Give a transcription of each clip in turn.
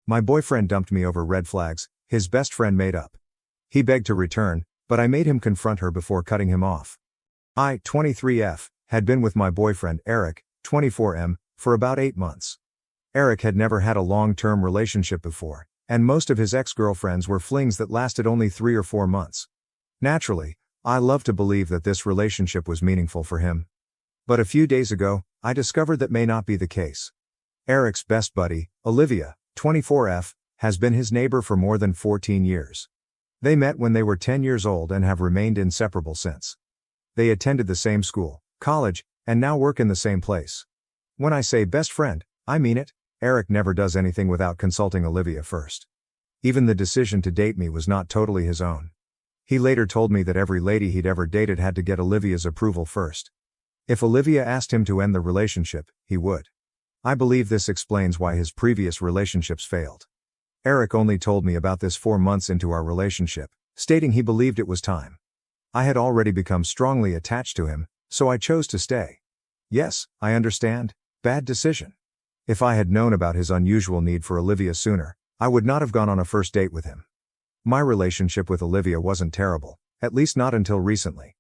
My boyfriend dumped me over red flags his best friend made up. He begged to return, but I made him confront her before cutting him off. I, 23F, had been with my boyfriend, Eric, 24M, for about 8 months. Eric had never had a long-term relationship before, and most of his ex-girlfriends were flings that lasted only 3 or 4 months. Naturally, I love to believe that this relationship was meaningful for him. But a few days ago, I discovered that may not be the case. Eric's best buddy, Olivia, 24F, has been his neighbor for more than 14 years. They met when they were 10 years old and have remained inseparable since. They attended the same school, college, and now work in the same place. When I say best friend, I mean it. Eric never does anything without consulting Olivia first. Even the decision to date me was not totally his own. He later told me that every lady he'd ever dated had to get Olivia's approval first. If Olivia asked him to end the relationship, he would. I believe this explains why his previous relationships failed. Eric only told me about this 4 months into our relationship, stating he believed it was time. I had already become strongly attached to him, so I chose to stay. Yes, I understand, bad decision. If I had known about his unusual need for Olivia sooner, I would not have gone on a first date with him. My relationship with Olivia wasn't terrible, at least not until recently.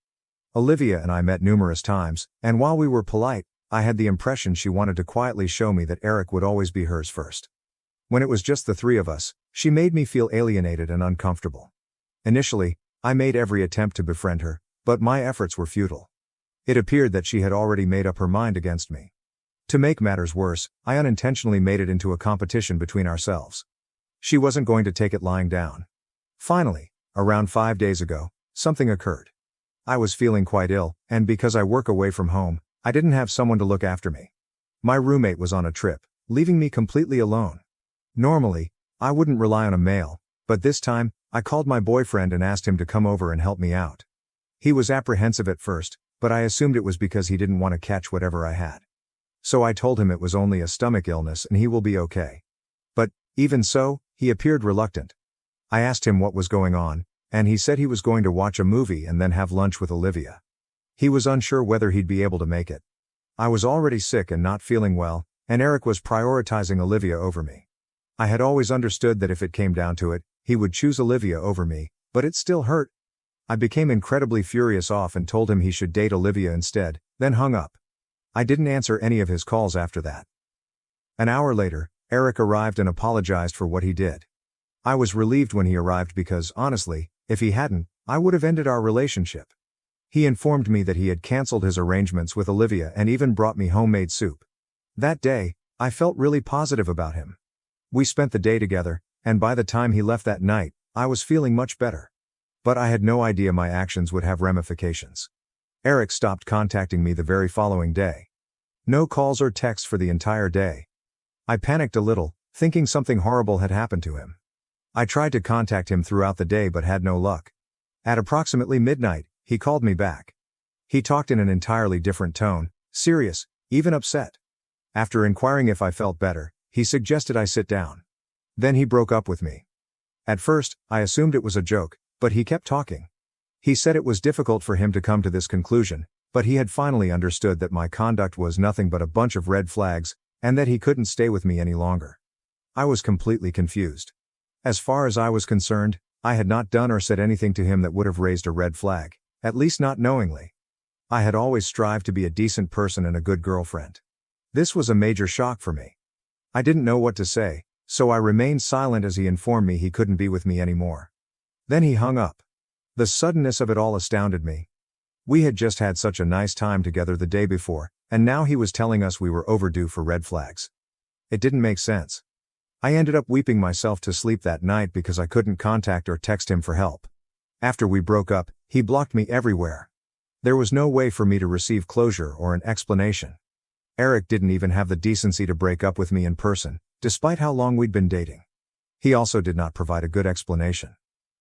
Olivia and I met numerous times, and while we were polite, I had the impression she wanted to quietly show me that Eric would always be hers first. When it was just the 3 of us, she made me feel alienated and uncomfortable. Initially, I made every attempt to befriend her, but my efforts were futile. It appeared that she had already made up her mind against me. To make matters worse, I unintentionally made it into a competition between ourselves. She wasn't going to take it lying down. Finally, around 5 days ago, something occurred. I was feeling quite ill, and because I work away from home, I didn't have someone to look after me. My roommate was on a trip, leaving me completely alone. Normally, I wouldn't rely on a male, but this time, I called my boyfriend and asked him to come over and help me out. He was apprehensive at first, but I assumed it was because he didn't want to catch whatever I had. So I told him it was only a stomach illness and he will be okay. But, even so, he appeared reluctant. I asked him what was going on, and he said he was going to watch a movie and then have lunch with Olivia. He was unsure whether he'd be able to make it. I was already sick and not feeling well, and Eric was prioritizing Olivia over me. I had always understood that if it came down to it, he would choose Olivia over me, but it still hurt. I became incredibly furious off and told him he should date Olivia instead, then hung up. I didn't answer any of his calls after that. An hour later, Eric arrived and apologized for what he did. I was relieved when he arrived because, honestly, if he hadn't, I would have ended our relationship. He informed me that he had canceled his arrangements with Olivia and even brought me homemade soup. That day, I felt really positive about him. We spent the day together, and by the time he left that night, I was feeling much better. But I had no idea my actions would have ramifications. Eric stopped contacting me the very following day. No calls or texts for the entire day. I panicked a little, thinking something horrible had happened to him. I tried to contact him throughout the day but had no luck. At approximately midnight, he called me back. He talked in an entirely different tone, serious, even upset. After inquiring if I felt better, he suggested I sit down. Then he broke up with me. At first, I assumed it was a joke, but he kept talking. He said it was difficult for him to come to this conclusion, but he had finally understood that my conduct was nothing but a bunch of red flags, and that he couldn't stay with me any longer. I was completely confused. As far as I was concerned, I had not done or said anything to him that would have raised a red flag, at least not knowingly. I had always strived to be a decent person and a good girlfriend. This was a major shock for me. I didn't know what to say, so I remained silent as he informed me he couldn't be with me anymore. Then he hung up. The suddenness of it all astounded me. We had just had such a nice time together the day before, and now he was telling us we were overdue for red flags. It didn't make sense. I ended up weeping myself to sleep that night because I couldn't contact or text him for help. After we broke up, he blocked me everywhere. There was no way for me to receive closure or an explanation. Eric didn't even have the decency to break up with me in person, despite how long we'd been dating. He also did not provide a good explanation.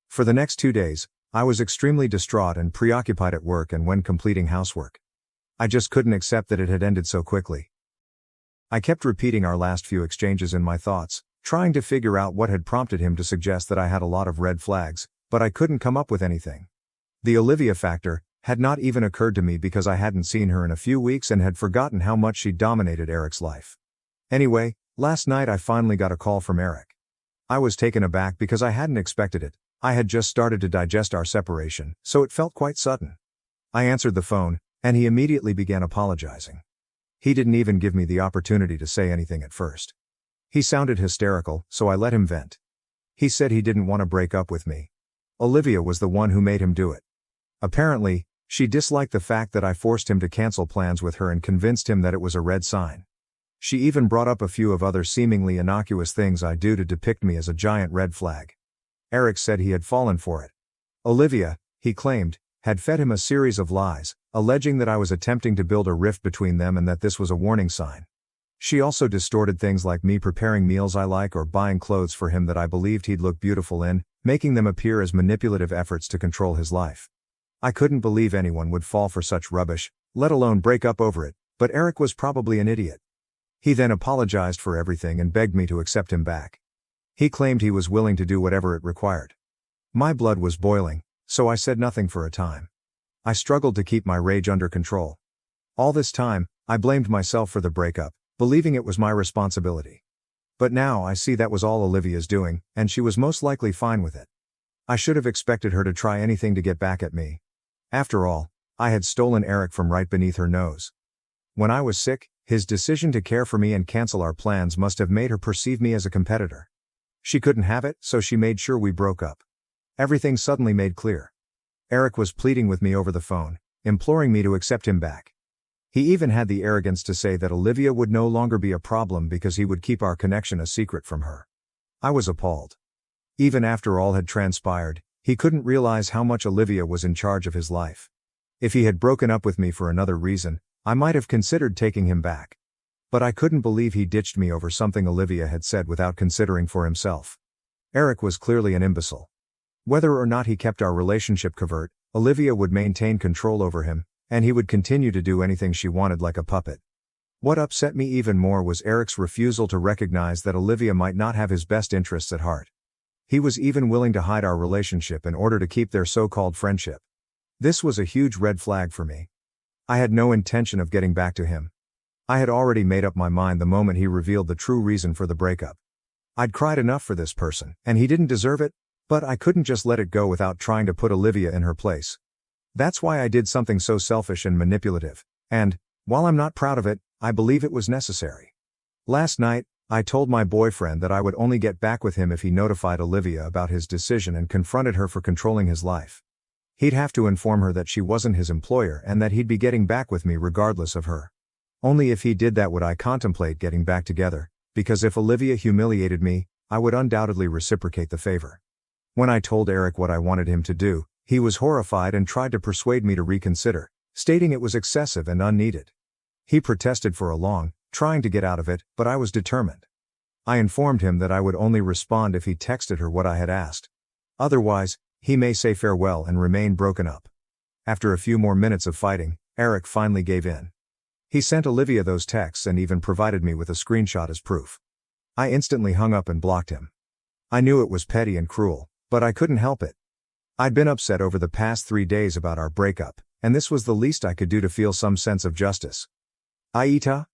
For the next 2 days, I was extremely distraught and preoccupied at work and when completing housework. I just couldn't accept that it had ended so quickly. I kept repeating our last few exchanges in my thoughts, trying to figure out what had prompted him to suggest that I had a lot of red flags, but I couldn't come up with anything. The Olivia factor had not even occurred to me because I hadn't seen her in a few weeks and had forgotten how much she dominated Eric's life. Anyway, last night I finally got a call from Eric. I was taken aback because I hadn't expected it. I had just started to digest our separation, so it felt quite sudden. I answered the phone, and he immediately began apologizing. He didn't even give me the opportunity to say anything at first. He sounded hysterical, so I let him vent. He said he didn't want to break up with me. Olivia was the one who made him do it. Apparently, she disliked the fact that I forced him to cancel plans with her and convinced him that it was a red sign. She even brought up a few of other seemingly innocuous things I do to depict me as a giant red flag. Eric said he had fallen for it. Olivia, he claimed, had fed him a series of lies, alleging that I was attempting to build a rift between them and that this was a warning sign. She also distorted things like me preparing meals I like or buying clothes for him that I believed he'd look beautiful in, making them appear as manipulative efforts to control his life. I couldn't believe anyone would fall for such rubbish, let alone break up over it, but Eric was probably an idiot. He then apologized for everything and begged me to accept him back. He claimed he was willing to do whatever it required. My blood was boiling, so I said nothing for a time. I struggled to keep my rage under control. All this time, I blamed myself for the breakup, believing it was my responsibility. But now I see that was all Olivia's doing, and she was most likely fine with it. I should have expected her to try anything to get back at me. After all, I had stolen Eric from right beneath her nose. When I was sick, his decision to care for me and cancel our plans must have made her perceive me as a competitor. She couldn't have it, so she made sure we broke up. Everything suddenly made clear. Eric was pleading with me over the phone, imploring me to accept him back. He even had the arrogance to say that Olivia would no longer be a problem because he would keep our connection a secret from her. I was appalled. Even after all had transpired, he couldn't realize how much Olivia was in charge of his life. If he had broken up with me for another reason, I might have considered taking him back. But I couldn't believe he ditched me over something Olivia had said without considering for himself. Eric was clearly an imbecile. Whether or not he kept our relationship covert, Olivia would maintain control over him, and he would continue to do anything she wanted like a puppet. What upset me even more was Eric's refusal to recognize that Olivia might not have his best interests at heart. He was even willing to hide our relationship in order to keep their so-called friendship. This was a huge red flag for me. I had no intention of getting back to him. I had already made up my mind the moment he revealed the true reason for the breakup. I'd cried enough for this person, and he didn't deserve it, but I couldn't just let it go without trying to put Olivia in her place. That's why I did something so selfish and manipulative, and, while I'm not proud of it, I believe it was necessary. Last night, I told my boyfriend that I would only get back with him if he notified Olivia about his decision and confronted her for controlling his life. He'd have to inform her that she wasn't his employer and that he'd be getting back with me regardless of her. Only if he did that would I contemplate getting back together, because if Olivia humiliated me, I would undoubtedly reciprocate the favor. When I told Eric what I wanted him to do, he was horrified and tried to persuade me to reconsider, stating it was excessive and unneeded. He protested for a long, trying to get out of it, but I was determined. I informed him that I would only respond if he texted her what I had asked. Otherwise, he may say farewell and remain broken up. After a few more minutes of fighting, Eric finally gave in. He sent Olivia those texts and even provided me with a screenshot as proof. I instantly hung up and blocked him. I knew it was petty and cruel, but I couldn't help it. I'd been upset over the past 3 days about our breakup, and this was the least I could do to feel some sense of justice. AITA?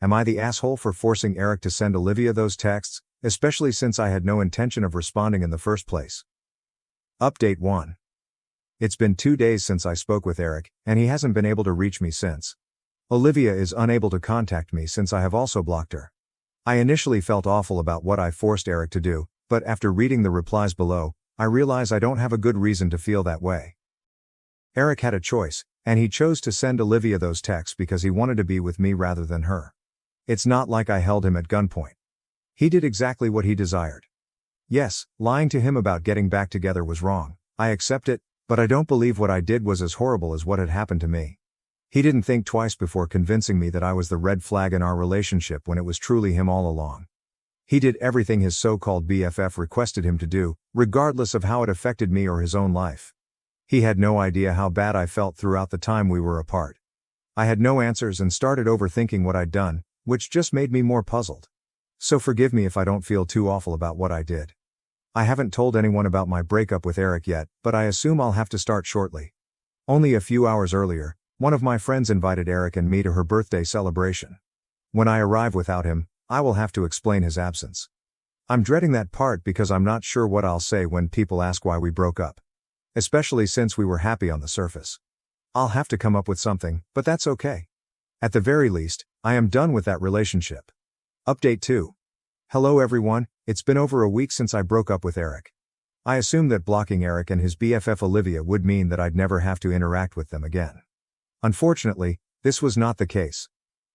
Am I the asshole for forcing Eric to send Olivia those texts, especially since I had no intention of responding in the first place? Update 1. It's been 2 days since I spoke with Eric, and he hasn't been able to reach me since. Olivia is unable to contact me since I have also blocked her. I initially felt awful about what I forced Eric to do, but after reading the replies below, I realize I don't have a good reason to feel that way. Eric had a choice, and he chose to send Olivia those texts because he wanted to be with me rather than her. It's not like I held him at gunpoint. He did exactly what he desired. Yes, lying to him about getting back together was wrong, I accept it, but I don't believe what I did was as horrible as what had happened to me. He didn't think twice before convincing me that I was the red flag in our relationship when it was truly him all along. He did everything his so-called BFF requested him to do, regardless of how it affected me or his own life. He had no idea how bad I felt throughout the time we were apart. I had no answers and started overthinking what I'd done, which just made me more puzzled. So forgive me if I don't feel too awful about what I did. I haven't told anyone about my breakup with Eric yet, but I assume I'll have to start shortly. Only a few hours earlier, one of my friends invited Eric and me to her birthday celebration. When I arrive without him, I will have to explain his absence. I'm dreading that part because I'm not sure what I'll say when people ask why we broke up. Especially since we were happy on the surface. I'll have to come up with something, but that's okay. At the very least, I am done with that relationship. Update 2. Hello everyone, it's been over a week since I broke up with Eric. I assumed that blocking Eric and his BFF Olivia would mean that I'd never have to interact with them again. Unfortunately, this was not the case.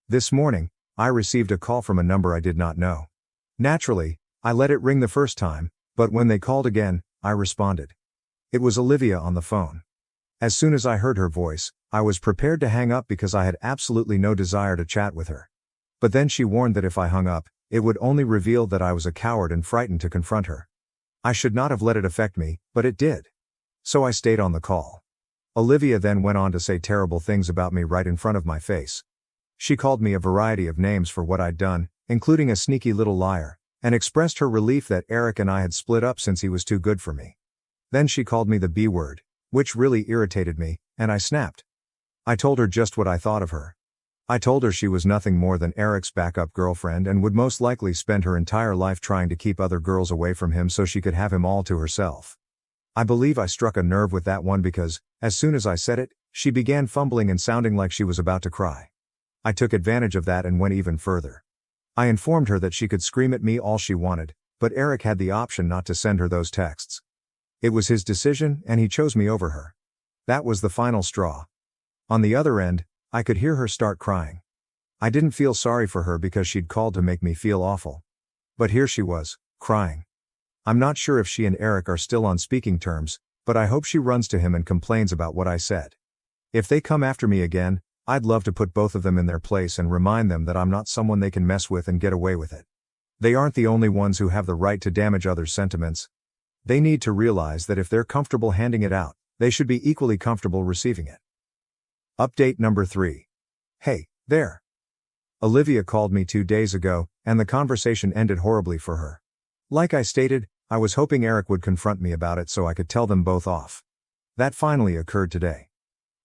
This morning, I received a call from a number I did not know. Naturally, I let it ring the first time, but when they called again, I responded. It was Olivia on the phone. As soon as I heard her voice, I was prepared to hang up because I had absolutely no desire to chat with her. But then she warned that if I hung up, it would only reveal that I was a coward and frightened to confront her. I should not have let it affect me, but it did. So I stayed on the call. Olivia then went on to say terrible things about me right in front of my face. She called me a variety of names for what I'd done, including a sneaky little liar, and expressed her relief that Eric and I had split up since he was too good for me. Then she called me the B word, which really irritated me, and I snapped. I told her just what I thought of her. I told her she was nothing more than Eric's backup girlfriend and would most likely spend her entire life trying to keep other girls away from him so she could have him all to herself. I believe I struck a nerve with that one because, as soon as I said it, she began fumbling and sounding like she was about to cry. I took advantage of that and went even further. I informed her that she could scream at me all she wanted, but Eric had the option not to send her those texts. It was his decision and he chose me over her. That was the final straw. On the other end, I could hear her start crying. I didn't feel sorry for her because she'd called to make me feel awful. But here she was, crying. I'm not sure if she and Eric are still on speaking terms, but I hope she runs to him and complains about what I said. If they come after me again, I'd love to put both of them in their place and remind them that I'm not someone they can mess with and get away with it. They aren't the only ones who have the right to damage others' sentiments. They need to realize that if they're comfortable handing it out, they should be equally comfortable receiving it. Update number 3. Hey, there. Olivia called me 2 days ago, and the conversation ended horribly for her. Like I stated, I was hoping Eric would confront me about it so I could tell them both off. That finally occurred today.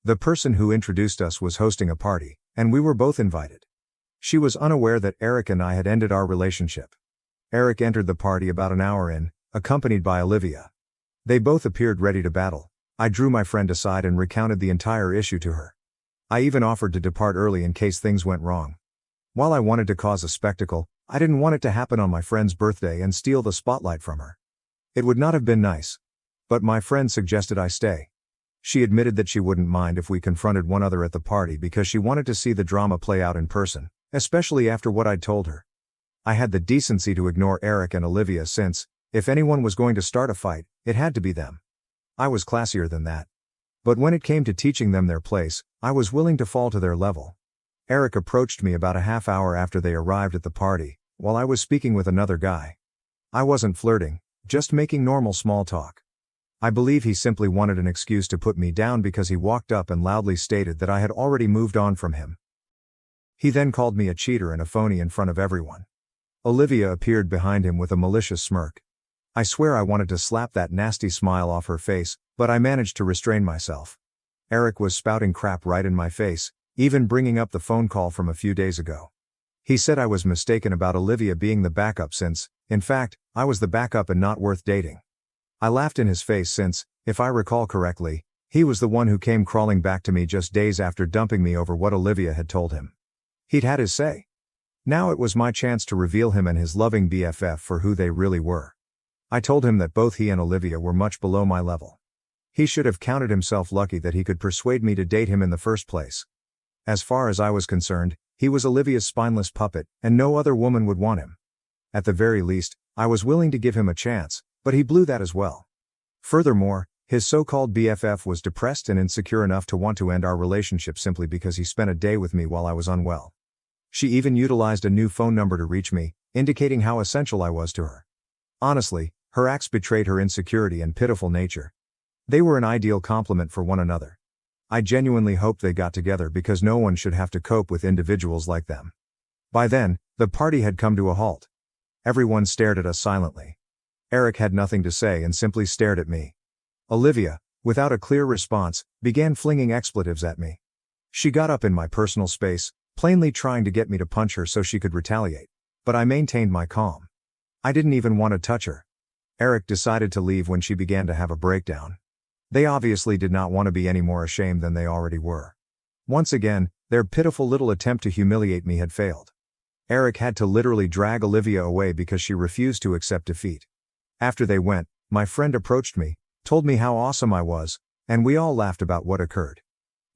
The person who introduced us was hosting a party, and we were both invited. She was unaware that Eric and I had ended our relationship. Eric entered the party about an hour in, accompanied by Olivia. They both appeared ready to battle. I drew my friend aside and recounted the entire issue to her. I even offered to depart early in case things went wrong. While I wanted to cause a spectacle, I didn't want it to happen on my friend's birthday and steal the spotlight from her. It would not have been nice. But my friend suggested I stay. She admitted that she wouldn't mind if we confronted one another at the party because she wanted to see the drama play out in person, especially after what I'd told her. I had the decency to ignore Eric and Olivia since, if anyone was going to start a fight, it had to be them. I was classier than that. But when it came to teaching them their place, I was willing to fall to their level. Eric approached me about a half hour after they arrived at the party, while I was speaking with another guy. I wasn't flirting, just making normal small talk. I believe he simply wanted an excuse to put me down because he walked up and loudly stated that I had already moved on from him. He then called me a cheater and a phony in front of everyone. Olivia appeared behind him with a malicious smirk. I swear I wanted to slap that nasty smile off her face, but I managed to restrain myself. Eric was spouting crap right in my face, even bringing up the phone call from a few days ago. He said I was mistaken about Olivia being the backup since, in fact, I was the backup and not worth dating. I laughed in his face since, if I recall correctly, he was the one who came crawling back to me just days after dumping me over what Olivia had told him. He'd had his say. Now it was my chance to reveal him and his loving BFF for who they really were. I told him that both he and Olivia were much below my level. He should have counted himself lucky that he could persuade me to date him in the first place. As far as I was concerned, he was Olivia's spineless puppet, and no other woman would want him. At the very least, I was willing to give him a chance, but he blew that as well. Furthermore, his so-called BFF was depressed and insecure enough to want to end our relationship simply because he spent a day with me while I was unwell. She even utilized a new phone number to reach me, indicating how essential I was to her. Honestly, her acts betrayed her insecurity and pitiful nature. They were an ideal complement for one another. I genuinely hoped they got together because no one should have to cope with individuals like them. By then, the party had come to a halt. Everyone stared at us silently. Eric had nothing to say and simply stared at me. Olivia, without a clear response, began flinging expletives at me. She got up in my personal space, plainly trying to get me to punch her so she could retaliate. But I maintained my calm. I didn't even want to touch her. Eric decided to leave when she began to have a breakdown. They obviously did not want to be any more ashamed than they already were. Once again, their pitiful little attempt to humiliate me had failed. Eric had to literally drag Olivia away because she refused to accept defeat. After they went, my friend approached me, told me how awesome I was, and we all laughed about what occurred.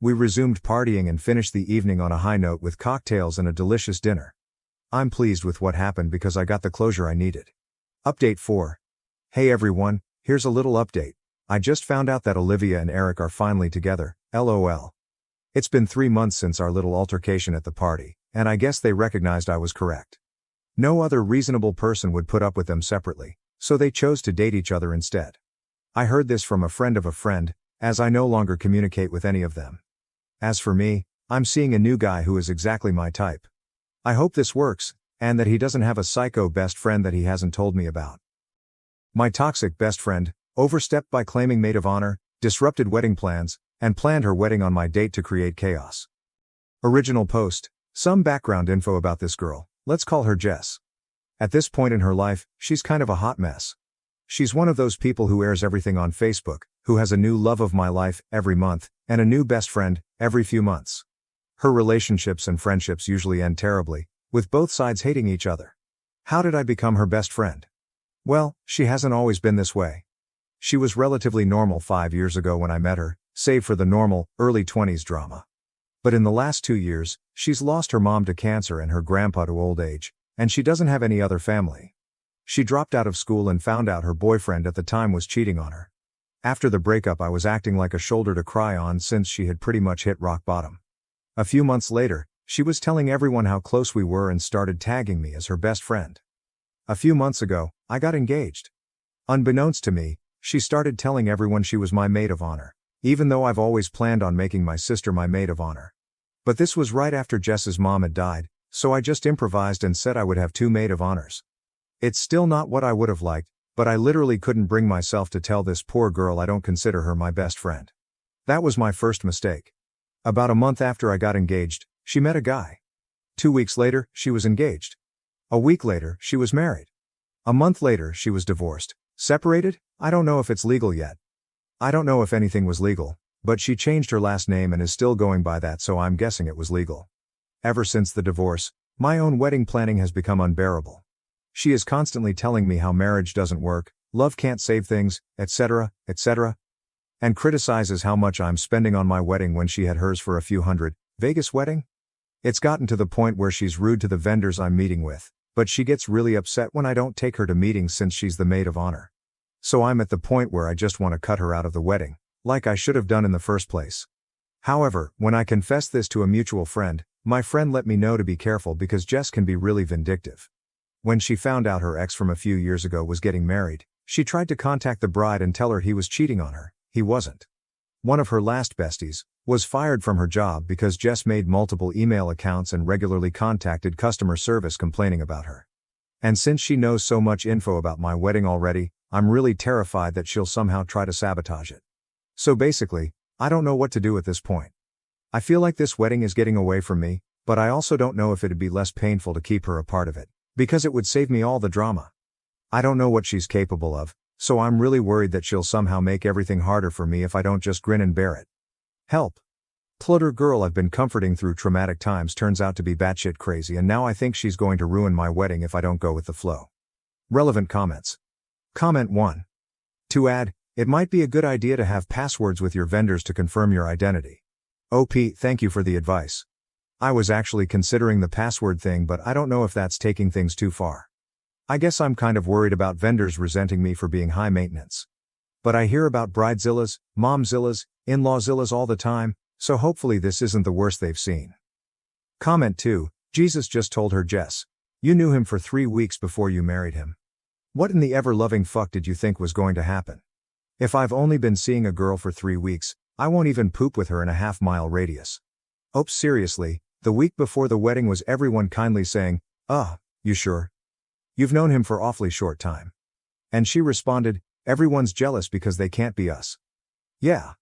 We resumed partying and finished the evening on a high note with cocktails and a delicious dinner. I'm pleased with what happened because I got the closure I needed. Update 4. Hey everyone, here's a little update. I just found out that Olivia and Eric are finally together, LOL. It's been 3 months since our little altercation at the party, and I guess they recognized I was correct. No other reasonable person would put up with them separately, so they chose to date each other instead. I heard this from a friend of a friend, as I no longer communicate with any of them. As for me, I'm seeing a new guy who is exactly my type. I hope this works, and that he doesn't have a psycho best friend that he hasn't told me about. My toxic best friend overstepped by claiming maid of honor, disrupted wedding plans, and planned her wedding on my date to create chaos. Original post. Some background info about this girl. Let's call her Jess. At this point in her life, she's kind of a hot mess. She's one of those people who airs everything on Facebook, who has a new love of my life every month, and a new best friend every few months. Her relationships and friendships usually end terribly, with both sides hating each other. How did I become her best friend? Well, she hasn't always been this way. She was relatively normal 5 years ago when I met her, save for the normal, early 20s drama. But in the last 2 years, she's lost her mom to cancer and her grandpa to old age, and she doesn't have any other family. She dropped out of school and found out her boyfriend at the time was cheating on her. After the breakup, I was acting like a shoulder to cry on since she had pretty much hit rock bottom. A few months later, she was telling everyone how close we were and started tagging me as her best friend. A few months ago, I got engaged. Unbeknownst to me, she started telling everyone she was my maid of honor, even though I've always planned on making my sister my maid of honor. But this was right after Jess's mom had died, so I just improvised and said I would have 2 maid of honors. It's still not what I would have liked, but I literally couldn't bring myself to tell this poor girl I don't consider her my best friend. That was my first mistake. About a month after I got engaged, she met a guy. 2 weeks later, she was engaged. A week later, she was married. A month later, she was divorced. Separated? I don't know if it's legal yet. I don't know if anything was legal, but she changed her last name and is still going by that, so I'm guessing it was legal. Ever since the divorce, my own wedding planning has become unbearable. She is constantly telling me how marriage doesn't work, love can't save things, etc., etc., and criticizes how much I'm spending on my wedding when she had hers for a few hundred. Vegas wedding? It's gotten to the point where she's rude to the vendors I'm meeting with, but she gets really upset when I don't take her to meetings since she's the maid of honor. So I'm at the point where I just want to cut her out of the wedding, like I should have done in the first place. However, when I confessed this to a mutual friend, my friend let me know to be careful because Jess can be really vindictive. When she found out her ex from a few years ago was getting married, she tried to contact the bride and tell her he was cheating on her. He wasn't. One of her last besties was fired from her job because Jess made multiple email accounts and regularly contacted customer service complaining about her. And since she knows so much info about my wedding already, I'm really terrified that she'll somehow try to sabotage it. So basically, I don't know what to do at this point. I feel like this wedding is getting away from me, but I also don't know if it'd be less painful to keep her a part of it, because it would save me all the drama. I don't know what she's capable of, so I'm really worried that she'll somehow make everything harder for me if I don't just grin and bear it. Help. Clutter girl I've been comforting through traumatic times turns out to be batshit crazy, and now I think she's going to ruin my wedding if I don't go with the flow. Relevant comments. Comment 1. To add, it might be a good idea to have passwords with your vendors to confirm your identity. OP, thank you for the advice. I was actually considering the password thing, but I don't know if that's taking things too far. I guess I'm kind of worried about vendors resenting me for being high maintenance. But I hear about bridezillas, momzillas, in-lawzillas all the time, so hopefully this isn't the worst they've seen. Comment 2, Jesus just told her Jess. You knew him for 3 weeks before you married him. What in the ever-loving fuck did you think was going to happen? If I've only been seeing a girl for 3 weeks, I won't even poop with her in a half-mile radius. Oops, seriously, the week before the wedding was everyone kindly saying, you sure? You've known him for awfully short time. And she responded, everyone's jealous because they can't be us. Yeah.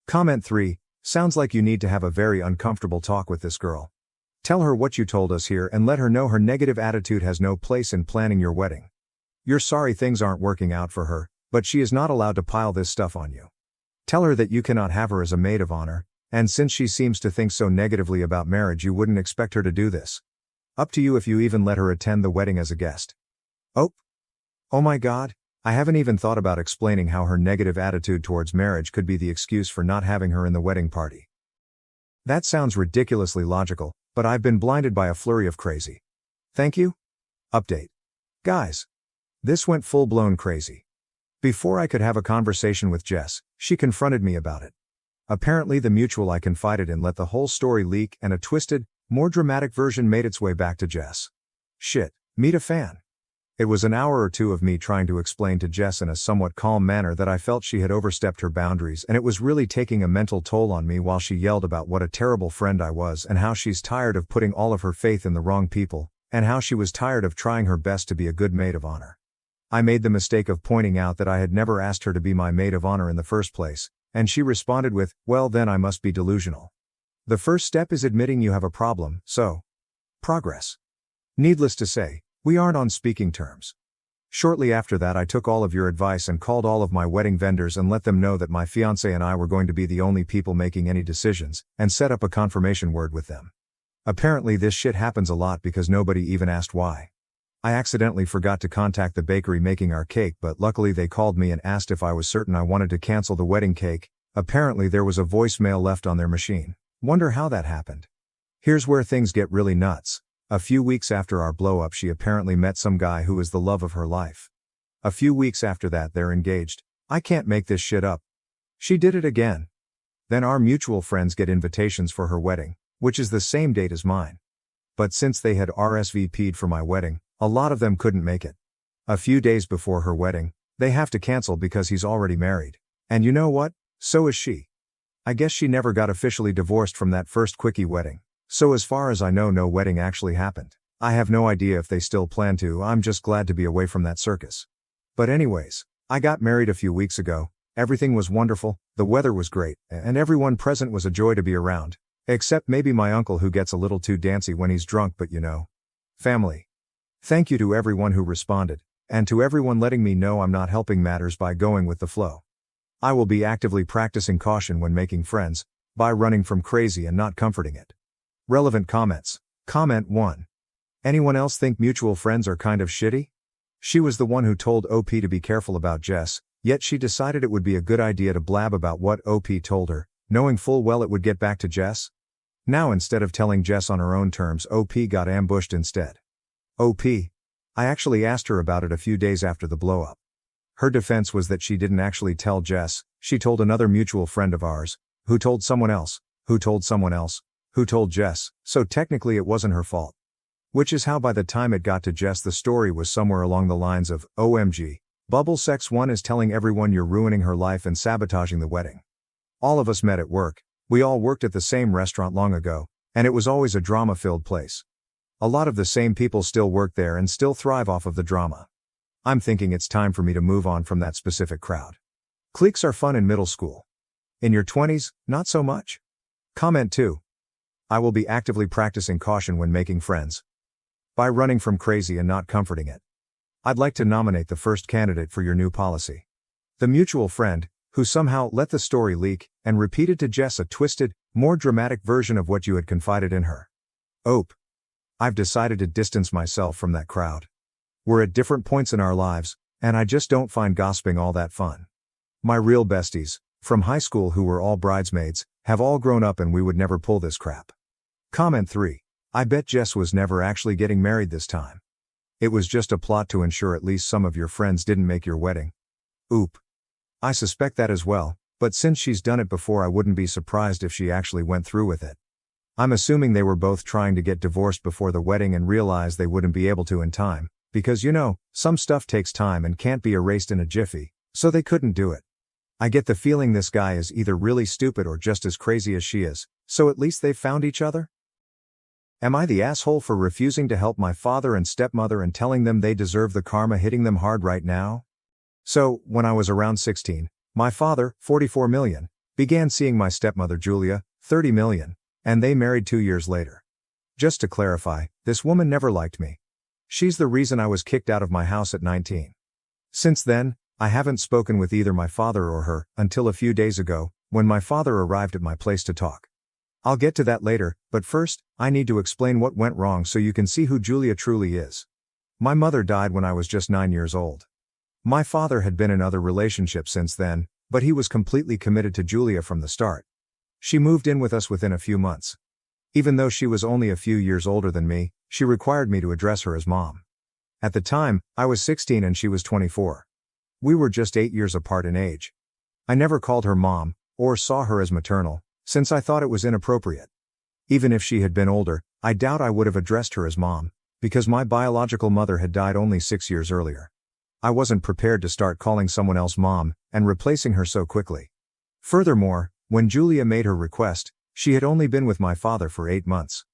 Comment 3, sounds like you need to have a very uncomfortable talk with this girl. Tell her what you told us here and let her know her negative attitude has no place in planning your wedding. You're sorry things aren't working out for her, but she is not allowed to pile this stuff on you. Tell her that you cannot have her as a maid of honor, and since she seems to think so negatively about marriage, you wouldn't expect her to do this. Up to you if you even let her attend the wedding as a guest. Oh my God, I haven't even thought about explaining how her negative attitude towards marriage could be the excuse for not having her in the wedding party. That sounds ridiculously logical, but I've been blinded by a flurry of crazy. Thank you? Update. Guys. This went full-blown crazy. Before I could have a conversation with Jess, she confronted me about it. Apparently the mutual I confided in let the whole story leak and a twisted, more dramatic version made its way back to Jess. Shit, meet a fan. It was an hour or two of me trying to explain to Jess in a somewhat calm manner that I felt she had overstepped her boundaries and it was really taking a mental toll on me while she yelled about what a terrible friend I was and how she's tired of putting all of her faith in the wrong people, and how she was tired of trying her best to be a good maid of honor. I made the mistake of pointing out that I had never asked her to be my maid of honor in the first place, and she responded with, well then I must be delusional. The first step is admitting you have a problem, so. Progress. Needless to say, we aren't on speaking terms. Shortly after that I took all of your advice and called all of my wedding vendors and let them know that my fiancé and I were going to be the only people making any decisions, and set up a confirmation word with them. Apparently this shit happens a lot because nobody even asked why. I accidentally forgot to contact the bakery making our cake, but luckily they called me and asked if I was certain I wanted to cancel the wedding cake. Apparently there was a voicemail left on their machine. Wonder how that happened. Here's where things get really nuts. A few weeks after our blow-up she apparently met some guy who is the love of her life. A few weeks after that they're engaged. I can't make this shit up. She did it again. Then our mutual friends get invitations for her wedding, which is the same date as mine. But since they had RSVP'd for my wedding, a lot of them couldn't make it. A few days before her wedding, they have to cancel because he's already married. And you know what? So is she. I guess she never got officially divorced from that first quickie wedding. So as far as I know no wedding actually happened. I have no idea if they still plan to, I'm just glad to be away from that circus. But anyways, I got married a few weeks ago, everything was wonderful, the weather was great, and everyone present was a joy to be around. Except maybe my uncle who gets a little too dancy when he's drunk, but you know. Family. Thank you to everyone who responded, and to everyone letting me know I'm not helping matters by going with the flow. I will be actively practicing caution when making friends, by running from crazy and not comforting it. Relevant comments. Comment 1. Anyone else think mutual friends are kind of shitty? She was the one who told OP to be careful about Jess, yet she decided it would be a good idea to blab about what OP told her, knowing full well it would get back to Jess? Now instead of telling Jess on her own terms, OP got ambushed instead. OP. I actually asked her about it a few days after the blow-up. Her defense was that she didn't actually tell Jess, she told another mutual friend of ours, who told someone else, who told someone else, who told Jess, so technically it wasn't her fault. Which is how by the time it got to Jess the story was somewhere along the lines of, OMG, Bubble Sex 1 is telling everyone you're ruining her life and sabotaging the wedding. All of us met at work, we all worked at the same restaurant long ago, and it was always a drama-filled place. A lot of the same people still work there and still thrive off of the drama. I'm thinking it's time for me to move on from that specific crowd. Cliques are fun in middle school. In your 20s, not so much? Comment 2. I will be actively practicing caution when making friends. By running from crazy and not comforting it. I'd like to nominate the first candidate for your new policy. The mutual friend, who somehow let the story leak, and repeated to Jess a twisted, more dramatic version of what you had confided in her. Ope. I've decided to distance myself from that crowd. We're at different points in our lives, and I just don't find gossiping all that fun. My real besties, from high school who were all bridesmaids, have all grown up and we would never pull this crap. Comment 3. I bet Jess was never actually getting married this time. It was just a plot to ensure at least some of your friends didn't make your wedding. Oop. I suspect that as well, but since she's done it before I wouldn't be surprised if she actually went through with it. I'm assuming they were both trying to get divorced before the wedding and realized they wouldn't be able to in time, because you know, some stuff takes time and can't be erased in a jiffy, so they couldn't do it. I get the feeling this guy is either really stupid or just as crazy as she is, so at least they've found each other? Am I the asshole for refusing to help my father and stepmother and telling them they deserve the karma hitting them hard right now? So, when I was around 16, my father, 44 million, began seeing my stepmother Julia, 30 million, and they married 2 years later. Just to clarify, this woman never liked me. She's the reason I was kicked out of my house at 19. Since then, I haven't spoken with either my father or her, until a few days ago, when my father arrived at my place to talk. I'll get to that later, but first, I need to explain what went wrong so you can see who Julia truly is. My mother died when I was just 9 years old. My father had been in other relationships since then, but he was completely committed to Julia from the start. She moved in with us within a few months. Even though she was only a few years older than me, she required me to address her as mom. At the time, I was 16 and she was 24. We were just 8 years apart in age. I never called her mom, or saw her as maternal, since I thought it was inappropriate. Even if she had been older, I doubt I would have addressed her as mom, because my biological mother had died only 6 years earlier. I wasn't prepared to start calling someone else mom, and replacing her so quickly. Furthermore, when Julia made her request, she had only been with my father for 8 months.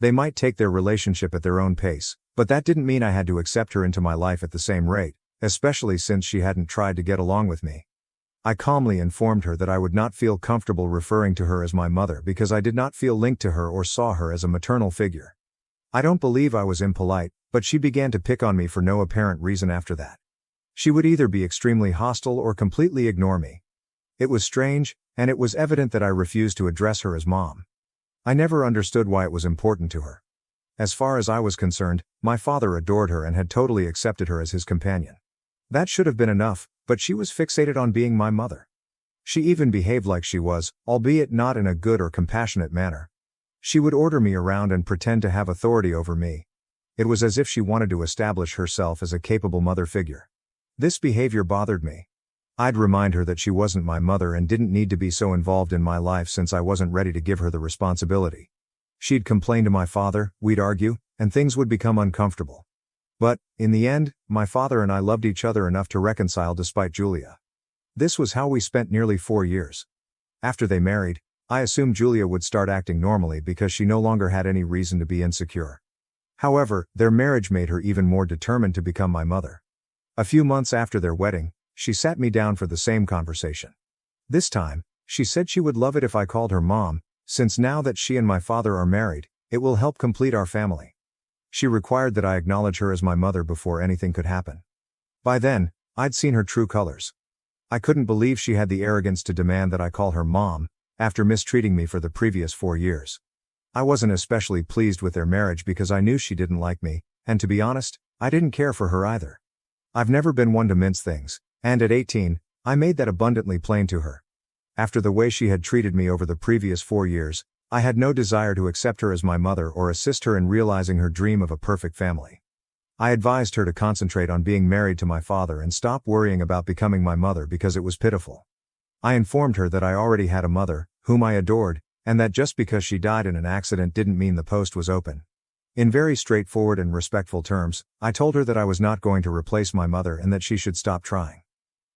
They might take their relationship at their own pace, but that didn't mean I had to accept her into my life at the same rate, especially since she hadn't tried to get along with me. I calmly informed her that I would not feel comfortable referring to her as my mother because I did not feel linked to her or saw her as a maternal figure. I don't believe I was impolite, but she began to pick on me for no apparent reason after that. She would either be extremely hostile or completely ignore me. It was strange, and it was evident that I refused to address her as mom. I never understood why it was important to her. As far as I was concerned, my father adored her and had totally accepted her as his companion. That should have been enough, but she was fixated on being my mother. She even behaved like she was, albeit not in a good or compassionate manner. She would order me around and pretend to have authority over me. It was as if she wanted to establish herself as a capable mother figure. This behavior bothered me. I'd remind her that she wasn't my mother and didn't need to be so involved in my life since I wasn't ready to give her the responsibility. She'd complain to my father, we'd argue, and things would become uncomfortable. But, in the end, my father and I loved each other enough to reconcile despite Julia. This was how we spent nearly 4 years. After they married, I assumed Julia would start acting normally because she no longer had any reason to be insecure. However, their marriage made her even more determined to become my mother. A few months after their wedding, she sat me down for the same conversation. This time, she said she would love it if I called her mom, since now that she and my father are married, it will help complete our family. She required that I acknowledge her as my mother before anything could happen. By then, I'd seen her true colors. I couldn't believe she had the arrogance to demand that I call her mom, after mistreating me for the previous 4 years. I wasn't especially pleased with their marriage because I knew she didn't like me, and to be honest, I didn't care for her either. I've never been one to mince things, and at 18, I made that abundantly plain to her. After the way she had treated me over the previous 4 years, I had no desire to accept her as my mother or assist her in realizing her dream of a perfect family. I advised her to concentrate on being married to my father and stop worrying about becoming my mother because it was pitiful. I informed her that I already had a mother, whom I adored, and that just because she died in an accident didn't mean the post was open. In very straightforward and respectful terms, I told her that I was not going to replace my mother and that she should stop trying.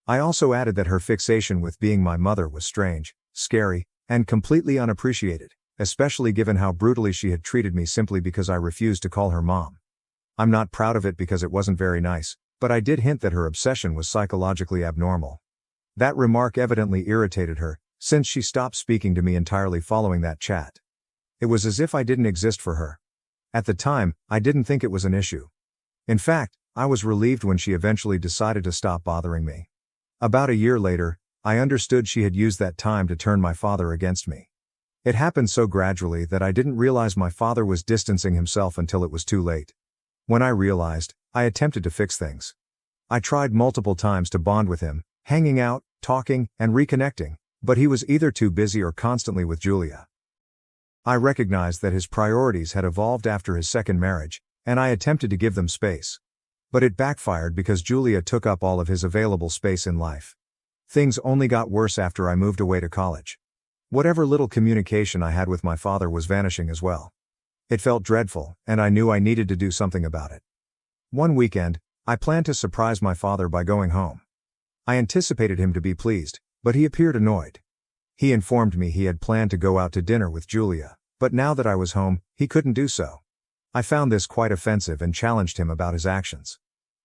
I also added that her fixation with being my mother was strange, scary, and completely unappreciated, especially given how brutally she had treated me simply because I refused to call her mom. I'm not proud of it because it wasn't very nice, but I did hint that her obsession was psychologically abnormal. That remark evidently irritated her, since she stopped speaking to me entirely following that chat. It was as if I didn't exist for her. At the time, I didn't think it was an issue. In fact, I was relieved when she eventually decided to stop bothering me. About a year later, I understood she had used that time to turn my father against me. It happened so gradually that I didn't realize my father was distancing himself until it was too late. When I realized, I attempted to fix things. I tried multiple times to bond with him, hanging out, talking, and reconnecting, but he was either too busy or constantly with Julia. I recognized that his priorities had evolved after his second marriage, and I attempted to give them space. But it backfired because Julia took up all of his available space in life. Things only got worse after I moved away to college. Whatever little communication I had with my father was vanishing as well. It felt dreadful, and I knew I needed to do something about it. One weekend, I planned to surprise my father by going home. I anticipated him to be pleased, but he appeared annoyed. He informed me he had planned to go out to dinner with Julia, but now that I was home, he couldn't do so. I found this quite offensive and challenged him about his actions.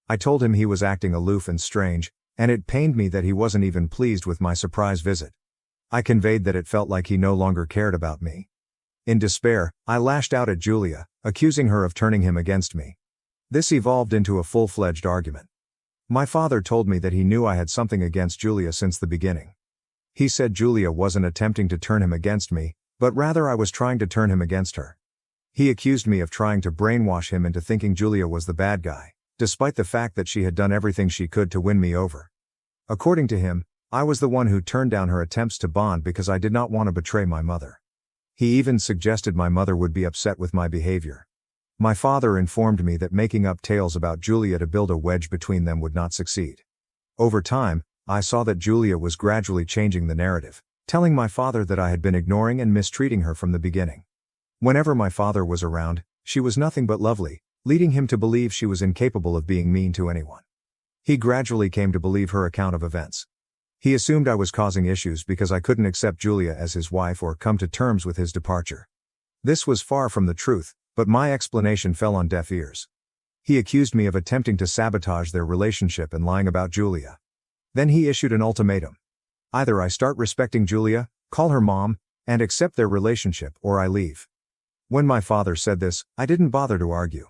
I told him he was acting aloof and strange, and it pained me that he wasn't even pleased with my surprise visit. I conveyed that it felt like he no longer cared about me. In despair, I lashed out at Julia, accusing her of turning him against me. This evolved into a full-fledged argument. My father told me that he knew I had something against Julia since the beginning. He said Julia wasn't attempting to turn him against me, but rather I was trying to turn him against her. He accused me of trying to brainwash him into thinking Julia was the bad guy, despite the fact that she had done everything she could to win me over. According to him, I was the one who turned down her attempts to bond because I did not want to betray my mother. He even suggested my mother would be upset with my behavior. My father informed me that making up tales about Julia to build a wedge between them would not succeed. Over time, I saw that Julia was gradually changing the narrative, telling my father that I had been ignoring and mistreating her from the beginning. Whenever my father was around, she was nothing but lovely, leading him to believe she was incapable of being mean to anyone. He gradually came to believe her account of events. He assumed I was causing issues because I couldn't accept Julia as his wife or come to terms with his departure. This was far from the truth, but my explanation fell on deaf ears. He accused me of attempting to sabotage their relationship and lying about Julia. Then he issued an ultimatum. Either I start respecting Julia, call her mom, and accept their relationship, or I leave. When my father said this, I didn't bother to argue.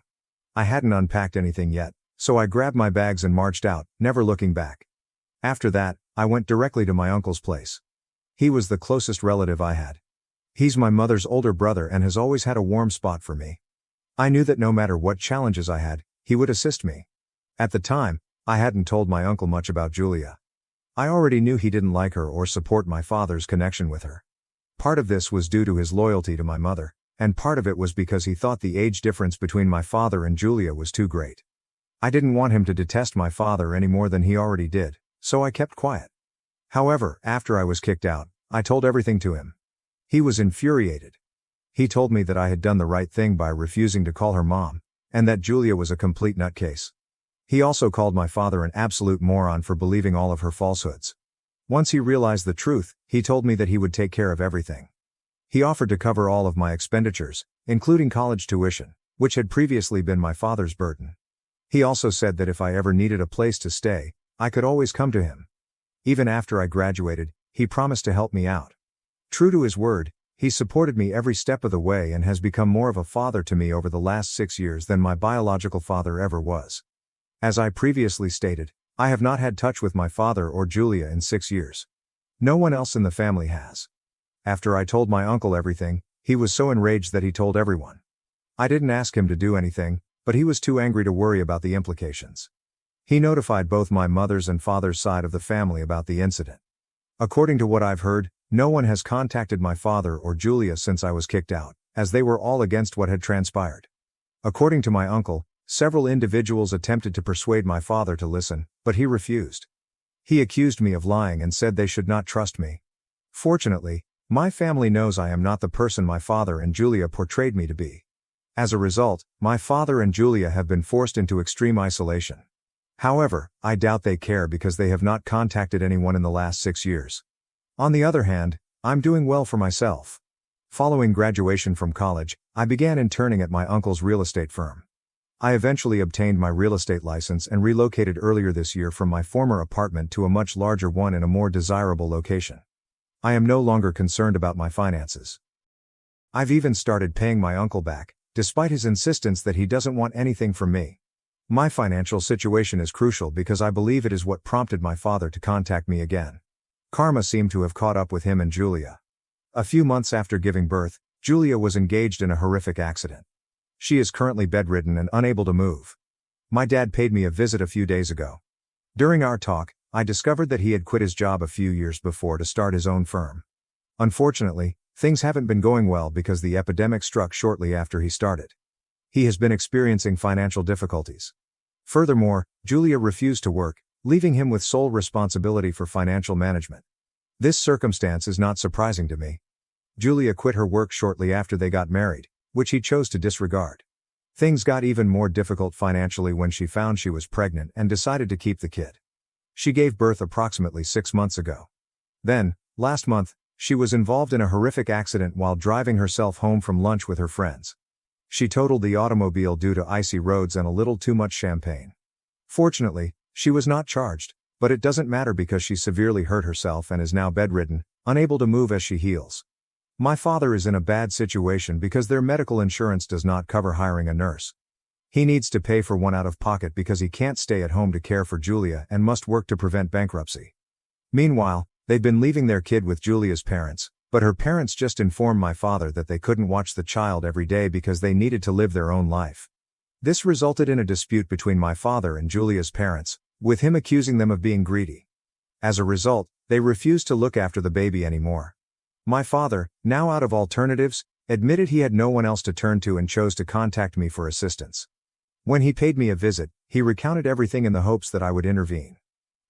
I hadn't unpacked anything yet, so I grabbed my bags and marched out, never looking back. After that, I went directly to my uncle's place. He was the closest relative I had. He's my mother's older brother and has always had a warm spot for me. I knew that no matter what challenges I had, he would assist me. At the time, I hadn't told my uncle much about Julia. I already knew he didn't like her or support my father's connection with her. Part of this was due to his loyalty to my mother, and part of it was because he thought the age difference between my father and Julia was too great. I didn't want him to detest my father any more than he already did, so I kept quiet. However, after I was kicked out, I told everything to him. He was infuriated. He told me that I had done the right thing by refusing to call her mom, and that Julia was a complete nutcase. He also called my father an absolute moron for believing all of her falsehoods. Once he realized the truth, he told me that he would take care of everything. He offered to cover all of my expenditures, including college tuition, which had previously been my father's burden. He also said that if I ever needed a place to stay, I could always come to him. Even after I graduated, he promised to help me out. True to his word, he supported me every step of the way and has become more of a father to me over the last 6 years than my biological father ever was. As I previously stated, I have not had touch with my father or Julia in 6 years. No one else in the family has. After I told my uncle everything, he was so enraged that he told everyone. I didn't ask him to do anything, but he was too angry to worry about the implications. He notified both my mother's and father's side of the family about the incident. According to what I've heard, no one has contacted my father or Julia since I was kicked out, as they were all against what had transpired. According to my uncle, several individuals attempted to persuade my father to listen, but he refused. He accused me of lying and said they should not trust me. Fortunately, my family knows I am not the person my father and Julia portrayed me to be. As a result, my father and Julia have been forced into extreme isolation. However, I doubt they care because they have not contacted anyone in the last 6 years. On the other hand, I'm doing well for myself. Following graduation from college, I began interning at my uncle's real estate firm. I eventually obtained my real estate license and relocated earlier this year from my former apartment to a much larger one in a more desirable location. I am no longer concerned about my finances. I've even started paying my uncle back, despite his insistence that he doesn't want anything from me. My financial situation is crucial because I believe it is what prompted my father to contact me again. Karma seemed to have caught up with him and Julia. A few months after giving birth, Julia was engaged in a horrific accident. She is currently bedridden and unable to move. My dad paid me a visit a few days ago. During our talk, I discovered that he had quit his job a few years before to start his own firm. Unfortunately, things haven't been going well because the epidemic struck shortly after he started. He has been experiencing financial difficulties. Furthermore, Julia refused to work, leaving him with sole responsibility for financial management. This circumstance is not surprising to me. Julia quit her work shortly after they got married, which he chose to disregard. Things got even more difficult financially when she found she was pregnant and decided to keep the kid. She gave birth approximately 6 months ago. Then, last month, she was involved in a horrific accident while driving herself home from lunch with her friends. She totaled the automobile due to icy roads and a little too much champagne. Fortunately, she was not charged, but it doesn't matter because she severely hurt herself and is now bedridden, unable to move as she heals. My father is in a bad situation because their medical insurance does not cover hiring a nurse. He needs to pay for one out of pocket because he can't stay at home to care for Julia and must work to prevent bankruptcy. Meanwhile, they've been leaving their kid with Julia's parents, but her parents just informed my father that they couldn't watch the child every day because they needed to live their own life. This resulted in a dispute between my father and Julia's parents, with him accusing them of being greedy. As a result, they refused to look after the baby anymore. My father, now out of alternatives, admitted he had no one else to turn to and chose to contact me for assistance. When he paid me a visit, he recounted everything in the hopes that I would intervene.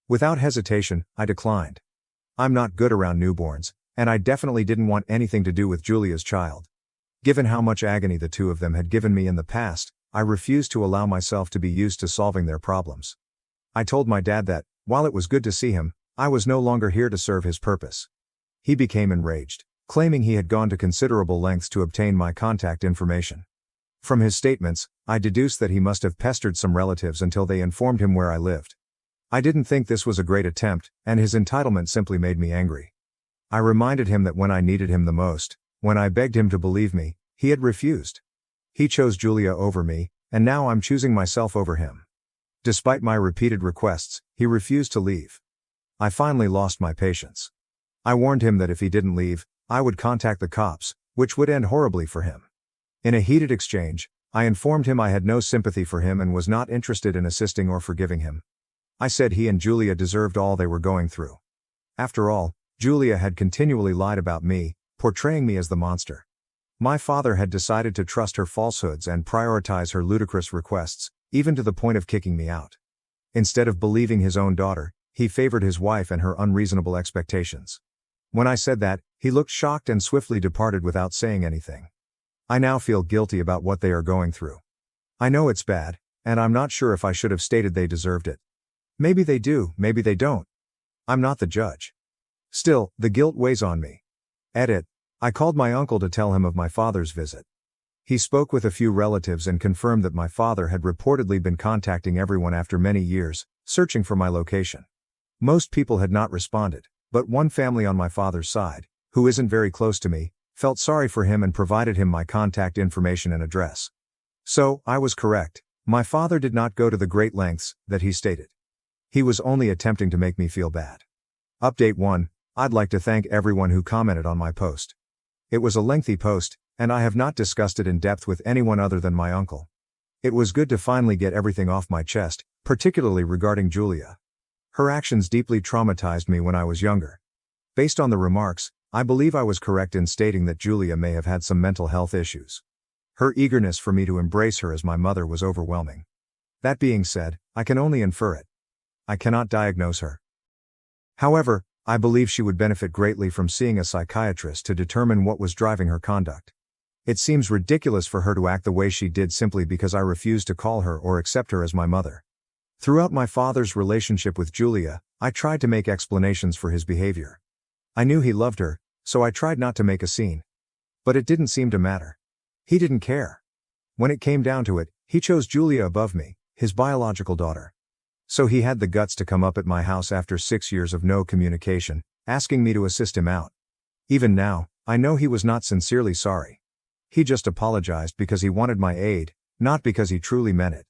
Without hesitation, I declined. I'm not good around newborns, and I definitely didn't want anything to do with Julia's child. Given how much agony the two of them had given me in the past, I refused to allow myself to be used to solving their problems. I told my dad that, while it was good to see him, I was no longer here to serve his purpose. He became enraged, claiming he had gone to considerable lengths to obtain my contact information. From his statements, I deduced that he must have pestered some relatives until they informed him where I lived. I didn't think this was a great attempt, and his entitlement simply made me angry. I reminded him that when I needed him the most, when I begged him to believe me, he had refused. He chose Julia over me, and now I'm choosing myself over him. Despite my repeated requests, he refused to leave. I finally lost my patience. I warned him that if he didn't leave, I would contact the cops, which would end horribly for him. In a heated exchange, I informed him I had no sympathy for him and was not interested in assisting or forgiving him. I said he and Julia deserved all they were going through. After all, Julia had continually lied about me, portraying me as the monster. My father had decided to trust her falsehoods and prioritize her ludicrous requests, even to the point of kicking me out. Instead of believing his own daughter, he favored his wife and her unreasonable expectations. When I said that, he looked shocked and swiftly departed without saying anything. I now feel guilty about what they are going through. I know it's bad, and I'm not sure if I should have stated they deserved it. Maybe they do, maybe they don't. I'm not the judge. Still, the guilt weighs on me. Edit. I called my uncle to tell him of my father's visit. He spoke with a few relatives and confirmed that my father had reportedly been contacting everyone after many years, searching for my location. Most people had not responded, but one family on my father's side, who isn't very close to me, felt sorry for him and provided him my contact information and address. So, I was correct. My father did not go to the great lengths that he stated. He was only attempting to make me feel bad. Update 1. I'd like to thank everyone who commented on my post. It was a lengthy post, and I have not discussed it in depth with anyone other than my uncle. It was good to finally get everything off my chest, particularly regarding Julia. Her actions deeply traumatized me when I was younger. Based on the remarks, I believe I was correct in stating that Julia may have had some mental health issues. Her eagerness for me to embrace her as my mother was overwhelming. That being said, I can only infer it. I cannot diagnose her. However, I believe she would benefit greatly from seeing a psychiatrist to determine what was driving her conduct. It seems ridiculous for her to act the way she did simply because I refused to call her or accept her as my mother. Throughout my father's relationship with Julia, I tried to make explanations for his behavior. I knew he loved her, so I tried not to make a scene. But it didn't seem to matter. He didn't care. When it came down to it, he chose Julia above me, his biological daughter. So he had the guts to come up at my house after 6 years of no communication, asking me to assist him out. Even now, I know he was not sincerely sorry. He just apologized because he wanted my aid, not because he truly meant it.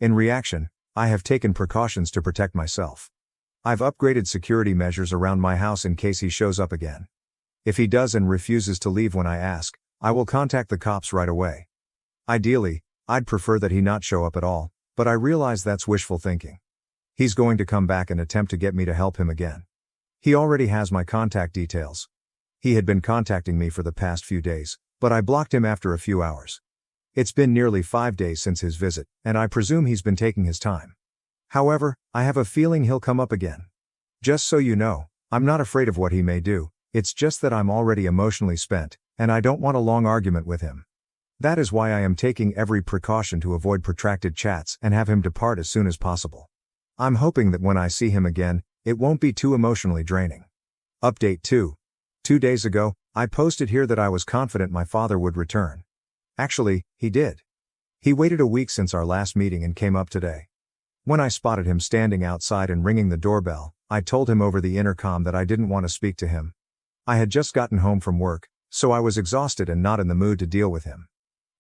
In reaction, I have taken precautions to protect myself. I've upgraded security measures around my house in case he shows up again. If he does and refuses to leave when I ask, I will contact the cops right away. Ideally, I'd prefer that he not show up at all, but I realize that's wishful thinking. He's going to come back and attempt to get me to help him again. He already has my contact details. He had been contacting me for the past few days, but I blocked him after a few hours. It's been nearly 5 days since his visit, and I presume he's been taking his time. However, I have a feeling he'll come up again. Just so you know, I'm not afraid of what he may do, it's just that I'm already emotionally spent, and I don't want a long argument with him. That is why I am taking every precaution to avoid protracted chats and have him depart as soon as possible. I'm hoping that when I see him again, it won't be too emotionally draining. Update 2. 2 days ago, I posted here that I was confident my father would return. Actually, he did. He waited a week since our last meeting and came up today. When I spotted him standing outside and ringing the doorbell, I told him over the intercom that I didn't want to speak to him. I had just gotten home from work, so I was exhausted and not in the mood to deal with him.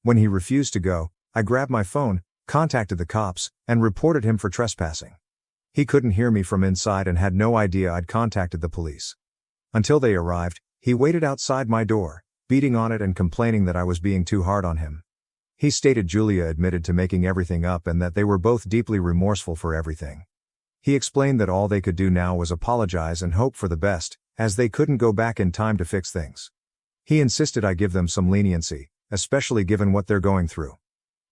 When he refused to go, I grabbed my phone, contacted the cops, and reported him for trespassing. He couldn't hear me from inside and had no idea I'd contacted the police. Until they arrived, he waited outside my door, beating on it and complaining that I was being too hard on him. He stated Julia admitted to making everything up and that they were both deeply remorseful for everything. He explained that all they could do now was apologize and hope for the best, as they couldn't go back in time to fix things. He insisted I give them some leniency, especially given what they're going through.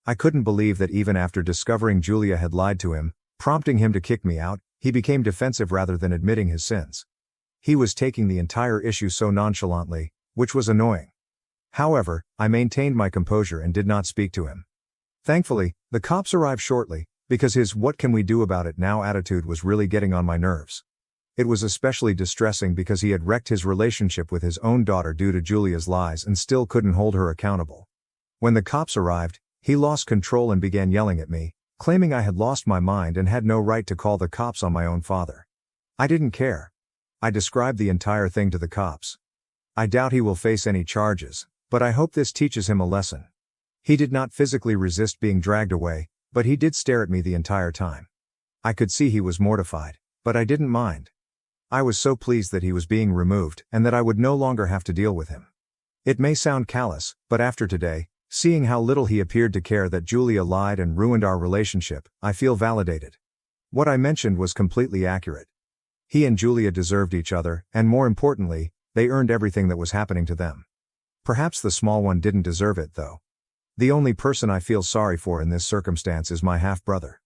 I couldn't believe that even after discovering Julia had lied to him, prompting him to kick me out, he became defensive rather than admitting his sins. He was taking the entire issue so nonchalantly, which was annoying. However, I maintained my composure and did not speak to him. Thankfully, the cops arrived shortly, because his "what can we do about it now" attitude was really getting on my nerves. It was especially distressing because he had wrecked his relationship with his own daughter due to Julia's lies and still couldn't hold her accountable. When the cops arrived, he lost control and began yelling at me, claiming I had lost my mind and had no right to call the cops on my own father. I didn't care. I described the entire thing to the cops. I doubt he will face any charges, but I hope this teaches him a lesson. He did not physically resist being dragged away, but he did stare at me the entire time. I could see he was mortified, but I didn't mind. I was so pleased that he was being removed and that I would no longer have to deal with him. It may sound callous, but after today, seeing how little he appeared to care that Julia lied and ruined our relationship, I feel validated. What I mentioned was completely accurate. He and Julia deserved each other, and more importantly, they earned everything that was happening to them. Perhaps the small one didn't deserve it though. The only person I feel sorry for in this circumstance is my half-brother.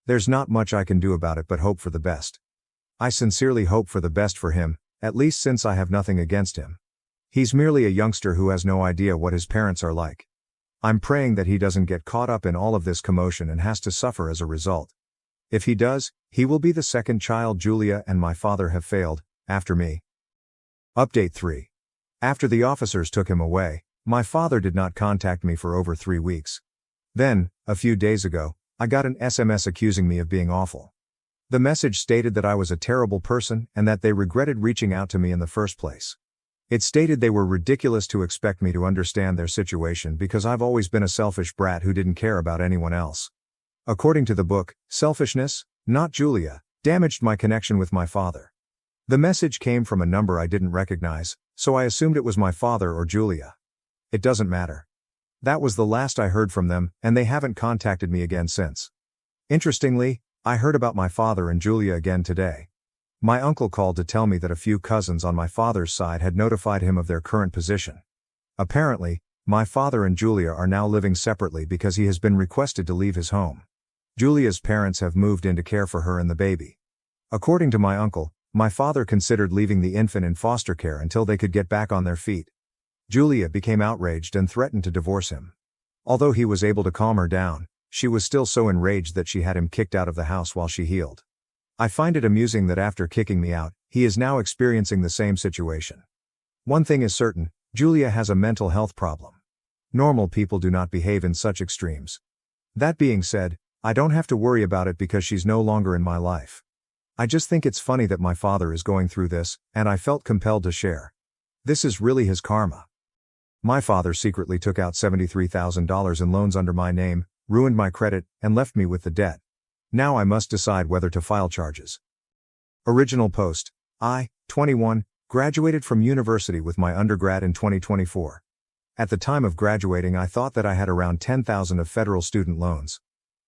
There's not much I can do about it but hope for the best. I sincerely hope for the best for him, at least since I have nothing against him. He's merely a youngster who has no idea what his parents are like. I'm praying that he doesn't get caught up in all of this commotion and has to suffer as a result. If he does, he will be the second child Julia and my father have failed, after me. Update 3. After the officers took him away, my father did not contact me for over 3 weeks. Then, a few days ago, I got an SMS accusing me of being awful. The message stated that I was a terrible person and that they regretted reaching out to me in the first place. It stated they were ridiculous to expect me to understand their situation because I've always been a selfish brat who didn't care about anyone else. According to the book, selfishness, not Julia, damaged my connection with my father. The message came from a number I didn't recognize, so I assumed it was my father or Julia. It doesn't matter. That was the last I heard from them, and they haven't contacted me again since. Interestingly, I heard about my father and Julia again today. My uncle called to tell me that a few cousins on my father's side had notified him of their current position. Apparently, my father and Julia are now living separately because he has been requested to leave his home. Julia's parents have moved in to care for her and the baby. According to my uncle, my father considered leaving the infant in foster care until they could get back on their feet. Julia became outraged and threatened to divorce him. Although he was able to calm her down, she was still so enraged that she had him kicked out of the house while she healed. I find it amusing that after kicking me out, he is now experiencing the same situation. One thing is certain, Julia has a mental health problem. Normal people do not behave in such extremes. That being said, I don't have to worry about it because she's no longer in my life. I just think it's funny that my father is going through this, and I felt compelled to share. This is really his karma. My father secretly took out $73,000 in loans under my name, ruined my credit, and left me with the debt. Now I must decide whether to file charges. Original post. I, 21, graduated from university with my undergrad in 2024. At the time of graduating I thought that I had around $10,000 of federal student loans.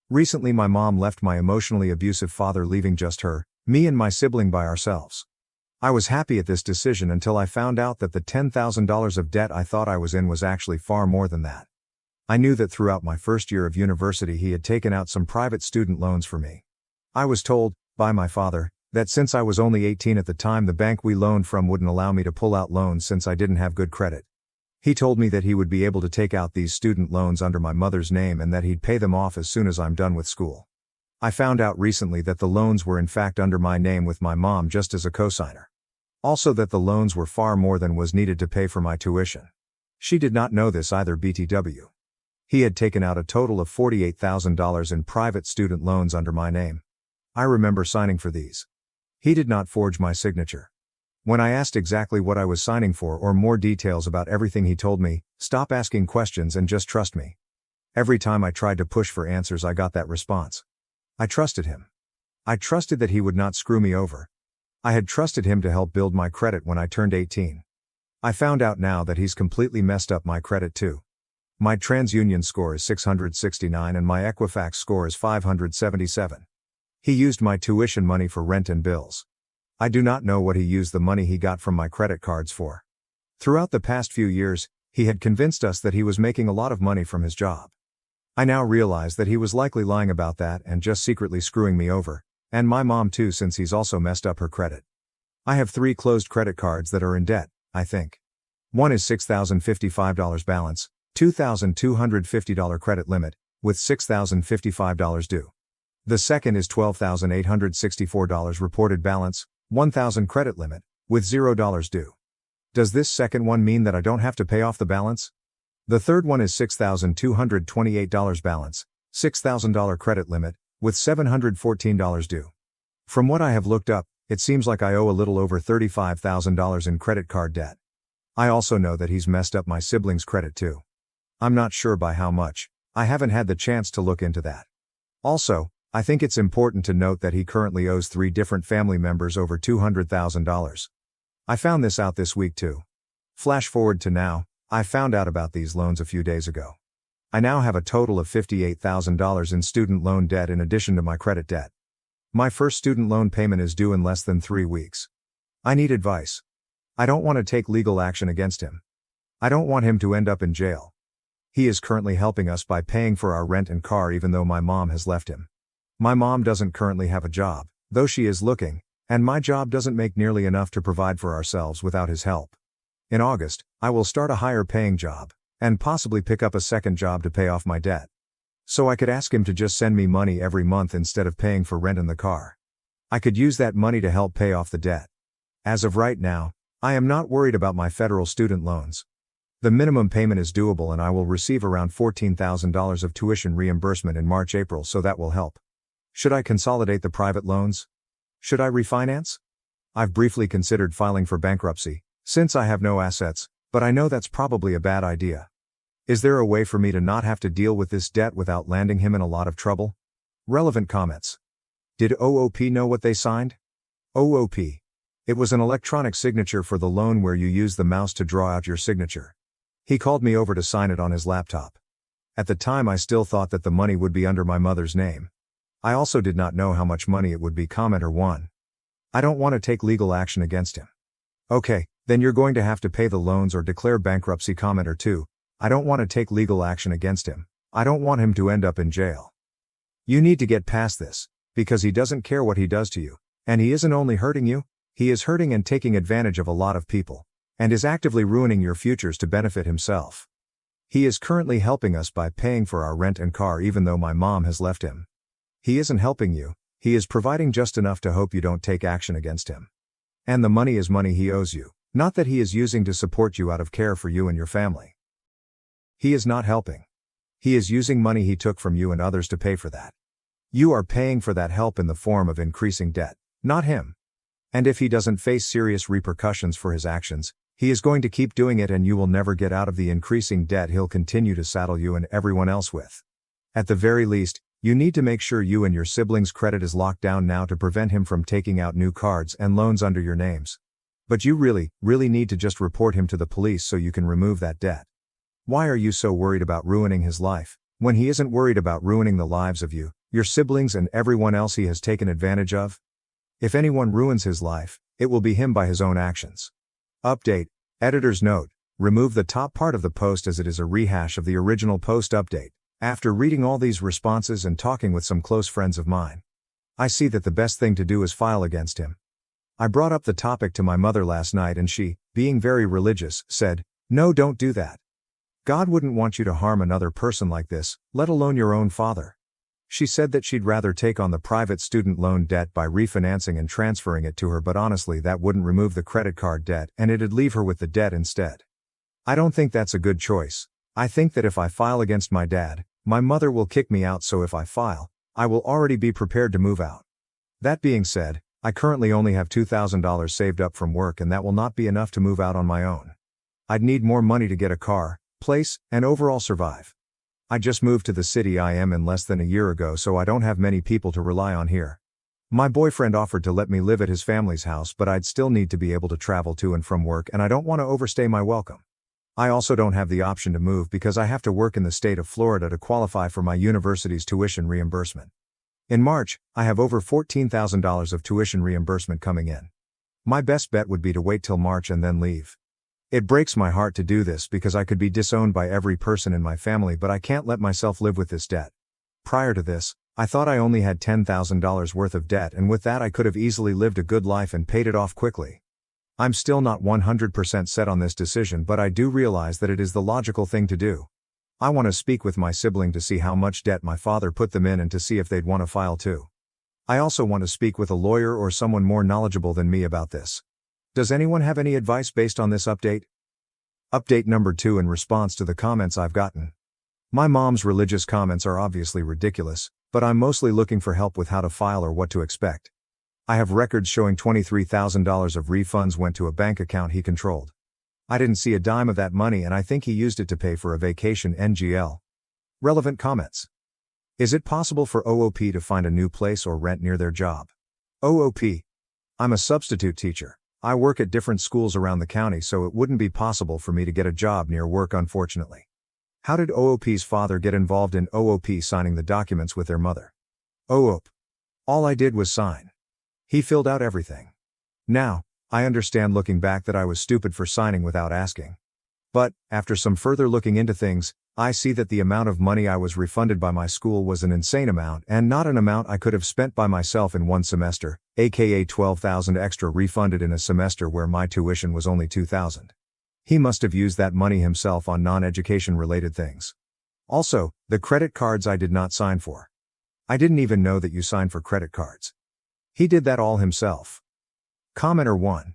Recently my mom left my emotionally abusive father, leaving just her, me and my sibling by ourselves. I was happy at this decision until I found out that the $10,000 of debt I thought I was in was actually far more than that. I knew that throughout my first year of university he had taken out some private student loans for me. I was told, by my father, that since I was only 18 at the time the bank we loaned from wouldn't allow me to pull out loans since I didn't have good credit. He told me that he would be able to take out these student loans under my mother's name and that he'd pay them off as soon as I'm done with school. I found out recently that the loans were in fact under my name with my mom just as a cosigner. Also that the loans were far more than was needed to pay for my tuition. She did not know this either. BTW. He had taken out a total of $48,000 in private student loans under my name. I remember signing for these. He did not forge my signature. When I asked exactly what I was signing for or more details about everything, he told me, "Stop asking questions and just trust me." Every time I tried to push for answers, I got that response. I trusted him. I trusted that he would not screw me over. I had trusted him to help build my credit when I turned 18. I found out now that he's completely messed up my credit too. My TransUnion score is 669 and my Equifax score is 577. He used my tuition money for rent and bills. I do not know what he used the money he got from my credit cards for. Throughout the past few years, he had convinced us that he was making a lot of money from his job. I now realize that he was likely lying about that and just secretly screwing me over, and my mom too, since he's also messed up her credit. I have 3 closed credit cards that are in debt, I think. One is $6,055 balance, $2,250 credit limit, with $6,055 due. The second is $12,864 reported balance, $1,000 credit limit, with $0 due. Does this second one mean that I don't have to pay off the balance? The third one is $6,228 balance, $6,000 credit limit, with $714 due. From what I have looked up, it seems like I owe a little over $35,000 in credit card debt. I also know that he's messed up my siblings' credit too. I'm not sure by how much. I haven't had the chance to look into that. Also, I think it's important to note that he currently owes 3 different family members over $200,000. I found this out this week too. Flash forward to now, I found out about these loans a few days ago. I now have a total of $58,000 in student loan debt in addition to my credit debt. My first student loan payment is due in less than 3 weeks. I need advice. I don't want to take legal action against him. I don't want him to end up in jail. He is currently helping us by paying for our rent and car even though my mom has left him. My mom doesn't currently have a job, though she is looking, and my job doesn't make nearly enough to provide for ourselves without his help. In August, I will start a higher paying job, and possibly pick up a second job to pay off my debt. So I could ask him to just send me money every month instead of paying for rent and the car. I could use that money to help pay off the debt. As of right now, I am not worried about my federal student loans. The minimum payment is doable and I will receive around $14,000 of tuition reimbursement in March-April, so that will help. Should I consolidate the private loans? Should I refinance? I've briefly considered filing for bankruptcy, since I have no assets, but I know that's probably a bad idea. Is there a way for me to not have to deal with this debt without landing him in a lot of trouble? Relevant comments. Did OOP know what they signed? OOP. It was an electronic signature for the loan where you use the mouse to draw out your signature. He called me over to sign it on his laptop. At the time I still thought that the money would be under my mother's name. I also did not know how much money it would be. Commenter 1. I don't want to take legal action against him. Okay, then you're going to have to pay the loans or declare bankruptcy. Commenter 2. I don't want to take legal action against him. I don't want him to end up in jail. You need to get past this, because he doesn't care what he does to you, and he isn't only hurting you, he is hurting and taking advantage of a lot of people, and is actively ruining your futures to benefit himself. He is currently helping us by paying for our rent and car even though my mom has left him. He isn't helping you, he is providing just enough to hope you don't take action against him. And the money is money he owes you, not that he is using to support you out of care for you and your family. He is not helping. He is using money he took from you and others to pay for that. You are paying for that help in the form of increasing debt, not him. And if he doesn't face serious repercussions for his actions, he is going to keep doing it and you will never get out of the increasing debt he'll continue to saddle you and everyone else with. At the very least, you need to make sure you and your siblings' credit is locked down now to prevent him from taking out new cards and loans under your names. But you really need to just report him to the police so you can remove that debt. Why are you so worried about ruining his life, when he isn't worried about ruining the lives of you, your siblings and everyone else he has taken advantage of? If anyone ruins his life, it will be him by his own actions. Update. Editor's note. Remove the top part of the post as it is a rehash of the original post. Update. After reading all these responses and talking with some close friends of mine, I see that the best thing to do is file against him. I brought up the topic to my mother last night and she, being very religious, said, "No, don't do that. God wouldn't want you to harm another person like this, let alone your own father." She said that she'd rather take on the private student loan debt by refinancing and transferring it to her, but honestly that wouldn't remove the credit card debt and it'd leave her with the debt instead. I don't think that's a good choice. I think that if I file against my dad, my mother will kick me out, so if I file, I will already be prepared to move out. That being said, I currently only have $2,000 saved up from work and that will not be enough to move out on my own. I'd need more money to get a car, place, and overall survive. I just moved to the city I am in less than a year ago, so I don't have many people to rely on here. My boyfriend offered to let me live at his family's house, but I'd still need to be able to travel to and from work, and I don't want to overstay my welcome. I also don't have the option to move because I have to work in the state of Florida to qualify for my university's tuition reimbursement. In March, I have over $14,000 of tuition reimbursement coming in. My best bet would be to wait till March and then leave. It breaks my heart to do this because I could be disowned by every person in my family, but I can't let myself live with this debt. Prior to this, I thought I only had $10,000 worth of debt, and with that I could have easily lived a good life and paid it off quickly. I'm still not 100% set on this decision, but I do realize that it is the logical thing to do. I want to speak with my sibling to see how much debt my father put them in and to see if they'd want to file too. I also want to speak with a lawyer or someone more knowledgeable than me about this. Does anyone have any advice based on this update? Update number 2 in response to the comments I've gotten. My mom's religious comments are obviously ridiculous, but I'm mostly looking for help with how to file or what to expect. I have records showing $23,000 of refunds went to a bank account he controlled. I didn't see a dime of that money, and I think he used it to pay for a vacation NGL. Relevant comments. Is it possible for OOP to find a new place or rent near their job? OOP. I'm a substitute teacher. I work at different schools around the county, so it wouldn't be possible for me to get a job near work, unfortunately. How did OOP's father get involved in OOP signing the documents with their mother? OOP. All I did was sign. He filled out everything. Now, I understand looking back that I was stupid for signing without asking. But, after some further looking into things, I see that the amount of money I was refunded by my school was an insane amount and not an amount I could have spent by myself in one semester, aka $12,000 extra refunded in a semester where my tuition was only $2,000. He must have used that money himself on non-education related things. Also, the credit cards I did not sign for. I didn't even know that you signed for credit cards. He did that all himself. Commenter 1.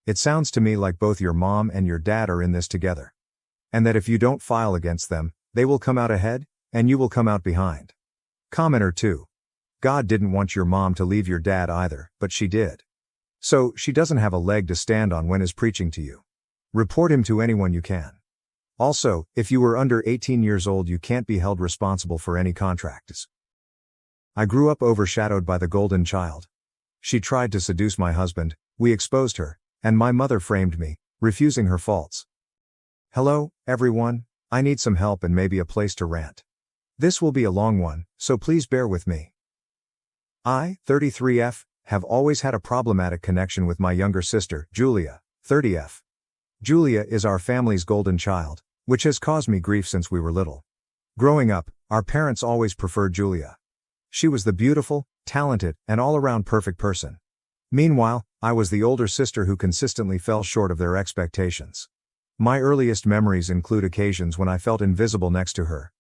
It sounds to me like both your mom and your dad are in this together. And that if you don't file against them, they will come out ahead, and you will come out behind. Commenter 2. God didn't want your mom to leave your dad either, but she did. So, she doesn't have a leg to stand on when is preaching to you. Report him to anyone you can. Also, if you were under 18 years old, you can't be held responsible for any contracts. I grew up overshadowed by the golden child. She tried to seduce my husband, we exposed her, and my mother framed me, refusing her faults. Hello, everyone, I need some help and maybe a place to rant. This will be a long one, so please bear with me. I, 33F, have always had a problematic connection with my younger sister, Julia, 30F. Julia is our family's golden child, which has caused me grief since we were little. Growing up, our parents always preferred Julia. She was the beautiful, talented, and all-around perfect person. Meanwhile, I was the older sister who consistently fell short of their expectations. My earliest memories include occasions when I felt invisible next to her.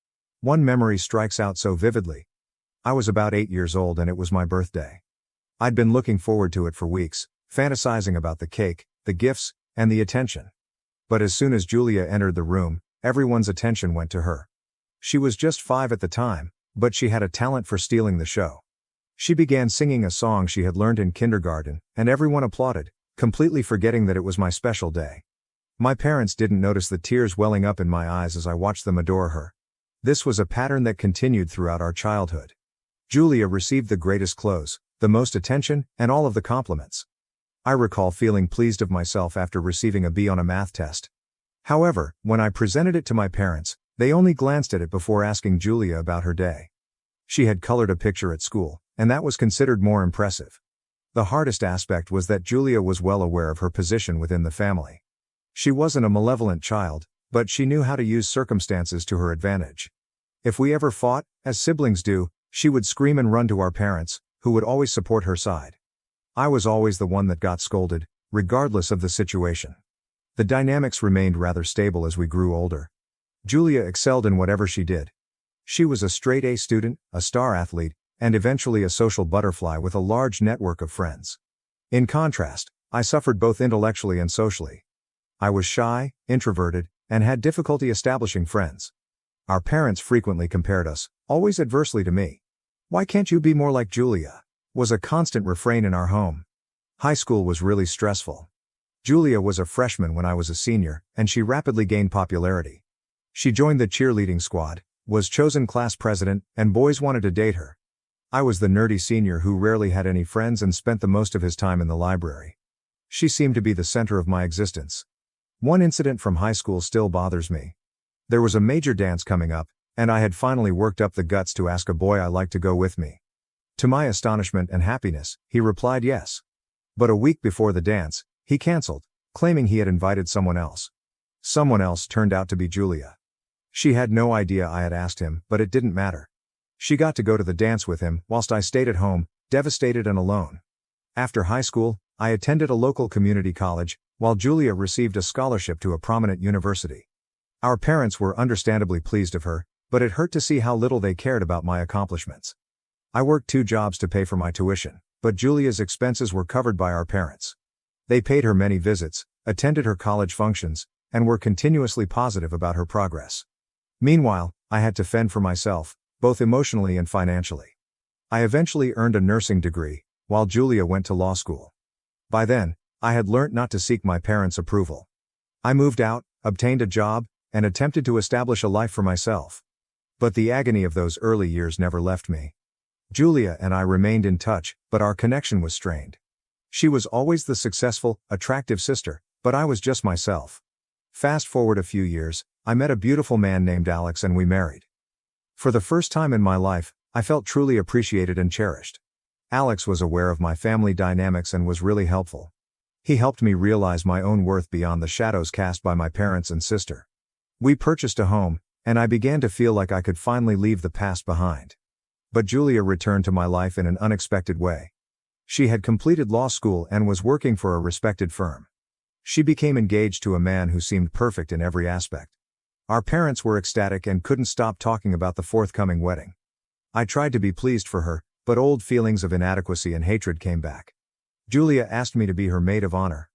One memory strikes out so vividly. I was about 8 years old and it was my birthday. I'd been looking forward to it for weeks, fantasizing about the cake, the gifts, and the attention. But as soon as Julia entered the room, everyone's attention went to her. She was just 5 at the time, but she had a talent for stealing the show. She began singing a song she had learned in kindergarten, and everyone applauded, completely forgetting that it was my special day. My parents didn't notice the tears welling up in my eyes as I watched them adore her. This was a pattern that continued throughout our childhood. Julia received the greatest clothes, the most attention, and all of the compliments. I recall feeling pleased of myself after receiving a B on a math test. However, when I presented it to my parents, they only glanced at it before asking Julia about her day. She had colored a picture at school, and that was considered more impressive. The hardest aspect was that Julia was well aware of her position within the family. She wasn't a malevolent child, but she knew how to use circumstances to her advantage. If we ever fought, as siblings do, she would scream and run to our parents, who would always support her side. I was always the one that got scolded, regardless of the situation. The dynamics remained rather stable as we grew older. Julia excelled in whatever she did. She was a straight-A student, a star athlete, and eventually a social butterfly with a large network of friends. In contrast, I suffered both intellectually and socially. I was shy, introverted, and had difficulty establishing friends. Our parents frequently compared us, always adversely to me. "Why can't you be more like Julia?" was a constant refrain in our home. High school was really stressful. Julia was a freshman when I was a senior, and she rapidly gained popularity. She joined the cheerleading squad, was chosen class president, and boys wanted to date her. I was the nerdy senior who rarely had any friends and spent the most of his time in the library. She seemed to be the center of my existence. One incident from high school still bothers me. There was a major dance coming up, and I had finally worked up the guts to ask a boy I liked to go with me. To my astonishment and happiness, he replied yes. But a week before the dance, he canceled, claiming he had invited someone else. Someone else turned out to be Julia. She had no idea I had asked him, but it didn't matter. She got to go to the dance with him, whilst I stayed at home, devastated and alone. After high school, I attended a local community college, while Julia received a scholarship to a prominent university. Our parents were understandably pleased of her, but it hurt to see how little they cared about my accomplishments. I worked 2 jobs to pay for my tuition, but Julia's expenses were covered by our parents. They paid her many visits, attended her college functions, and were continuously positive about her progress. Meanwhile, I had to fend for myself, both emotionally and financially. I eventually earned a nursing degree, while Julia went to law school. By then, I had learnt not to seek my parents' approval. I moved out, obtained a job, and attempted to establish a life for myself. But the agony of those early years never left me. Julia and I remained in touch, but our connection was strained. She was always the successful, attractive sister, but I was just myself. Fast forward a few years, I met a beautiful man named Alex and we married. For the first time in my life, I felt truly appreciated and cherished. Alex was aware of my family dynamics and was really helpful. He helped me realize my own worth beyond the shadows cast by my parents and sister. We purchased a home, and I began to feel like I could finally leave the past behind. But Julia returned to my life in an unexpected way. She had completed law school and was working for a respected firm. She became engaged to a man who seemed perfect in every aspect. Our parents were ecstatic and couldn't stop talking about the forthcoming wedding. I tried to be pleased for her, but old feelings of inadequacy and hatred came back. Julia asked me to be her maid of honor.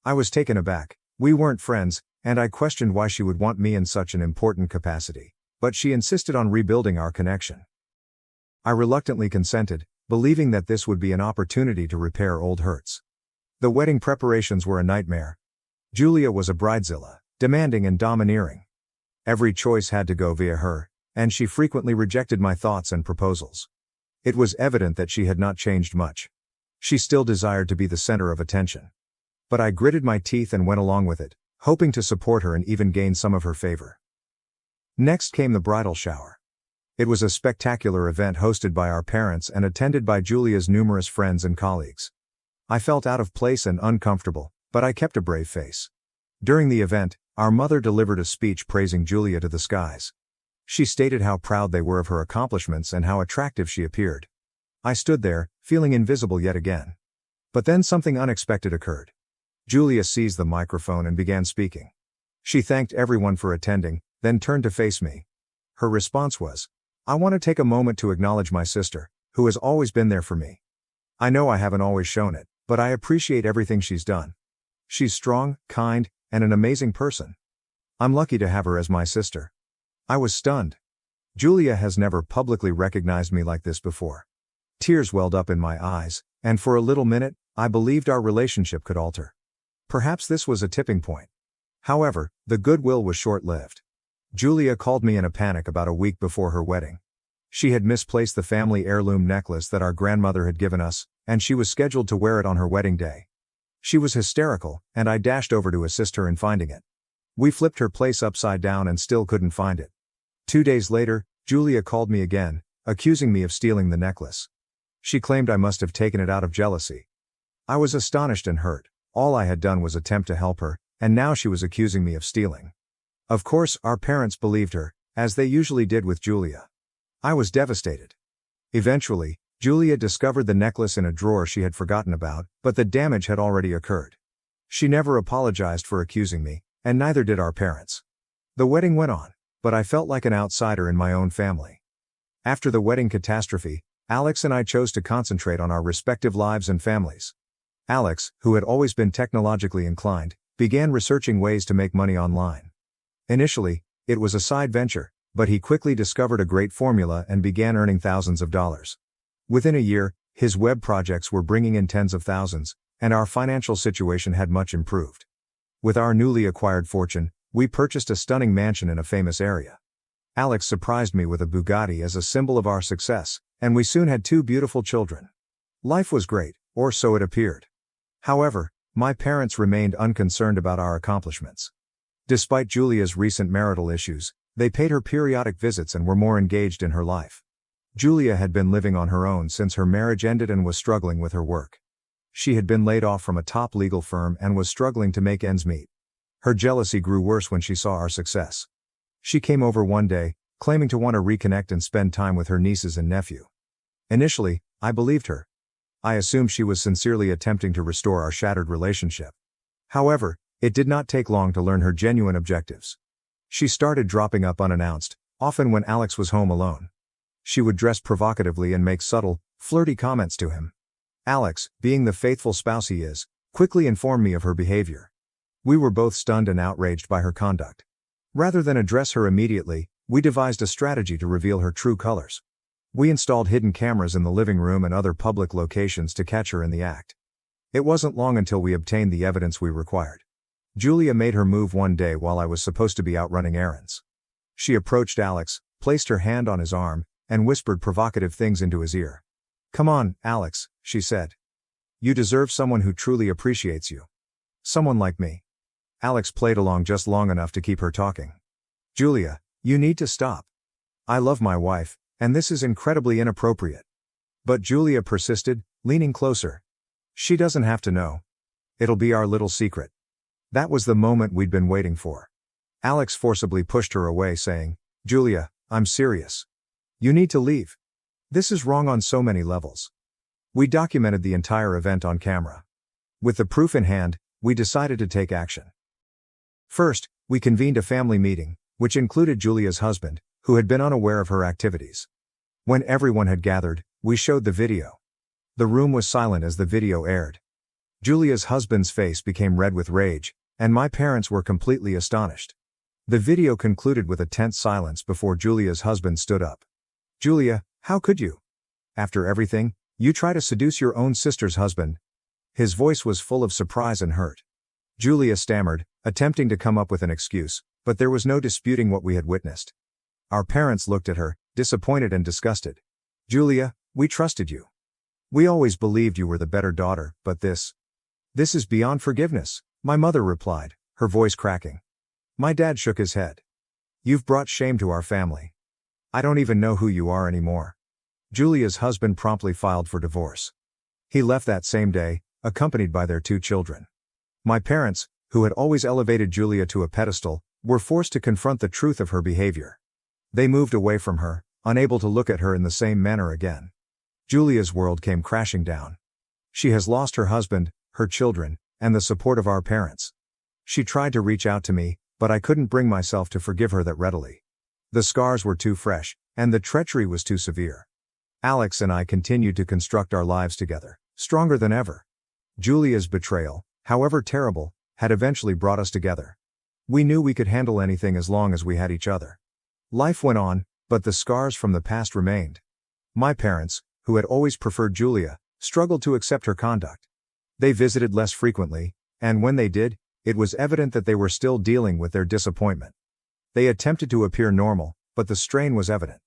I was taken aback. We weren't friends, and I questioned why she would want me in such an important capacity, but she insisted on rebuilding our connection. I reluctantly consented, believing that this would be an opportunity to repair old hurts. The wedding preparations were a nightmare. Julia was a bridezilla, demanding and domineering. Every choice had to go via her, and she frequently rejected my thoughts and proposals. It was evident that she had not changed much. She still desired to be the center of attention. But I gritted my teeth and went along with it, hoping to support her and even gain some of her favor. Next came the bridal shower. It was a spectacular event hosted by our parents and attended by Julia's numerous friends and colleagues. I felt out of place and uncomfortable, but I kept a brave face. During the event, our mother delivered a speech praising Julia to the skies. She stated how proud they were of her accomplishments and how attractive she appeared. I stood there, feeling invisible yet again. But then something unexpected occurred. Julia seized the microphone and began speaking. She thanked everyone for attending, then turned to face me. Her response was, "I want to take a moment to acknowledge my sister, who has always been there for me. I know I haven't always shown it, but I appreciate everything she's done. She's strong, kind, and an amazing person. I'm lucky to have her as my sister." I was stunned. Julia has never publicly recognized me like this before. Tears welled up in my eyes, and for a little minute, I believed our relationship could alter. Perhaps this was a tipping point. However, the goodwill was short-lived. Julia called me in a panic about a week before her wedding. She had misplaced the family heirloom necklace that our grandmother had given us, and she was scheduled to wear it on her wedding day. She was hysterical, and I dashed over to assist her in finding it. We flipped her place upside down and still couldn't find it. 2 days later, Julia called me again, accusing me of stealing the necklace. She claimed I must have taken it out of jealousy. I was astonished and hurt. All I had done was attempt to help her, and now she was accusing me of stealing. Of course, our parents believed her, as they usually did with Julia. I was devastated. Eventually, Julia discovered the necklace in a drawer she had forgotten about, but the damage had already occurred. She never apologized for accusing me, and neither did our parents. The wedding went on, but I felt like an outsider in my own family. After the wedding catastrophe, Alex and I chose to concentrate on our respective lives and families. Alex, who had always been technologically inclined, began researching ways to make money online. Initially, it was a side venture, but he quickly discovered a great formula and began earning thousands of dollars. Within a year, his web projects were bringing in tens of thousands, and our financial situation had much improved. With our newly acquired fortune, we purchased a stunning mansion in a famous area. Alex surprised me with a Bugatti as a symbol of our success, and we soon had 2 beautiful children. Life was great, or so it appeared. However, my parents remained unconcerned about our accomplishments. Despite Julia's recent marital issues, they paid her periodic visits and were more engaged in her life. Julia had been living on her own since her marriage ended and was struggling with her work. She had been laid off from a top legal firm and was struggling to make ends meet. Her jealousy grew worse when she saw our success. She came over one day, claiming to want to reconnect and spend time with her nieces and nephew. Initially, I believed her. I assumed she was sincerely attempting to restore our shattered relationship. However, it did not take long to learn her genuine objectives. She started dropping up unannounced, often when Alex was home alone. She would dress provocatively and make subtle, flirty comments to him. Alex, being the faithful spouse he is, quickly informed me of her behavior. We were both stunned and outraged by her conduct. Rather than address her immediately, we devised a strategy to reveal her true colors. We installed hidden cameras in the living room and other public locations to catch her in the act. It wasn't long until we obtained the evidence we required. Julia made her move one day while I was supposed to be out running errands. She approached Alex, placed her hand on his arm, and whispered provocative things into his ear. "Come on, Alex," she said. "You deserve someone who truly appreciates you. Someone like me." Alex played along just long enough to keep her talking. "Julia, you need to stop. I love my wife, and this is incredibly inappropriate." But Julia persisted, leaning closer. "She doesn't have to know. It'll be our little secret." That was the moment we'd been waiting for. Alex forcibly pushed her away, saying, "Julia, I'm serious. You need to leave. This is wrong on so many levels." We documented the entire event on camera. With the proof in hand, we decided to take action. First, we convened a family meeting, which included Julia's husband, who had been unaware of her activities. When everyone had gathered, we showed the video. The room was silent as the video aired. Julia's husband's face became red with rage, and my parents were completely astonished. The video concluded with a tense silence before Julia's husband stood up. "Julia, how could you? After everything, you try to seduce your own sister's husband?" His voice was full of surprise and hurt. Julia stammered, attempting to come up with an excuse, but there was no disputing what we had witnessed. Our parents looked at her, disappointed and disgusted. "Julia, we trusted you. We always believed you were the better daughter, but this is beyond forgiveness," my mother replied, her voice cracking. My dad shook his head. "You've brought shame to our family. I don't even know who you are anymore." Julia's husband promptly filed for divorce. He left that same day, accompanied by their 2 children. My parents, who had always elevated Julia to a pedestal, were forced to confront the truth of her behavior. They moved away from her, unable to look at her in the same manner again. Julia's world came crashing down. She has lost her husband, her children, and the support of our parents. She tried to reach out to me, but I couldn't bring myself to forgive her that readily. The scars were too fresh, and the treachery was too severe. Alex and I continued to construct our lives together, stronger than ever. Julia's betrayal, however terrible, had eventually brought us together. We knew we could handle anything as long as we had each other. Life went on, but the scars from the past remained. My parents, who had always preferred Julia, struggled to accept her conduct. They visited less frequently, and when they did, it was evident that they were still dealing with their disappointment. They attempted to appear normal, but the strain was evident.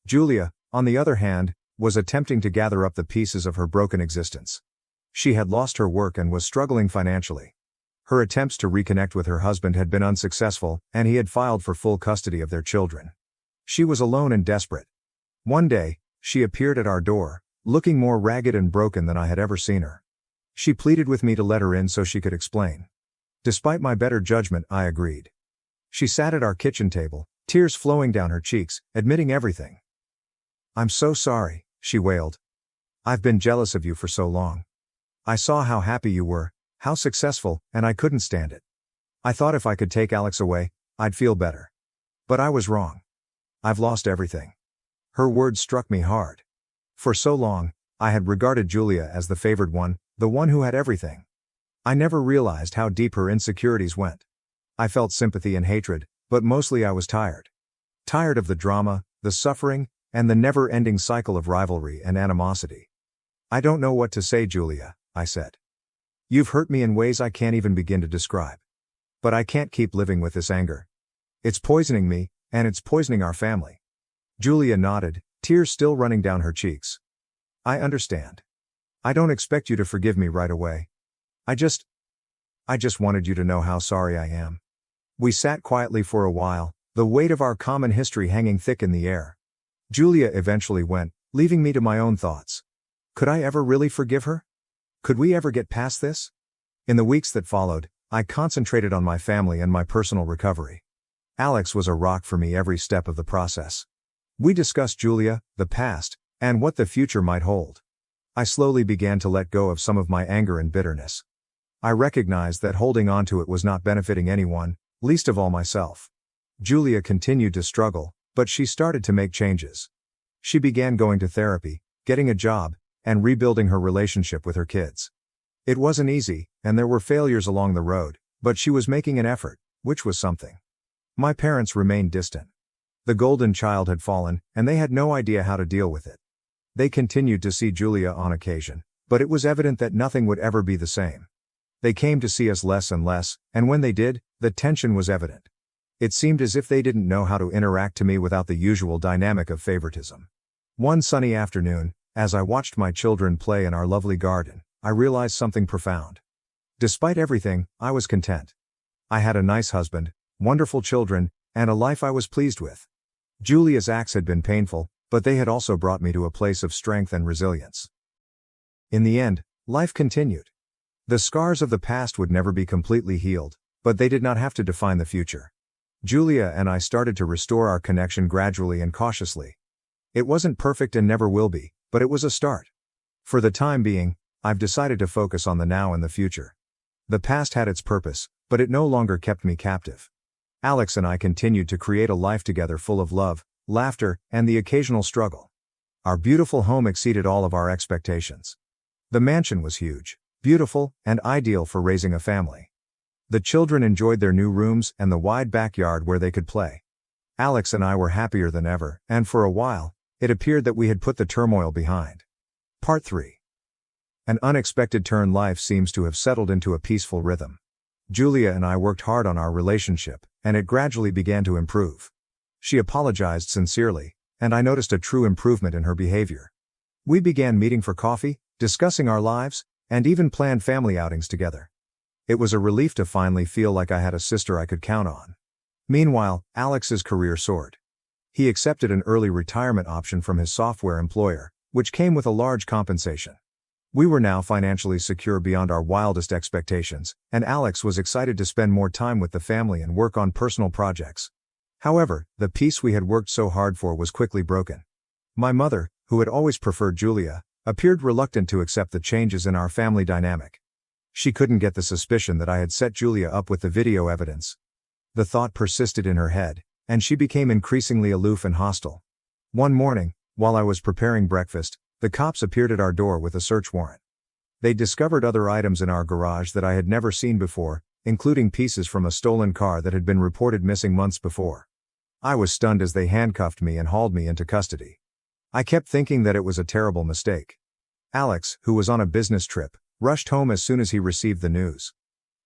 Julia, on the other hand, was attempting to gather up the pieces of her broken existence. She had lost her work and was struggling financially. Her attempts to reconnect with her husband had been unsuccessful, and he had filed for full custody of their children. She was alone and desperate. One day, she appeared at our door, looking more ragged and broken than I had ever seen her. She pleaded with me to let her in so she could explain. Despite my better judgment, I agreed. She sat at our kitchen table, tears flowing down her cheeks, admitting everything. "I'm so sorry," she wailed. "I've been jealous of you for so long. I saw how happy you were, how successful, and I couldn't stand it. I thought if I could take Alex away, I'd feel better. But I was wrong. I've lost everything." Her words struck me hard. For so long, I had regarded Julia as the favored one, the one who had everything. I never realized how deep her insecurities went. I felt sympathy and hatred, but mostly I was tired. Tired of the drama, the suffering, and the never-ending cycle of rivalry and animosity. "I don't know what to say, Julia," I said. "You've hurt me in ways I can't even begin to describe. But I can't keep living with this anger. It's poisoning me, and it's poisoning our family." Julia nodded, tears still running down her cheeks. "I understand. I don't expect you to forgive me right away. I just wanted you to know how sorry I am." We sat quietly for a while, the weight of our common history hanging thick in the air. Julia eventually went, leaving me to my own thoughts. Could I ever really forgive her? Could we ever get past this? In the weeks that followed, I concentrated on my family and my personal recovery. Alex was a rock for me every step of the process. We discussed Julia, the past, and what the future might hold. I slowly began to let go of some of my anger and bitterness. I recognized that holding on to it was not benefiting anyone, least of all myself. Julia continued to struggle, but she started to make changes. She began going to therapy, getting a job, and rebuilding her relationship with her kids. It wasn't easy, and there were failures along the road, but she was making an effort, which was something. My parents remained distant. The golden child had fallen, and they had no idea how to deal with it. They continued to see Julia on occasion, but it was evident that nothing would ever be the same. They came to see us less and less, and when they did, the tension was evident. It seemed as if they didn't know how to interact to me without the usual dynamic of favoritism. One sunny afternoon, as I watched my children play in our lovely garden, I realized something profound. Despite everything, I was content. I had a nice husband, wonderful children, and a life I was pleased with. Julia's acts had been painful, but they had also brought me to a place of strength and resilience. In the end, life continued. The scars of the past would never be completely healed, but they did not have to define the future. Julia and I started to restore our connection gradually and cautiously. It wasn't perfect and never will be, but it was a start. For the time being, I've decided to focus on the now and the future. The past had its purpose, but it no longer kept me captive. Alex and I continued to create a life together full of love, laughter, and the occasional struggle. Our beautiful home exceeded all of our expectations. The mansion was huge, beautiful, and ideal for raising a family. The children enjoyed their new rooms and the wide backyard where they could play. Alex and I were happier than ever, and for a while, it appeared that we had put the turmoil behind. Part 3. An unexpected turn. Life seems to have settled into a peaceful rhythm. Julia and I worked hard on our relationship, and it gradually began to improve. She apologized sincerely, and I noticed a true improvement in her behavior. We began meeting for coffee, discussing our lives, and even planned family outings together. It was a relief to finally feel like I had a sister I could count on. Meanwhile, Alex's career soared. He accepted an early retirement option from his software employer, which came with a large compensation. We were now financially secure beyond our wildest expectations, and Alex was excited to spend more time with the family and work on personal projects. However, the peace we had worked so hard for was quickly broken. My mother, who had always preferred Julia, appeared reluctant to accept the changes in our family dynamic. She couldn't get the suspicion that I had set Julia up with the video evidence. The thought persisted in her head, and she became increasingly aloof and hostile. One morning, while I was preparing breakfast, the cops appeared at our door with a search warrant. They discovered other items in our garage that I had never seen before, including pieces from a stolen car that had been reported missing months before. I was stunned as they handcuffed me and hauled me into custody. I kept thinking that it was a terrible mistake. Alex, who was on a business trip, rushed home as soon as he received the news.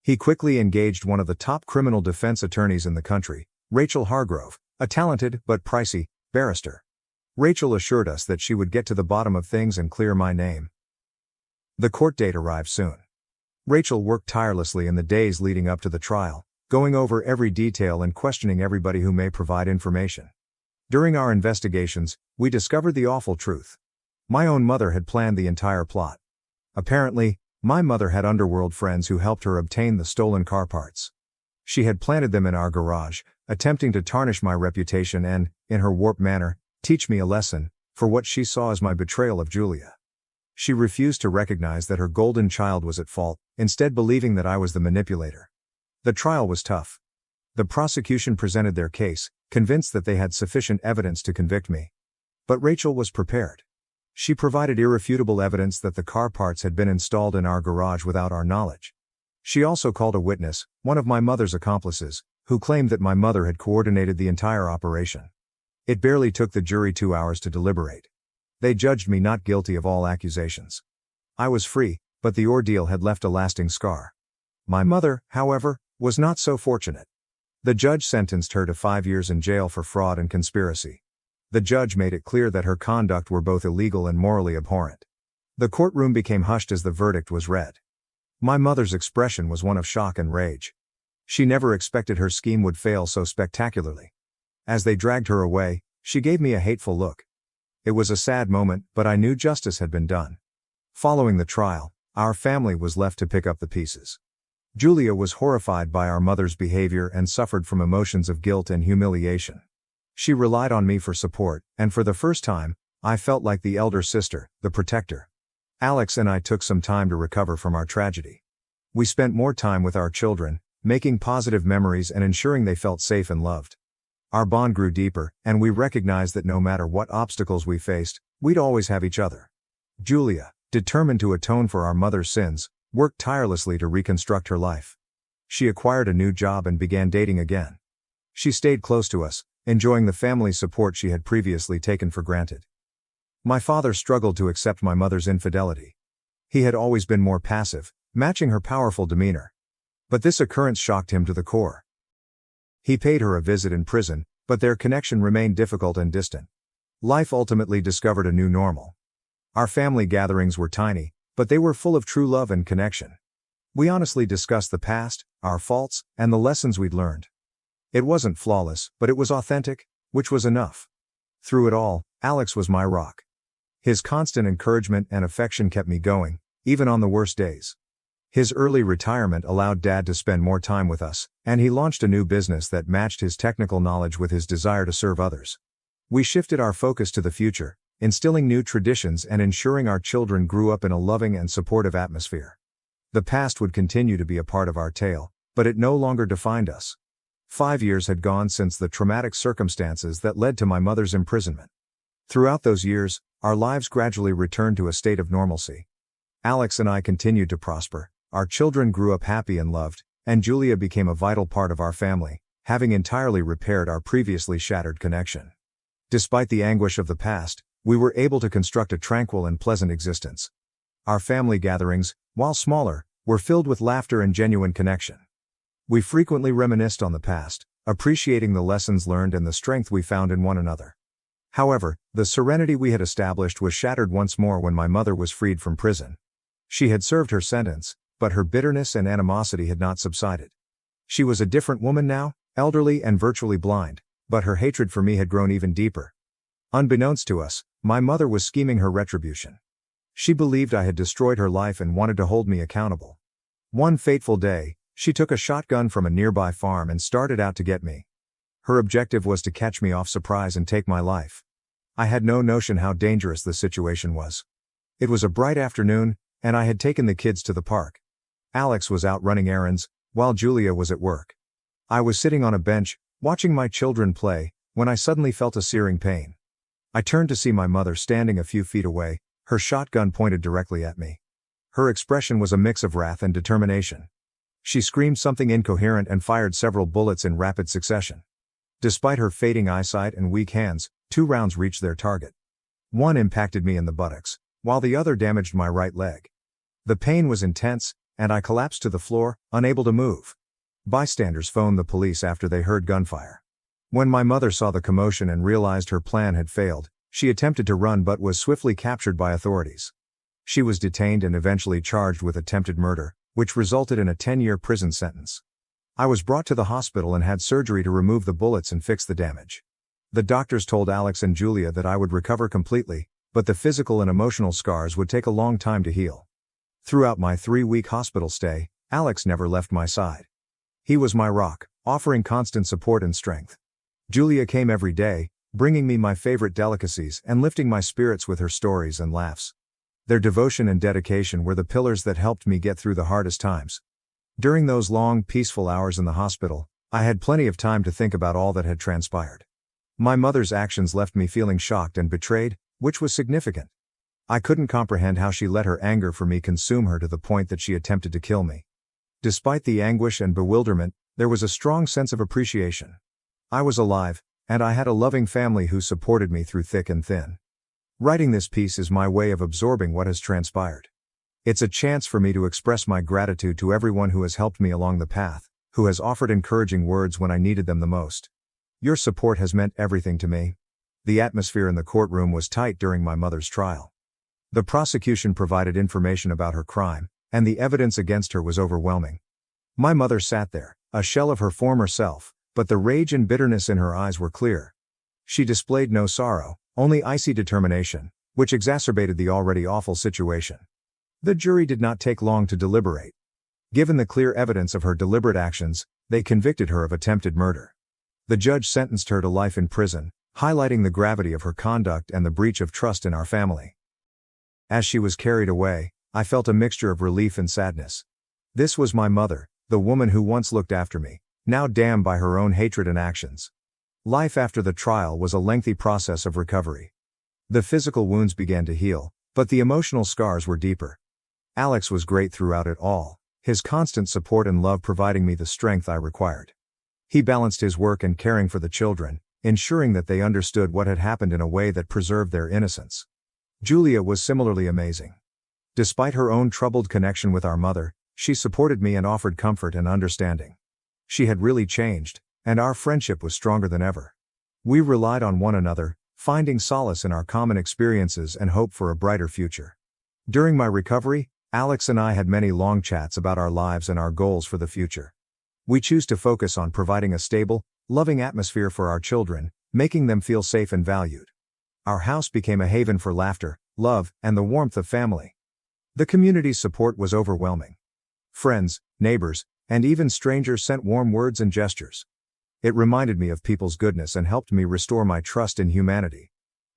He quickly engaged one of the top criminal defense attorneys in the country, Rachel Hargrove, a talented but pricey barrister. Rachel assured us that she would get to the bottom of things and clear my name. The court date arrived soon. Rachel worked tirelessly in the days leading up to the trial, going over every detail and questioning everybody who may provide information. During our investigations, we discovered the awful truth. My own mother had planned the entire plot. Apparently, my mother had underworld friends who helped her obtain the stolen car parts. She had planted them in our garage, attempting to tarnish my reputation and, in her warped manner, teach me a lesson, for what she saw as my betrayal of Julia. She refused to recognize that her golden child was at fault, instead believing that I was the manipulator. The trial was tough. The prosecution presented their case, convinced that they had sufficient evidence to convict me. But Rachel was prepared. She provided irrefutable evidence that the car parts had been installed in our garage without our knowledge. She also called a witness, one of my mother's accomplices, who claimed that my mother had coordinated the entire operation. It barely took the jury 2 hours to deliberate. They judged me not guilty of all accusations. I was free, but the ordeal had left a lasting scar. My mother, however, was not so fortunate. The judge sentenced her to 5 years in jail for fraud and conspiracy. The judge made it clear that her conduct were both illegal and morally abhorrent. The courtroom became hushed as the verdict was read. My mother's expression was one of shock and rage. She never expected her scheme would fail so spectacularly. As they dragged her away, she gave me a hateful look. It was a sad moment, but I knew justice had been done. Following the trial, our family was left to pick up the pieces. Julia was horrified by our mother's behavior and suffered from emotions of guilt and humiliation. She relied on me for support, and for the first time, I felt like the elder sister, the protector. Alex and I took some time to recover from our tragedy. We spent more time with our children, making positive memories and ensuring they felt safe and loved. Our bond grew deeper, and we recognized that no matter what obstacles we faced, we'd always have each other. Julia, determined to atone for our mother's sins, worked tirelessly to reconstruct her life. She acquired a new job and began dating again. She stayed close to us, enjoying the family support she had previously taken for granted. My father struggled to accept my mother's infidelity. He had always been more passive, matching her powerful demeanor. But this occurrence shocked him to the core. He paid her a visit in prison, but their connection remained difficult and distant. Life ultimately discovered a new normal. Our family gatherings were tiny, but they were full of true love and connection. We honestly discussed the past, our faults, and the lessons we'd learned. It wasn't flawless, but it was authentic, which was enough. Through it all, Alex was my rock. His constant encouragement and affection kept me going, even on the worst days. His early retirement allowed Dad to spend more time with us, and he launched a new business that matched his technical knowledge with his desire to serve others. We shifted our focus to the future, instilling new traditions and ensuring our children grew up in a loving and supportive atmosphere. The past would continue to be a part of our tale, but it no longer defined us. 5 years had gone since the traumatic circumstances that led to my mother's imprisonment. Throughout those years, our lives gradually returned to a state of normalcy. Alex and I continued to prosper, our children grew up happy and loved, and Julia became a vital part of our family, having entirely repaired our previously shattered connection. Despite the anguish of the past, we were able to construct a tranquil and pleasant existence. Our family gatherings, while smaller, were filled with laughter and genuine connection. We frequently reminisced on the past, appreciating the lessons learned and the strength we found in one another. However, the serenity we had established was shattered once more when my mother was freed from prison. She had served her sentence, but her bitterness and animosity had not subsided. She was a different woman now, elderly and virtually blind, but her hatred for me had grown even deeper. Unbeknownst to us, my mother was scheming her retribution. She believed I had destroyed her life and wanted to hold me accountable. One fateful day, she took a shotgun from a nearby farm and started out to get me. Her objective was to catch me off surprise and take my life. I had no notion how dangerous the situation was. It was a bright afternoon, and I had taken the kids to the park. Alex was out running errands, while Julia was at work. I was sitting on a bench, watching my children play, when I suddenly felt a searing pain. I turned to see my mother standing a few feet away, her shotgun pointed directly at me. Her expression was a mix of wrath and determination. She screamed something incoherent and fired several bullets in rapid succession. Despite her fading eyesight and weak hands, 2 rounds reached their target. One impacted me in the buttocks, while the other damaged my right leg. The pain was intense, and I collapsed to the floor, unable to move. Bystanders phoned the police after they heard gunfire. When my mother saw the commotion and realized her plan had failed, she attempted to run but was swiftly captured by authorities. She was detained and eventually charged with attempted murder, which resulted in a 10-year prison sentence. I was brought to the hospital and had surgery to remove the bullets and fix the damage. The doctors told Alex and Julia that I would recover completely, but the physical and emotional scars would take a long time to heal. Throughout my 3-week hospital stay, Alex never left my side. He was my rock, offering constant support and strength. Julia came every day, bringing me my favorite delicacies and lifting my spirits with her stories and laughs. Their devotion and dedication were the pillars that helped me get through the hardest times. During those long, peaceful hours in the hospital, I had plenty of time to think about all that had transpired. My mother's actions left me feeling shocked and betrayed, which was significant. I couldn't comprehend how she let her anger for me consume her to the point that she attempted to kill me. Despite the anguish and bewilderment, there was a strong sense of appreciation. I was alive, and I had a loving family who supported me through thick and thin. Writing this piece is my way of absorbing what has transpired. It's a chance for me to express my gratitude to everyone who has helped me along the path, who has offered encouraging words when I needed them the most. Your support has meant everything to me. The atmosphere in the courtroom was tight during my mother's trial. The prosecution provided information about her crime, and the evidence against her was overwhelming. My mother sat there, a shell of her former self, but the rage and bitterness in her eyes were clear. She displayed no sorrow, only icy determination, which exacerbated the already awful situation. The jury did not take long to deliberate. Given the clear evidence of her deliberate actions, they convicted her of attempted murder. The judge sentenced her to life in prison, highlighting the gravity of her conduct and the breach of trust in our family. As she was carried away, I felt a mixture of relief and sadness. This was my mother, the woman who once looked after me, now damned by her own hatred and actions. Life after the trial was a lengthy process of recovery. The physical wounds began to heal, but the emotional scars were deeper. Alex was great throughout it all, his constant support and love providing me the strength I required. He balanced his work and caring for the children, ensuring that they understood what had happened in a way that preserved their innocence. Julia was similarly amazing. Despite her own troubled connection with our mother, she supported me and offered comfort and understanding. She had really changed, and our friendship was stronger than ever. We relied on one another, finding solace in our common experiences and hope for a brighter future. During my recovery, Alex and I had many long chats about our lives and our goals for the future. We chose to focus on providing a stable, loving atmosphere for our children, making them feel safe and valued. Our house became a haven for laughter, love, and the warmth of family. The community's support was overwhelming. Friends, neighbors, and even strangers sent warm words and gestures. It reminded me of people's goodness and helped me restore my trust in humanity.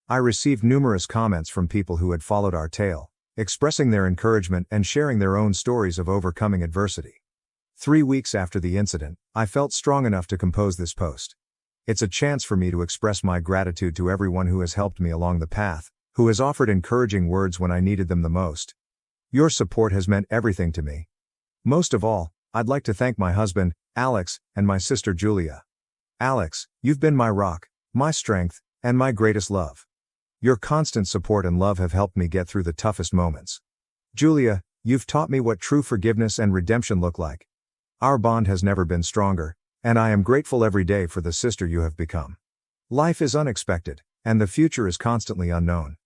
I received numerous comments from people who had followed our tale, expressing their encouragement and sharing their own stories of overcoming adversity. 3 weeks after the incident, I felt strong enough to compose this post. It's a chance for me to express my gratitude to everyone who has helped me along the path, who has offered encouraging words when I needed them the most. Your support has meant everything to me. Most of all, I'd like to thank my husband, Alex, and my sister Julia. Alex, you've been my rock, my strength, and my greatest love. Your constant support and love have helped me get through the toughest moments. Julia, you've taught me what true forgiveness and redemption look like. Our bond has never been stronger, and I am grateful every day for the sister you have become. Life is unexpected, and the future is constantly unknown.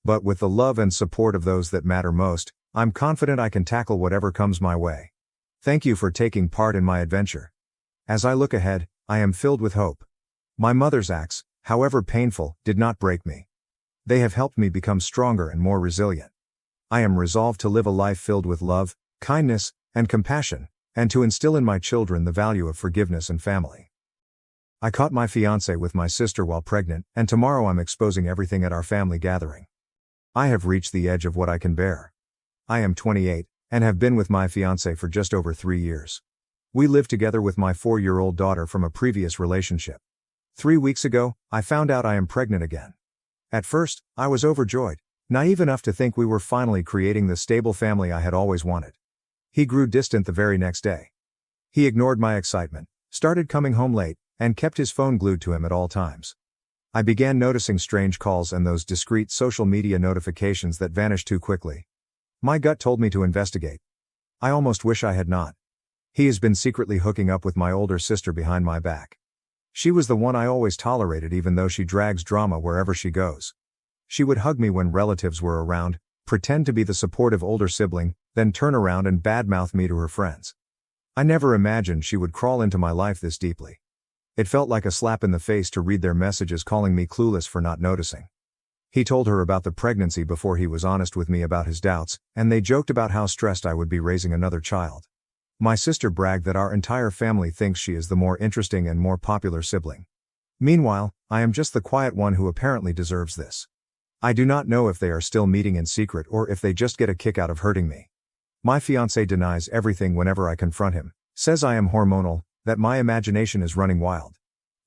But with the love and support of those that matter most, I'm confident I can tackle whatever comes my way. Thank you for taking part in my adventure. As I look ahead, I am filled with hope. My mother's acts, however painful, did not break me. They have helped me become stronger and more resilient. I am resolved to live a life filled with love, kindness, and compassion, and to instill in my children the value of forgiveness and family. I caught my fiancé with my sister while pregnant, and tomorrow I'm exposing everything at our family gathering. I have reached the edge of what I can bear. I am 28, and have been with my fiancé for just over 3 years. We live together with my 4-year-old daughter from a previous relationship. 3 weeks ago, I found out I am pregnant again. At first, I was overjoyed, naive enough to think we were finally creating the stable family I had always wanted. He grew distant the very next day. He ignored my excitement, started coming home late, and kept his phone glued to him at all times. I began noticing strange calls and those discreet social media notifications that vanished too quickly. My gut told me to investigate. I almost wish I had not. He has been secretly hooking up with my older sister behind my back. She was the one I always tolerated even though she drags drama wherever she goes. She would hug me when relatives were around, pretend to be the supportive older sibling, then turn around and badmouth me to her friends. I never imagined she would crawl into my life this deeply. It felt like a slap in the face to read their messages calling me clueless for not noticing. He told her about the pregnancy before he was honest with me about his doubts, and they joked about how stressed I would be raising another child. My sister bragged that our entire family thinks she is the more interesting and more popular sibling. Meanwhile, I am just the quiet one who apparently deserves this. I do not know if they are still meeting in secret or if they just get a kick out of hurting me. My fiancé denies everything whenever I confront him, says I am hormonal, that my imagination is running wild.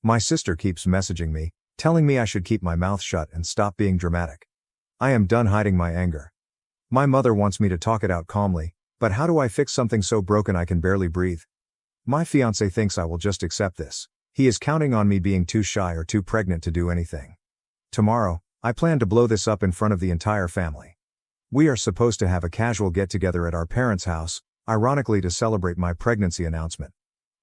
My sister keeps messaging me, telling me I should keep my mouth shut and stop being dramatic. I am done hiding my anger. My mother wants me to talk it out calmly, but how do I fix something so broken I can barely breathe? My fiancé thinks I will just accept this. He is counting on me being too shy or too pregnant to do anything. Tomorrow, I plan to blow this up in front of the entire family. We are supposed to have a casual get-together at our parents' house, ironically to celebrate my pregnancy announcement.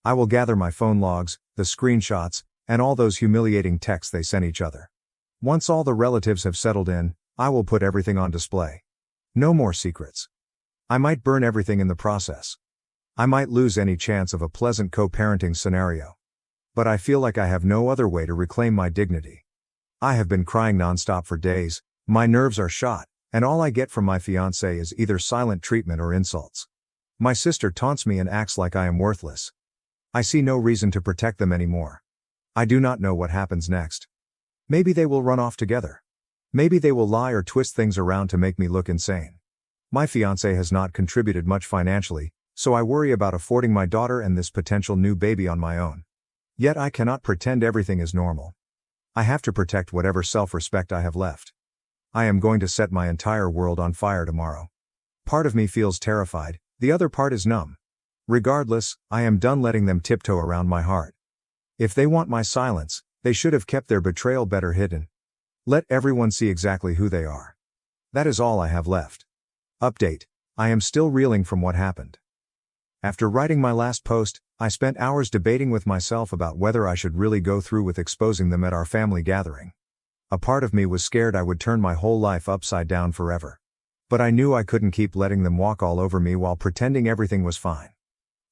I will gather my phone logs, the screenshots, and all those humiliating texts they sent each other. Once all the relatives have settled in, I will put everything on display. No more secrets. I might burn everything in the process. I might lose any chance of a pleasant co-parenting scenario. But I feel like I have no other way to reclaim my dignity. I have been crying nonstop for days, my nerves are shot, and all I get from my fiancé is either silent treatment or insults. My sister taunts me and acts like I am worthless. I see no reason to protect them anymore. I do not know what happens next. Maybe they will run off together. Maybe they will lie or twist things around to make me look insane. My fiancé has not contributed much financially, so I worry about affording my daughter and this potential new baby on my own. Yet I cannot pretend everything is normal. I have to protect whatever self-respect I have left. I am going to set my entire world on fire tomorrow. Part of me feels terrified, the other part is numb. Regardless, I am done letting them tiptoe around my heart. If they want my silence, they should have kept their betrayal better hidden. Let everyone see exactly who they are. That is all I have left. Update: I am still reeling from what happened. After writing my last post, I spent hours debating with myself about whether I should really go through with exposing them at our family gathering. A part of me was scared I would turn my whole life upside down forever. But I knew I couldn't keep letting them walk all over me while pretending everything was fine.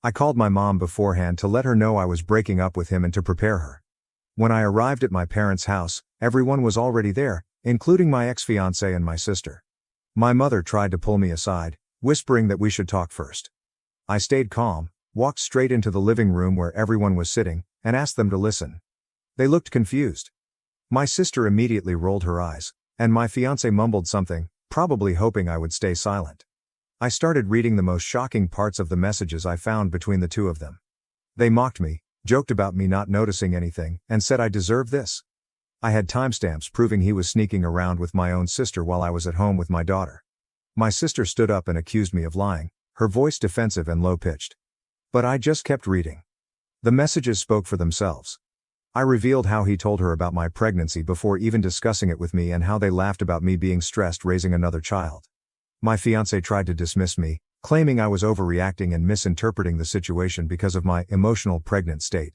I called my mom beforehand to let her know I was breaking up with him and to prepare her. When I arrived at my parents' house, everyone was already there, including my ex-fiancé and my sister. My mother tried to pull me aside, whispering that we should talk first. I stayed calm, walked straight into the living room where everyone was sitting, and asked them to listen. They looked confused. My sister immediately rolled her eyes, and my fiancé mumbled something, probably hoping I would stay silent. I started reading the most shocking parts of the messages I found between the two of them. They mocked me, joked about me not noticing anything, and said I deserved this. I had timestamps proving he was sneaking around with my own sister while I was at home with my daughter. My sister stood up and accused me of lying, her voice defensive and low-pitched. But I just kept reading. The messages spoke for themselves. I revealed how he told her about my pregnancy before even discussing it with me and how they laughed about me being stressed raising another child. My fiancé tried to dismiss me, claiming I was overreacting and misinterpreting the situation because of my emotional pregnant state.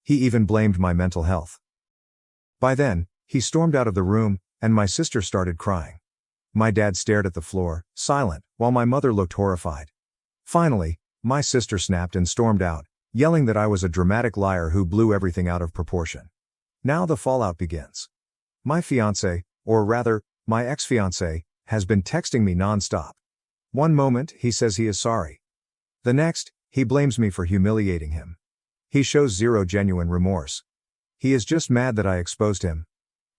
He even blamed my mental health. By then, he stormed out of the room, and my sister started crying. My dad stared at the floor, silent, while my mother looked horrified. Finally, my sister snapped and stormed out, yelling that I was a dramatic liar who blew everything out of proportion. Now the fallout begins. My fiancé, or rather, my ex-fiancé, has been texting me non-stop. One moment, he says he is sorry. The next, he blames me for humiliating him. He shows zero genuine remorse. He is just mad that I exposed him.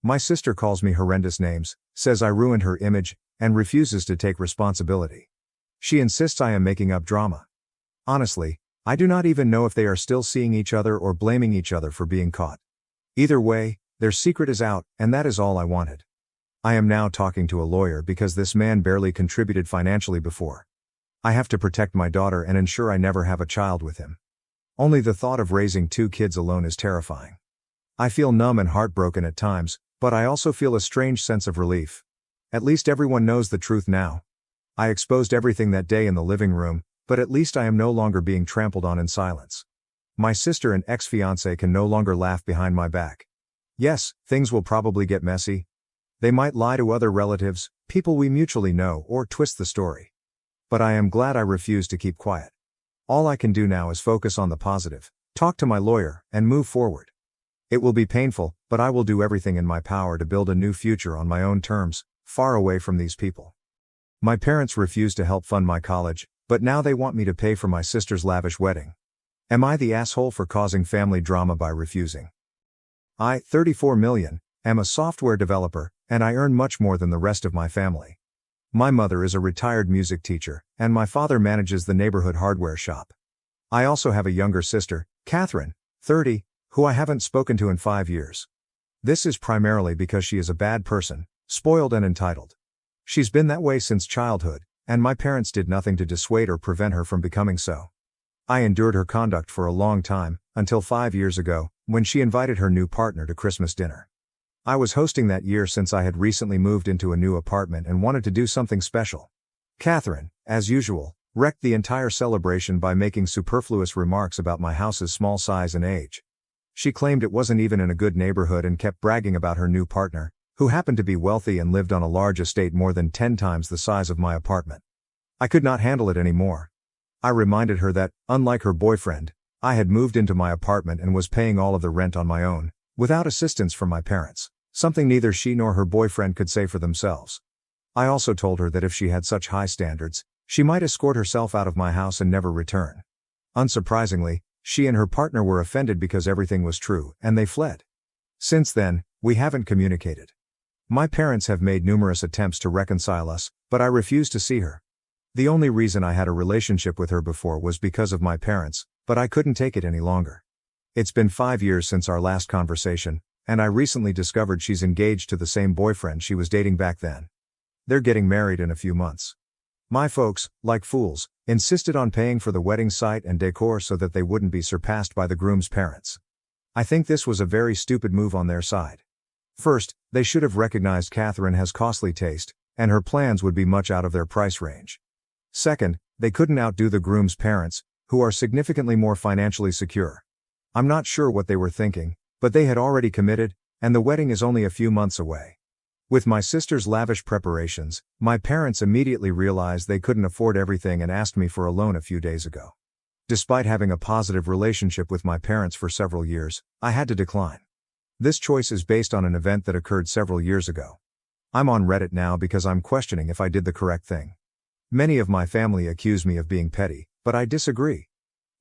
My sister calls me horrendous names, says I ruined her image, and refuses to take responsibility. She insists I am making up drama. Honestly, I do not even know if they are still seeing each other or blaming each other for being caught. Either way, their secret is out, and that is all I wanted. I am now talking to a lawyer because this man barely contributed financially before. I have to protect my daughter and ensure I never have a child with him. Only the thought of raising 2 kids alone is terrifying. I feel numb and heartbroken at times, but I also feel a strange sense of relief. At least everyone knows the truth now. I exposed everything that day in the living room, but at least I am no longer being trampled on in silence. My sister and ex-fiancé can no longer laugh behind my back. Yes, things will probably get messy. They might lie to other relatives, people we mutually know, or twist the story. But I am glad I refused to keep quiet. All I can do now is focus on the positive, talk to my lawyer, and move forward. It will be painful, but I will do everything in my power to build a new future on my own terms, far away from these people. My parents refused to help fund my college, but now they want me to pay for my sister's lavish wedding. Am I the asshole for causing family drama by refusing? I, 34 million, am a software developer, and I earn much more than the rest of my family. My mother is a retired music teacher, and my father manages the neighborhood hardware shop. I also have a younger sister, Catherine, 30, who I haven't spoken to in 5 years. This is primarily because she is a bad person, spoiled and entitled. She's been that way since childhood, and my parents did nothing to dissuade or prevent her from becoming so. I endured her conduct for a long time, until 5 years ago, when she invited her new partner to Christmas dinner. I was hosting that year since I had recently moved into a new apartment and wanted to do something special. Catherine, as usual, wrecked the entire celebration by making superfluous remarks about my house's small size and age. She claimed it wasn't even in a good neighborhood and kept bragging about her new partner, who happened to be wealthy and lived on a large estate more than 10 times the size of my apartment. I could not handle it anymore. I reminded her that, unlike her boyfriend, I had moved into my apartment and was paying all of the rent on my own, without assistance from my parents, something neither she nor her boyfriend could say for themselves. I also told her that if she had such high standards, she might escort herself out of my house and never return. Unsurprisingly, she and her partner were offended because everything was true, and they fled. Since then, we haven't communicated. My parents have made numerous attempts to reconcile us, but I refuse to see her. The only reason I had a relationship with her before was because of my parents, but I couldn't take it any longer. It's been 5 years since our last conversation, and I recently discovered she's engaged to the same boyfriend she was dating back then. They're getting married in a few months. My folks, like fools, insisted on paying for the wedding site and decor so that they wouldn't be surpassed by the groom's parents. I think this was a very stupid move on their side. First, they should have recognized Catherine has costly taste, and her plans would be much out of their price range. Second, they couldn't outdo the groom's parents, who are significantly more financially secure. I'm not sure what they were thinking, but they had already committed, and the wedding is only a few months away. With my sister's lavish preparations, my parents immediately realized they couldn't afford everything and asked me for a loan a few days ago. Despite having a positive relationship with my parents for several years, I had to decline. This choice is based on an event that occurred several years ago. I'm on Reddit now because I'm questioning if I did the correct thing. Many of my family accuse me of being petty, but I disagree.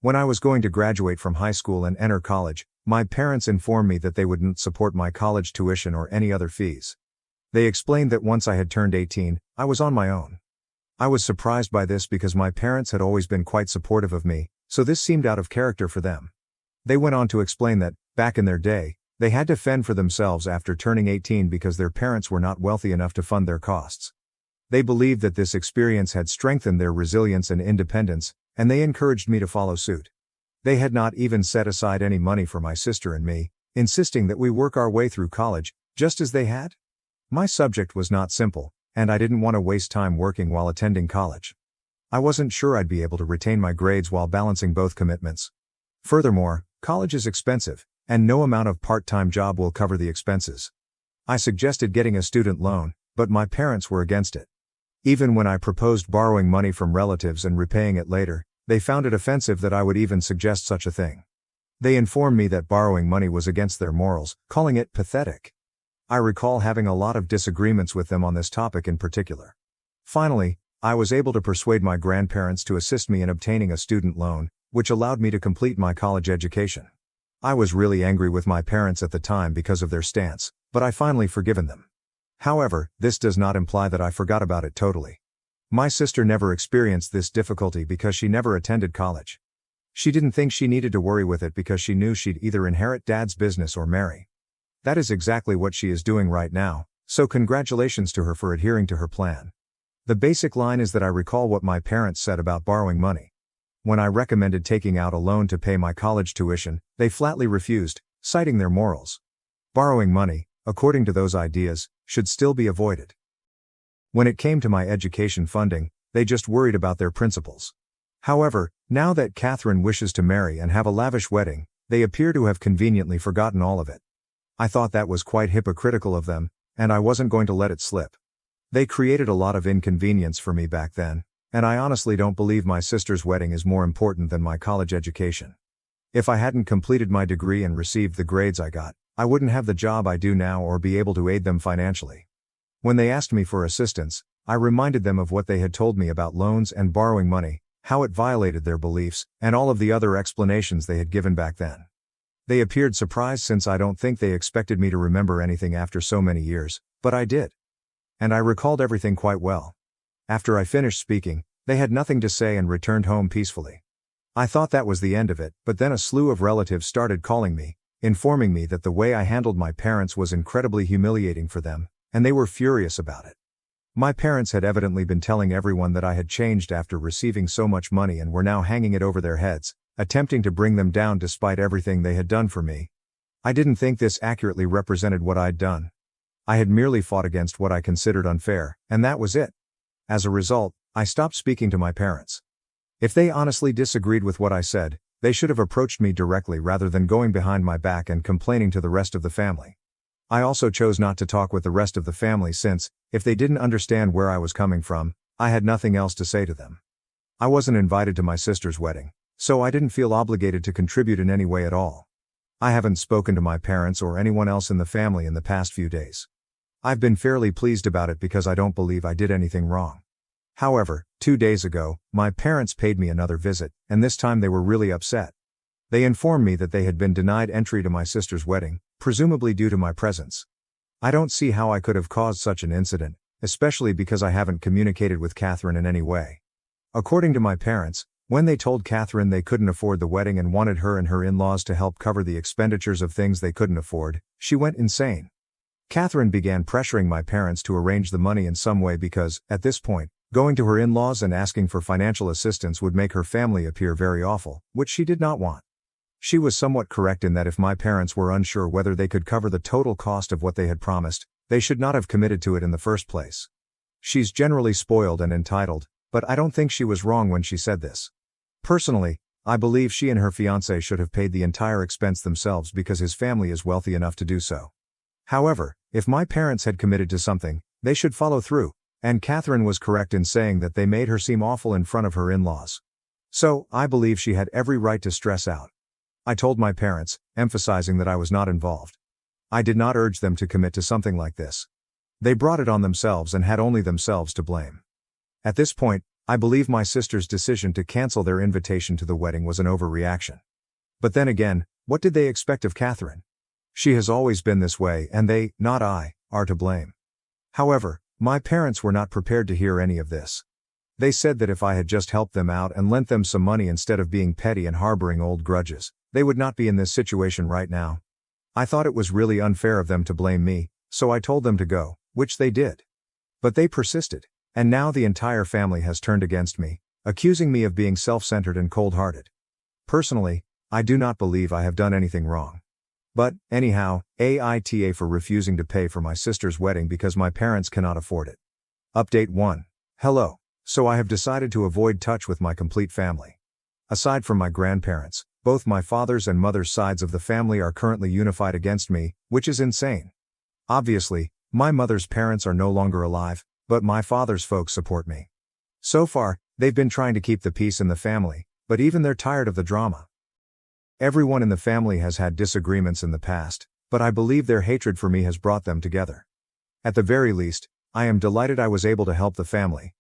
When I was going to graduate from high school and enter college, my parents informed me that they wouldn't support my college tuition or any other fees. They explained that once I had turned 18, I was on my own. I was surprised by this because my parents had always been quite supportive of me, so this seemed out of character for them. They went on to explain that, back in their day, they had to fend for themselves after turning 18 because their parents were not wealthy enough to fund their costs. They believed that this experience had strengthened their resilience and independence, and they encouraged me to follow suit. They had not even set aside any money for my sister and me, insisting that we work our way through college, just as they had. My subject was not simple, and I didn't want to waste time working while attending college. I wasn't sure I'd be able to retain my grades while balancing both commitments. Furthermore, college is expensive, and no amount of part-time job will cover the expenses. I suggested getting a student loan, but my parents were against it. Even when I proposed borrowing money from relatives and repaying it later, they found it offensive that I would even suggest such a thing. They informed me that borrowing money was against their morals, calling it pathetic. I recall having a lot of disagreements with them on this topic in particular. Finally, I was able to persuade my grandparents to assist me in obtaining a student loan, which allowed me to complete my college education. I was really angry with my parents at the time because of their stance, but I finally forgiven them. However, this does not imply that I forgot about it totally. My sister never experienced this difficulty because she never attended college. She didn't think she needed to worry with it because she knew she'd either inherit dad's business or marry. That is exactly what she is doing right now, so congratulations to her for adhering to her plan. The basic line is that I recall what my parents said about borrowing money. When I recommended taking out a loan to pay my college tuition, they flatly refused, citing their morals. Borrowing money, according to those ideas, should still be avoided. When it came to my education funding, they just worried about their principles. However, now that Catherine wishes to marry and have a lavish wedding, they appear to have conveniently forgotten all of it. I thought that was quite hypocritical of them, and I wasn't going to let it slip. They created a lot of inconvenience for me back then, and I honestly don't believe my sister's wedding is more important than my college education. If I hadn't completed my degree and received the grades I got, I wouldn't have the job I do now or be able to aid them financially. When they asked me for assistance, I reminded them of what they had told me about loans and borrowing money, how it violated their beliefs, and all of the other explanations they had given back then. They appeared surprised since I don't think they expected me to remember anything after so many years, but I did. And I recalled everything quite well. After I finished speaking, they had nothing to say and returned home peacefully. I thought that was the end of it, but then a slew of relatives started calling me, informing me that the way I handled my parents was incredibly humiliating for them, and they were furious about it. My parents had evidently been telling everyone that I had changed after receiving so much money and were now hanging it over their heads, attempting to bring them down despite everything they had done for me. I didn't think this accurately represented what I'd done. I had merely fought against what I considered unfair, and that was it. As a result, I stopped speaking to my parents. If they honestly disagreed with what I said, they should have approached me directly rather than going behind my back and complaining to the rest of the family. I also chose not to talk with the rest of the family since, if they didn't understand where I was coming from, I had nothing else to say to them. I wasn't invited to my sister's wedding, so I didn't feel obligated to contribute in any way at all. I haven't spoken to my parents or anyone else in the family in the past few days. I've been fairly pleased about it because I don't believe I did anything wrong. However, 2 days ago, my parents paid me another visit, and this time they were really upset. They informed me that they had been denied entry to my sister's wedding, presumably due to my presence. I don't see how I could have caused such an incident, especially because I haven't communicated with Catherine in any way. According to my parents, when they told Catherine they couldn't afford the wedding and wanted her and her in-laws to help cover the expenditures of things they couldn't afford, she went insane. Catherine began pressuring my parents to arrange the money in some way because, at this point, going to her in-laws and asking for financial assistance would make her family appear very awful, which she did not want. She was somewhat correct in that if my parents were unsure whether they could cover the total cost of what they had promised, they should not have committed to it in the first place. She's generally spoiled and entitled, but I don't think she was wrong when she said this. Personally, I believe she and her fiancé should have paid the entire expense themselves because his family is wealthy enough to do so. However, if my parents had committed to something, they should follow through, and Catherine was correct in saying that they made her seem awful in front of her in-laws. So, I believe she had every right to stress out. I told my parents, emphasizing that I was not involved. I did not urge them to commit to something like this. They brought it on themselves and had only themselves to blame. At this point, I believe my sister's decision to cancel their invitation to the wedding was an overreaction. But then again, what did they expect of Catherine? She has always been this way and they, not I, are to blame. However, my parents were not prepared to hear any of this. They said that if I had just helped them out and lent them some money instead of being petty and harboring old grudges, they would not be in this situation right now. I thought it was really unfair of them to blame me, so I told them to go, which they did. But they persisted, and now the entire family has turned against me, accusing me of being self-centered and cold-hearted. Personally, I do not believe I have done anything wrong. But, anyhow, AITA for refusing to pay for my sister's wedding because my parents cannot afford it. Update 1. Hello. So I have decided to avoid touch with my complete family. Aside from my grandparents, both my father's and mother's sides of the family are currently unified against me, which is insane. Obviously, my mother's parents are no longer alive, but my father's folks support me. So far, they've been trying to keep the peace in the family, but even they're tired of the drama. Everyone in the family has had disagreements in the past, but I believe their hatred for me has brought them together. At the very least, I am delighted I was able to help the family.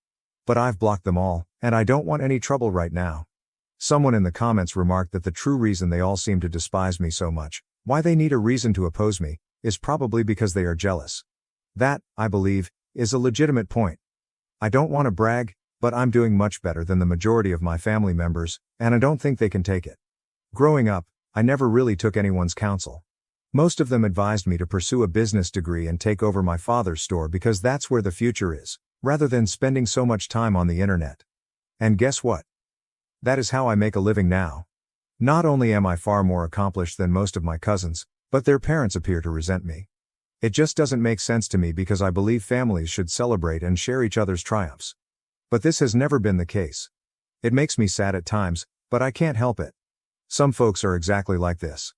But I've blocked them all, and I don't want any trouble right now. Someone in the comments remarked that the true reason they all seem to despise me so much, why they need a reason to oppose me, is probably because they are jealous. That, I believe, is a legitimate point. I don't want to brag, but I'm doing much better than the majority of my family members, and I don't think they can take it. Growing up, I never really took anyone's counsel. Most of them advised me to pursue a business degree and take over my father's store because that's where the future is, rather than spending so much time on the internet. And guess what? That is how I make a living now. Not only am I far more accomplished than most of my cousins, but their parents appear to resent me. It just doesn't make sense to me because I believe families should celebrate and share each other's triumphs. But this has never been the case. It makes me sad at times, but I can't help it. Some folks are exactly like this.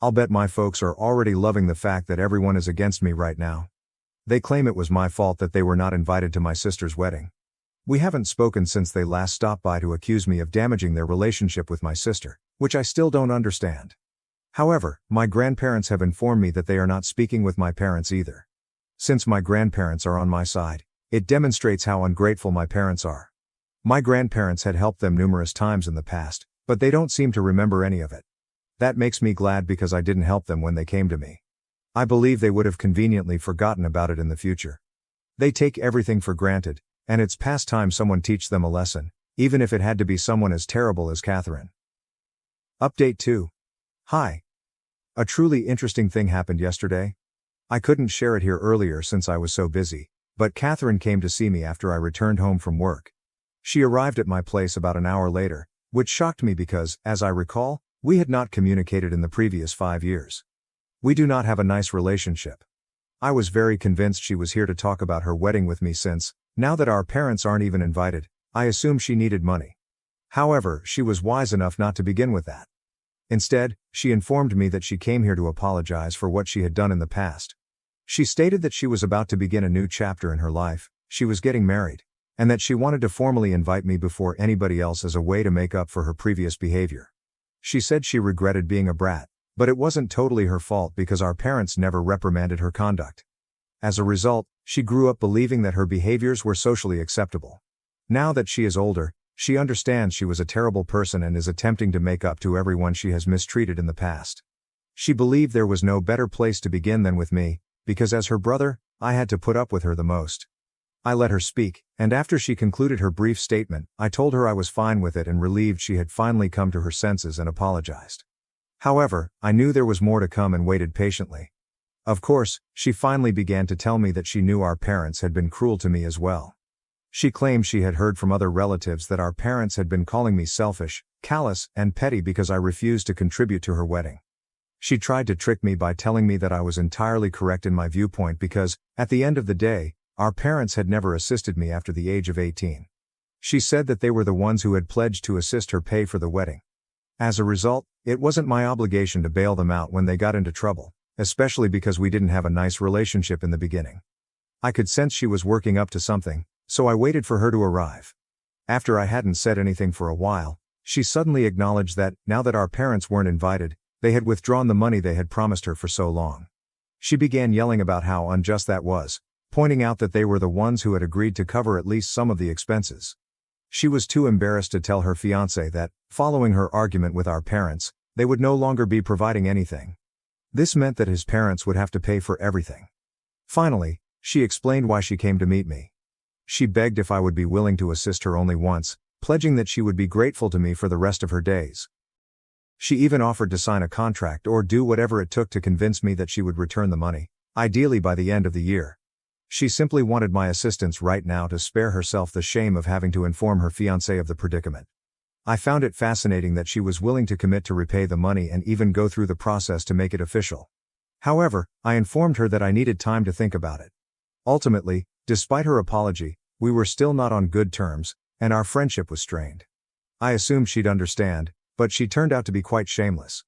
I'll bet my folks are already loving the fact that everyone is against me right now. They claim it was my fault that they were not invited to my sister's wedding. We haven't spoken since they last stopped by to accuse me of damaging their relationship with my sister, which I still don't understand. However, my grandparents have informed me that they are not speaking with my parents either. Since my grandparents are on my side, it demonstrates how ungrateful my parents are. My grandparents had helped them numerous times in the past, but they don't seem to remember any of it. That makes me glad because I didn't help them when they came to me. I believe they would have conveniently forgotten about it in the future. They take everything for granted, and it's past time someone teach them a lesson, even if it had to be someone as terrible as Catherine. Update 2. Hi. A truly interesting thing happened yesterday. I couldn't share it here earlier since I was so busy, but Catherine came to see me after I returned home from work. She arrived at my place about an hour later, which shocked me because, as I recall, we had not communicated in the previous 5 years. We do not have a nice relationship. I was very convinced she was here to talk about her wedding with me since, now that our parents aren't even invited, I assume she needed money. However, she was wise enough not to begin with that. Instead, she informed me that she came here to apologize for what she had done in the past. She stated that she was about to begin a new chapter in her life, she was getting married, and that she wanted to formally invite me before anybody else as a way to make up for her previous behavior. She said she regretted being a brat, but it wasn't totally her fault because our parents never reprimanded her conduct. As a result, she grew up believing that her behaviors were socially acceptable. Now that she is older, she understands she was a terrible person and is attempting to make up to everyone she has mistreated in the past. She believed there was no better place to begin than with me, because as her brother, I had to put up with her the most. I let her speak, and after she concluded her brief statement, I told her I was fine with it and relieved she had finally come to her senses and apologized. However, I knew there was more to come and waited patiently. Of course, she finally began to tell me that she knew our parents had been cruel to me as well. She claimed she had heard from other relatives that our parents had been calling me selfish, callous, and petty because I refused to contribute to her wedding. She tried to trick me by telling me that I was entirely correct in my viewpoint because, at the end of the day, our parents had never assisted me after the age of 18. She said that they were the ones who had pledged to assist her pay for the wedding. As a result, it wasn't my obligation to bail them out when they got into trouble, especially because we didn't have a nice relationship in the beginning. I could sense she was working up to something, so I waited for her to arrive. After I hadn't said anything for a while, she suddenly acknowledged that, now that our parents weren't invited, they had withdrawn the money they had promised her for so long. She began yelling about how unjust that was, pointing out that they were the ones who had agreed to cover at least some of the expenses. She was too embarrassed to tell her fiancé that, following her argument with our parents, they would no longer be providing anything. This meant that his parents would have to pay for everything. Finally, she explained why she came to meet me. She begged if I would be willing to assist her only once, pledging that she would be grateful to me for the rest of her days. She even offered to sign a contract or do whatever it took to convince me that she would return the money, ideally by the end of the year. She simply wanted my assistance right now to spare herself the shame of having to inform her fiancé of the predicament. I found it fascinating that she was willing to commit to repay the money and even go through the process to make it official. However, I informed her that I needed time to think about it. Ultimately, despite her apology, we were still not on good terms, and our friendship was strained. I assumed she'd understand, but she turned out to be quite shameless.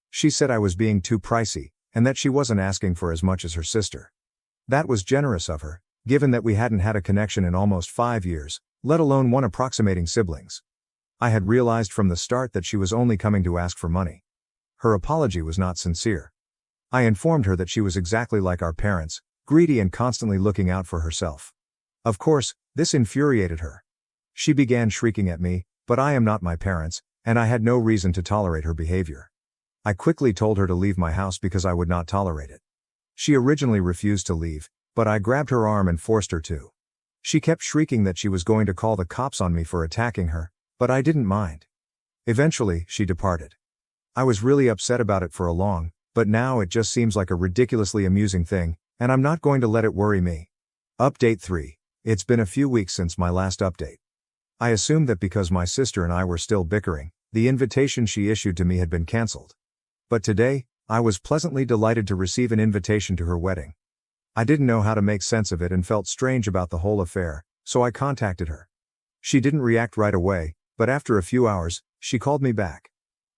She said I was being too pricey, and that she wasn't asking for as much as her sister. That was generous of her, given that we hadn't had a connection in almost 5 years, let alone one approximating siblings. I had realized from the start that she was only coming to ask for money. Her apology was not sincere. I informed her that she was exactly like our parents, greedy and constantly looking out for herself. Of course, this infuriated her. She began shrieking at me, but I am not my parents, and I had no reason to tolerate her behavior. I quickly told her to leave my house because I would not tolerate it. She originally refused to leave, but I grabbed her arm and forced her to. She kept shrieking that she was going to call the cops on me for attacking her, but I didn't mind. Eventually, she departed. I was really upset about it for a long, but now it just seems like a ridiculously amusing thing, and I'm not going to let it worry me. Update 3. It's been a few weeks since my last update. I assumed that because my sister and I were still bickering, the invitation she issued to me had been cancelled. But today, I was pleasantly delighted to receive an invitation to her wedding. I didn't know how to make sense of it and felt strange about the whole affair, so I contacted her. She didn't react right away, but after a few hours, she called me back.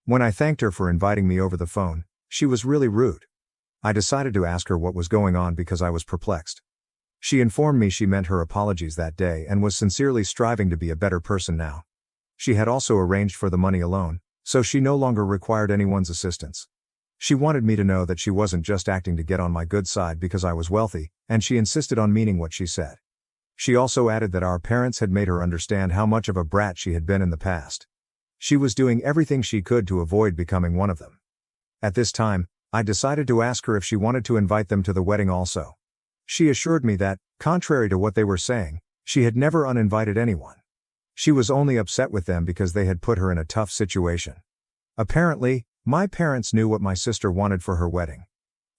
When I thanked her for inviting me over the phone, she was really rude. I decided to ask her what was going on because I was perplexed. She informed me she meant her apologies that day and was sincerely striving to be a better person now. She had also arranged for the money alone, so she no longer required anyone's assistance. She wanted me to know that she wasn't just acting to get on my good side because I was wealthy, and she insisted on meaning what she said. She also added that our parents had made her understand how much of a brat she had been in the past. She was doing everything she could to avoid becoming one of them. At this time, I decided to ask her if she wanted to invite them to the wedding also. She assured me that, contrary to what they were saying, she had never uninvited anyone. She was only upset with them because they had put her in a tough situation. Apparently, my parents knew what my sister wanted for her wedding.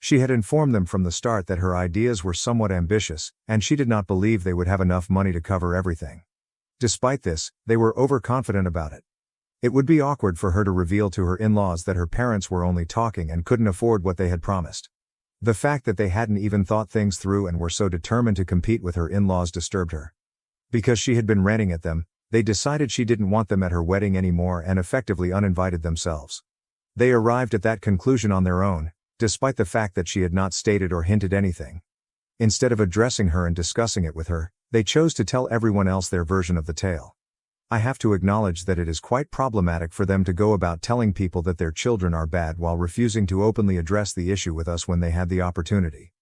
She had informed them from the start that her ideas were somewhat ambitious, and she did not believe they would have enough money to cover everything. Despite this, they were overconfident about it. It would be awkward for her to reveal to her in-laws that her parents were only talking and couldn't afford what they had promised. The fact that they hadn't even thought things through and were so determined to compete with her in-laws disturbed her. Because she had been ranting at them, They decided she didn't want them at her wedding anymore and effectively uninvited themselves. They arrived at that conclusion on their own, despite the fact that she had not stated or hinted anything. Instead of addressing her and discussing it with her, they chose to tell everyone else their version of the tale. I have to acknowledge that it is quite problematic for them to go about telling people that their children are bad while refusing to openly address the issue with us when they had the opportunity.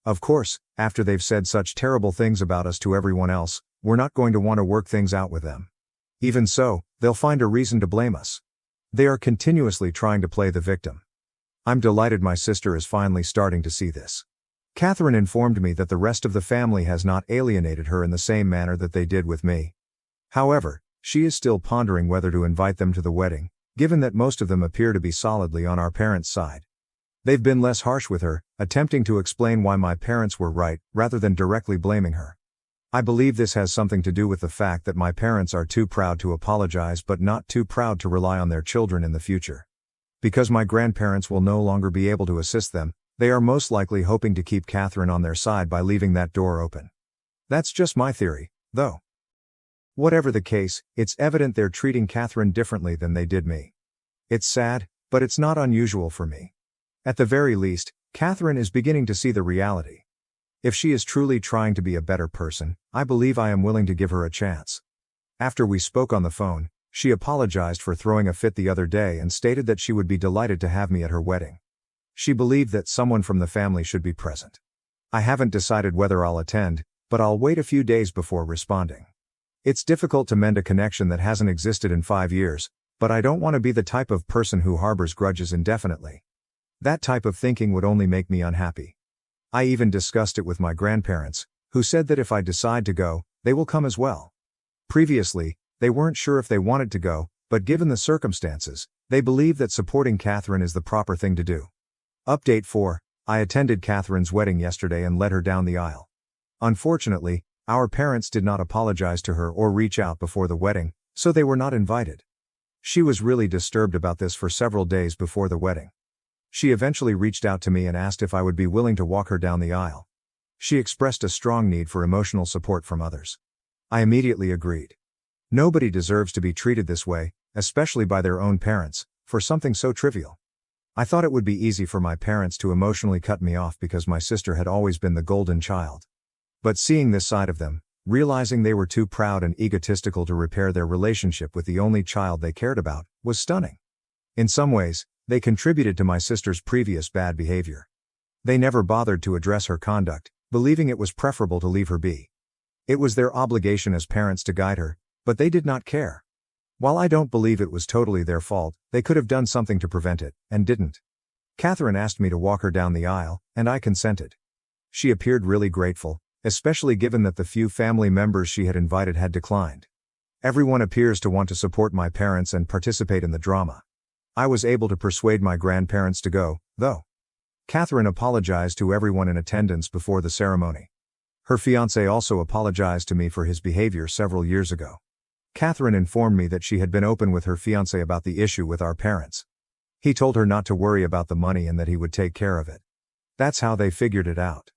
Of course, after they've said such terrible things about us to everyone else, we're not going to want to work things out with them. Even so, they'll find a reason to blame us. They are continuously trying to play the victim. I'm delighted my sister is finally starting to see this. Catherine informed me that the rest of the family has not alienated her in the same manner that they did with me. However, she is still pondering whether to invite them to the wedding, given that most of them appear to be solidly on our parents' side. They've been less harsh with her, attempting to explain why my parents were right, rather than directly blaming her. I believe this has something to do with the fact that my parents are too proud to apologize but not too proud to rely on their children in the future. Because my grandparents will no longer be able to assist them, they are most likely hoping to keep Catherine on their side by leaving that door open. That's just my theory, though. Whatever the case, it's evident they're treating Catherine differently than they did me. It's sad, but it's not unusual for me. At the very least, Catherine is beginning to see the reality. If she is truly trying to be a better person, I believe I am willing to give her a chance. After we spoke on the phone, she apologized for throwing a fit the other day and stated that she would be delighted to have me at her wedding. She believed that someone from the family should be present. I haven't decided whether I'll attend, but I'll wait a few days before responding. It's difficult to mend a connection that hasn't existed in 5 years, but I don't want to be the type of person who harbors grudges indefinitely. That type of thinking would only make me unhappy. I even discussed it with my grandparents, who said that if I decide to go, they will come as well. Previously, they weren't sure if they wanted to go, but given the circumstances, they believe that supporting Catherine is the proper thing to do. Update 4. I attended Catherine's wedding yesterday and led her down the aisle. Unfortunately, our parents did not apologize to her or reach out before the wedding, so they were not invited. She was really disturbed about this for several days before the wedding. She eventually reached out to me and asked if I would be willing to walk her down the aisle. She expressed a strong need for emotional support from others. I immediately agreed. Nobody deserves to be treated this way, especially by their own parents, for something so trivial. I thought it would be easy for my parents to emotionally cut me off because my sister had always been the golden child. But seeing this side of them, realizing they were too proud and egotistical to repair their relationship with the only child they cared about, was stunning. In some ways, they contributed to my sister's previous bad behavior. They never bothered to address her conduct, believing it was preferable to leave her be. It was their obligation as parents to guide her, but they did not care. While I don't believe it was totally their fault, they could have done something to prevent it, and didn't. Catherine asked me to walk her down the aisle, and I consented. She appeared really grateful, especially given that the few family members she had invited had declined. Everyone appears to want to support my parents and participate in the drama. I was able to persuade my grandparents to go, though. Catherine apologized to everyone in attendance before the ceremony. Her fiancé also apologized to me for his behavior several years ago. Catherine informed me that she had been open with her fiancé about the issue with our parents. He told her not to worry about the money and that he would take care of it. That's how they figured it out.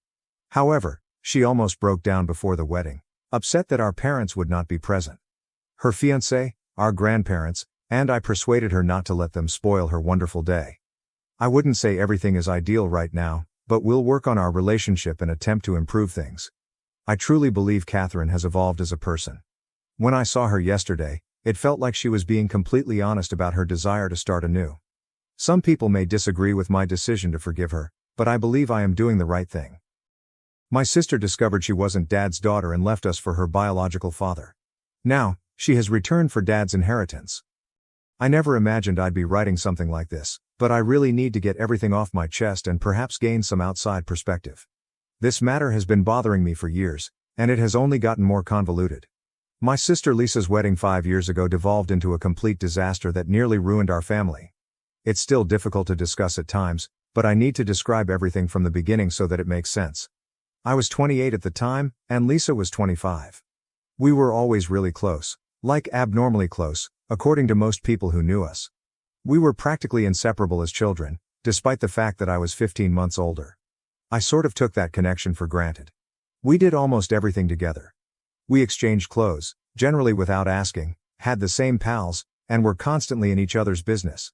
However, she almost broke down before the wedding, upset that our parents would not be present. Her fiancé, our grandparents, and I persuaded her not to let them spoil her wonderful day. I wouldn't say everything is ideal right now, but we'll work on our relationship and attempt to improve things. I truly believe Catherine has evolved as a person. When I saw her yesterday, it felt like she was being completely honest about her desire to start anew. Some people may disagree with my decision to forgive her, but I believe I am doing the right thing. My sister discovered she wasn't Dad's daughter and left us for her biological father. Now, she has returned for Dad's inheritance. I never imagined I'd be writing something like this, but I really need to get everything off my chest and perhaps gain some outside perspective. This matter has been bothering me for years, and it has only gotten more convoluted. My sister Lisa's wedding 5 years ago devolved into a complete disaster that nearly ruined our family. It's still difficult to discuss at times, but I need to describe everything from the beginning so that it makes sense. I was 28 at the time, and Lisa was 25. We were always really close, like abnormally close, according to most people who knew us. We were practically inseparable as children, despite the fact that I was 15 months older. I sort of took that connection for granted. We did almost everything together. We exchanged clothes, generally without asking, had the same pals, and were constantly in each other's business.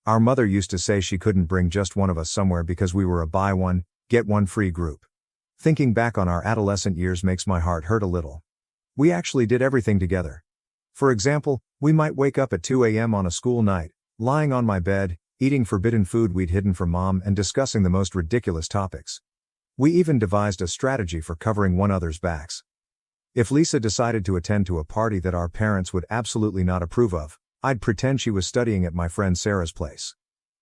Our mother used to say she couldn't bring just one of us somewhere because we were a buy one, get one free group. Thinking back on our adolescent years makes my heart hurt a little. We actually did everything together. For example, we might wake up at 2 a.m. on a school night, lying on my bed, eating forbidden food we'd hidden from mom and discussing the most ridiculous topics. We even devised a strategy for covering one another's backs. If Lisa decided to attend to a party that our parents would absolutely not approve of, I'd pretend she was studying at my friend Sarah's place.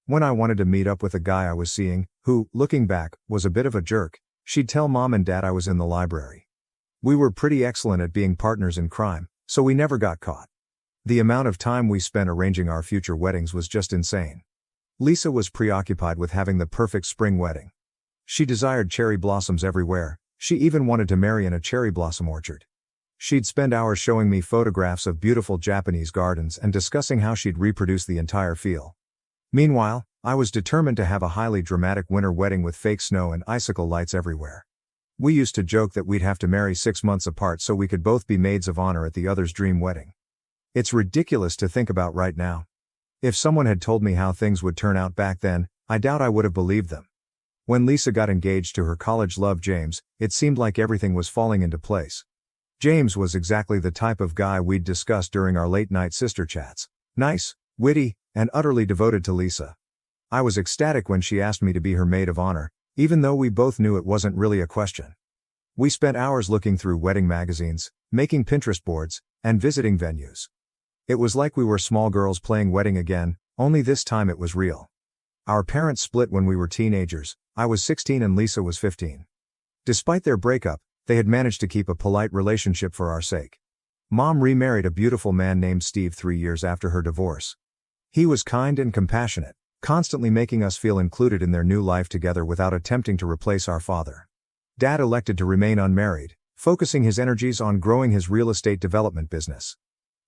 When I wanted to meet up with a guy I was seeing, who, looking back, was a bit of a jerk, she'd tell mom and dad I was in the library. We were pretty excellent at being partners in crime, so we never got caught. The amount of time we spent arranging our future weddings was just insane. Lisa was preoccupied with having the perfect spring wedding. She desired cherry blossoms everywhere. She even wanted to marry in a cherry blossom orchard. She'd spend hours showing me photographs of beautiful Japanese gardens and discussing how she'd reproduce the entire feel. Meanwhile, I was determined to have a highly dramatic winter wedding with fake snow and icicle lights everywhere. We used to joke that we'd have to marry 6 months apart so we could both be maids of honor at the other's dream wedding. It's ridiculous to think about right now. If someone had told me how things would turn out back then, I doubt I would have believed them. When Lisa got engaged to her college love James, it seemed like everything was falling into place. James was exactly the type of guy we'd discussed during our late-night sister chats. Nice, witty, and utterly devoted to Lisa. I was ecstatic when she asked me to be her maid of honor, even though we both knew it wasn't really a question. We spent hours looking through wedding magazines, making Pinterest boards, and visiting venues. It was like we were small girls playing wedding again, only this time it was real. Our parents split when we were teenagers. I was 16 and Lisa was 15. Despite their breakup, they had managed to keep a polite relationship for our sake. Mom remarried a beautiful man named Steve 3 years after her divorce. He was kind and compassionate, constantly making us feel included in their new life together without attempting to replace our father. Dad elected to remain unmarried, focusing his energies on growing his real estate development business.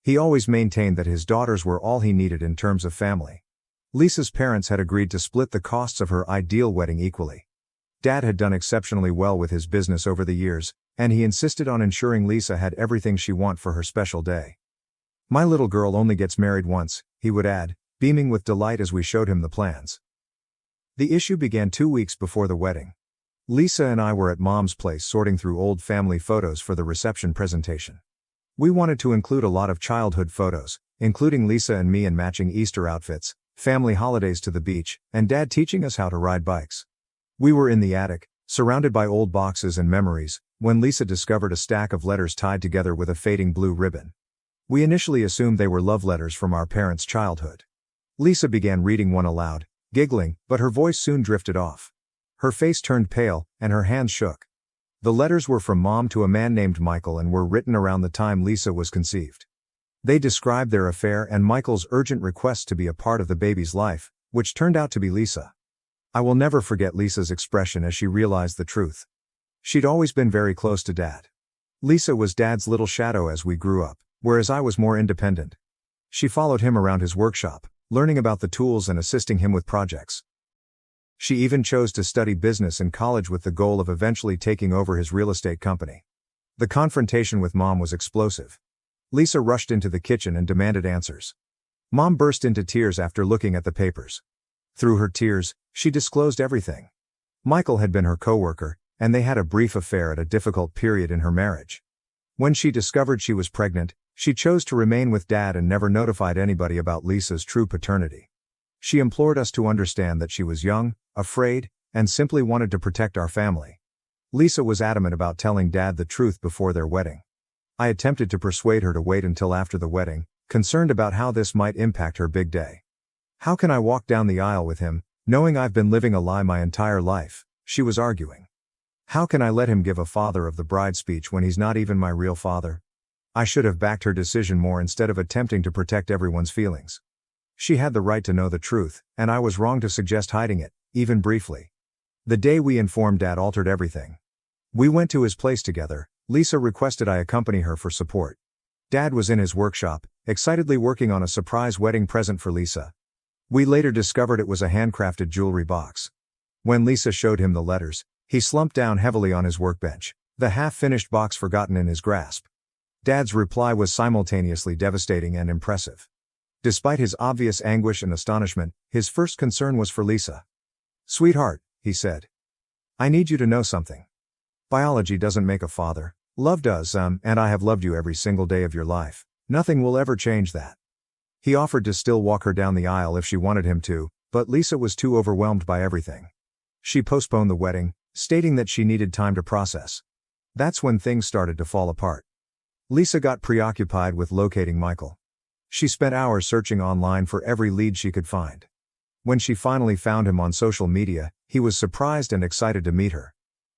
He always maintained that his daughters were all he needed in terms of family. Lisa's parents had agreed to split the costs of her ideal wedding equally. Dad had done exceptionally well with his business over the years, and he insisted on ensuring Lisa had everything she wanted for her special day. "My little girl only gets married once," he would add, beaming with delight as we showed him the plans. The issue began 2 weeks before the wedding. Lisa and I were at Mom's place sorting through old family photos for the reception presentation. We wanted to include a lot of childhood photos, including Lisa and me in matching Easter outfits, family holidays to the beach, and Dad teaching us how to ride bikes. We were in the attic, surrounded by old boxes and memories, when Lisa discovered a stack of letters tied together with a fading blue ribbon. We initially assumed they were love letters from our parents' childhood. Lisa began reading one aloud, giggling, but her voice soon drifted off. Her face turned pale, and her hands shook. The letters were from Mom to a man named Michael and were written around the time Lisa was conceived. They described their affair and Michael's urgent request to be a part of the baby's life, which turned out to be Lisa. I will never forget Lisa's expression as she realized the truth. She'd always been very close to Dad. Lisa was Dad's little shadow as we grew up, whereas I was more independent. She followed him around his workshop, learning about the tools and assisting him with projects. She even chose to study business in college with the goal of eventually taking over his real estate company. The confrontation with Mom was explosive. Lisa rushed into the kitchen and demanded answers. Mom burst into tears after looking at the papers. Through her tears, she disclosed everything. Michael had been her coworker, and they had a brief affair at a difficult period in her marriage. When she discovered she was pregnant, she chose to remain with Dad and never notified anybody about Lisa's true paternity. She implored us to understand that she was young, afraid, and simply wanted to protect our family. Lisa was adamant about telling Dad the truth before their wedding. I attempted to persuade her to wait until after the wedding, concerned about how this might impact her big day. "How can I walk down the aisle with him, knowing I've been living a lie my entire life?" she was arguing. "How can I let him give a father of the bride speech when he's not even my real father?" I should have backed her decision more instead of attempting to protect everyone's feelings. She had the right to know the truth, and I was wrong to suggest hiding it, even briefly. The day we informed Dad altered everything. We went to his place together. Lisa requested I accompany her for support. Dad was in his workshop, excitedly working on a surprise wedding present for Lisa. We later discovered it was a handcrafted jewelry box. When Lisa showed him the letters, he slumped down heavily on his workbench, the half-finished box forgotten in his grasp. Dad's reply was simultaneously devastating and impressive. Despite his obvious anguish and astonishment, his first concern was for Lisa. "Sweetheart," he said. "I need you to know something. Biology doesn't make a father. Love does, and I have loved you every single day of your life. Nothing will ever change that." He offered to still walk her down the aisle if she wanted him to, but Lisa was too overwhelmed by everything. She postponed the wedding, stating that she needed time to process. That's when things started to fall apart. Lisa got preoccupied with locating Michael. She spent hours searching online for every lead she could find. When she finally found him on social media, he was surprised and excited to meet her.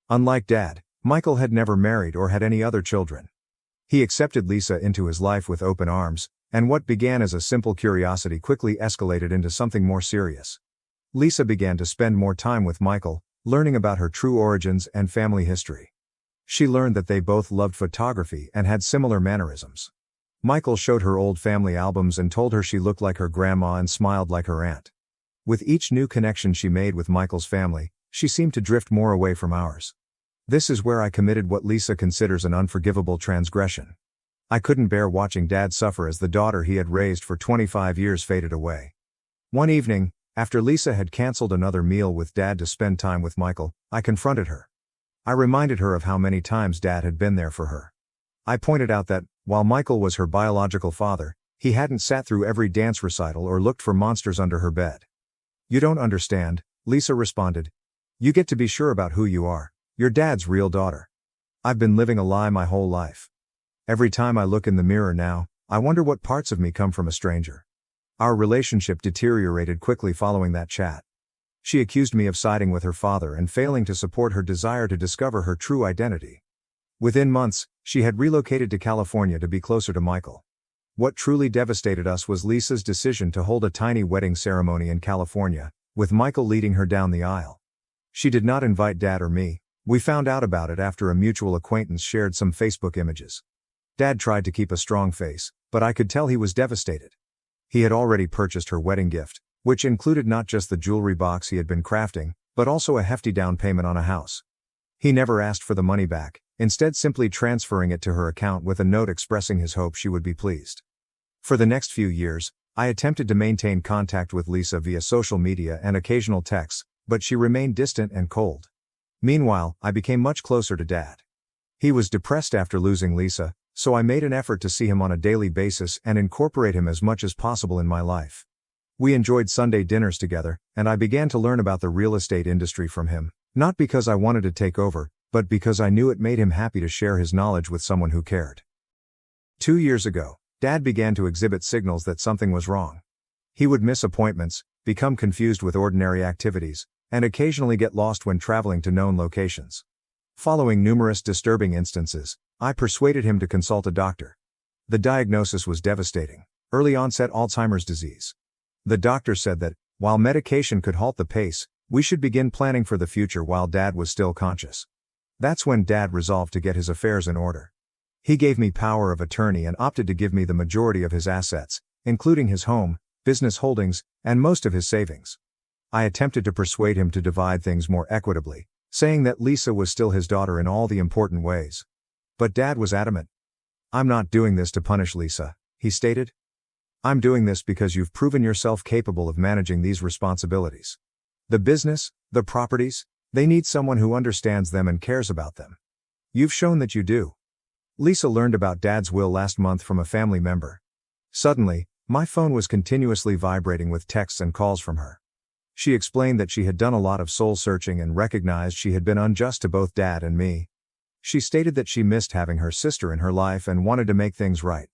Unlike Dad, Michael had never married or had any other children. He accepted Lisa into his life with open arms, and what began as a simple curiosity quickly escalated into something more serious. Lisa began to spend more time with Michael, learning about her true origins and family history. She learned that they both loved photography and had similar mannerisms. Michael showed her old family albums and told her she looked like her grandma and smiled like her aunt. With each new connection she made with Michael's family, she seemed to drift more away from ours. This is where I committed what Lisa considers an unforgivable transgression. I couldn't bear watching Dad suffer as the daughter he had raised for 25 years faded away. One evening, after Lisa had canceled another meal with Dad to spend time with Michael, I confronted her. I reminded her of how many times Dad had been there for her. I pointed out that, while Michael was her biological father, he hadn't sat through every dance recital or looked for monsters under her bed. "You don't understand," Lisa responded. "You get to be sure about who you are. You're Dad's real daughter. I've been living a lie my whole life. Every time I look in the mirror now, I wonder what parts of me come from a stranger." Our relationship deteriorated quickly following that chat. She accused me of siding with her father and failing to support her desire to discover her true identity. Within months, she had relocated to California to be closer to Michael. What truly devastated us was Lisa's decision to hold a tiny wedding ceremony in California, with Michael leading her down the aisle. She did not invite Dad or me. We found out about it after a mutual acquaintance shared some Facebook images. Dad tried to keep a strong face, but I could tell he was devastated. He had already purchased her wedding gift, which included not just the jewelry box he had been crafting, but also a hefty down payment on a house. He never asked for the money back, instead simply transferring it to her account with a note expressing his hope she would be pleased. For the next few years, I attempted to maintain contact with Lisa via social media and occasional texts, but she remained distant and cold. Meanwhile, I became much closer to Dad. He was depressed after losing Lisa, so I made an effort to see him on a daily basis and incorporate him as much as possible in my life. We enjoyed Sunday dinners together, and I began to learn about the real estate industry from him, not because I wanted to take over, but because I knew it made him happy to share his knowledge with someone who cared. 2 years ago, Dad began to exhibit signals that something was wrong. He would miss appointments, become confused with ordinary activities, and occasionally get lost when traveling to known locations. Following numerous disturbing instances, I persuaded him to consult a doctor. The diagnosis was devastating: early-onset Alzheimer's disease. The doctor said that, while medication could halt the pace, we should begin planning for the future while Dad was still conscious. That's when Dad resolved to get his affairs in order. He gave me power of attorney and opted to give me the majority of his assets, including his home, business holdings, and most of his savings. I attempted to persuade him to divide things more equitably, saying that Lisa was still his daughter in all the important ways. But Dad was adamant. "I'm not doing this to punish Lisa," he stated. "I'm doing this because you've proven yourself capable of managing these responsibilities. The business, the properties, they need someone who understands them and cares about them. You've shown that you do." Lisa learned about Dad's will last month from a family member. Suddenly, my phone was continuously vibrating with texts and calls from her. She explained that she had done a lot of soul searching and recognized she had been unjust to both Dad and me. She stated that she missed having her sister in her life and wanted to make things right.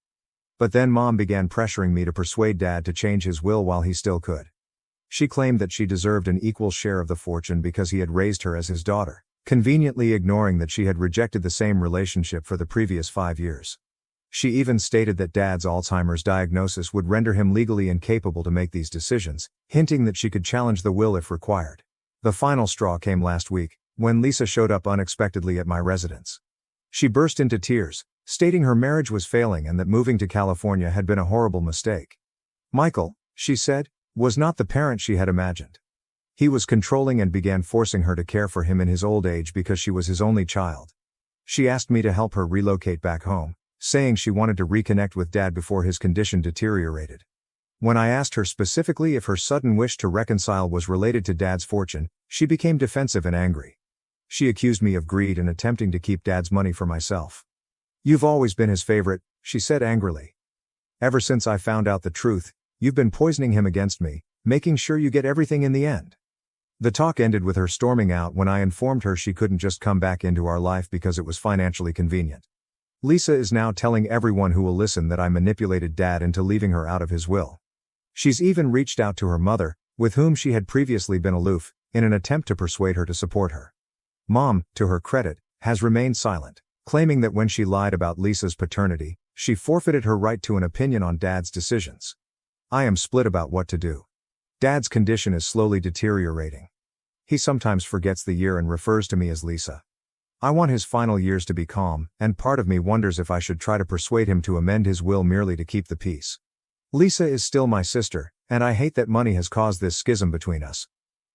But then Mom began pressuring me to persuade Dad to change his will while he still could. She claimed that she deserved an equal share of the fortune because he had raised her as his daughter, conveniently ignoring that she had rejected the same relationship for the previous 5 years. She even stated that Dad's Alzheimer's diagnosis would render him legally incapable to make these decisions, hinting that she could challenge the will if required. The final straw came last week, when Lisa showed up unexpectedly at my residence. She burst into tears, stating her marriage was failing and that moving to California had been a horrible mistake. Michael, she said, was not the parent she had imagined. He was controlling and began forcing her to care for him in his old age because she was his only child. She asked me to help her relocate back home, saying she wanted to reconnect with Dad before his condition deteriorated. When I asked her specifically if her sudden wish to reconcile was related to Dad's fortune, she became defensive and angry. She accused me of greed and attempting to keep Dad's money for myself. "You've always been his favorite," she said angrily. "Ever since I found out the truth, you've been poisoning him against me, making sure you get everything in the end." The talk ended with her storming out when I informed her she couldn't just come back into our life because it was financially convenient. Lisa is now telling everyone who will listen that I manipulated Dad into leaving her out of his will. She's even reached out to her mother, with whom she had previously been aloof, in an attempt to persuade her to support her. Mom, to her credit, has remained silent, claiming that when she lied about Lisa's paternity, she forfeited her right to an opinion on Dad's decisions. I am split about what to do. Dad's condition is slowly deteriorating. He sometimes forgets the year and refers to me as Lisa. I want his final years to be calm, and part of me wonders if I should try to persuade him to amend his will merely to keep the peace. Lisa is still my sister, and I hate that money has caused this schism between us.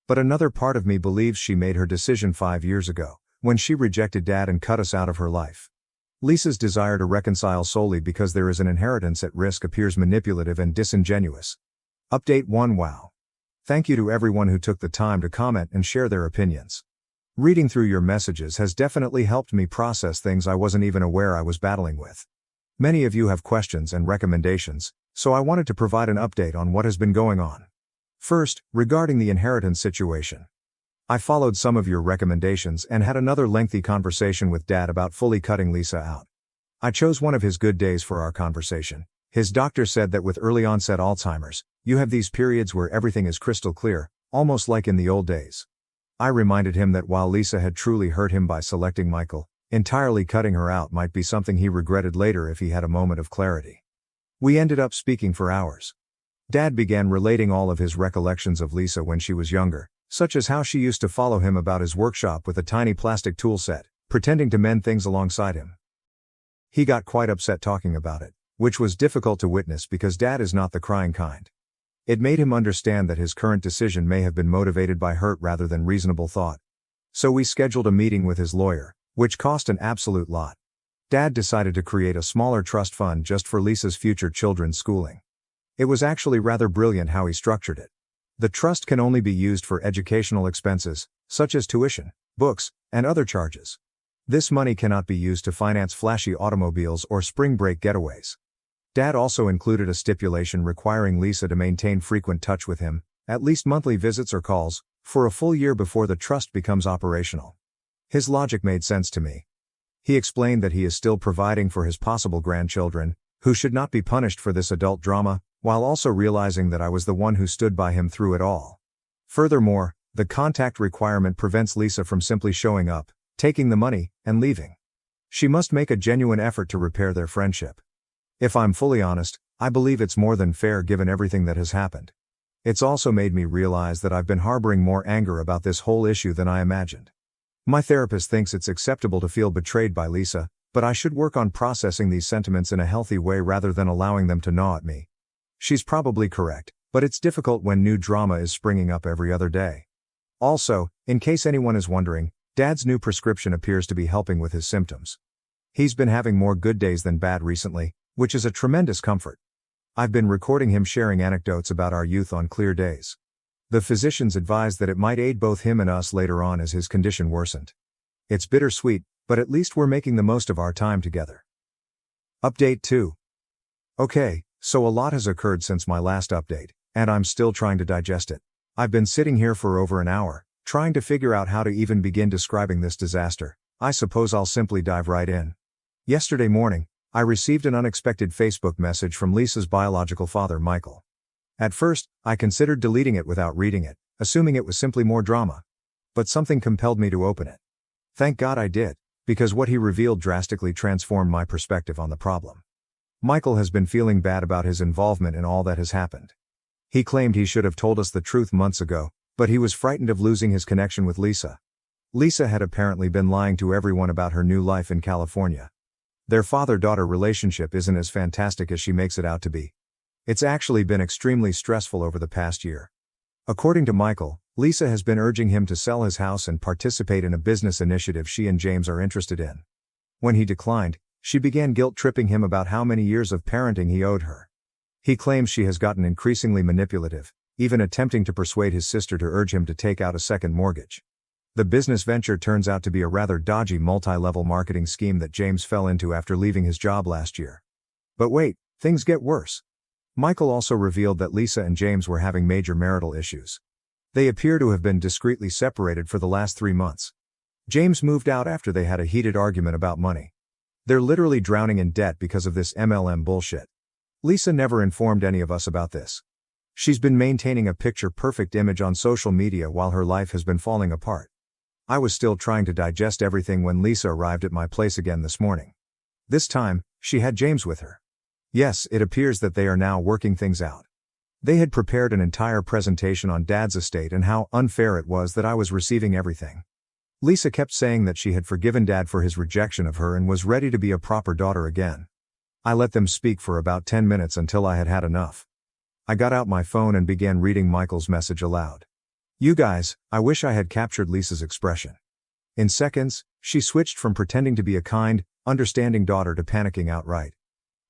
But another part of me believes she made her decision 5 years ago, when she rejected Dad and cut us out of her life. Lisa's desire to reconcile solely because there is an inheritance at risk appears manipulative and disingenuous. Update 1. Wow. Thank you to everyone who took the time to comment and share their opinions. Reading through your messages has definitely helped me process things I wasn't even aware I was battling with. Many of you have questions and recommendations, so I wanted to provide an update on what has been going on. First, regarding the inheritance situation. I followed some of your recommendations and had another lengthy conversation with Dad about fully cutting Lisa out. I chose one of his good days for our conversation. His doctor said that with early onset Alzheimer's, you have these periods where everything is crystal clear, almost like in the old days. I reminded him that while Lisa had truly hurt him by selecting Michael, entirely cutting her out might be something he regretted later if he had a moment of clarity. We ended up speaking for hours. Dad began relating all of his recollections of Lisa when she was younger, such as how she used to follow him about his workshop with a tiny plastic tool set, pretending to mend things alongside him. He got quite upset talking about it, which was difficult to witness because Dad is not the crying kind. It made him understand that his current decision may have been motivated by hurt rather than reasonable thought. So we scheduled a meeting with his lawyer, which cost an absolute lot. Dad decided to create a smaller trust fund just for Lisa's future children's schooling. It was actually rather brilliant how he structured it. The trust can only be used for educational expenses, such as tuition, books, and other charges. This money cannot be used to finance flashy automobiles or spring break getaways. Dad also included a stipulation requiring Lisa to maintain frequent touch with him, at least monthly visits or calls, for a full year before the trust becomes operational. His logic made sense to me. He explained that he is still providing for his possible grandchildren, who should not be punished for this adult drama, while also realizing that I was the one who stood by him through it all. Furthermore, the contact requirement prevents Lisa from simply showing up, taking the money, and leaving. She must make a genuine effort to repair their friendship. If I'm fully honest, I believe it's more than fair given everything that has happened. It's also made me realize that I've been harboring more anger about this whole issue than I imagined. My therapist thinks it's acceptable to feel betrayed by Lisa, but I should work on processing these sentiments in a healthy way rather than allowing them to gnaw at me. She's probably correct, but it's difficult when new drama is springing up every other day. Also, in case anyone is wondering, Dad's new prescription appears to be helping with his symptoms. He's been having more good days than bad recently, which is a tremendous comfort. I've been recording him sharing anecdotes about our youth on clear days. The physicians advised that it might aid both him and us later on as his condition worsened. It's bittersweet, but at least we're making the most of our time together. Update 2. Okay, so a lot has occurred since my last update, and I'm still trying to digest it. I've been sitting here for over an hour, trying to figure out how to even begin describing this disaster. I suppose I'll simply dive right in. Yesterday morning, I received an unexpected Facebook message from Lisa's biological father, Michael. At first, I considered deleting it without reading it, assuming it was simply more drama. But something compelled me to open it. Thank God I did, because what he revealed drastically transformed my perspective on the problem. Michael has been feeling bad about his involvement in all that has happened. He claimed he should have told us the truth months ago, but he was frightened of losing his connection with Lisa. Lisa had apparently been lying to everyone about her new life in California. Their father-daughter relationship isn't as fantastic as she makes it out to be. It's actually been extremely stressful over the past year. According to Michael, Lisa has been urging him to sell his house and participate in a business initiative she and James are interested in. When he declined, She began guilt-tripping him about how many years of parenting he owed her. He claims she has gotten increasingly manipulative, even attempting to persuade his sister to urge him to take out a second mortgage. The business venture turns out to be a rather dodgy multi-level marketing scheme that James fell into after leaving his job last year. But wait, things get worse. Michael also revealed that Lisa and James were having major marital issues. They appear to have been discreetly separated for the last 3 months. James moved out after they had a heated argument about money. They're literally drowning in debt because of this MLM bullshit. Lisa never informed any of us about this. She's been maintaining a picture-perfect image on social media while her life has been falling apart. I was still trying to digest everything when Lisa arrived at my place again this morning. This time, she had James with her. Yes, it appears that they are now working things out. They had prepared an entire presentation on Dad's estate and how unfair it was that I was receiving everything. Lisa kept saying that she had forgiven Dad for his rejection of her and was ready to be a proper daughter again. I let them speak for about 10 minutes until I had had enough. I got out my phone and began reading Michael's message aloud. You guys, I wish I had captured Lisa's expression. In seconds, she switched from pretending to be a kind, understanding daughter to panicking outright.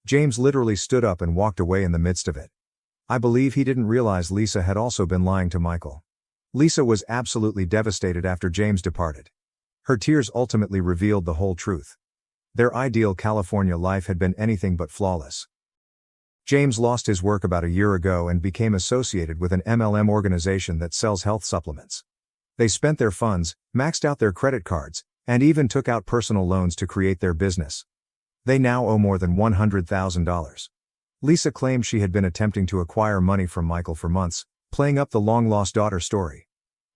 James literally stood up and walked away in the midst of it. I believe he didn't realize Lisa had also been lying to Michael. Lisa was absolutely devastated after James departed. Her tears ultimately revealed the whole truth. Their ideal California life had been anything but flawless. James lost his work about a year ago and became associated with an MLM organization that sells health supplements. They spent their funds, maxed out their credit cards, and even took out personal loans to create their business. They now owe more than $100,000. Lisa claimed she had been attempting to acquire money from Michael for months, playing up the long-lost daughter story.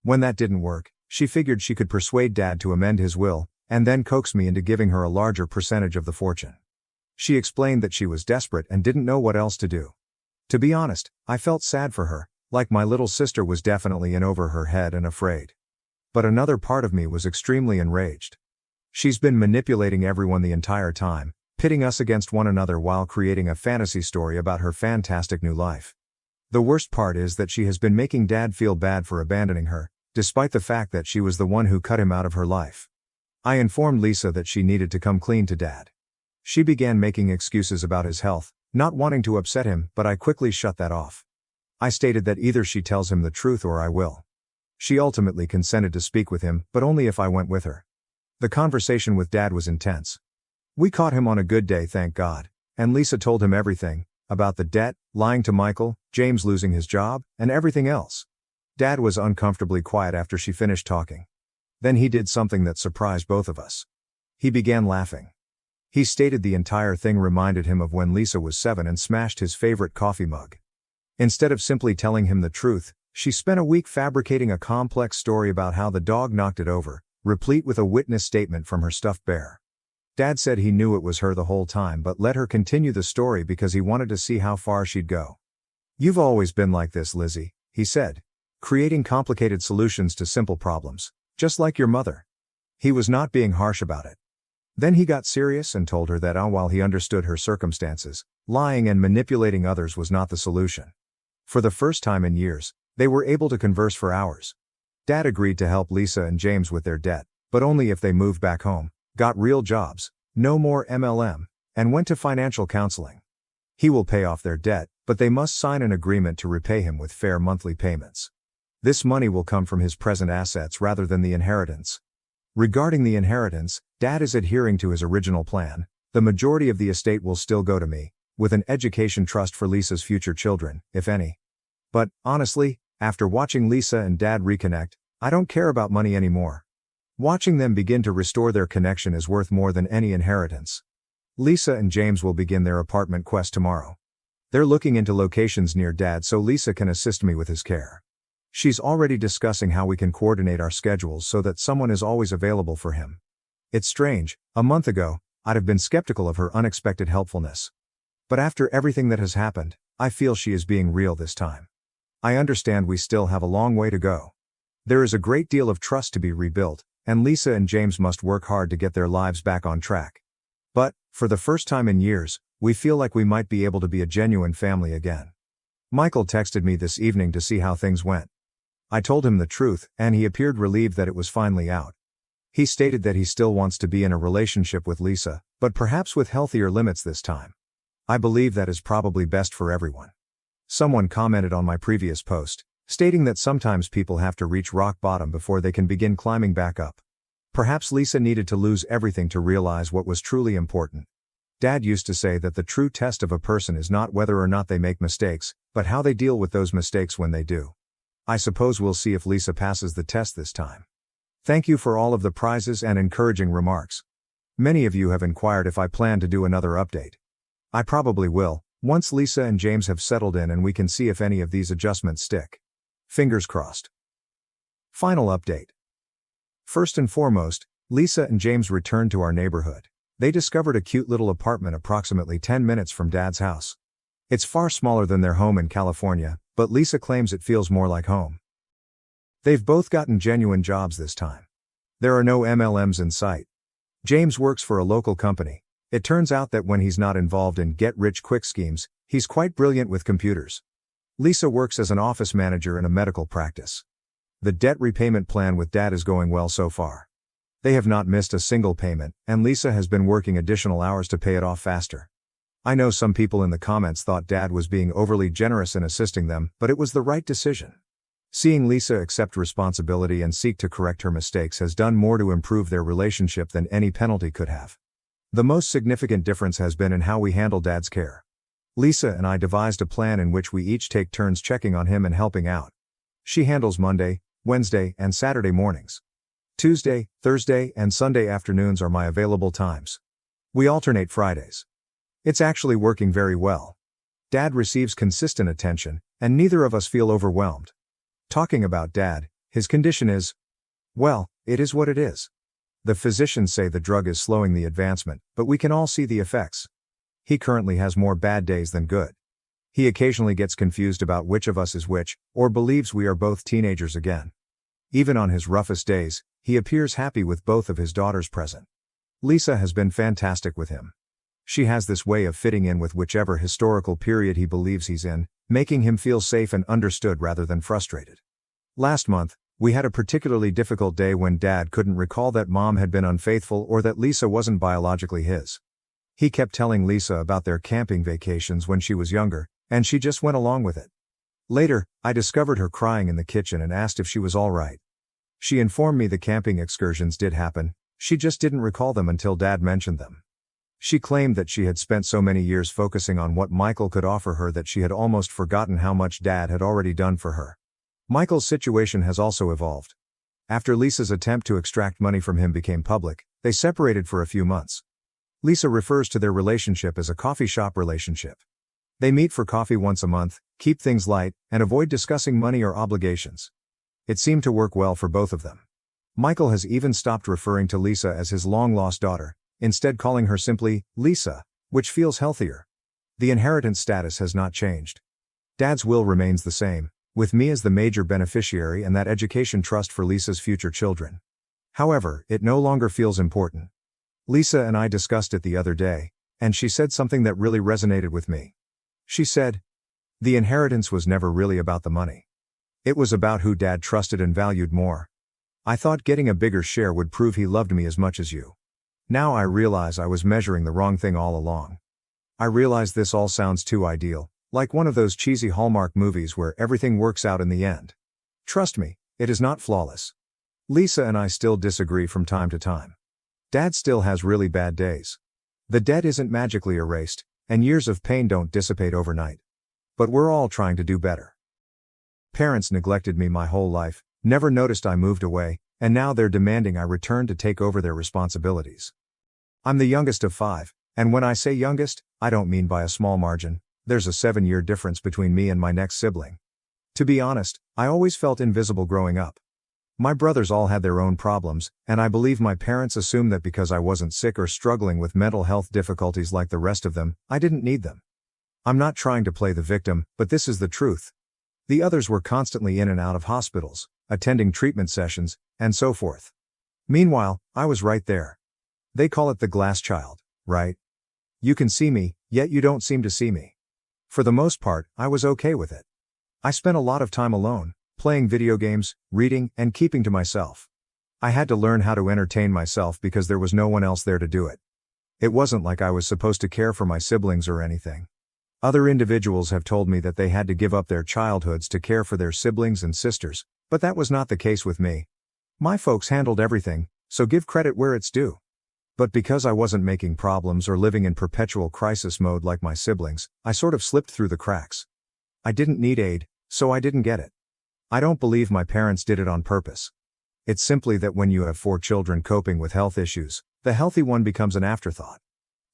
When that didn't work, she figured she could persuade Dad to amend his will, and then coax me into giving her a larger percentage of the fortune. She explained that she was desperate and didn't know what else to do. To be honest, I felt sad for her, like my little sister was definitely in over her head and afraid. But another part of me was extremely enraged. She's been manipulating everyone the entire time, pitting us against one another while creating a fantasy story about her fantastic new life. The worst part is that she has been making Dad feel bad for abandoning her, despite the fact that she was the one who cut him out of her life. I informed Lisa that she needed to come clean to Dad. She began making excuses about his health, not wanting to upset him, but I quickly shut that off. I stated that either she tells him the truth or I will. She ultimately consented to speak with him, but only if I went with her. The conversation with Dad was intense. We caught him on a good day, thank God, and Lisa told him everything, about the debt, lying to Michael, James losing his job, and everything else. Dad was uncomfortably quiet after she finished talking. Then he did something that surprised both of us. He began laughing. He stated the entire thing reminded him of when Lisa was 7 and smashed his favorite coffee mug. Instead of simply telling him the truth, she spent a week fabricating a complex story about how the dog knocked it over, replete with a witness statement from her stuffed bear. Dad said he knew it was her the whole time but let her continue the story because he wanted to see how far she'd go. You've always been like this, Lizzie, he said. Creating complicated solutions to simple problems, just like your mother. He was not being harsh about it. Then he got serious and told her that while he understood her circumstances, lying and manipulating others was not the solution. For the first time in years, they were able to converse for hours. Dad agreed to help Lisa and James with their debt, but only if they moved back home, got real jobs, no more MLM, and went to financial counseling. He will pay off their debt, but they must sign an agreement to repay him with fair monthly payments. This money will come from his present assets rather than the inheritance. Regarding the inheritance, Dad is adhering to his original plan. The majority of the estate will still go to me, with an education trust for Lisa's future children, if any. But, honestly, after watching Lisa and Dad reconnect, I don't care about money anymore. Watching them begin to restore their connection is worth more than any inheritance. Lisa and James will begin their apartment quest tomorrow. They're looking into locations near Dad so Lisa can assist me with his care. She's already discussing how we can coordinate our schedules so that someone is always available for him. It's strange, a month ago, I'd have been skeptical of her unexpected helpfulness. But after everything that has happened, I feel she is being real this time. I understand we still have a long way to go. There is a great deal of trust to be rebuilt, and Lisa and James must work hard to get their lives back on track. But, for the first time in years, we feel like we might be able to be a genuine family again. Michael texted me this evening to see how things went. I told him the truth, and he appeared relieved that it was finally out. He stated that he still wants to be in a relationship with Lisa, but perhaps with healthier limits this time. I believe that is probably best for everyone. Someone commented on my previous post, stating that sometimes people have to reach rock bottom before they can begin climbing back up. Perhaps Lisa needed to lose everything to realize what was truly important. Dad used to say that the true test of a person is not whether or not they make mistakes, but how they deal with those mistakes when they do. I suppose we'll see if Lisa passes the test this time. Thank you for all of the prizes and encouraging remarks. Many of you have inquired if I plan to do another update. I probably will, once Lisa and James have settled in and we can see if any of these adjustments stick. Fingers crossed. Final update. First and foremost, Lisa and James returned to our neighborhood. They discovered a cute little apartment approximately 10 minutes from Dad's house. It's far smaller than their home in California, but Lisa claims it feels more like home. They've both gotten genuine jobs this time. There are no MLMs in sight. James works for a local company. It turns out that when he's not involved in get-rich-quick schemes, he's quite brilliant with computers. Lisa works as an office manager in a medical practice. The debt repayment plan with Dad is going well so far. They have not missed a single payment, and Lisa has been working additional hours to pay it off faster. I know some people in the comments thought Dad was being overly generous in assisting them, but it was the right decision. Seeing Lisa accept responsibility and seek to correct her mistakes has done more to improve their relationship than any penalty could have. The most significant difference has been in how we handle Dad's care. Lisa and I devised a plan in which we each take turns checking on him and helping out. She handles Monday, Wednesday, and Saturday mornings. Tuesday, Thursday, and Sunday afternoons are my available times. We alternate Fridays. It's actually working very well. Dad receives consistent attention, and neither of us feel overwhelmed. Talking about Dad, his condition is, well, it is what it is. The physicians say the drug is slowing the advancement, but we can all see the effects. He currently has more bad days than good. He occasionally gets confused about which of us is which, or believes we are both teenagers again. Even on his roughest days, he appears happy with both of his daughters present. Lisa has been fantastic with him. She has this way of fitting in with whichever historical period he believes he's in, making him feel safe and understood rather than frustrated. Last month, we had a particularly difficult day when Dad couldn't recall that Mom had been unfaithful or that Lisa wasn't biologically his. He kept telling Lisa about their camping vacations when she was younger, and she just went along with it. Later, I discovered her crying in the kitchen and asked if she was all right. She informed me the camping excursions did happen, she just didn't recall them until Dad mentioned them. She claimed that she had spent so many years focusing on what Michael could offer her that she had almost forgotten how much Dad had already done for her. Michael's situation has also evolved. After Lisa's attempt to extract money from him became public, they separated for a few months. Lisa refers to their relationship as a coffee shop relationship. They meet for coffee once a month, keep things light, and avoid discussing money or obligations. It seemed to work well for both of them. Michael has even stopped referring to Lisa as his long-lost daughter, instead calling her simply, Lisa, which feels healthier. The inheritance status has not changed. Dad's will remains the same, with me as the major beneficiary and that education trust for Lisa's future children. However, it no longer feels important. Lisa and I discussed it the other day, and she said something that really resonated with me. She said, the inheritance was never really about the money. It was about who Dad trusted and valued more. I thought getting a bigger share would prove he loved me as much as you. Now I realize I was measuring the wrong thing all along. I realize this all sounds too ideal, like one of those cheesy Hallmark movies where everything works out in the end. Trust me, it is not flawless. Lisa and I still disagree from time to time. Dad still has really bad days. The debt isn't magically erased, and years of pain don't dissipate overnight. But we're all trying to do better. Parents neglected me my whole life, never noticed I moved away, and now they're demanding I return to take over their responsibilities. I'm the youngest of 5, and when I say youngest, I don't mean by a small margin. There's a 7-year difference between me and my next sibling. To be honest, I always felt invisible growing up. My brothers all had their own problems, and I believe my parents assumed that because I wasn't sick or struggling with mental health difficulties like the rest of them, I didn't need them. I'm not trying to play the victim, but this is the truth. The others were constantly in and out of hospitals, attending treatment sessions, and so forth. Meanwhile, I was right there. They call it the glass child, right? You can see me, yet you don't seem to see me. For the most part, I was okay with it. I spent a lot of time alone, playing video games, reading, and keeping to myself. I had to learn how to entertain myself because there was no one else there to do it. It wasn't like I was supposed to care for my siblings or anything. Other individuals have told me that they had to give up their childhoods to care for their siblings and sisters, but that was not the case with me. My folks handled everything, so give credit where it's due. But because I wasn't making problems or living in perpetual crisis mode like my siblings, I sort of slipped through the cracks. I didn't need aid, so I didn't get it. I don't believe my parents did it on purpose. It's simply that when you have 4 children coping with health issues, the healthy one becomes an afterthought.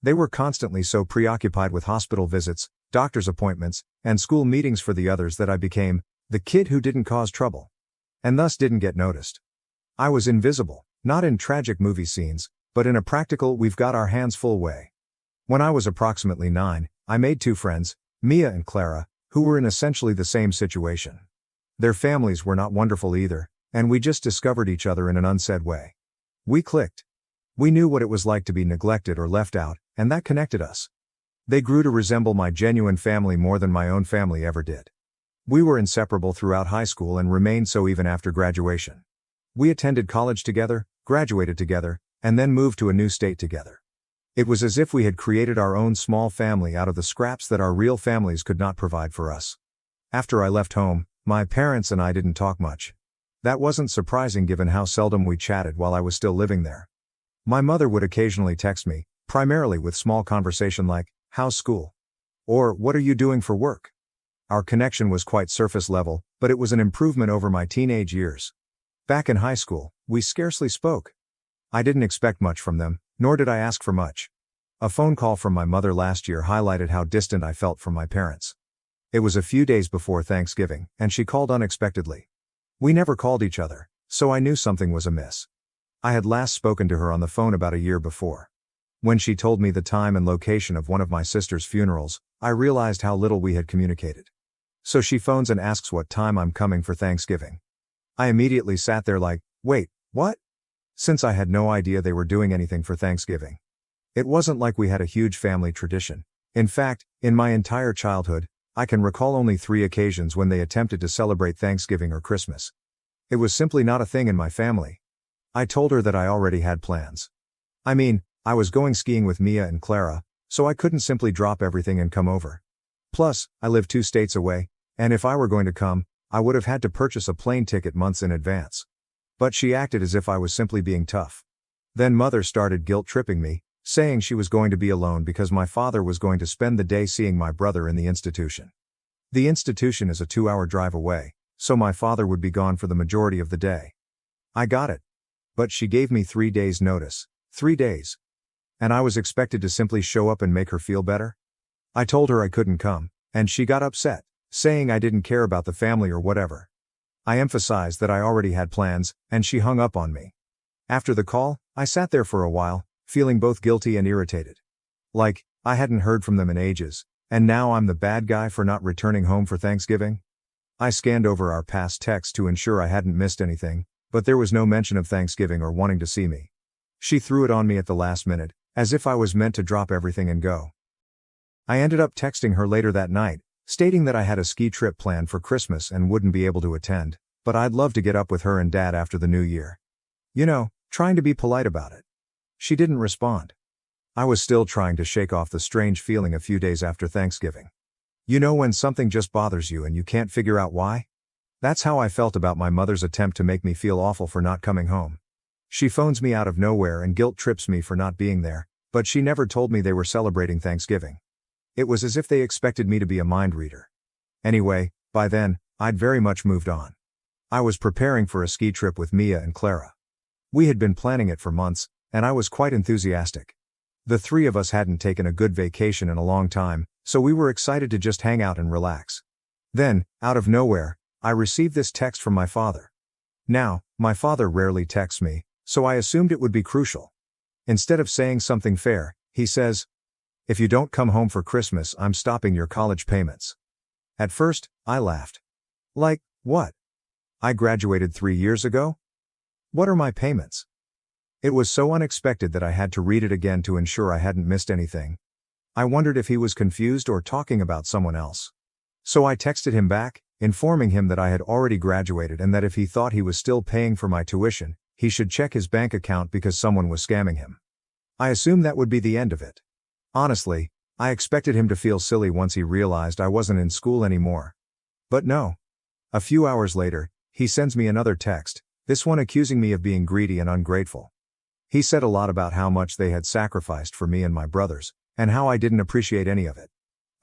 They were constantly so preoccupied with hospital visits, doctor's appointments, and school meetings for the others that I became the kid who didn't cause trouble. And thus didn't get noticed. I was invisible, not in tragic movie scenes, but in a practical we've got our hands full way. When I was approximately 9, I made 2 friends, Mia and Clara, who were in essentially the same situation. Their families were not wonderful either, and we just discovered each other in an unsaid way. We clicked. We knew what it was like to be neglected or left out, and that connected us. They grew to resemble my genuine family more than my own family ever did. We were inseparable throughout high school and remained so even after graduation. We attended college together, graduated together, and then moved to a new state together. It was as if we had created our own small family out of the scraps that our real families could not provide for us. After I left home, my parents and I didn't talk much. That wasn't surprising given how seldom we chatted while I was still living there. My mother would occasionally text me, primarily with small conversation like, "How's school?" or "What are you doing for work?" Our connection was quite surface level, but it was an improvement over my teenage years. Back in high school, we scarcely spoke. I didn't expect much from them, nor did I ask for much. A phone call from my mother last year highlighted how distant I felt from my parents. It was a few days before Thanksgiving, and she called unexpectedly. We never called each other, so I knew something was amiss. I had last spoken to her on the phone about a year before. When she told me the time and location of one of my sister's funerals, I realized how little we had communicated. So she phones and asks what time I'm coming for Thanksgiving. I immediately sat there like, wait, what? Since I had no idea they were doing anything for Thanksgiving. It wasn't like we had a huge family tradition. In fact, in my entire childhood, I can recall only 3 occasions when they attempted to celebrate Thanksgiving or Christmas. It was simply not a thing in my family. I told her that I already had plans. I mean, I was going skiing with Mia and Clara, so I couldn't simply drop everything and come over. Plus, I live 2 states away, and if I were going to come, I would have had to purchase a plane ticket months in advance. But she acted as if I was simply being tough. Then Mother started guilt-tripping me, saying she was going to be alone because my father was going to spend the day seeing my brother in the institution. The institution is a 2-hour drive away, so my father would be gone for the majority of the day. I got it. But she gave me 3 days' notice. 3 days. And I was expected to simply show up and make her feel better? I told her I couldn't come, and she got upset, saying I didn't care about the family or whatever. I emphasized that I already had plans, and she hung up on me. After the call, I sat there for a while, feeling both guilty and irritated. Like, I hadn't heard from them in ages, and now I'm the bad guy for not returning home for Thanksgiving? I scanned over our past texts to ensure I hadn't missed anything, but there was no mention of Thanksgiving or wanting to see me. She threw it on me at the last minute, as if I was meant to drop everything and go. I ended up texting her later that night, stating that I had a ski trip planned for Christmas and wouldn't be able to attend, but I'd love to get up with her and Dad after the new year. You know, trying to be polite about it. She didn't respond. I was still trying to shake off the strange feeling a few days after Thanksgiving. You know when something just bothers you and you can't figure out why? That's how I felt about my mother's attempt to make me feel awful for not coming home. She phones me out of nowhere and guilt trips me for not being there, but she never told me they were celebrating Thanksgiving. It was as if they expected me to be a mind reader. Anyway, by then, I'd very much moved on. I was preparing for a ski trip with Mia and Clara. We had been planning it for months, and I was quite enthusiastic. The 3 of us hadn't taken a good vacation in a long time, so we were excited to just hang out and relax. Then, out of nowhere, I received this text from my father. Now, my father rarely texts me, so I assumed it would be crucial. Instead of saying something fair, he says, "If you don't come home for Christmas, I'm stopping your college payments." At first, I laughed. Like, what? I graduated 3 years ago? What are my payments? It was so unexpected that I had to read it again to ensure I hadn't missed anything. I wondered if he was confused or talking about someone else. So I texted him back, informing him that I had already graduated and that if he thought he was still paying for my tuition, he should check his bank account because someone was scamming him. I assumed that would be the end of it. Honestly, I expected him to feel silly once he realized I wasn't in school anymore. But no. A few hours later, he sends me another text, this one accusing me of being greedy and ungrateful. He said a lot about how much they had sacrificed for me and my brothers, and how I didn't appreciate any of it.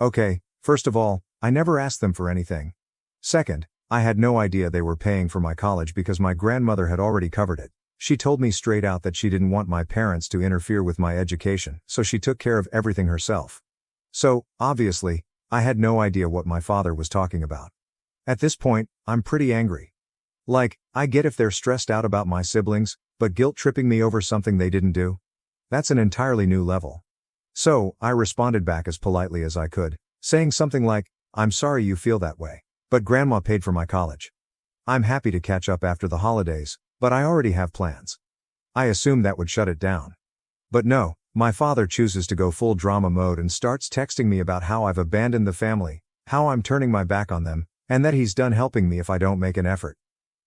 Okay, first of all, I never asked them for anything. Second, I had no idea they were paying for my college because my grandmother had already covered it. She told me straight out that she didn't want my parents to interfere with my education, so she took care of everything herself. So, obviously, I had no idea what my father was talking about. At this point, I'm pretty angry. Like, I get if they're stressed out about my siblings, but guilt-tripping me over something they didn't do? That's an entirely new level. So, I responded back as politely as I could, saying something like, I'm sorry you feel that way, but Grandma paid for my college. I'm happy to catch up after the holidays, but I already have plans. I assumed that would shut it down. But no, my father chooses to go full drama mode and starts texting me about how I've abandoned the family, how I'm turning my back on them, and that he's done helping me if I don't make an effort.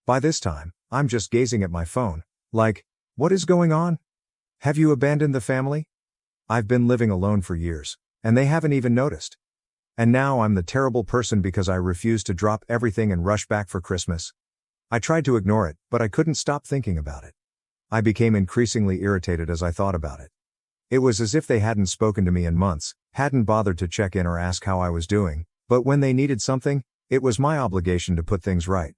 By this time, I'm just gazing at my phone, like, what is going on? Have you abandoned the family? I've been living alone for years, and they haven't even noticed. And now I'm the terrible person because I refuse to drop everything and rush back for Christmas. I tried to ignore it, but I couldn't stop thinking about it. I became increasingly irritated as I thought about it. It was as if they hadn't spoken to me in months, hadn't bothered to check in or ask how I was doing, but when they needed something, it was my obligation to put things right.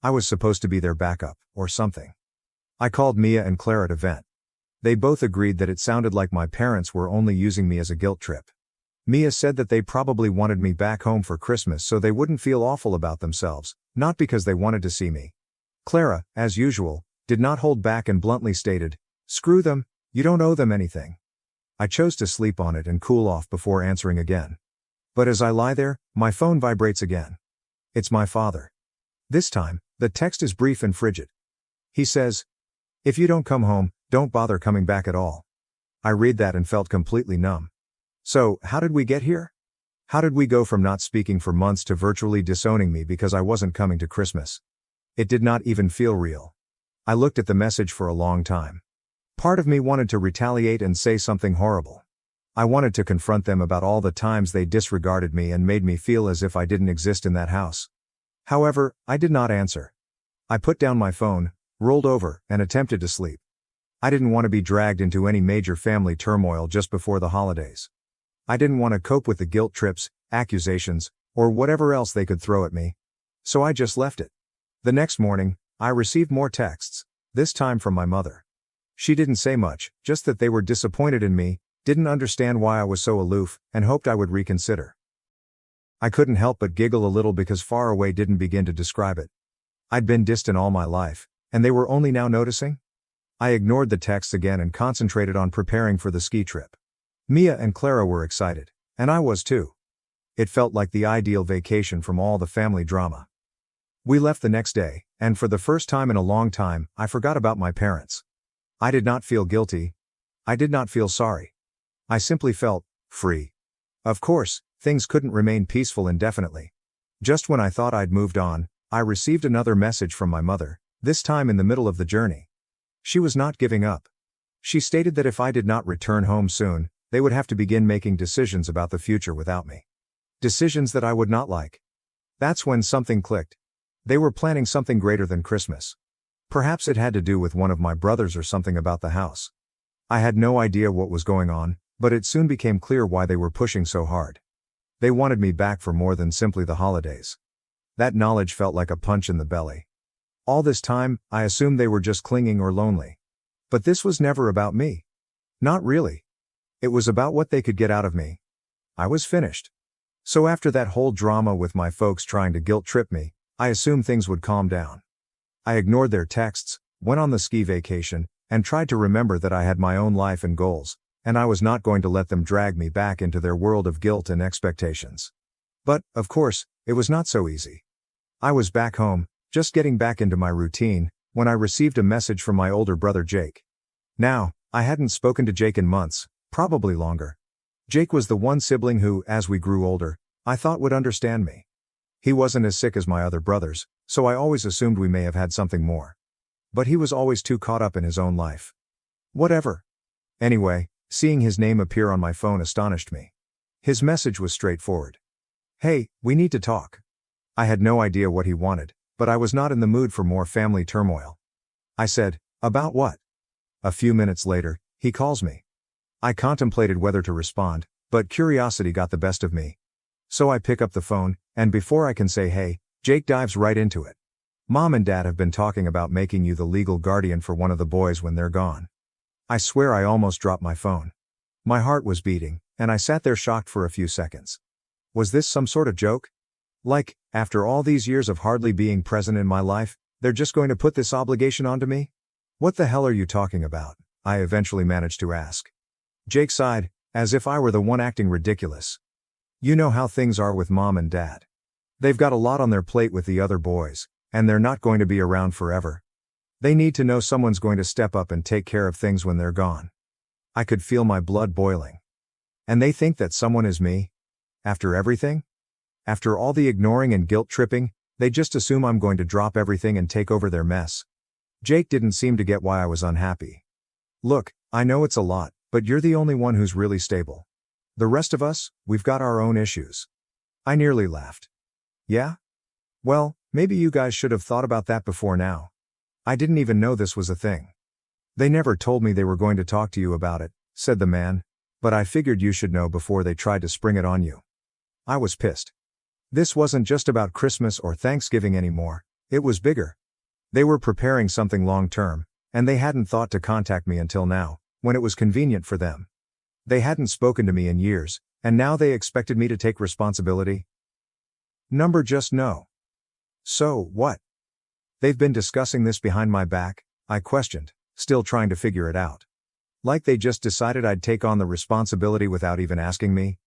I was supposed to be their backup, or something. I called Mia and Clara to vent. They both agreed that it sounded like my parents were only using me as a guilt trip. Mia said that they probably wanted me back home for Christmas so they wouldn't feel awful about themselves, not because they wanted to see me. Clara, as usual, did not hold back and bluntly stated, "Screw them, you don't owe them anything." I chose to sleep on it and cool off before answering again. But as I lie there, my phone vibrates again. It's my father. This time, the text is brief and frigid. He says, "If you don't come home, don't bother coming back at all." I read that and felt completely numb. So, how did we get here? How did we go from not speaking for months to virtually disowning me because I wasn't coming to Christmas? It did not even feel real. I looked at the message for a long time. Part of me wanted to retaliate and say something horrible. I wanted to confront them about all the times they disregarded me and made me feel as if I didn't exist in that house. However, I did not answer. I put down my phone, rolled over, and attempted to sleep. I didn't want to be dragged into any major family turmoil just before the holidays. I didn't want to cope with the guilt trips, accusations, or whatever else they could throw at me. So I just left it. The next morning, I received more texts, this time from my mother. She didn't say much, just that they were disappointed in me, didn't understand why I was so aloof, and hoped I would reconsider. I couldn't help but giggle a little because far away didn't begin to describe it. I'd been distant all my life, and they were only now noticing? I ignored the texts again and concentrated on preparing for the ski trip. Mia and Clara were excited, and I was too. It felt like the ideal vacation from all the family drama. We left the next day, and for the first time in a long time, I forgot about my parents. I did not feel guilty. I did not feel sorry. I simply felt free. Of course, things couldn't remain peaceful indefinitely. Just when I thought I'd moved on, I received another message from my mother, this time in the middle of the journey. She was not giving up. She stated that if I did not return home soon, they would have to begin making decisions about the future without me. Decisions that I would not like. That's when something clicked. They were planning something greater than Christmas. Perhaps it had to do with one of my brothers or something about the house. I had no idea what was going on, but it soon became clear why they were pushing so hard. They wanted me back for more than simply the holidays. That knowledge felt like a punch in the belly. All this time, I assumed they were just clinging or lonely. But this was never about me. Not really. It was about what they could get out of me. I was finished. So after that whole drama with my folks trying to guilt trip me, I assumed things would calm down. I ignored their texts, went on the ski vacation, and tried to remember that I had my own life and goals, and I was not going to let them drag me back into their world of guilt and expectations. But, of course, it was not so easy. I was back home, just getting back into my routine, when I received a message from my older brother Jake. Now, I hadn't spoken to Jake in months, probably longer. Jake was the one sibling who, as we grew older, I thought would understand me. He wasn't as sick as my other brothers, so I always assumed we may have had something more. But he was always too caught up in his own life. Whatever. Anyway, seeing his name appear on my phone astonished me. His message was straightforward. "Hey, we need to talk." I had no idea what he wanted, but I was not in the mood for more family turmoil. I said, "About what?" A few minutes later, he calls me. I contemplated whether to respond, but curiosity got the best of me. So I pick up the phone, and before I can say hey, Jake dives right into it. "Mom and Dad have been talking about making you the legal guardian for one of the boys when they're gone." I swear I almost dropped my phone. My heart was beating, and I sat there shocked for a few seconds. Was this some sort of joke? Like, after all these years of hardly being present in my life, they're just going to put this obligation onto me? "What the hell are you talking about?" I eventually managed to ask. Jake sighed, as if I were the one acting ridiculous. "You know how things are with Mom and Dad. They've got a lot on their plate with the other boys, and they're not going to be around forever. They need to know someone's going to step up and take care of things when they're gone." I could feel my blood boiling. And they think that someone is me? After everything? After all the ignoring and guilt tripping, they just assume I'm going to drop everything and take over their mess. Jake didn't seem to get why I was unhappy. "Look, I know it's a lot, but you're the only one who's really stable. The rest of us, we've got our own issues." I nearly laughed. "Yeah? Well, maybe you guys should have thought about that before now. I didn't even know this was a thing." "They never told me they were going to talk to you about it," said the man, "but I figured you should know before they tried to spring it on you." I was pissed. This wasn't just about Christmas or Thanksgiving anymore, it was bigger. They were preparing something long-term, and they hadn't thought to contact me until now, when it was convenient for them. They hadn't spoken to me in years, and now they expected me to take responsibility? Number just no. "So, what? They've been discussing this behind my back?" I questioned, still trying to figure it out. "Like they just decided I'd take on the responsibility without even asking me?"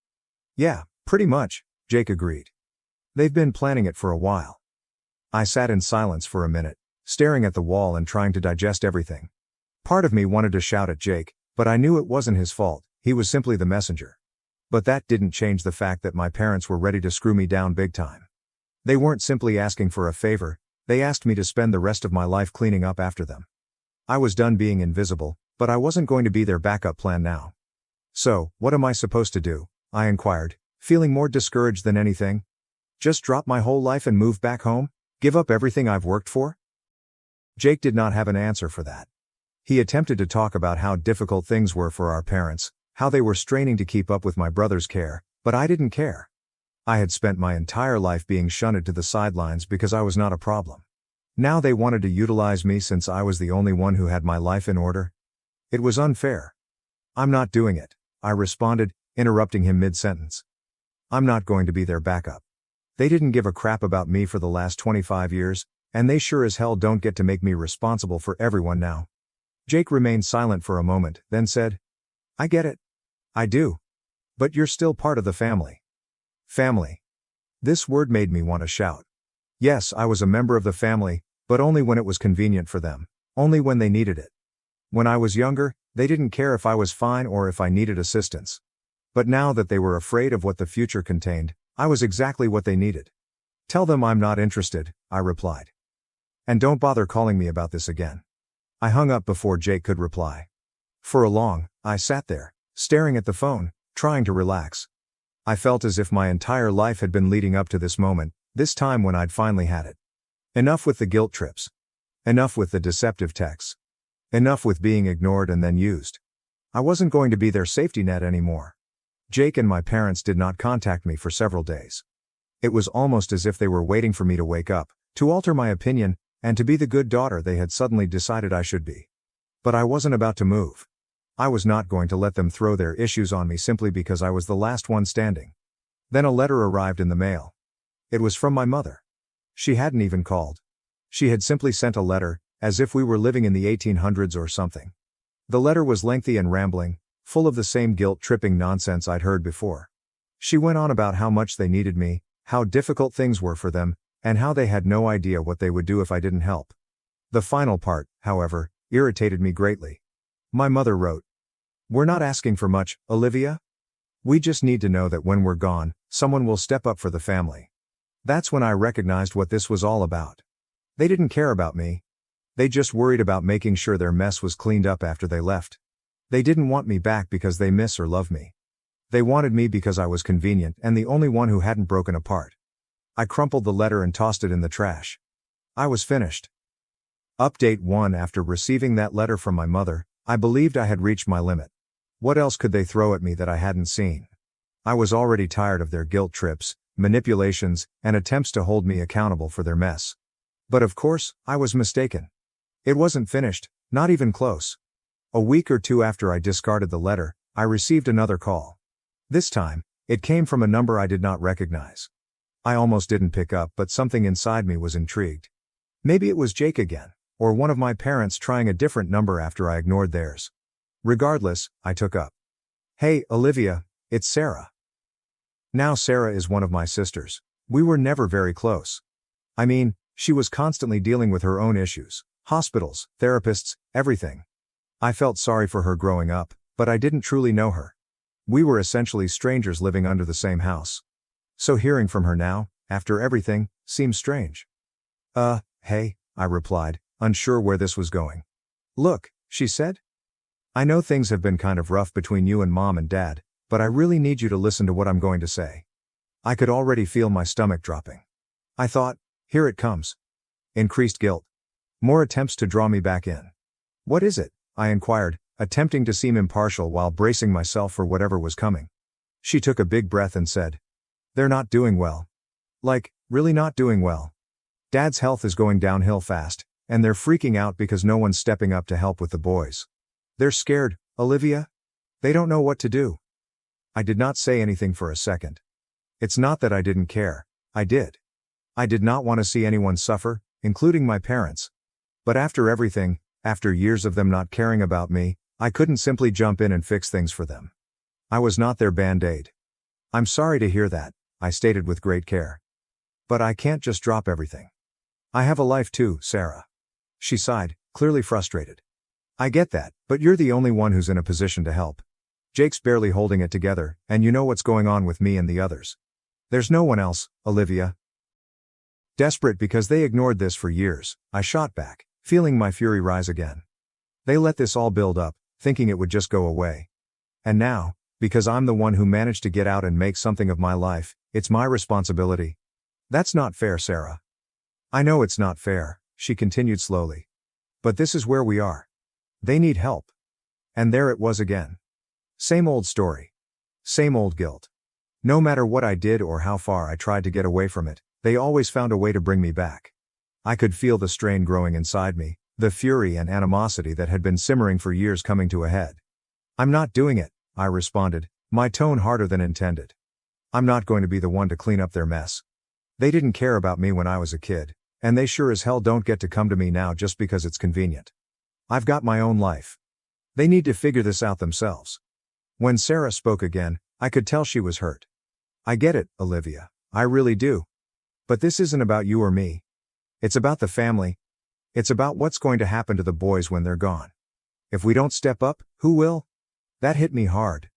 "Yeah, pretty much," Jake agreed. "They've been planning it for a while." I sat in silence for a minute, staring at the wall and trying to digest everything. Part of me wanted to shout at Jake, but I knew it wasn't his fault, he was simply the messenger. But that didn't change the fact that my parents were ready to screw me down big time. They weren't simply asking for a favor, they asked me to spend the rest of my life cleaning up after them. I was done being invisible, but I wasn't going to be their backup plan now. "So, what am I supposed to do?" I inquired, feeling more discouraged than anything. "Just drop my whole life and move back home? Give up everything I've worked for?" Jake did not have an answer for that. He attempted to talk about how difficult things were for our parents, how they were straining to keep up with my brother's care, but I didn't care. I had spent my entire life being shunted to the sidelines because I was not a problem. Now they wanted to utilize me since I was the only one who had my life in order? It was unfair. "I'm not doing it," I responded, interrupting him mid-sentence. "I'm not going to be their backup. They didn't give a crap about me for the last 25 years, and they sure as hell don't get to make me responsible for everyone now." Jake remained silent for a moment, then said, "I get it. I do. But you're still part of the family." Family. This word made me want to shout. Yes, I was a member of the family, but only when it was convenient for them, only when they needed it. When I was younger, they didn't care if I was fine or if I needed assistance. But now that they were afraid of what the future contained, I was exactly what they needed. "Tell them I'm not interested," I replied. "And don't bother calling me about this again." I hung up before Jake could reply. For a long, I sat there, staring at the phone, trying to relax. I felt as if my entire life had been leading up to this moment, this time when I'd finally had it. Enough with the guilt trips. Enough with the deceptive texts. Enough with being ignored and then used. I wasn't going to be their safety net anymore. Jake and my parents did not contact me for several days. It was almost as if they were waiting for me to wake up, to alter my opinion, and to be the good daughter they had suddenly decided I should be. But I wasn't about to move. I was not going to let them throw their issues on me simply because I was the last one standing. Then a letter arrived in the mail. It was from my mother. She hadn't even called. She had simply sent a letter, as if we were living in the 1800s or something. The letter was lengthy and rambling, full of the same guilt-tripping nonsense I'd heard before. She went on about how much they needed me, how difficult things were for them, and how they had no idea what they would do if I didn't help. The final part, however, irritated me greatly. My mother wrote, "We're not asking for much, Olivia. We just need to know that when we're gone, someone will step up for the family." That's when I recognized what this was all about. They didn't care about me. They just worried about making sure their mess was cleaned up after they left. They didn't want me back because they miss or love me. They wanted me because I was convenient and the only one who hadn't broken apart. I crumpled the letter and tossed it in the trash. I was finished. Update 1. After receiving that letter from my mother, I believed I had reached my limit. What else could they throw at me that I hadn't seen? I was already tired of their guilt trips, manipulations, and attempts to hold me accountable for their mess. But of course, I was mistaken. It wasn't finished, not even close. A week or two after I discarded the letter, I received another call. This time, it came from a number I did not recognize. I almost didn't pick up, but something inside me was intrigued. Maybe it was Jake again, or one of my parents trying a different number after I ignored theirs. Regardless, I took up. "Hey, Olivia, it's Sarah." Now Sarah is one of my sisters. We were never very close. I mean, she was constantly dealing with her own issues, hospitals, therapists, everything. I felt sorry for her growing up, but I didn't truly know her. We were essentially strangers living under the same house. So hearing from her now, after everything, seems strange. Hey, I replied, unsure where this was going. "Look," she said. "I know things have been kind of rough between you and Mom and Dad, but I really need you to listen to what I'm going to say." I could already feel my stomach dropping. I thought, here it comes. Increased guilt. More attempts to draw me back in. "What is it?" I inquired, attempting to seem impartial while bracing myself for whatever was coming. She took a big breath and said, "They're not doing well. Like, really not doing well. Dad's health is going downhill fast, and they're freaking out because no one's stepping up to help with the boys. They're scared, Olivia. They don't know what to do." I did not say anything for a second. It's not that I didn't care. I did. I did not want to see anyone suffer, including my parents. But after everything, after years of them not caring about me, I couldn't simply jump in and fix things for them. I was not their band-aid. "I'm sorry to hear that," I stated with great care. "But I can't just drop everything. I have a life too, Sarah." She sighed, clearly frustrated. "I get that, but you're the only one who's in a position to help. Jake's barely holding it together, and you know what's going on with me and the others. There's no one else, Olivia." Desperate because they ignored this for years, I shot back, feeling my fury rise again. They let this all build up, thinking it would just go away. And now, because I'm the one who managed to get out and make something of my life, it's my responsibility. That's not fair, Sarah. "I know it's not fair," she continued slowly. "But this is where we are. They need help." And there it was again. Same old story. Same old guilt. No matter what I did or how far I tried to get away from it, they always found a way to bring me back. I could feel the strain growing inside me, the fury and animosity that had been simmering for years coming to a head. "I'm not doing it," I responded, my tone harder than intended. "I'm not going to be the one to clean up their mess. They didn't care about me when I was a kid, and they sure as hell don't get to come to me now just because it's convenient. I've got my own life. They need to figure this out themselves." When Sarah spoke again, I could tell she was hurt. "I get it, Olivia. I really do. But this isn't about you or me. It's about the family. It's about what's going to happen to the boys when they're gone. If we don't step up, who will?" That hit me hard.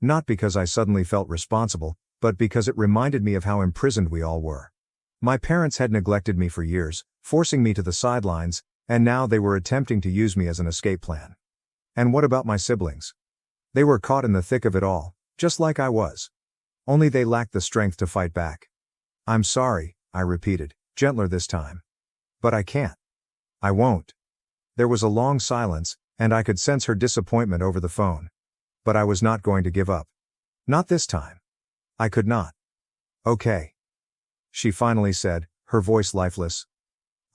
Not because I suddenly felt responsible, but because it reminded me of how imprisoned we all were. My parents had neglected me for years, forcing me to the sidelines, and now they were attempting to use me as an escape plan. And what about my siblings? They were caught in the thick of it all, just like I was. Only they lacked the strength to fight back. "I'm sorry," I repeated, gentler this time. "But I can't. I won't." There was a long silence, and I could sense her disappointment over the phone. But I was not going to give up. Not this time. I could not. "Okay," she finally said, her voice lifeless.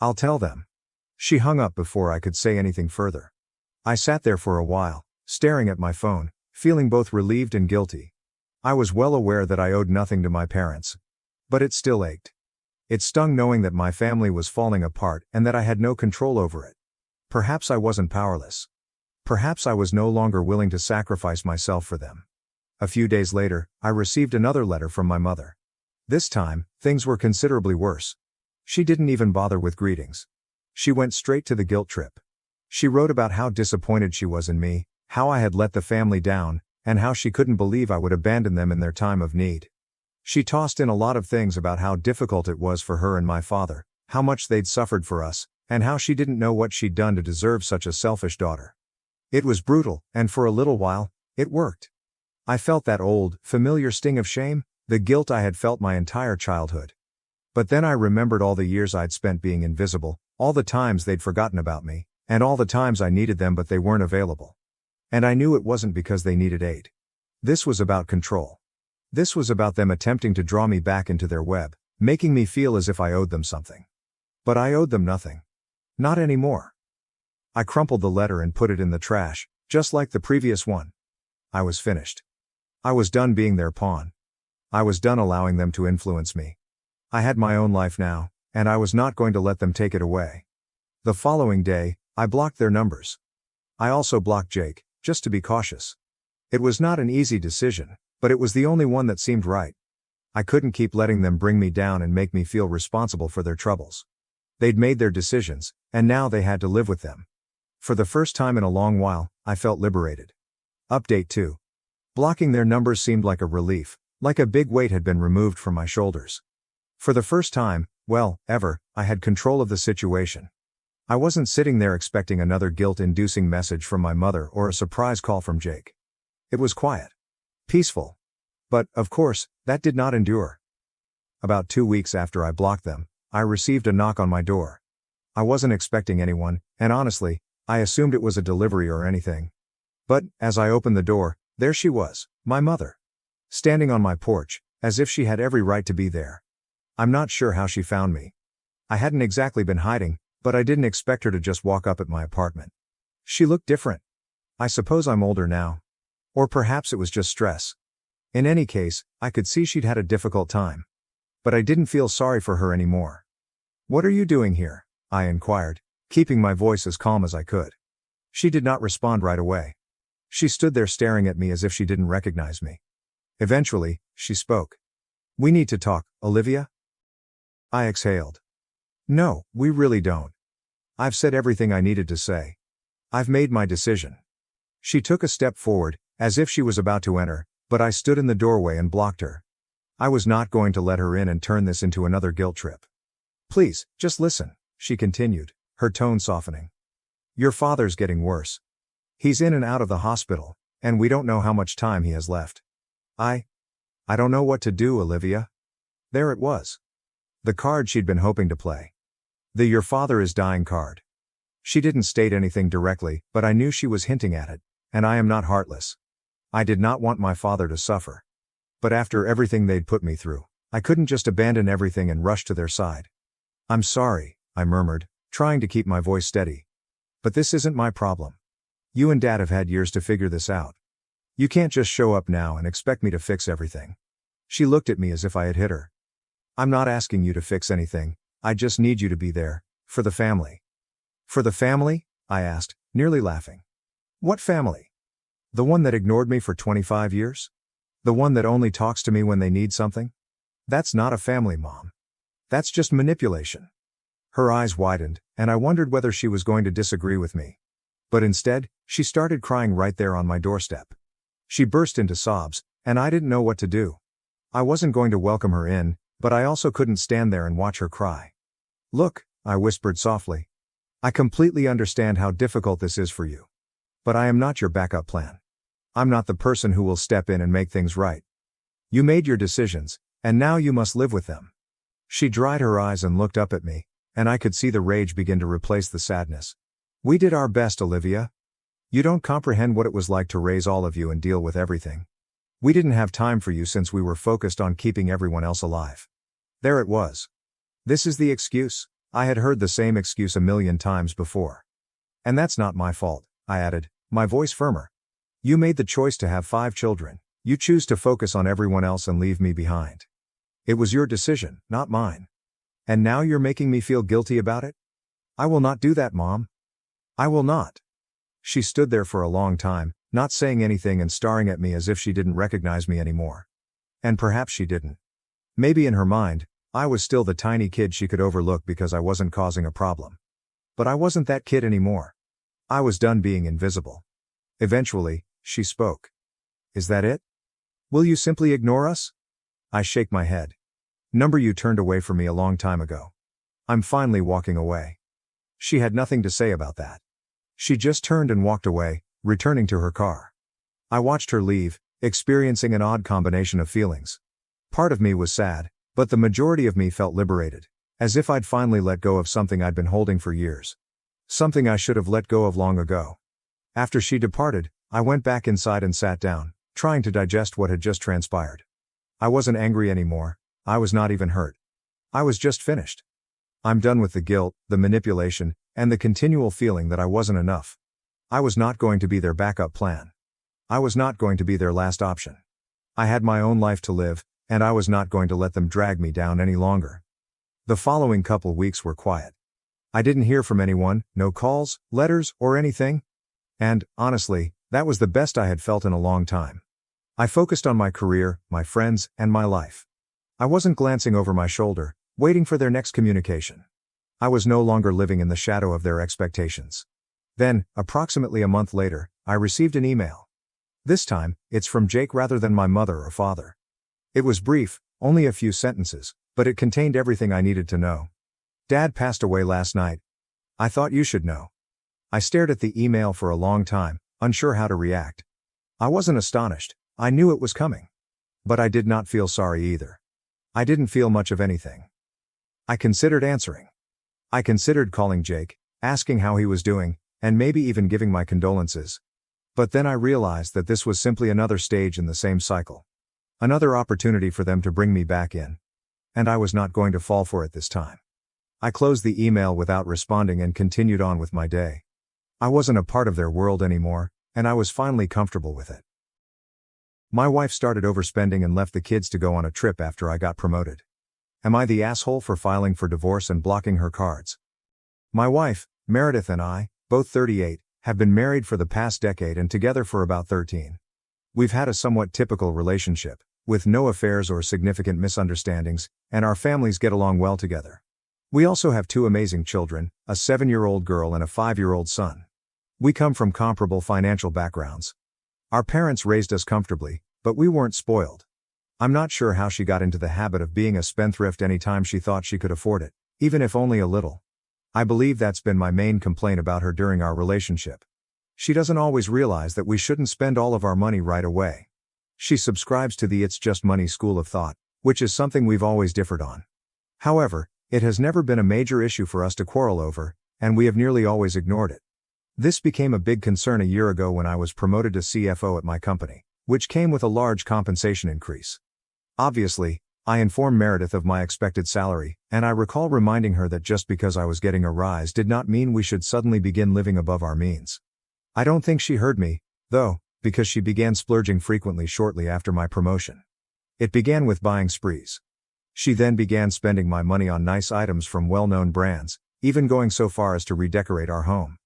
"I'll tell them." She hung up before I could say anything further. I sat there for a while, staring at my phone, feeling both relieved and guilty. I was well aware that I owed nothing to my parents. But it still ached. It stung knowing that my family was falling apart and that I had no control over it. Perhaps I wasn't powerless. Perhaps I was no longer willing to sacrifice myself for them. A few days later, I received another letter from my mother. This time, things were considerably worse. She didn't even bother with greetings. She went straight to the guilt trip. She wrote about how disappointed she was in me, how I had let the family down, and how she couldn't believe I would abandon them in their time of need. She tossed in a lot of things about how difficult it was for her and my father, how much they'd suffered for us, and how she didn't know what she'd done to deserve such a selfish daughter. It was brutal, and for a little while, it worked. I felt that old, familiar sting of shame, the guilt I had felt my entire childhood. But then I remembered all the years I'd spent being invisible, all the times they'd forgotten about me, and all the times I needed them but they weren't available. And I knew it wasn't because they needed aid. This was about control. This was about them attempting to draw me back into their web, making me feel as if I owed them something. But I owed them nothing. Not anymore. I crumpled the letter and put it in the trash, just like the previous one. I was finished. I was done being their pawn. I was done allowing them to influence me. I had my own life now, and I was not going to let them take it away. The following day, I blocked their numbers. I also blocked Jake, just to be cautious. It was not an easy decision, but it was the only one that seemed right. I couldn't keep letting them bring me down and make me feel responsible for their troubles. They'd made their decisions, and now they had to live with them. For the first time in a long while, I felt liberated. Update 2. Blocking their numbers seemed like a relief, like a big weight had been removed from my shoulders. For the first time, ever, I had control of the situation. I wasn't sitting there expecting another guilt-inducing message from my mother or a surprise call from Jake. It was quiet. Peaceful. But, of course, that did not endure. About 2 weeks after I blocked them, I received a knock on my door. I wasn't expecting anyone, and honestly, I assumed it was a delivery or anything. But, as I opened the door, there she was, my mother. Standing on my porch, as if she had every right to be there. I'm not sure how she found me. I hadn't exactly been hiding, but I didn't expect her to just walk up at my apartment. She looked different. I suppose I'm older now. Or perhaps it was just stress. In any case, I could see she'd had a difficult time. But I didn't feel sorry for her anymore. "What are you doing here?" I inquired, keeping my voice as calm as I could. She did not respond right away. She stood there staring at me as if she didn't recognize me. Eventually, she spoke. "We need to talk, Olivia?" I exhaled. "No, we really don't. I've said everything I needed to say. I've made my decision." She took a step forward, as if she was about to enter, but I stood in the doorway and blocked her. I was not going to let her in and turn this into another guilt trip. "Please, just listen," she continued, her tone softening. "Your father's getting worse. He's in and out of the hospital, and we don't know how much time he has left. I don't know what to do, Olivia." There it was. The card she'd been hoping to play. The "your father is dying" card. She didn't state anything directly, but I knew she was hinting at it, and I am not heartless. I did not want my father to suffer. But after everything they'd put me through, I couldn't just abandon everything and rush to their side. "I'm sorry," I murmured, trying to keep my voice steady. "But this isn't my problem. You and Dad have had years to figure this out. You can't just show up now and expect me to fix everything." She looked at me as if I had hit her. "I'm not asking you to fix anything, I just need you to be there, for the family." "For the family?" I asked, nearly laughing. "What family? The one that ignored me for 25 years? The one that only talks to me when they need something? That's not a family, Mom. That's just manipulation." Her eyes widened, and I wondered whether she was going to disagree with me. But instead, she started crying right there on my doorstep. She burst into sobs, and I didn't know what to do. I wasn't going to welcome her in, but I also couldn't stand there and watch her cry. "Look," I whispered softly. "I completely understand how difficult this is for you. But I am not your backup plan. I'm not the person who will step in and make things right. You made your decisions, and now you must live with them." She dried her eyes and looked up at me, and I could see the rage begin to replace the sadness. "We did our best, Olivia. You don't comprehend what it was like to raise all of you and deal with everything. We didn't have time for you since we were focused on keeping everyone else alive." There it was. This is the excuse. I had heard the same excuse a million times before. "And that's not my fault," I added, my voice firmer. "You made the choice to have 5 children. You choose to focus on everyone else and leave me behind. It was your decision, not mine. And now you're making me feel guilty about it? I will not do that, Mom. I will not." She stood there for a long time, not saying anything and staring at me as if she didn't recognize me anymore. And perhaps she didn't. Maybe in her mind, I was still the tiny kid she could overlook because I wasn't causing a problem. But I wasn't that kid anymore. I was done being invisible. Eventually, she spoke. "Is that it? Will you simply ignore us?" I shake my head. "Number, you turned away from me a long time ago. I'm finally walking away. She had nothing to say about that. She just turned and walked away, returning to her car. I watched her leave, experiencing an odd combination of feelings. Part of me was sad, but the majority of me felt liberated, as if I'd finally let go of something I'd been holding for years. Something I should have let go of long ago. After she departed, I went back inside and sat down, trying to digest what had just transpired. I wasn't angry anymore, I was not even hurt. I was just finished. I'm done with the guilt, the manipulation, and the continual feeling that I wasn't enough. I was not going to be their backup plan. I was not going to be their last option. I had my own life to live, and I was not going to let them drag me down any longer. The following couple weeks were quiet. I didn't hear from anyone, no calls, letters, or anything. And, honestly, that was the best I had felt in a long time. I focused on my career, my friends, and my life. I wasn't glancing over my shoulder, waiting for their next communication. I was no longer living in the shadow of their expectations. Then, approximately a month later, I received an email. This time, it's from Jake rather than my mother or father. It was brief, only a few sentences, but it contained everything I needed to know. Dad passed away last night. I thought you should know. I stared at the email for a long time, unsure how to react. I wasn't astonished, I knew it was coming. But I did not feel sorry either. I didn't feel much of anything. I considered answering. I considered calling Jake, asking how he was doing, and maybe even giving my condolences. But then I realized that this was simply another stage in the same cycle. Another opportunity for them to bring me back in. And I was not going to fall for it this time. I closed the email without responding and continued on with my day. I wasn't a part of their world anymore, and I was finally comfortable with it. My wife started overspending and left the kids to go on a trip after I got promoted. Am I the asshole for filing for divorce and blocking her cards? My wife, Meredith, and I, both 38, have been married for the past decade and together for about 13. We've had a somewhat typical relationship, with no affairs or significant misunderstandings, and our families get along well together. We also have two amazing children, a 7-year-old girl and a 5-year-old son. We come from comparable financial backgrounds. Our parents raised us comfortably, but we weren't spoiled. I'm not sure how she got into the habit of being a spendthrift anytime she thought she could afford it, even if only a little. I believe that's been my main complaint about her during our relationship. She doesn't always realize that we shouldn't spend all of our money right away. She subscribes to the "it's just money" school of thought, which is something we've always differed on. However, it has never been a major issue for us to quarrel over, and we have nearly always ignored it. This became a big concern a year ago when I was promoted to CFO at my company, which came with a large compensation increase. Obviously, I informed Meredith of my expected salary, and I recall reminding her that just because I was getting a rise did not mean we should suddenly begin living above our means. I don't think she heard me, though, because she began splurging frequently shortly after my promotion. It began with buying sprees. She then began spending my money on nice items from well-known brands, even going so far as to redecorate our home.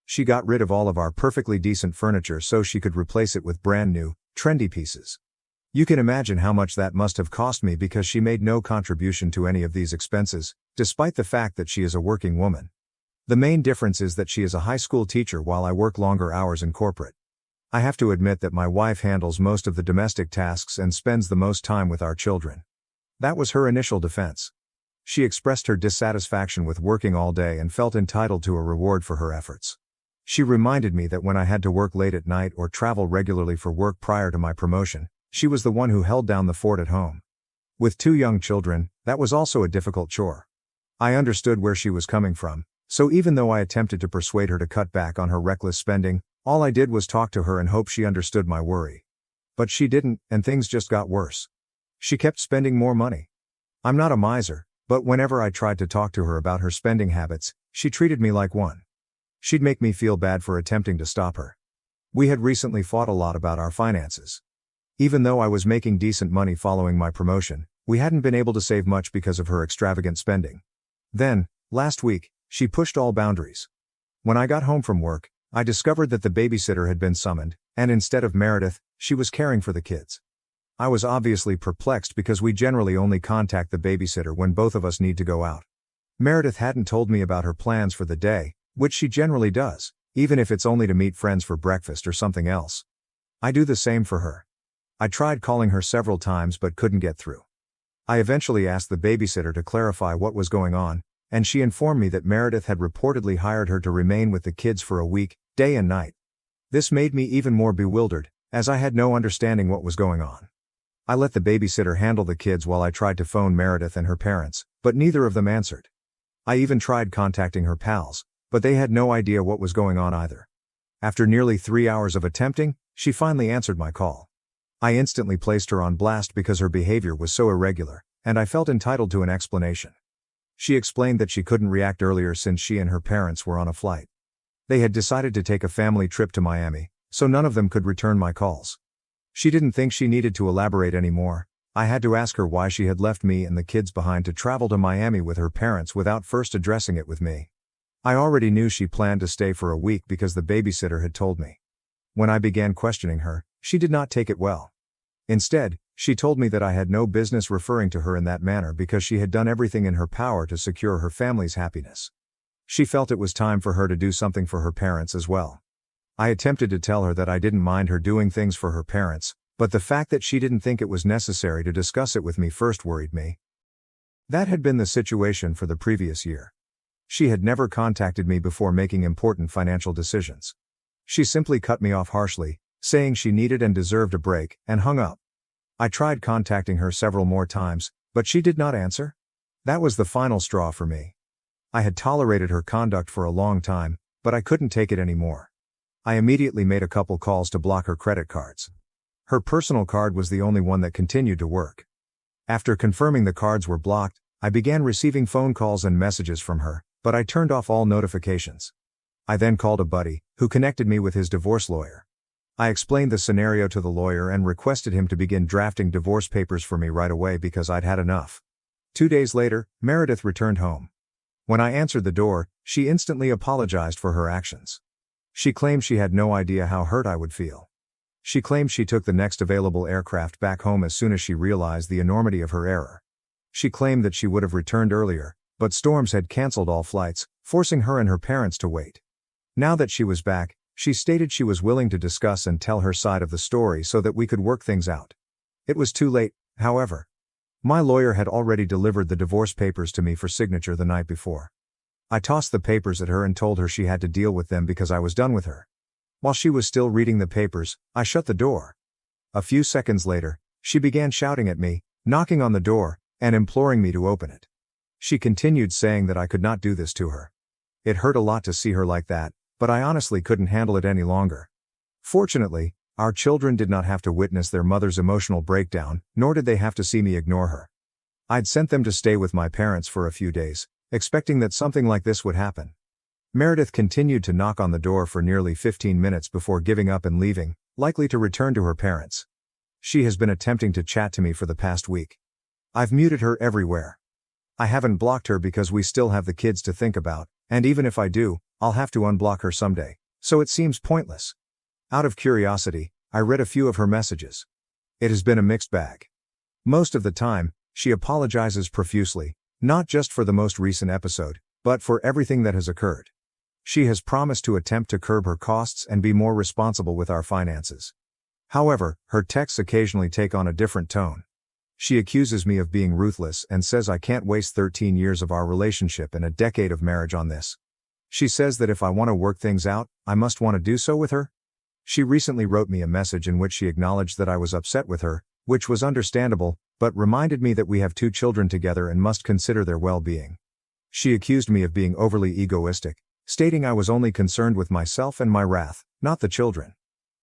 She got rid of all of our perfectly decent furniture so she could replace it with brand new, trendy pieces. You can imagine how much that must have cost me because she made no contribution to any of these expenses, despite the fact that she is a working woman. The main difference is that she is a high school teacher while I work longer hours in corporate. I have to admit that my wife handles most of the domestic tasks and spends the most time with our children. That was her initial defense. She expressed her dissatisfaction with working all day and felt entitled to a reward for her efforts. She reminded me that when I had to work late at night or travel regularly for work prior to my promotion, she was the one who held down the fort at home. With 2 young children, that was also a difficult chore. I understood where she was coming from, so even though I attempted to persuade her to cut back on her reckless spending, all I did was talk to her and hope she understood my worry. But she didn't, and things just got worse. She kept spending more money. I'm not a miser, but whenever I tried to talk to her about her spending habits, she treated me like one. She'd make me feel bad for attempting to stop her. We had recently fought a lot about our finances. Even though I was making decent money following my promotion, we hadn't been able to save much because of her extravagant spending. Then, last week, she pushed all boundaries. When I got home from work, I discovered that the babysitter had been summoned, and instead of Meredith, she was caring for the kids. I was obviously perplexed because we generally only contact the babysitter when both of us need to go out. Meredith hadn't told me about her plans for the day, which she generally does, even if it's only to meet friends for breakfast or something else. I do the same for her. I tried calling her several times but couldn't get through. I eventually asked the babysitter to clarify what was going on, and she informed me that Meredith had reportedly hired her to remain with the kids for a week, day and night. This made me even more bewildered, as I had no understanding what was going on. I let the babysitter handle the kids while I tried to phone Meredith and her parents, but neither of them answered. I even tried contacting her pals, but they had no idea what was going on either. After nearly 3 hours of attempting, she finally answered my call. I instantly placed her on blast because her behavior was so irregular, and I felt entitled to an explanation. She explained that she couldn't react earlier since she and her parents were on a flight. They had decided to take a family trip to Miami, so none of them could return my calls. She didn't think she needed to elaborate anymore. I had to ask her why she had left me and the kids behind to travel to Miami with her parents without first addressing it with me. I already knew she planned to stay for a week because the babysitter had told me. When I began questioning her, she did not take it well. Instead, she told me that I had no business referring to her in that manner because she had done everything in her power to secure her family's happiness. She felt it was time for her to do something for her parents as well. I attempted to tell her that I didn't mind her doing things for her parents, but the fact that she didn't think it was necessary to discuss it with me first worried me. That had been the situation for the previous year. She had never contacted me before making important financial decisions. She simply cut me off harshly, saying she needed and deserved a break, and hung up. I tried contacting her several more times, but she did not answer. That was the final straw for me. I had tolerated her conduct for a long time, but I couldn't take it anymore. I immediately made a couple calls to block her credit cards. Her personal card was the only one that continued to work. After confirming the cards were blocked, I began receiving phone calls and messages from her, but I turned off all notifications. I then called a buddy, who connected me with his divorce lawyer. I explained the scenario to the lawyer and requested him to begin drafting divorce papers for me right away because I'd had enough. 2 days later, Meredith returned home. When I answered the door, she instantly apologized for her actions. She claimed she had no idea how hurt I would feel. She claimed she took the next available aircraft back home as soon as she realized the enormity of her error. She claimed that she would have returned earlier, but storms had canceled all flights, forcing her and her parents to wait. Now that she was back, she stated she was willing to discuss and tell her side of the story so that we could work things out. It was too late, however. My lawyer had already delivered the divorce papers to me for signature the night before. I tossed the papers at her and told her she had to deal with them because I was done with her. While she was still reading the papers, I shut the door. A few seconds later, she began shouting at me, knocking on the door, and imploring me to open it. She continued saying that I could not do this to her. It hurt a lot to see her like that, but I honestly couldn't handle it any longer. Fortunately, our children did not have to witness their mother's emotional breakdown, nor did they have to see me ignore her. I'd sent them to stay with my parents for a few days, expecting that something like this would happen. Meredith continued to knock on the door for nearly 15 minutes before giving up and leaving, likely to return to her parents. She has been attempting to chat to me for the past week. I've muted her everywhere. I haven't blocked her because we still have the kids to think about, and even if I do, I'll have to unblock her someday, so it seems pointless. Out of curiosity, I read a few of her messages. It has been a mixed bag. Most of the time, she apologizes profusely, not just for the most recent episode, but for everything that has occurred. She has promised to attempt to curb her costs and be more responsible with our finances. However, her texts occasionally take on a different tone. She accuses me of being ruthless and says I can't waste 13 years of our relationship and a decade of marriage on this. She says that if I want to work things out, I must want to do so with her. She recently wrote me a message in which she acknowledged that I was upset with her, which was understandable, but reminded me that we have 2 children together and must consider their well-being. She accused me of being overly egoistic, stating I was only concerned with myself and my wrath, not the children.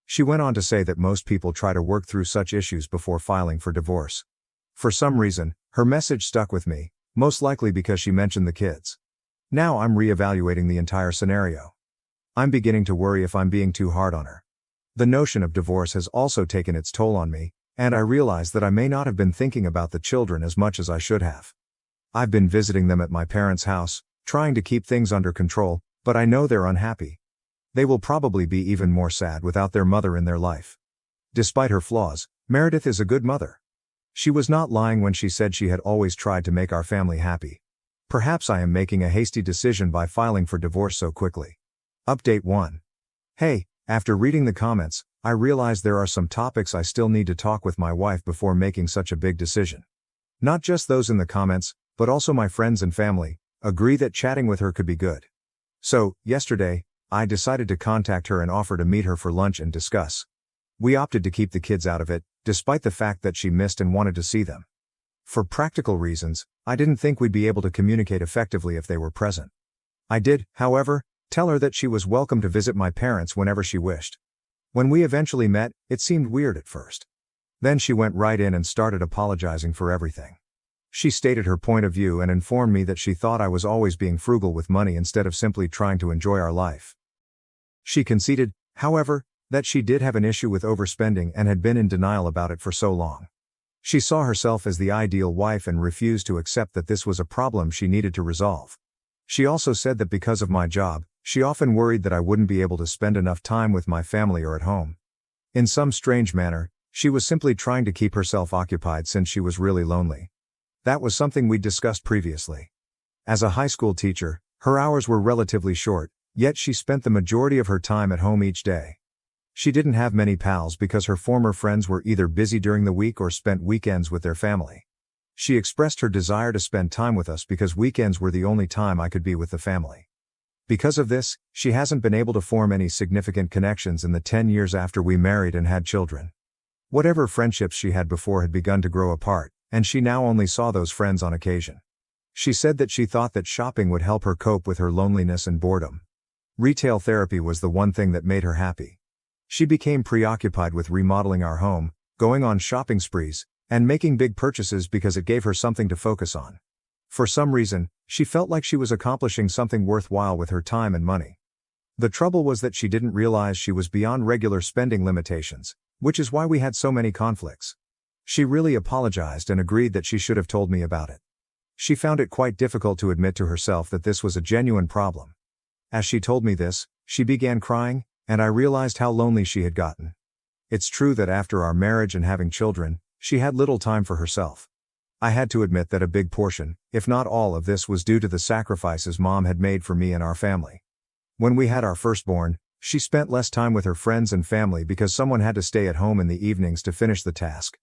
She went on to say that most people try to work through such issues before filing for divorce. For some reason, her message stuck with me, most likely because she mentioned the kids. Now I'm re-evaluating the entire scenario. I'm beginning to worry if I'm being too hard on her. The notion of divorce has also taken its toll on me, and I realize that I may not have been thinking about the children as much as I should have. I've been visiting them at my parents' house, trying to keep things under control, but I know they're unhappy. They will probably be even more sad without their mother in their life. Despite her flaws, Meredith is a good mother. She was not lying when she said she had always tried to make our family happy. Perhaps I am making a hasty decision by filing for divorce so quickly. Update 1. Hey, after reading the comments, I realize there are some topics I still need to talk with my wife before making such a big decision. Not just those in the comments, but also my friends and family, agree that chatting with her could be good. So, yesterday, I decided to contact her and offer to meet her for lunch and discuss. We opted to keep the kids out of it, despite the fact that she missed and wanted to see them. For practical reasons, I didn't think we'd be able to communicate effectively if they were present. I did, however, tell her that she was welcome to visit my parents whenever she wished. When we eventually met, it seemed weird at first. Then she went right in and started apologizing for everything. She stated her point of view and informed me that she thought I was always being frugal with money instead of simply trying to enjoy our life. She conceded, however, that she did have an issue with overspending and had been in denial about it for so long. She saw herself as the ideal wife and refused to accept that this was a problem she needed to resolve. She also said that because of my job, she often worried that I wouldn't be able to spend enough time with my family or at home. In some strange manner, she was simply trying to keep herself occupied since she was really lonely. That was something we'd discussed previously. As a high school teacher, her hours were relatively short, yet she spent the majority of her time at home each day. She didn't have many pals because her former friends were either busy during the week or spent weekends with their family. She expressed her desire to spend time with us because weekends were the only time I could be with the family. Because of this, she hasn't been able to form any significant connections in the 10 years after we married and had children. Whatever friendships she had before had begun to grow apart, and she now only saw those friends on occasion. She said that she thought that shopping would help her cope with her loneliness and boredom. Retail therapy was the one thing that made her happy. She became preoccupied with remodeling our home, going on shopping sprees, and making big purchases because it gave her something to focus on. For some reason, she felt like she was accomplishing something worthwhile with her time and money. The trouble was that she didn't realize she was beyond regular spending limitations, which is why we had so many conflicts. She really apologized and agreed that she should have told me about it. She found it quite difficult to admit to herself that this was a genuine problem. As she told me this, she began crying, and I realized how lonely she had gotten. It's true that after our marriage and having children, she had little time for herself. I had to admit that a big portion, if not all of this, was due to the sacrifices Mom had made for me and our family. When we had our firstborn, she spent less time with her friends and family because someone had to stay at home in the evenings to finish the task.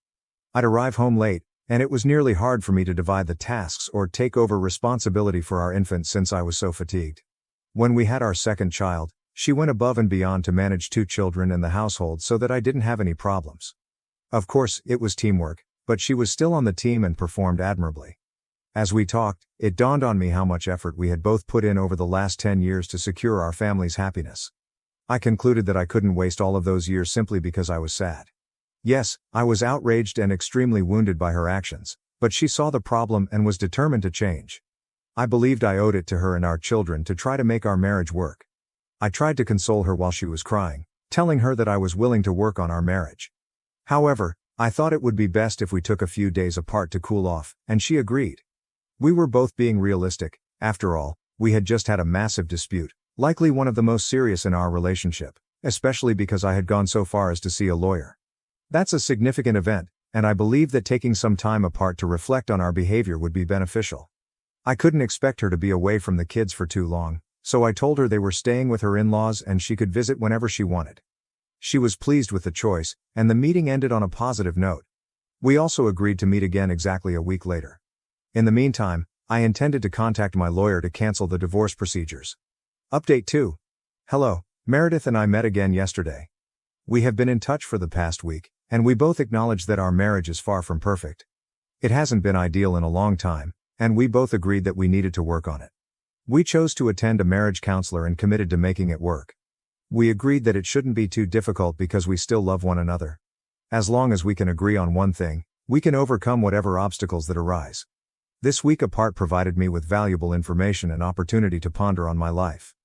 I'd arrive home late, and it was nearly hard for me to divide the tasks or take over responsibility for our infant since I was so fatigued. When we had our second child, she went above and beyond to manage 2 children and the household so that I didn't have any problems. Of course, it was teamwork, but she was still on the team and performed admirably. As we talked, it dawned on me how much effort we had both put in over the last 10 years to secure our family's happiness. I concluded that I couldn't waste all of those years simply because I was sad. Yes, I was outraged and extremely wounded by her actions, but she saw the problem and was determined to change. I believed I owed it to her and our children to try to make our marriage work. I tried to console her while she was crying, telling her that I was willing to work on our marriage. However, I thought it would be best if we took a few days apart to cool off, and she agreed. We were both being realistic. After all, we had just had a massive dispute, likely one of the most serious in our relationship, especially because I had gone so far as to see a lawyer. That's a significant event, and I believed that taking some time apart to reflect on our behavior would be beneficial. I couldn't expect her to be away from the kids for too long, so I told her they were staying with her in-laws and she could visit whenever she wanted. She was pleased with the choice, and the meeting ended on a positive note. We also agreed to meet again exactly a week later. In the meantime, I intended to contact my lawyer to cancel the divorce procedures. Update 2. Hello, Meredith and I met again yesterday. We have been in touch for the past week, and we both acknowledge that our marriage is far from perfect. It hasn't been ideal in a long time, and we both agreed that we needed to work on it. We chose to attend a marriage counselor and committed to making it work. We agreed that it shouldn't be too difficult because we still love one another. As long as we can agree on one thing, we can overcome whatever obstacles that arise. This week apart provided me with valuable information and opportunity to ponder on my life.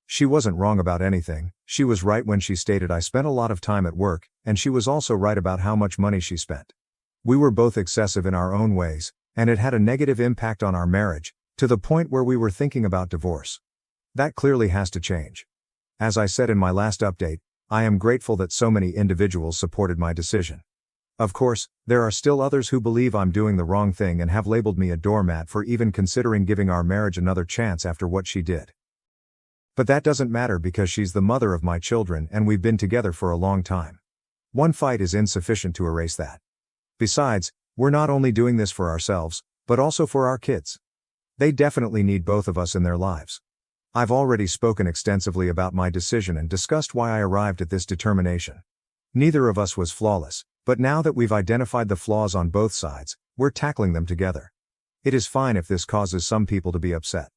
She wasn't wrong about anything. She was right when she stated I spent a lot of time at work, and she was also right about how much money she spent. We were both excessive in our own ways, and it had a negative impact on our marriage, to the point where we were thinking about divorce. That clearly has to change. As I said in my last update, I am grateful that so many individuals supported my decision. Of course, there are still others who believe I'm doing the wrong thing and have labeled me a doormat for even considering giving our marriage another chance after what she did. But that doesn't matter because she's the mother of my children and we've been together for a long time. One fight is insufficient to erase that. Besides, we're not only doing this for ourselves, but also for our kids. They definitely need both of us in their lives. I've already spoken extensively about my decision and discussed why I arrived at this determination. Neither of us was flawless, but now that we've identified the flaws on both sides, we're tackling them together. It is fine if this causes some people to be upset.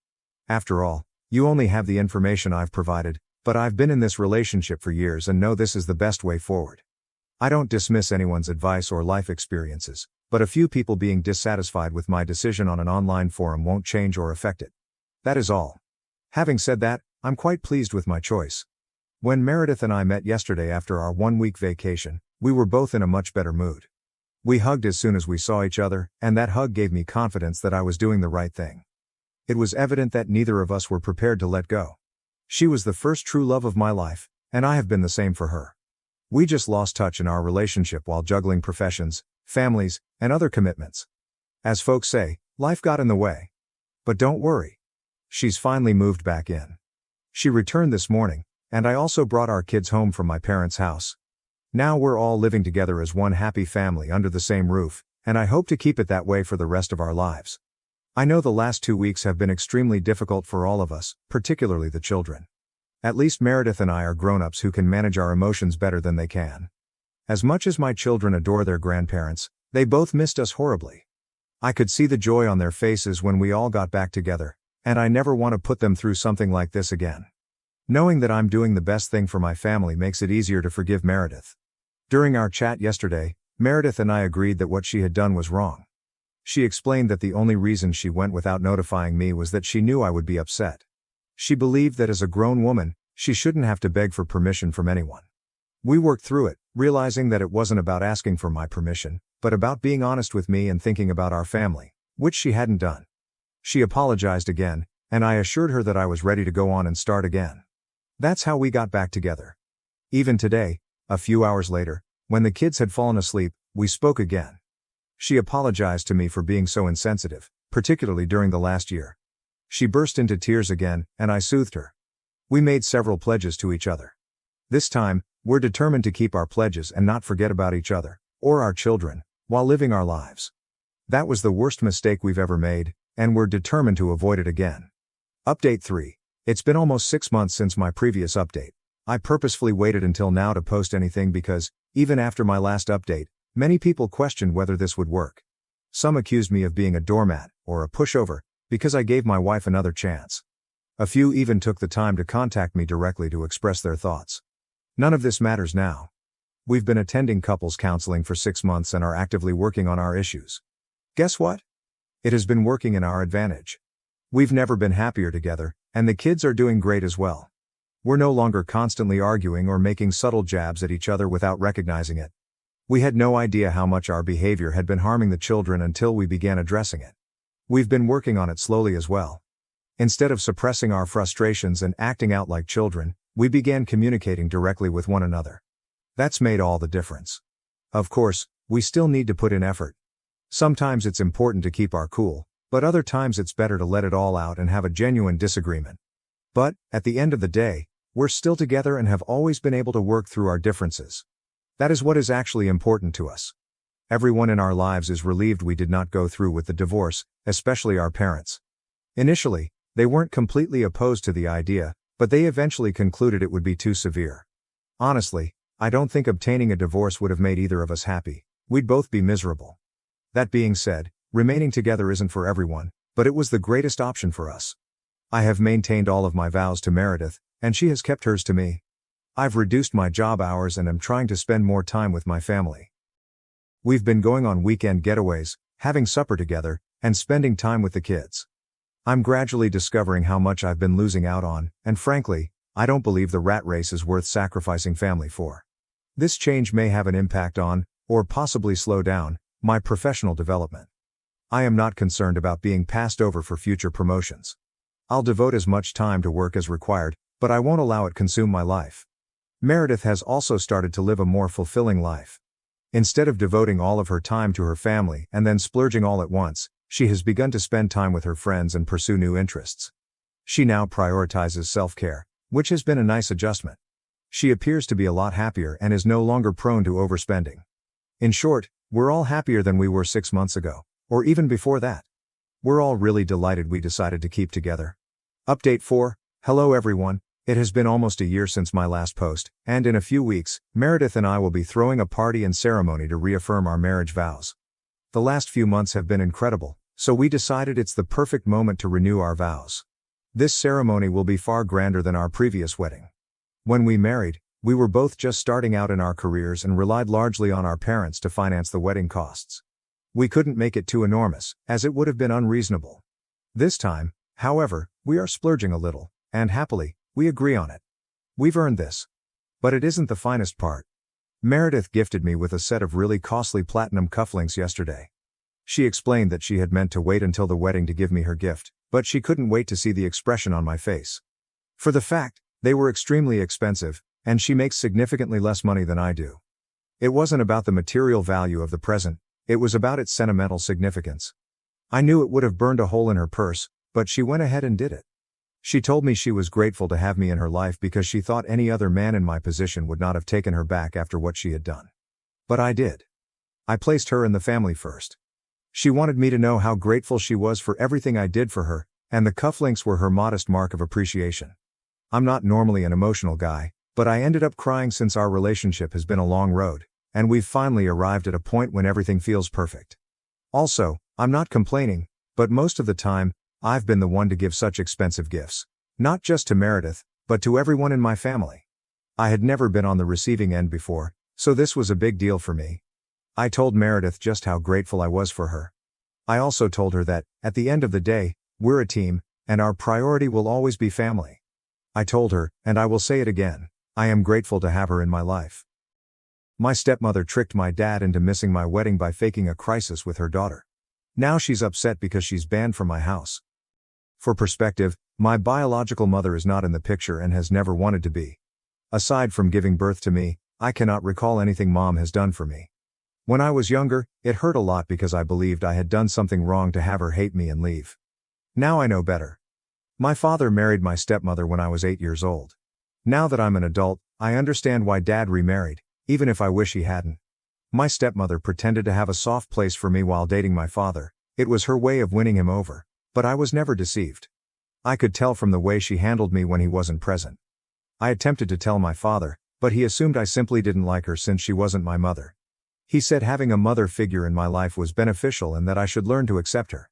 After all, you only have the information I've provided, but I've been in this relationship for years and know this is the best way forward. I don't dismiss anyone's advice or life experiences, but a few people being dissatisfied with my decision on an online forum won't change or affect it. That is all. Having said that, I'm quite pleased with my choice. When Meredith and I met yesterday after our one-week vacation, we were both in a much better mood. We hugged as soon as we saw each other, and that hug gave me confidence that I was doing the right thing. It was evident that neither of us were prepared to let go. She was the first true love of my life, and I have been the same for her. We just lost touch in our relationship while juggling professions, families, and other commitments. As folks say, life got in the way. But don't worry. She's finally moved back in. She returned this morning, and I also brought our kids home from my parents' house. Now we're all living together as one happy family under the same roof, and I hope to keep it that way for the rest of our lives. I know the last 2 weeks have been extremely difficult for all of us, particularly the children. At least Meredith and I are grown-ups who can manage our emotions better than they can. As much as my children adore their grandparents, they both missed us horribly. I could see the joy on their faces when we all got back together, and I never want to put them through something like this again. Knowing that I'm doing the best thing for my family makes it easier to forgive Meredith. During our chat yesterday, Meredith and I agreed that what she had done was wrong. She explained that the only reason she went without notifying me was that she knew I would be upset. She believed that as a grown woman, she shouldn't have to beg for permission from anyone. We worked through it, realizing that it wasn't about asking for my permission, but about being honest with me and thinking about our family, which she hadn't done. She apologized again, and I assured her that I was ready to go on and start again. That's how we got back together. Even today, a few hours later, when the kids had fallen asleep, we spoke again. She apologized to me for being so insensitive, particularly during the last year. She burst into tears again, and I soothed her. We made several pledges to each other. This time, we're determined to keep our pledges and not forget about each other, or our children, while living our lives. That was the worst mistake we've ever made, and we're determined to avoid it again. Update 3. It's been almost 6 months since my previous update. I purposefully waited until now to post anything because, even after my last update, many people questioned whether this would work. Some accused me of being a doormat, or a pushover, because I gave my wife another chance. A few even took the time to contact me directly to express their thoughts. None of this matters now. We've been attending couples counseling for 6 months and are actively working on our issues. Guess what? It has been working in our advantage. We've never been happier together, and the kids are doing great as well. We're no longer constantly arguing or making subtle jabs at each other without recognizing it. We had no idea how much our behavior had been harming the children until we began addressing it. We've been working on it slowly as well. Instead of suppressing our frustrations and acting out like children, we began communicating directly with one another. That's made all the difference. Of course, we still need to put in effort. Sometimes it's important to keep our cool, but other times it's better to let it all out and have a genuine disagreement. But, at the end of the day, we're still together and have always been able to work through our differences. That is what is actually important to us. Everyone in our lives is relieved we did not go through with the divorce, especially our parents. Initially, they weren't completely opposed to the idea, but they eventually concluded it would be too severe. Honestly, I don't think obtaining a divorce would have made either of us happy. We'd both be miserable. That being said, remaining together isn't for everyone, but it was the greatest option for us. I have maintained all of my vows to Meredith, and she has kept hers to me. I've reduced my job hours and am trying to spend more time with my family. We've been going on weekend getaways, having supper together, and spending time with the kids. I'm gradually discovering how much I've been losing out on, and frankly, I don't believe the rat race is worth sacrificing family for. This change may have an impact on, or possibly slow down, my professional development. I am not concerned about being passed over for future promotions. I'll devote as much time to work as required, but I won't allow it consume my life. Meredith has also started to live a more fulfilling life. Instead of devoting all of her time to her family and then splurging all at once, she has begun to spend time with her friends and pursue new interests. She now prioritizes self-care, which has been a nice adjustment. She appears to be a lot happier and is no longer prone to overspending. In short, we're all happier than we were 6 months ago, or even before that. We're all really delighted we decided to keep together. Update 4. Hello everyone. It has been almost a year since my last post, and in a few weeks, Meredith and I will be throwing a party and ceremony to reaffirm our marriage vows. The last few months have been incredible, so we decided it's the perfect moment to renew our vows. This ceremony will be far grander than our previous wedding. When we married, we were both just starting out in our careers and relied largely on our parents to finance the wedding costs. We couldn't make it too enormous, as it would have been unreasonable. This time, however, we are splurging a little, and happily, we agree on it. We've earned this. But it isn't the finest part. Meredith gifted me with a set of really costly platinum cufflinks yesterday. She explained that she had meant to wait until the wedding to give me her gift, but she couldn't wait to see the expression on my face. For the fact, they were extremely expensive, and she makes significantly less money than I do. It wasn't about the material value of the present, it was about its sentimental significance. I knew it would have burned a hole in her purse, but she went ahead and did it. She told me she was grateful to have me in her life because she thought any other man in my position would not have taken her back after what she had done. But I did. I placed her in the family first. She wanted me to know how grateful she was for everything I did for her, and the cufflinks were her modest mark of appreciation. I'm not normally an emotional guy, but I ended up crying since our relationship has been a long road, and we've finally arrived at a point when everything feels perfect. Also, I'm not complaining, but most of the time, I've been the one to give such expensive gifts. Not just to Meredith, but to everyone in my family. I had never been on the receiving end before, so this was a big deal for me. I told Meredith just how grateful I was for her. I also told her that, at the end of the day, we're a team, and our priority will always be family. I told her, and I will say it again, I am grateful to have her in my life. My stepmother tricked my dad into missing my wedding by faking a crisis with her daughter. Now she's upset because she's banned from my house. For perspective, my biological mother is not in the picture and has never wanted to be. Aside from giving birth to me, I cannot recall anything mom has done for me. When I was younger, it hurt a lot because I believed I had done something wrong to have her hate me and leave. Now I know better. My father married my stepmother when I was 8 years old. Now that I'm an adult, I understand why Dad remarried, even if I wish he hadn't. My stepmother pretended to have a soft place for me while dating my father. It was her way of winning him over. But I was never deceived. I could tell from the way she handled me when he wasn't present. I attempted to tell my father, but he assumed I simply didn't like her since she wasn't my mother. He said having a mother figure in my life was beneficial and that I should learn to accept her.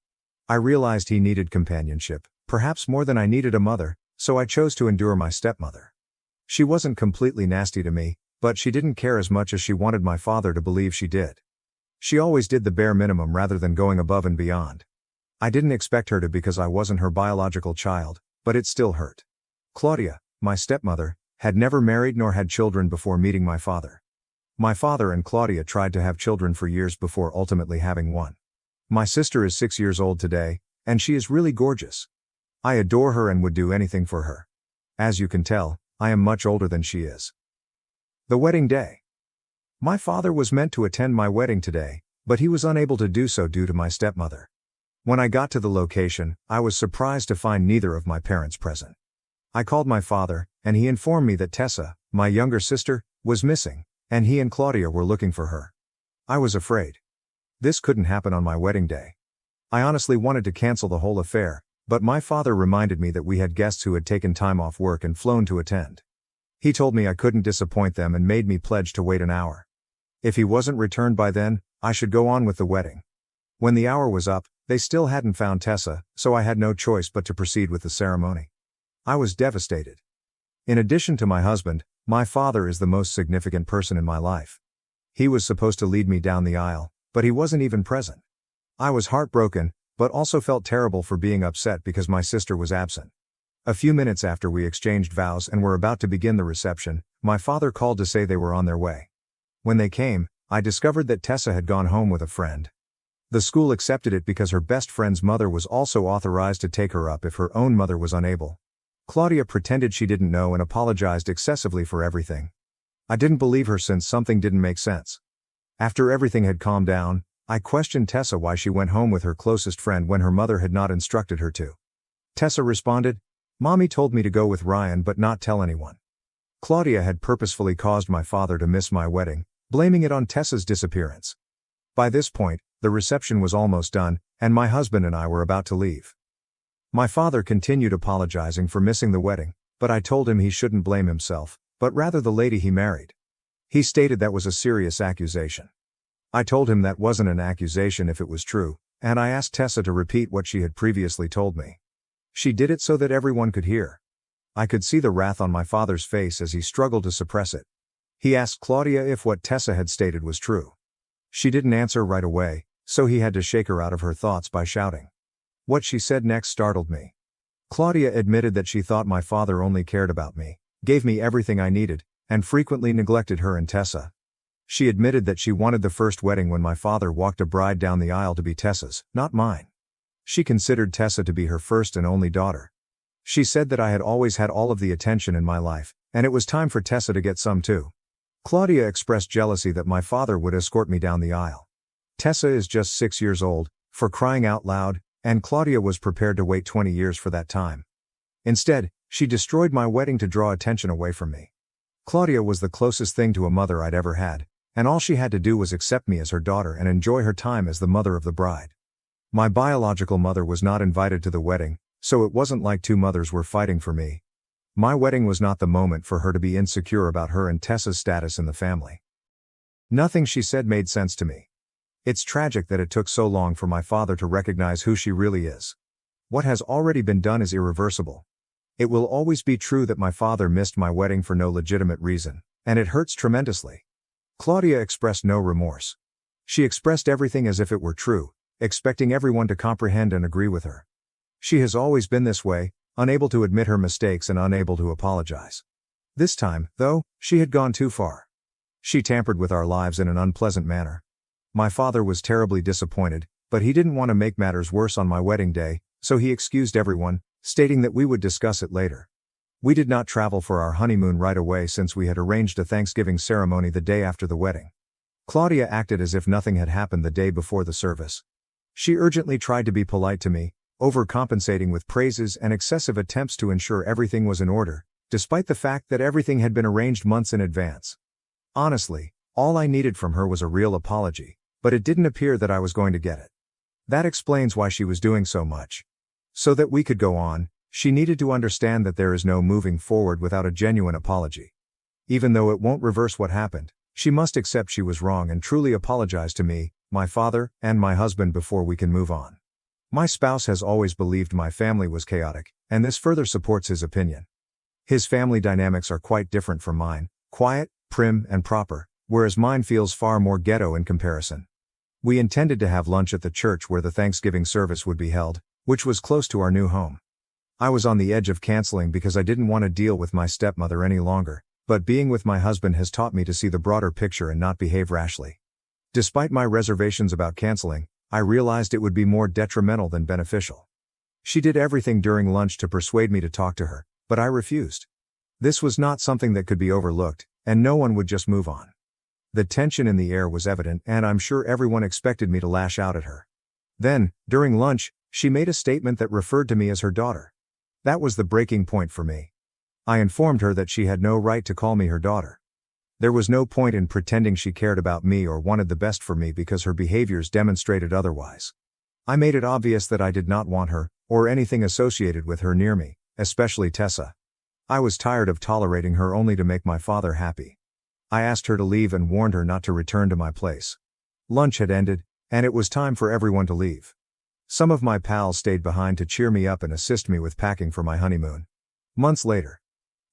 I realized he needed companionship, perhaps more than I needed a mother, so I chose to endure my stepmother. She wasn't completely nasty to me, but she didn't care as much as she wanted my father to believe she did. She always did the bare minimum rather than going above and beyond. I didn't expect her to because I wasn't her biological child, but it still hurt. Claudia, my stepmother, had never married nor had children before meeting my father. My father and Claudia tried to have children for years before ultimately having one. My sister is 6 years old today, and she is really gorgeous. I adore her and would do anything for her. As you can tell, I am much older than she is. The wedding day. My father was meant to attend my wedding today, but he was unable to do so due to my stepmother. When I got to the location, I was surprised to find neither of my parents present. I called my father, and he informed me that Tessa, my younger sister, was missing, and he and Claudia were looking for her. I was afraid. This couldn't happen on my wedding day. I honestly wanted to cancel the whole affair, but my father reminded me that we had guests who had taken time off work and flown to attend. He told me I couldn't disappoint them and made me pledge to wait an hour. If he wasn't returned by then, I should go on with the wedding. When the hour was up, they still hadn't found Tessa, so I had no choice but to proceed with the ceremony. I was devastated. In addition to my husband, my father is the most significant person in my life. He was supposed to lead me down the aisle, but he wasn't even present. I was heartbroken, but also felt terrible for being upset because my sister was absent. A few minutes after we exchanged vows and were about to begin the reception, my father called to say they were on their way. When they came, I discovered that Tessa had gone home with a friend. The school accepted it because her best friend's mother was also authorized to take her up if her own mother was unable. Claudia pretended she didn't know and apologized excessively for everything. I didn't believe her since something didn't make sense. After everything had calmed down, I questioned Tessa why she went home with her closest friend when her mother had not instructed her to. Tessa responded, "Mommy told me to go with Ryan but not tell anyone." Claudia had purposefully caused my father to miss my wedding, blaming it on Tessa's disappearance. By this point, the reception was almost done, and my husband and I were about to leave. My father continued apologizing for missing the wedding, but I told him he shouldn't blame himself, but rather the lady he married. He stated that was a serious accusation. I told him that wasn't an accusation if it was true, and I asked Tessa to repeat what she had previously told me. She did it so that everyone could hear. I could see the wrath on my father's face as he struggled to suppress it. He asked Claudia if what Tessa had stated was true. She didn't answer right away, so he had to shake her out of her thoughts by shouting. What she said next startled me. Claudia admitted that she thought my father only cared about me, gave me everything I needed, and frequently neglected her and Tessa. She admitted that she wanted the first wedding when my father walked a bride down the aisle to be Tessa's, not mine. She considered Tessa to be her first and only daughter. She said that I had always had all of the attention in my life, and it was time for Tessa to get some too. Claudia expressed jealousy that my father would escort me down the aisle. Tessa is just 6 years old, for crying out loud, and Claudia was prepared to wait 20 years for that time. Instead, she destroyed my wedding to draw attention away from me. Claudia was the closest thing to a mother I'd ever had, and all she had to do was accept me as her daughter and enjoy her time as the mother of the bride. My biological mother was not invited to the wedding, so it wasn't like two mothers were fighting for me. My wedding was not the moment for her to be insecure about her and Tessa's status in the family. Nothing she said made sense to me. It's tragic that it took so long for my father to recognize who she really is. What has already been done is irreversible. It will always be true that my father missed my wedding for no legitimate reason, and it hurts tremendously. Claudia expressed no remorse. She expressed everything as if it were true, expecting everyone to comprehend and agree with her. She has always been this way, unable to admit her mistakes and unable to apologize. This time, though, she had gone too far. She tampered with our lives in an unpleasant manner. My father was terribly disappointed, but he didn't want to make matters worse on my wedding day, so he excused everyone, stating that we would discuss it later. We did not travel for our honeymoon right away since we had arranged a Thanksgiving ceremony the day after the wedding. Claudia acted as if nothing had happened the day before the service. She urgently tried to be polite to me, overcompensating with praises and excessive attempts to ensure everything was in order, despite the fact that everything had been arranged months in advance. Honestly, all I needed from her was a real apology, but it didn't appear that I was going to get it. That explains why she was doing so much. So that we could go on, she needed to understand that there is no moving forward without a genuine apology. Even though it won't reverse what happened, she must accept she was wrong and truly apologize to me, my father, and my husband before we can move on. My spouse has always believed my family was chaotic, and this further supports his opinion. His family dynamics are quite different from mine, quiet, prim, and proper, whereas mine feels far more ghetto in comparison. We intended to have lunch at the church where the Thanksgiving service would be held, which was close to our new home. I was on the edge of canceling because I didn't want to deal with my stepmother any longer, but being with my husband has taught me to see the broader picture and not behave rashly. Despite my reservations about canceling, I realized it would be more detrimental than beneficial. She did everything during lunch to persuade me to talk to her, but I refused. This was not something that could be overlooked, and no one would just move on. The tension in the air was evident, and I'm sure everyone expected me to lash out at her. Then, during lunch, she made a statement that referred to me as her daughter. That was the breaking point for me. I informed her that she had no right to call me her daughter. There was no point in pretending she cared about me or wanted the best for me because her behaviors demonstrated otherwise. I made it obvious that I did not want her, or anything associated with her near me, especially Tessa. I was tired of tolerating her only to make my father happy. I asked her to leave and warned her not to return to my place. Lunch had ended, and it was time for everyone to leave. Some of my pals stayed behind to cheer me up and assist me with packing for my honeymoon. Months later.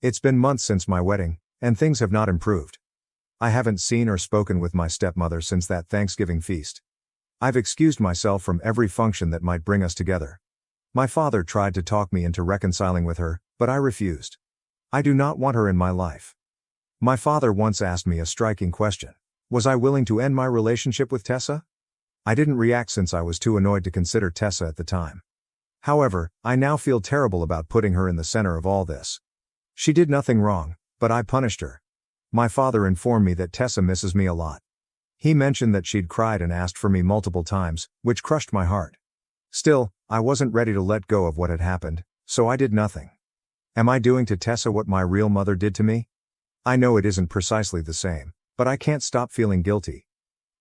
It's been months since my wedding, and things have not improved. I haven't seen or spoken with my stepmother since that Thanksgiving feast. I've excused myself from every function that might bring us together. My father tried to talk me into reconciling with her, but I refused. I do not want her in my life. My father once asked me a striking question. Was I willing to end my relationship with Tessa? I didn't react since I was too annoyed to consider Tessa at the time. However, I now feel terrible about putting her in the center of all this. She did nothing wrong, but I punished her. My father informed me that Tessa misses me a lot. He mentioned that she'd cried and asked for me multiple times, which crushed my heart. Still, I wasn't ready to let go of what had happened, so I did nothing. Am I doing to Tessa what my real mother did to me? I know it isn't precisely the same, but I can't stop feeling guilty.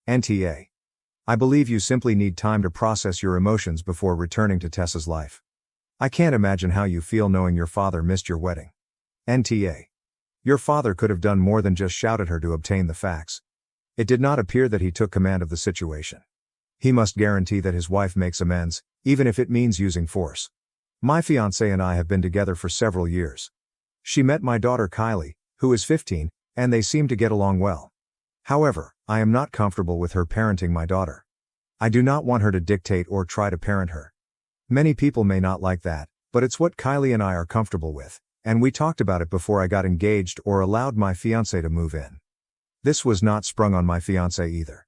NTA. I believe you simply need time to process your emotions before returning to Tessa's life. I can't imagine how you feel knowing your father missed your wedding. NTA. Your father could have done more than just shout at her to obtain the facts. It did not appear that he took command of the situation. He must guarantee that his wife makes amends, even if it means using force. My fiancé and I have been together for several years. She met my daughter Kylie, who is 15, and they seem to get along well. However, I am not comfortable with her parenting my daughter. I do not want her to dictate or try to parent her. Many people may not like that, but it's what Kylie and I are comfortable with, and we talked about it before I got engaged or allowed my fiancé to move in. This was not sprung on my fiancé either.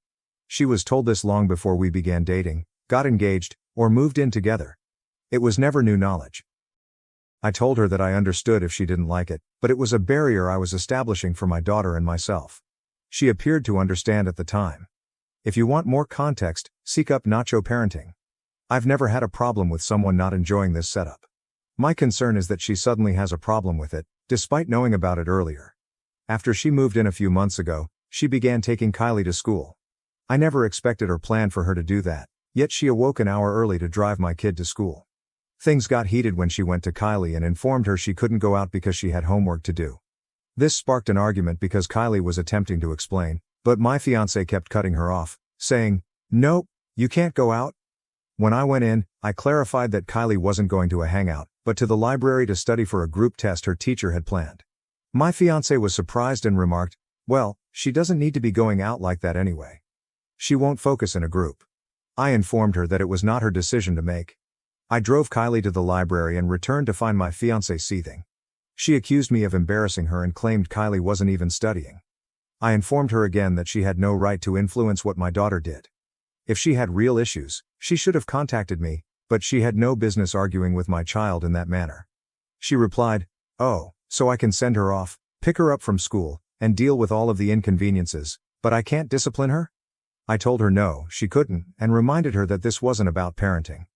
She was told this long before we began dating, got engaged, or moved in together. It was never new knowledge. I told her that I understood if she didn't like it, but it was a barrier I was establishing for my daughter and myself. She appeared to understand at the time. If you want more context, seek up Nacho Parenting. I've never had a problem with someone not enjoying this setup. My concern is that she suddenly has a problem with it, despite knowing about it earlier. After she moved in a few months ago, she began taking Kylie to school. I never expected or planned for her to do that, yet she awoke an hour early to drive my kid to school. Things got heated when she went to Kylie and informed her she couldn't go out because she had homework to do. This sparked an argument because Kylie was attempting to explain, but my fiancé kept cutting her off, saying, "Nope, you can't go out." When I went in, I clarified that Kylie wasn't going to a hangout, but to the library to study for a group test her teacher had planned. My fiancé was surprised and remarked, "Well, she doesn't need to be going out like that anyway. She won't focus in a group." I informed her that it was not her decision to make. I drove Kylie to the library and returned to find my fiancé seething. She accused me of embarrassing her and claimed Kylie wasn't even studying. I informed her again that she had no right to influence what my daughter did. If she had real issues, she should have contacted me, but she had no business arguing with my child in that manner. She replied, "Oh, so I can send her off, pick her up from school, and deal with all of the inconveniences, but I can't discipline her?" I told her no, she couldn't, and reminded her that this wasn't about parenting.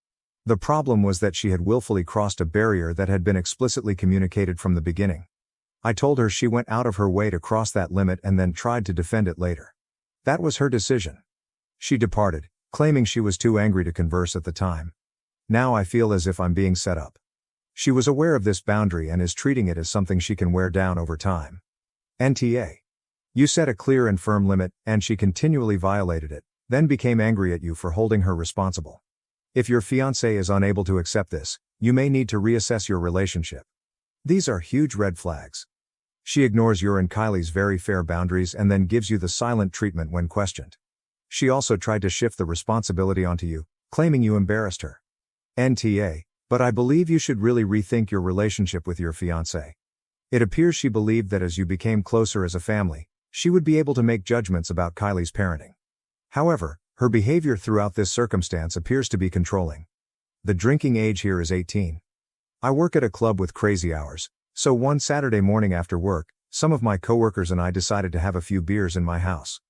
The problem was that she had willfully crossed a barrier that had been explicitly communicated from the beginning. I told her she went out of her way to cross that limit and then tried to defend it later. That was her decision. She departed, claiming she was too angry to converse at the time. Now I feel as if I'm being set up. She was aware of this boundary and is treating it as something she can wear down over time. NTA. You set a clear and firm limit, and she continually violated it, then became angry at you for holding her responsible. If your fiancé is unable to accept this, you may need to reassess your relationship. These are huge red flags. She ignores your and Kylie's very fair boundaries and then gives you the silent treatment when questioned. She also tried to shift the responsibility onto you, claiming you embarrassed her. NTA, but I believe you should really rethink your relationship with your fiancé. It appears she believed that as you became closer as a family, she would be able to make judgments about Kylie's parenting. However, her behavior throughout this circumstance appears to be controlling. The drinking age here is 18. I work at a club with crazy hours, so one Saturday morning after work, some of my coworkers and I decided to have a few beers in my house.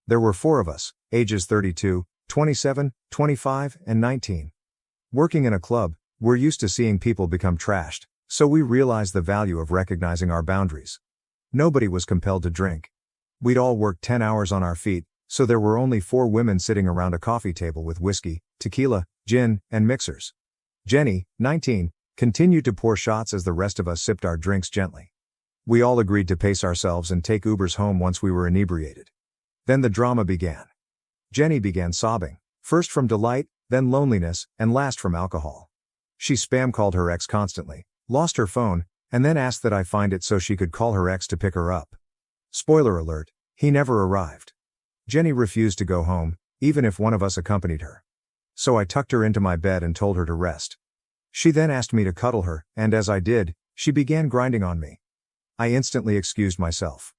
There were 4 of us, ages 32, 27, 25, and 19. Working in a club, we're used to seeing people become trashed, so we realized the value of recognizing our boundaries. Nobody was compelled to drink. We'd all worked 10 hours on our feet, so there were only 4 women sitting around a coffee table with whiskey, tequila, gin, and mixers. Jenny, 19, continued to pour shots as the rest of us sipped our drinks gently. We all agreed to pace ourselves and take Ubers home once we were inebriated. Then the drama began. Jenny began sobbing, first from delight, then loneliness, and last from alcohol. She spam called her ex constantly, lost her phone, and then asked that I find it so she could call her ex to pick her up. Spoiler alert, he never arrived. Jenny refused to go home, even if one of us accompanied her. So I tucked her into my bed and told her to rest. She then asked me to cuddle her, and as I did, she began grinding on me. I instantly excused myself.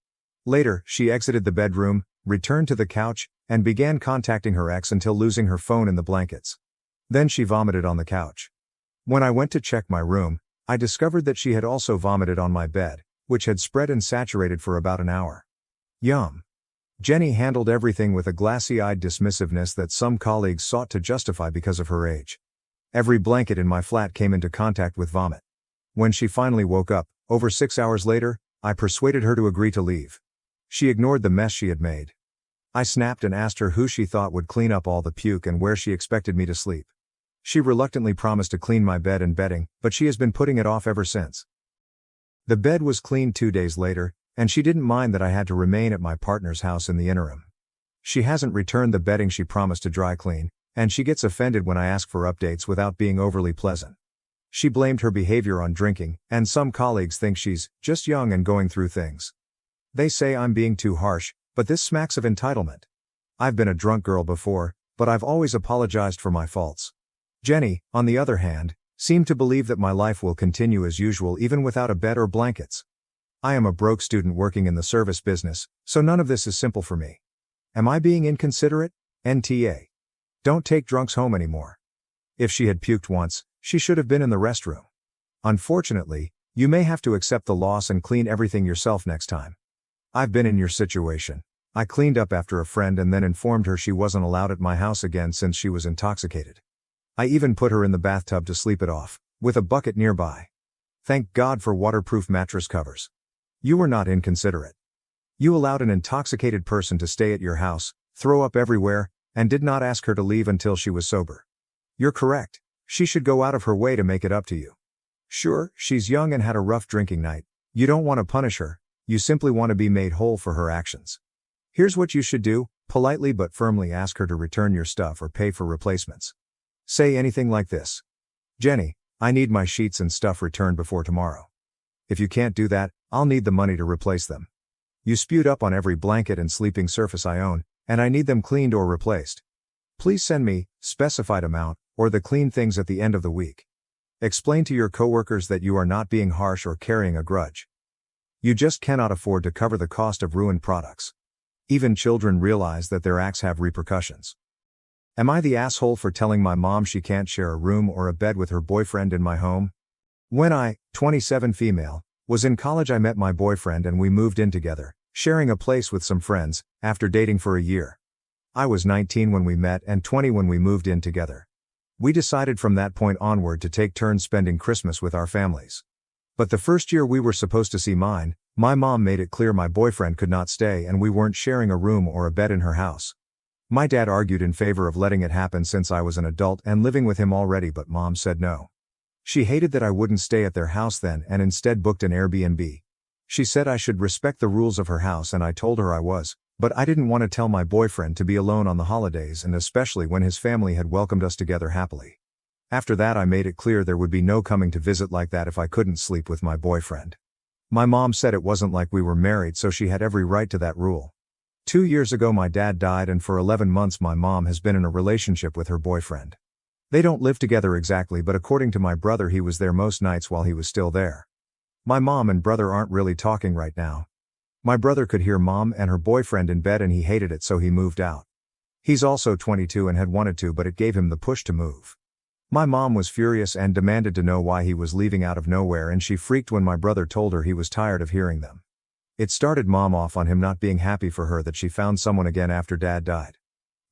Later, she exited the bedroom, returned to the couch, and began contacting her ex until losing her phone in the blankets. Then she vomited on the couch. When I went to check my room, I discovered that she had also vomited on my bed, which had spread and saturated for about an hour. Yum. Jenny handled everything with a glassy-eyed dismissiveness that some colleagues sought to justify because of her age. Every blanket in my flat came into contact with vomit. When she finally woke up, over 6 hours later, I persuaded her to agree to leave. She ignored the mess she had made. I snapped and asked her who she thought would clean up all the puke and where she expected me to sleep. She reluctantly promised to clean my bed and bedding, but she has been putting it off ever since. The bed was cleaned 2 days later, and she didn't mind that I had to remain at my partner's house in the interim. She hasn't returned the bedding she promised to dry clean, and she gets offended when I ask for updates without being overly pleasant. She blamed her behavior on drinking, and some colleagues think she's just young and going through things. They say I'm being too harsh, but this smacks of entitlement. I've been a drunk girl before, but I've always apologized for my faults. Jenny, on the other hand, seemed to believe that my life will continue as usual even without a bed or blankets. I am a broke student working in the service business, so none of this is simple for me. Am I being inconsiderate? NTA. Don't take drunks home anymore. If she had puked once, she should have been in the restroom. Unfortunately, you may have to accept the loss and clean everything yourself next time. I've been in your situation. I cleaned up after a friend and then informed her she wasn't allowed at my house again since she was intoxicated. I even put her in the bathtub to sleep it off, with a bucket nearby. Thank God for waterproof mattress covers. You were not inconsiderate. You allowed an intoxicated person to stay at your house, throw up everywhere, and did not ask her to leave until she was sober. You're correct. She should go out of her way to make it up to you. Sure, she's young and had a rough drinking night. You don't want to punish her, you simply want to be made whole for her actions. Here's what you should do: politely but firmly ask her to return your stuff or pay for replacements. Say anything like this: Jenny, I need my sheets and stuff returned before tomorrow. If you can't do that, I'll need the money to replace them. You spewed up on every blanket and sleeping surface I own, and I need them cleaned or replaced. Please send me specified amount, or the clean things at the end of the week. Explain to your coworkers that you are not being harsh or carrying a grudge. You just cannot afford to cover the cost of ruined products. Even children realize that their acts have repercussions. Am I the asshole for telling my mom she can't share a room or a bed with her boyfriend in my home? When I, 27 female, was in college, I met my boyfriend and we moved in together, sharing a place with some friends, after dating for a year. I was 19 when we met and 20 when we moved in together. We decided from that point onward to take turns spending Christmas with our families. But the first year we were supposed to see mine, my mom made it clear my boyfriend could not stay and we weren't sharing a room or a bed in her house. My dad argued in favor of letting it happen since I was an adult and living with him already, but mom said no. She hated that I wouldn't stay at their house then and instead booked an Airbnb. She said I should respect the rules of her house and I told her I was, but I didn't want to tell my boyfriend to be alone on the holidays and especially when his family had welcomed us together happily. After that I made it clear there would be no coming to visit like that if I couldn't sleep with my boyfriend. My mom said it wasn't like we were married, so she had every right to that rule. 2 years ago my dad died and for 11 months my mom has been in a relationship with her boyfriend. They don't live together exactly, but according to my brother he was there most nights while he was still there. My mom and brother aren't really talking right now. My brother could hear mom and her boyfriend in bed and he hated it, so he moved out. He's also 22 and had wanted to, but it gave him the push to move. My mom was furious and demanded to know why he was leaving out of nowhere, and she freaked when my brother told her he was tired of hearing them. It started mom off on him not being happy for her that she found someone again after dad died.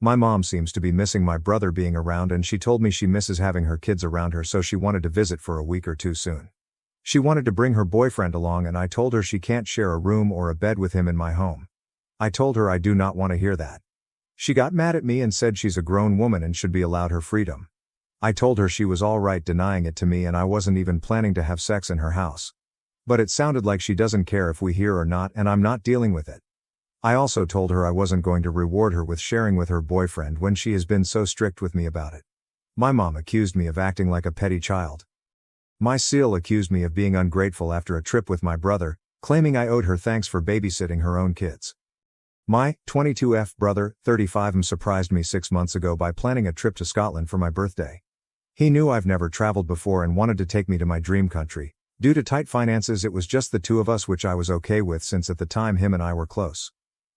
My mom seems to be missing my brother being around and she told me she misses having her kids around her, so she wanted to visit for a week or two soon. She wanted to bring her boyfriend along and I told her she can't share a room or a bed with him in my home. I told her I do not want to hear that. She got mad at me and said she's a grown woman and should be allowed her freedom. I told her she was all right denying it to me and I wasn't even planning to have sex in her house. But it sounded like she doesn't care if we hear or not and I'm not dealing with it. I also told her I wasn't going to reward her with sharing with her boyfriend when she has been so strict with me about it. My mom accused me of acting like a petty child. My seal accused me of being ungrateful after a trip with my brother, claiming I owed her thanks for babysitting her own kids. My 22F brother, 35M, surprised me 6 months ago by planning a trip to Scotland for my birthday. He knew I've never traveled before and wanted to take me to my dream country. Due to tight finances, it was just the two of us, which I was okay with since at the time him and I were close.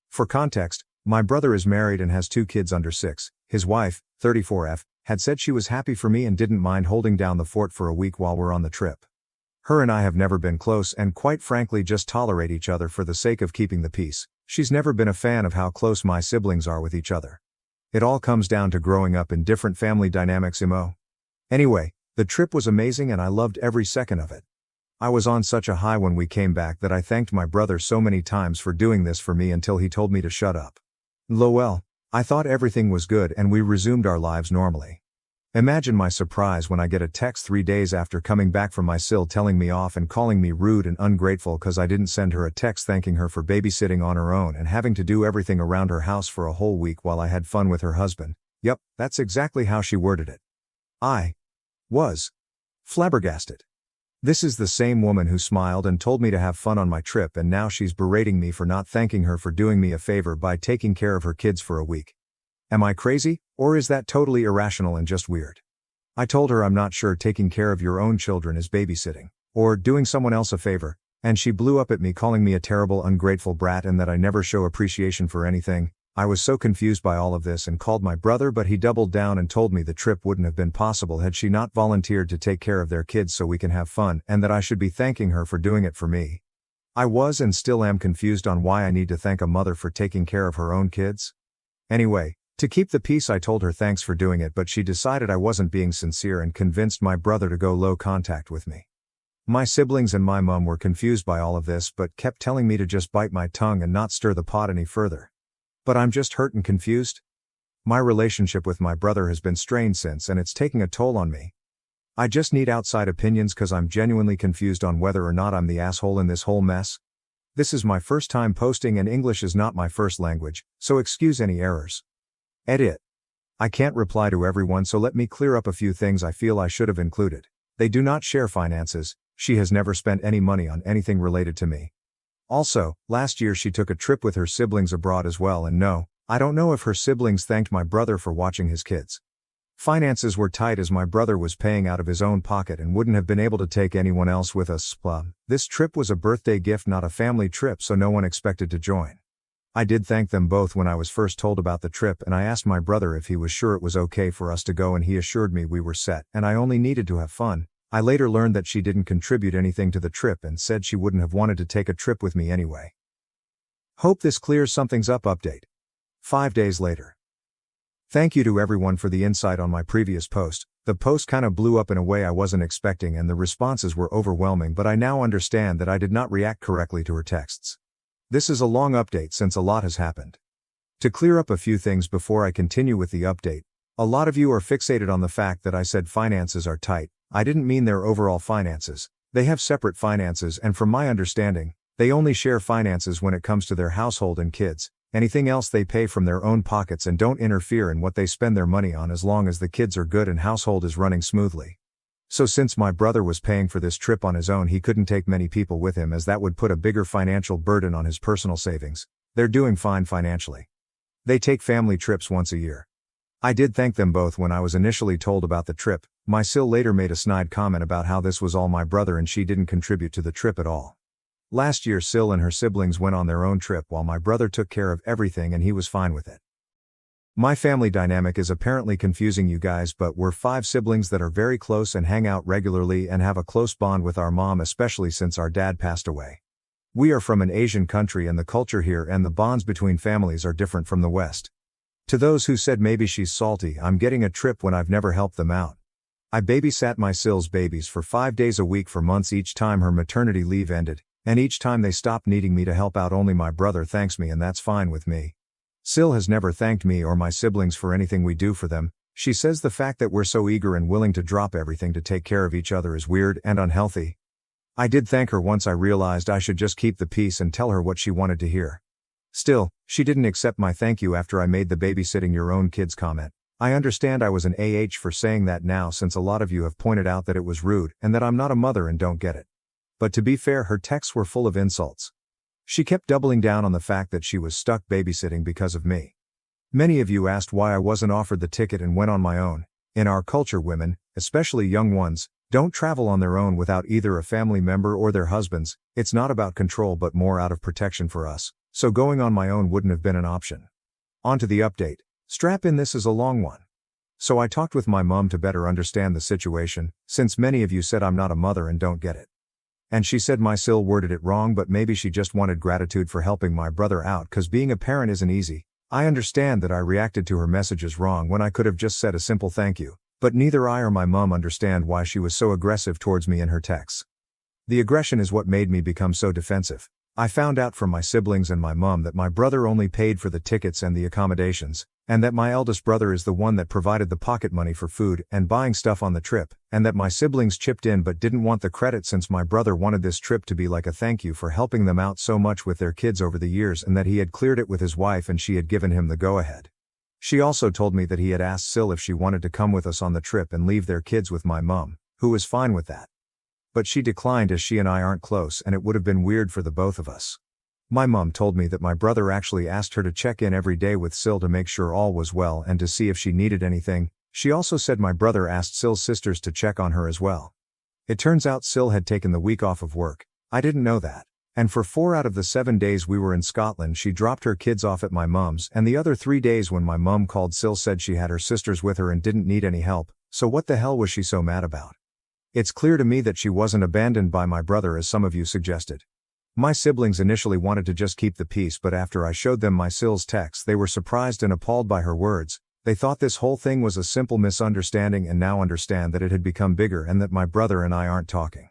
For context, my brother is married and has 2 kids under 6. His wife, 34F, had said she was happy for me and didn't mind holding down the fort for a week while we're on the trip. Her and I have never been close and quite frankly just tolerate each other for the sake of keeping the peace. She's never been a fan of how close my siblings are with each other. It all comes down to growing up in different family dynamics, Mo. Anyway, the trip was amazing and I loved every second of it. I was on such a high when we came back that I thanked my brother so many times for doing this for me until he told me to shut up. Lol. I thought everything was good and we resumed our lives normally. Imagine my surprise when I get a text 3 days after coming back from my SIL telling me off and calling me rude and ungrateful cause I didn't send her a text thanking her for babysitting on her own and having to do everything around her house for a whole week while I had fun with her husband. Yup, that's exactly how she worded it. I was flabbergasted. This is the same woman who smiled and told me to have fun on my trip, and now she's berating me for not thanking her for doing me a favor by taking care of her kids for a week. Am I crazy, or is that totally irrational and just weird? I told her I'm not sure taking care of your own children is babysitting, or doing someone else a favor, and she blew up at me calling me a terrible ungrateful brat and that I never show appreciation for anything. I was so confused by all of this and called my brother, but he doubled down and told me the trip wouldn't have been possible had she not volunteered to take care of their kids so we can have fun, and that I should be thanking her for doing it for me. I was and still am confused on why I need to thank a mother for taking care of her own kids. Anyway, to keep the peace I told her thanks for doing it, but she decided I wasn't being sincere and convinced my brother to go low contact with me. My siblings and my mom were confused by all of this but kept telling me to just bite my tongue and not stir the pot any further. But I'm just hurt and confused. My relationship with my brother has been strained since, and it's taking a toll on me. I just need outside opinions cause I'm genuinely confused on whether or not I'm the asshole in this whole mess. This is my first time posting and English is not my first language, so excuse any errors. Edit. I can't reply to everyone, so let me clear up a few things I feel I should have included. They do not share finances. She has never spent any money on anything related to me. Also, last year she took a trip with her siblings abroad as well, and no, I don't know if her siblings thanked my brother for watching his kids. Finances were tight as my brother was paying out of his own pocket and wouldn't have been able to take anyone else with us. This trip was a birthday gift, not a family trip, so no one expected to join. I did thank them both when I was first told about the trip, and I asked my brother if he was sure it was okay for us to go, and he assured me we were set and I only needed to have fun. I later learned that she didn't contribute anything to the trip and said she wouldn't have wanted to take a trip with me anyway. Hope this clears something's up. Update. 5 days later. Thank you to everyone for the insight on my previous post. The post kinda blew up in a way I wasn't expecting and the responses were overwhelming, but I now understand that I did not react correctly to her texts. This is a long update since a lot has happened. To clear up a few things before I continue with the update, a lot of you are fixated on the fact that I said finances are tight. I didn't mean their overall finances. They have separate finances, and from my understanding, they only share finances when it comes to their household and kids. Anything else they pay from their own pockets and don't interfere in what they spend their money on as long as the kids are good and household is running smoothly. So since my brother was paying for this trip on his own, he couldn't take many people with him as that would put a bigger financial burden on his personal savings. They're doing fine financially. They take family trips once a year. I did thank them both when I was initially told about the trip. My sil later made a snide comment about how this was all my brother and she didn't contribute to the trip at all. Last year Sil and her siblings went on their own trip while my brother took care of everything and he was fine with it. My family dynamic is apparently confusing you guys, but we're 5 siblings that are very close and hang out regularly and have a close bond with our mom, especially since our dad passed away. We are from an Asian country and the culture here and the bonds between families are different from the West. To those who said maybe she's salty, I'm getting a trip when I've never helped them out. I babysat my Sil's babies for 5 days a week for months each time her maternity leave ended, and each time they stopped needing me to help out only my brother thanks me, and that's fine with me. Sil has never thanked me or my siblings for anything we do for them. She says the fact that we're so eager and willing to drop everything to take care of each other is weird and unhealthy. I did thank her once I realized I should just keep the peace and tell her what she wanted to hear. Still, she didn't accept my thank you after I made the babysitting your own kids comment. I understand I was an AH for saying that now, since a lot of you have pointed out that it was rude and that I'm not a mother and don't get it. But to be fair, her texts were full of insults. She kept doubling down on the fact that she was stuck babysitting because of me. Many of you asked why I wasn't offered the ticket and went on my own. In our culture, women, especially young ones, don't travel on their own without either a family member or their husbands. It's not about control but more out of protection for us, so going on my own wouldn't have been an option. On to the update. Strap in, this is a long one. So I talked with my mom to better understand the situation, since many of you said I'm not a mother and don't get it. And she said my Sil worded it wrong, but maybe she just wanted gratitude for helping my brother out, cause being a parent isn't easy. I understand that I reacted to her messages wrong when I could have just said a simple thank you, but neither I or my mom understand why she was so aggressive towards me in her texts. The aggression is what made me become so defensive. I found out from my siblings and my mom that my brother only paid for the tickets and the accommodations, and that my eldest brother is the one that provided the pocket money for food and buying stuff on the trip, and that my siblings chipped in but didn't want the credit since my brother wanted this trip to be like a thank you for helping them out so much with their kids over the years, and that he had cleared it with his wife and she had given him the go-ahead. She also told me that he had asked Sil if she wanted to come with us on the trip and leave their kids with my mom, who was fine with that. But she declined as she and I aren't close and it would have been weird for the both of us. My mom told me that my brother actually asked her to check in every day with Sil to make sure all was well and to see if she needed anything. She also said my brother asked Sil's sisters to check on her as well. It turns out Sil had taken the week off of work. I didn't know that. And for 4 out of the 7 days we were in Scotland she dropped her kids off at my mom's, and the other 3 days when my mom called Sil said she had her sisters with her and didn't need any help, so what the hell was she so mad about? It's clear to me that she wasn't abandoned by my brother as some of you suggested. My siblings initially wanted to just keep the peace, but after I showed them my Sil's text they were surprised and appalled by her words. They thought this whole thing was a simple misunderstanding and now understand that it had become bigger and that my brother and I aren't talking.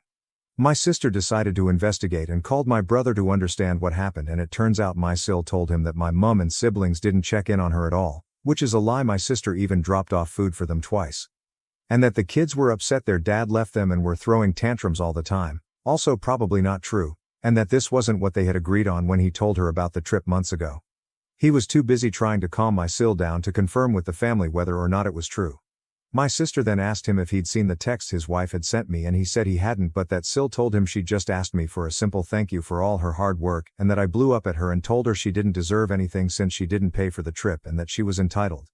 My sister decided to investigate and called my brother to understand what happened, and it turns out my Sil told him that my mom and siblings didn't check in on her at all, which is a lie. My sister even dropped off food for them twice. And that the kids were upset their dad left them and were throwing tantrums all the time, also probably not true, and that this wasn't what they had agreed on when he told her about the trip months ago. He was too busy trying to calm my Sil down to confirm with the family whether or not it was true. My sister then asked him if he'd seen the text his wife had sent me and he said he hadn't, but that Sil told him she just asked me for a simple thank you for all her hard work and that I blew up at her and told her she didn't deserve anything since she didn't pay for the trip and that she was entitled.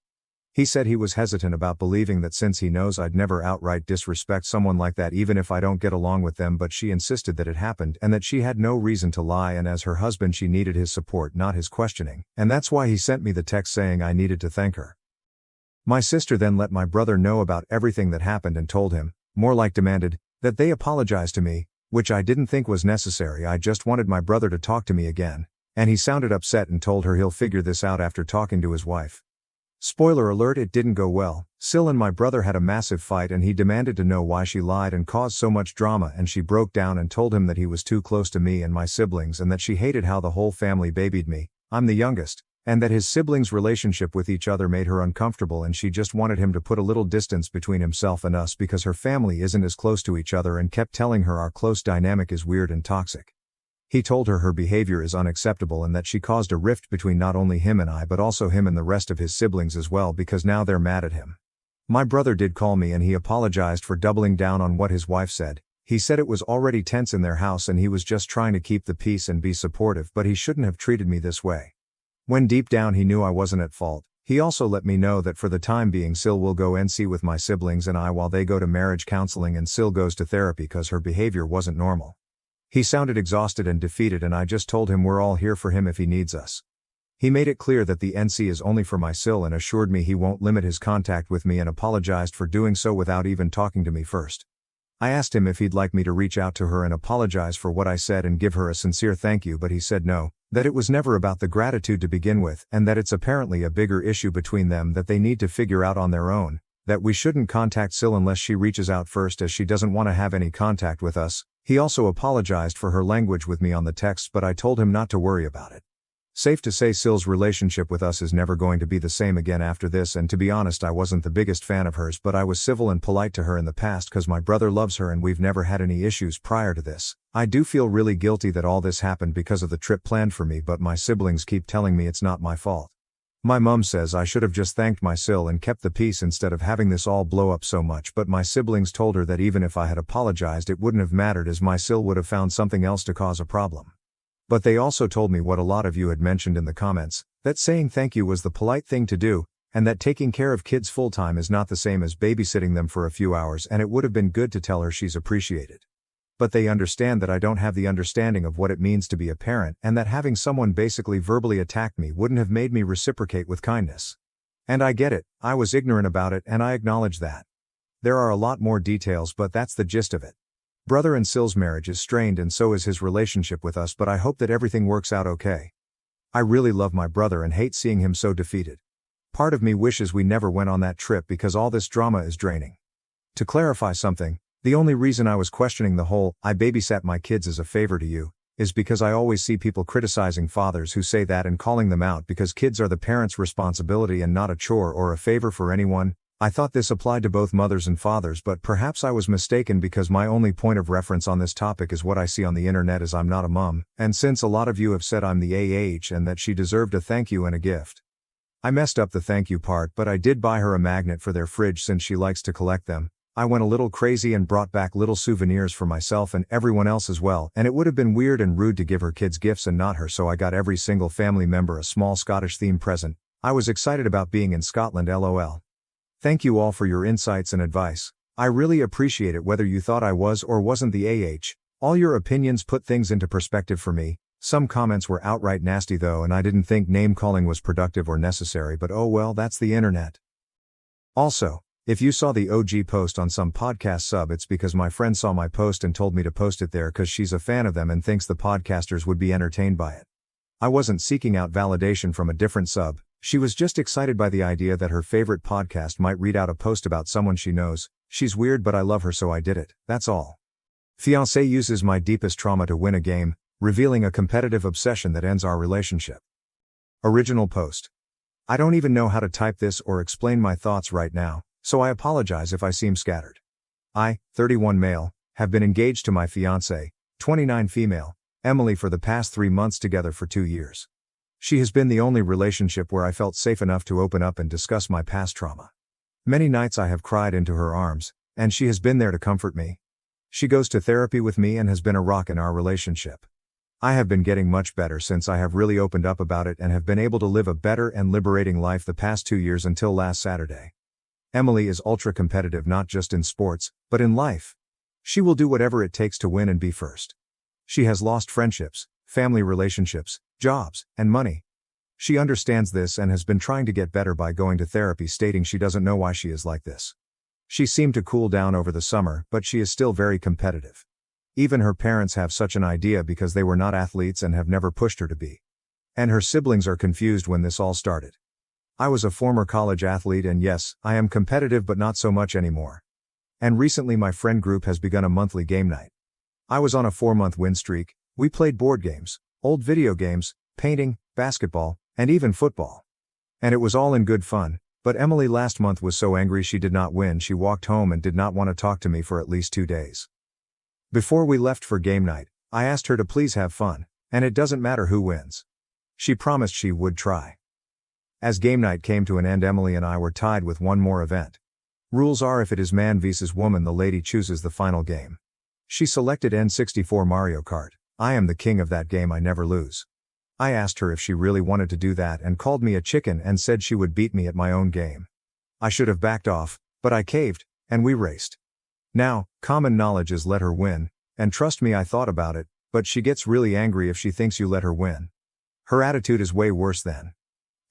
He said he was hesitant about believing that since he knows I'd never outright disrespect someone like that even if I don't get along with them, but she insisted that it happened and that she had no reason to lie, and as her husband she needed his support, not his questioning, and that's why he sent me the text saying I needed to thank her. My sister then let my brother know about everything that happened and told him, more like demanded, that they apologize to me, which I didn't think was necessary. I just wanted my brother to talk to me again, and he sounded upset and told her he'll figure this out after talking to his wife. Spoiler alert, it didn't go well. Sil and my brother had a massive fight and he demanded to know why she lied and caused so much drama, and she broke down and told him that he was too close to me and my siblings and that she hated how the whole family babied me, I'm the youngest, and that his siblings' relationship with each other made her uncomfortable and she just wanted him to put a little distance between himself and us because her family isn't as close to each other, and kept telling her our close dynamic is weird and toxic. He told her her behavior is unacceptable and that she caused a rift between not only him and I but also him and the rest of his siblings as well because now they're mad at him. My brother did call me and he apologized for doubling down on what his wife said. He said it was already tense in their house and he was just trying to keep the peace and be supportive, but he shouldn't have treated me this way. When deep down he knew I wasn't at fault. He also let me know that for the time being Sil will go NC with my siblings and I while they go to marriage counseling and Sil goes to therapy because her behavior wasn't normal. He sounded exhausted and defeated and I just told him we're all here for him if he needs us. He made it clear that the NC is only for my Sil and assured me he won't limit his contact with me and apologized for doing so without even talking to me first. I asked him if he'd like me to reach out to her and apologize for what I said and give her a sincere thank you, but he said no, that it was never about the gratitude to begin with and that it's apparently a bigger issue between them that they need to figure out on their own, that we shouldn't contact Sil unless she reaches out first as she doesn't want to have any contact with us. He also apologized for her language with me on the text, but I told him not to worry about it. Safe to say Sil's relationship with us is never going to be the same again after this, and to be honest I wasn't the biggest fan of hers, but I was civil and polite to her in the past cause my brother loves her and we've never had any issues prior to this. I do feel really guilty that all this happened because of the trip planned for me, but my siblings keep telling me it's not my fault. My mom says I should have just thanked my Sil and kept the peace instead of having this all blow up so much, but my siblings told her that even if I had apologized it wouldn't have mattered as my Sil would have found something else to cause a problem. But they also told me what a lot of you had mentioned in the comments, that saying thank you was the polite thing to do, and that taking care of kids full-time is not the same as babysitting them for a few hours, and it would have been good to tell her she's appreciated. But they understand that I don't have the understanding of what it means to be a parent and that having someone basically verbally attack me wouldn't have made me reciprocate with kindness. And I get it, I was ignorant about it and I acknowledge that. There are a lot more details, but that's the gist of it. Brother and Sil's marriage is strained and so is his relationship with us, but I hope that everything works out okay. I really love my brother and hate seeing him so defeated. Part of me wishes we never went on that trip because all this drama is draining. To clarify something, the only reason I was questioning the whole "I babysat my kids as a favor to you" is because I always see people criticizing fathers who say that and calling them out because kids are the parents' responsibility and not a chore or a favor for anyone. I thought this applied to both mothers and fathers, but perhaps I was mistaken because my only point of reference on this topic is what I see on the internet as I'm not a mom, and since a lot of you have said I'm the AH and that she deserved a thank you and a gift. I messed up the thank you part, but I did buy her a magnet for their fridge since she likes to collect them. I went a little crazy and brought back little souvenirs for myself and everyone else as well, and it would have been weird and rude to give her kids gifts and not her, so I got every single family member a small Scottish-themed present. I was excited about being in Scotland, lol. Thank you all for your insights and advice. I really appreciate it whether you thought I was or wasn't the AH. All your opinions put things into perspective for me. Some comments were outright nasty though, and I didn't think name calling was productive or necessary, but oh well, that's the internet. Also, if you saw the OG post on some podcast sub, it's because my friend saw my post and told me to post it there cause she's a fan of them and thinks the podcasters would be entertained by it. I wasn't seeking out validation from a different sub. She was just excited by the idea that her favorite podcast might read out a post about someone she knows. She's weird, but I love her, so I did it. That's all. Fiancé uses my deepest trauma to win a game, revealing a competitive obsession that ends our relationship. Original post. I don't even know how to type this or explain my thoughts right now, so I apologize if I seem scattered. I, 31 male, have been engaged to my fiancé, 29 female, Emily for the past 3 months, together for 2 years. She has been the only relationship where I felt safe enough to open up and discuss my past trauma. Many nights I have cried into her arms, and she has been there to comfort me. She goes to therapy with me and has been a rock in our relationship. I have been getting much better since I have really opened up about it and have been able to live a better and liberating life the past 2 years until last Saturday. Emily is ultra competitive, not just in sports, but in life. She will do whatever it takes to win and be first. She has lost friendships, family relationships, jobs, and money. She understands this and has been trying to get better by going to therapy, stating she doesn't know why she is like this. She seemed to cool down over the summer, but she is still very competitive. Even her parents have such an idea because they were not athletes and have never pushed her to be. And her siblings are confused when this all started. I was a former college athlete and yes, I am competitive but not so much anymore. And recently my friend group has begun a monthly game night. I was on a 4-month win streak. We played board games, old video games, painting, basketball, and even football. And it was all in good fun, but Emily last month was so angry she did not win. She walked home and did not want to talk to me for at least 2 days. Before we left for game night, I asked her to please have fun, and it doesn't matter who wins. She promised she would try. As game night came to an end, Emily and I were tied with one more event. Rules are if it is man vs woman, the lady chooses the final game. She selected N64 Mario Kart. I am the king of that game, I never lose. I asked her if she really wanted to do that and called me a chicken and said she would beat me at my own game. I should have backed off, but I caved, and we raced. Now, common knowledge is let her win, and trust me, I thought about it, but she gets really angry if she thinks you let her win. Her attitude is way worse then.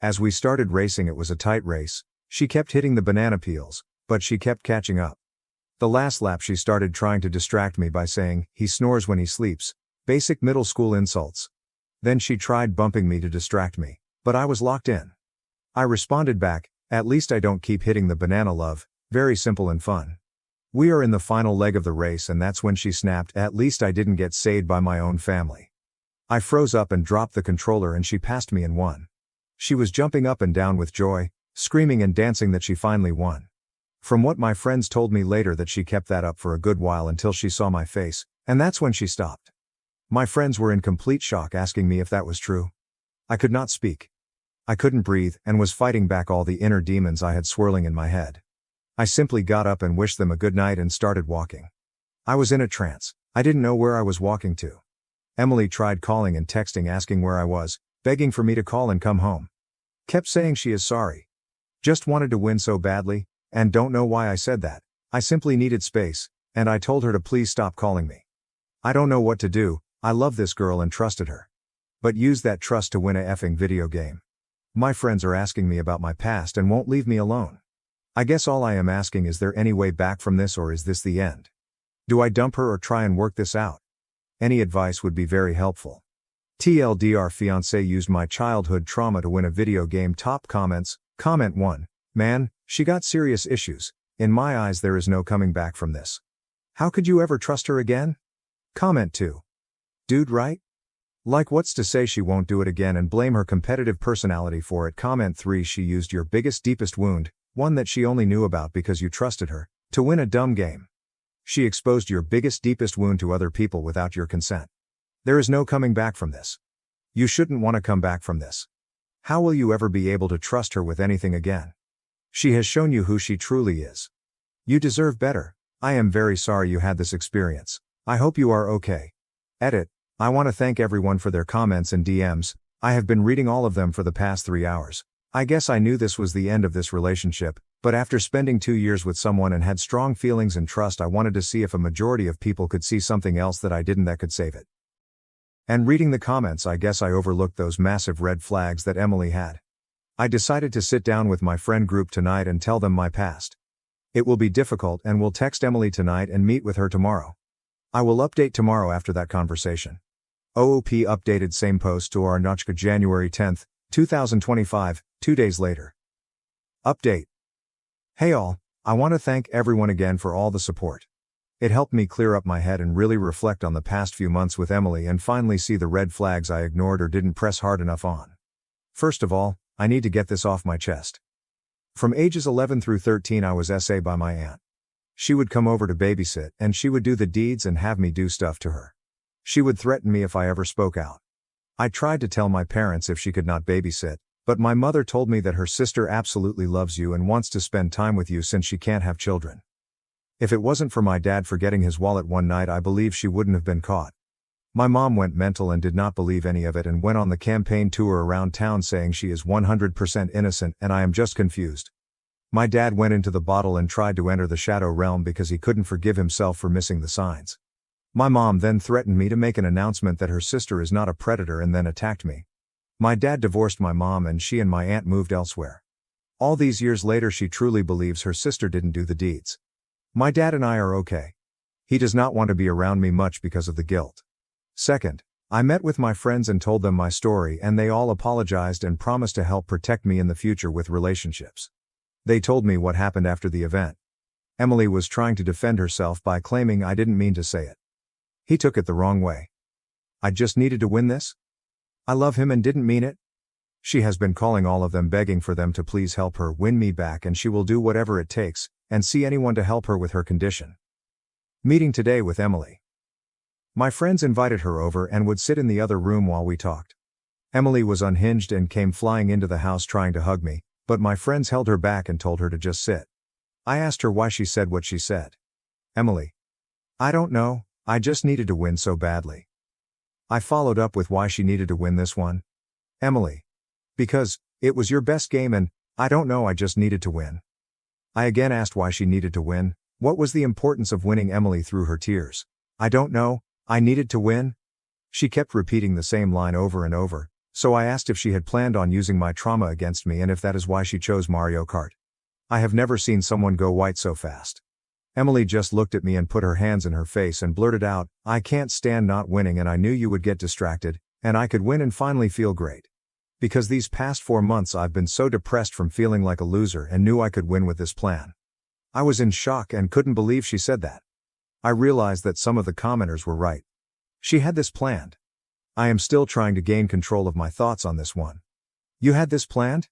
As we started racing, it was a tight race. She kept hitting the banana peels, but she kept catching up. The last lap she started trying to distract me by saying, "He snores when he sleeps." Basic middle school insults. Then she tried bumping me to distract me, but I was locked in. I responded back, "At least I don't keep hitting the banana, love." Very simple and fun. We are in the final leg of the race and that's when she snapped, "At least I didn't get saved by my own family." I froze up and dropped the controller and she passed me and won. She was jumping up and down with joy, screaming and dancing that she finally won. From what my friends told me later, that she kept that up for a good while until she saw my face, and that's when she stopped. My friends were in complete shock, asking me if that was true. I could not speak. I couldn't breathe and was fighting back all the inner demons I had swirling in my head. I simply got up and wished them a good night and started walking. I was in a trance. I didn't know where I was walking to. Emily tried calling and texting asking where I was, begging for me to call and come home. Kept saying she is sorry. Just wanted to win so badly, and don't know why I said that. I simply needed space, and I told her to please stop calling me. I don't know what to do. I love this girl and trusted her. But use that trust to win a effing video game. My friends are asking me about my past and won't leave me alone. I guess all I am asking, is there any way back from this, or is this the end? Do I dump her or try and work this out? Any advice would be very helpful. TLDR, fiancé used my childhood trauma to win a video game. Top comments. Comment 1. Man, she got serious issues. In my eyes there is no coming back from this. How could you ever trust her again? Comment 2. Dude, right? Like, what's to say she won't do it again and blame her competitive personality for it? Comment 3. She used your biggest deepest wound, one that she only knew about because you trusted her, to win a dumb game. She exposed your biggest deepest wound to other people without your consent. There is no coming back from this. You shouldn't want to come back from this. How will you ever be able to trust her with anything again? She has shown you who she truly is. You deserve better. I am very sorry you had this experience. I hope you are okay. Edit. I want to thank everyone for their comments and DMs. I have been reading all of them for the past 3 hours. I guess I knew this was the end of this relationship, but after spending 2 years with someone and had strong feelings and trust, I wanted to see if a majority of people could see something else that I didn't that could save it. And reading the comments, I guess I overlooked those massive red flags that Emily had. I decided to sit down with my friend group tonight and tell them my past. It will be difficult and will text Emily tonight and meet with her tomorrow. I will update tomorrow after that conversation. OOP updated same post to our Notchka January 10th, 2025, 2 days later. Update. Hey all, I want to thank everyone again for all the support. It helped me clear up my head and really reflect on the past few months with Emily and finally see the red flags I ignored or didn't press hard enough on. First of all, I need to get this off my chest. From ages 11 through 13 I was SA by my aunt. She would come over to babysit and she would do the deeds and have me do stuff to her. She would threaten me if I ever spoke out. I tried to tell my parents if she could not babysit, but my mother told me that her sister absolutely loves you and wants to spend time with you since she can't have children. If it wasn't for my dad forgetting his wallet one night, I believe she wouldn't have been caught. My mom went mental and did not believe any of it and went on the campaign tour around town saying she is 100% innocent and I am just confused. My dad went into the bottle and tried to enter the shadow realm because he couldn't forgive himself for missing the signs. My mom then threatened me to make an announcement that her sister is not a predator and then attacked me. My dad divorced my mom and she and my aunt moved elsewhere. All these years later she truly believes her sister didn't do the deeds. My dad and I are okay. He does not want to be around me much because of the guilt. Second, I met with my friends and told them my story and they all apologized and promised to help protect me in the future with relationships. They told me what happened after the event. Emily was trying to defend herself by claiming I didn't mean to say it. He took it the wrong way. I just needed to win this? I love him and didn't mean it? She has been calling all of them begging for them to please help her win me back and she will do whatever it takes, and see anyone to help her with her condition. Meeting today with Emily. My friends invited her over and would sit in the other room while we talked. Emily was unhinged and came flying into the house trying to hug me, but my friends held her back and told her to just sit. I asked her why she said what she said. Emily. I don't know, I just needed to win so badly. I followed up with why she needed to win this one. Emily. Because, it was your best game and, I don't know, I just needed to win. I again asked why she needed to win, what was the importance of winning. Emily through her tears. I don't know, I needed to win. She kept repeating the same line over and over, so I asked if she had planned on using my trauma against me and if that is why she chose Mario Kart. I have never seen someone go white so fast. Emily just looked at me and put her hands in her face and blurted out, I can't stand not winning and I knew you would get distracted, and I could win and finally feel great. Because these past 4 months I've been so depressed from feeling like a loser and knew I could win with this plan. I was in shock and couldn't believe she said that. I realized that some of the commenters were right. She had this planned. I am still trying to gain control of my thoughts on this one. You had this planned?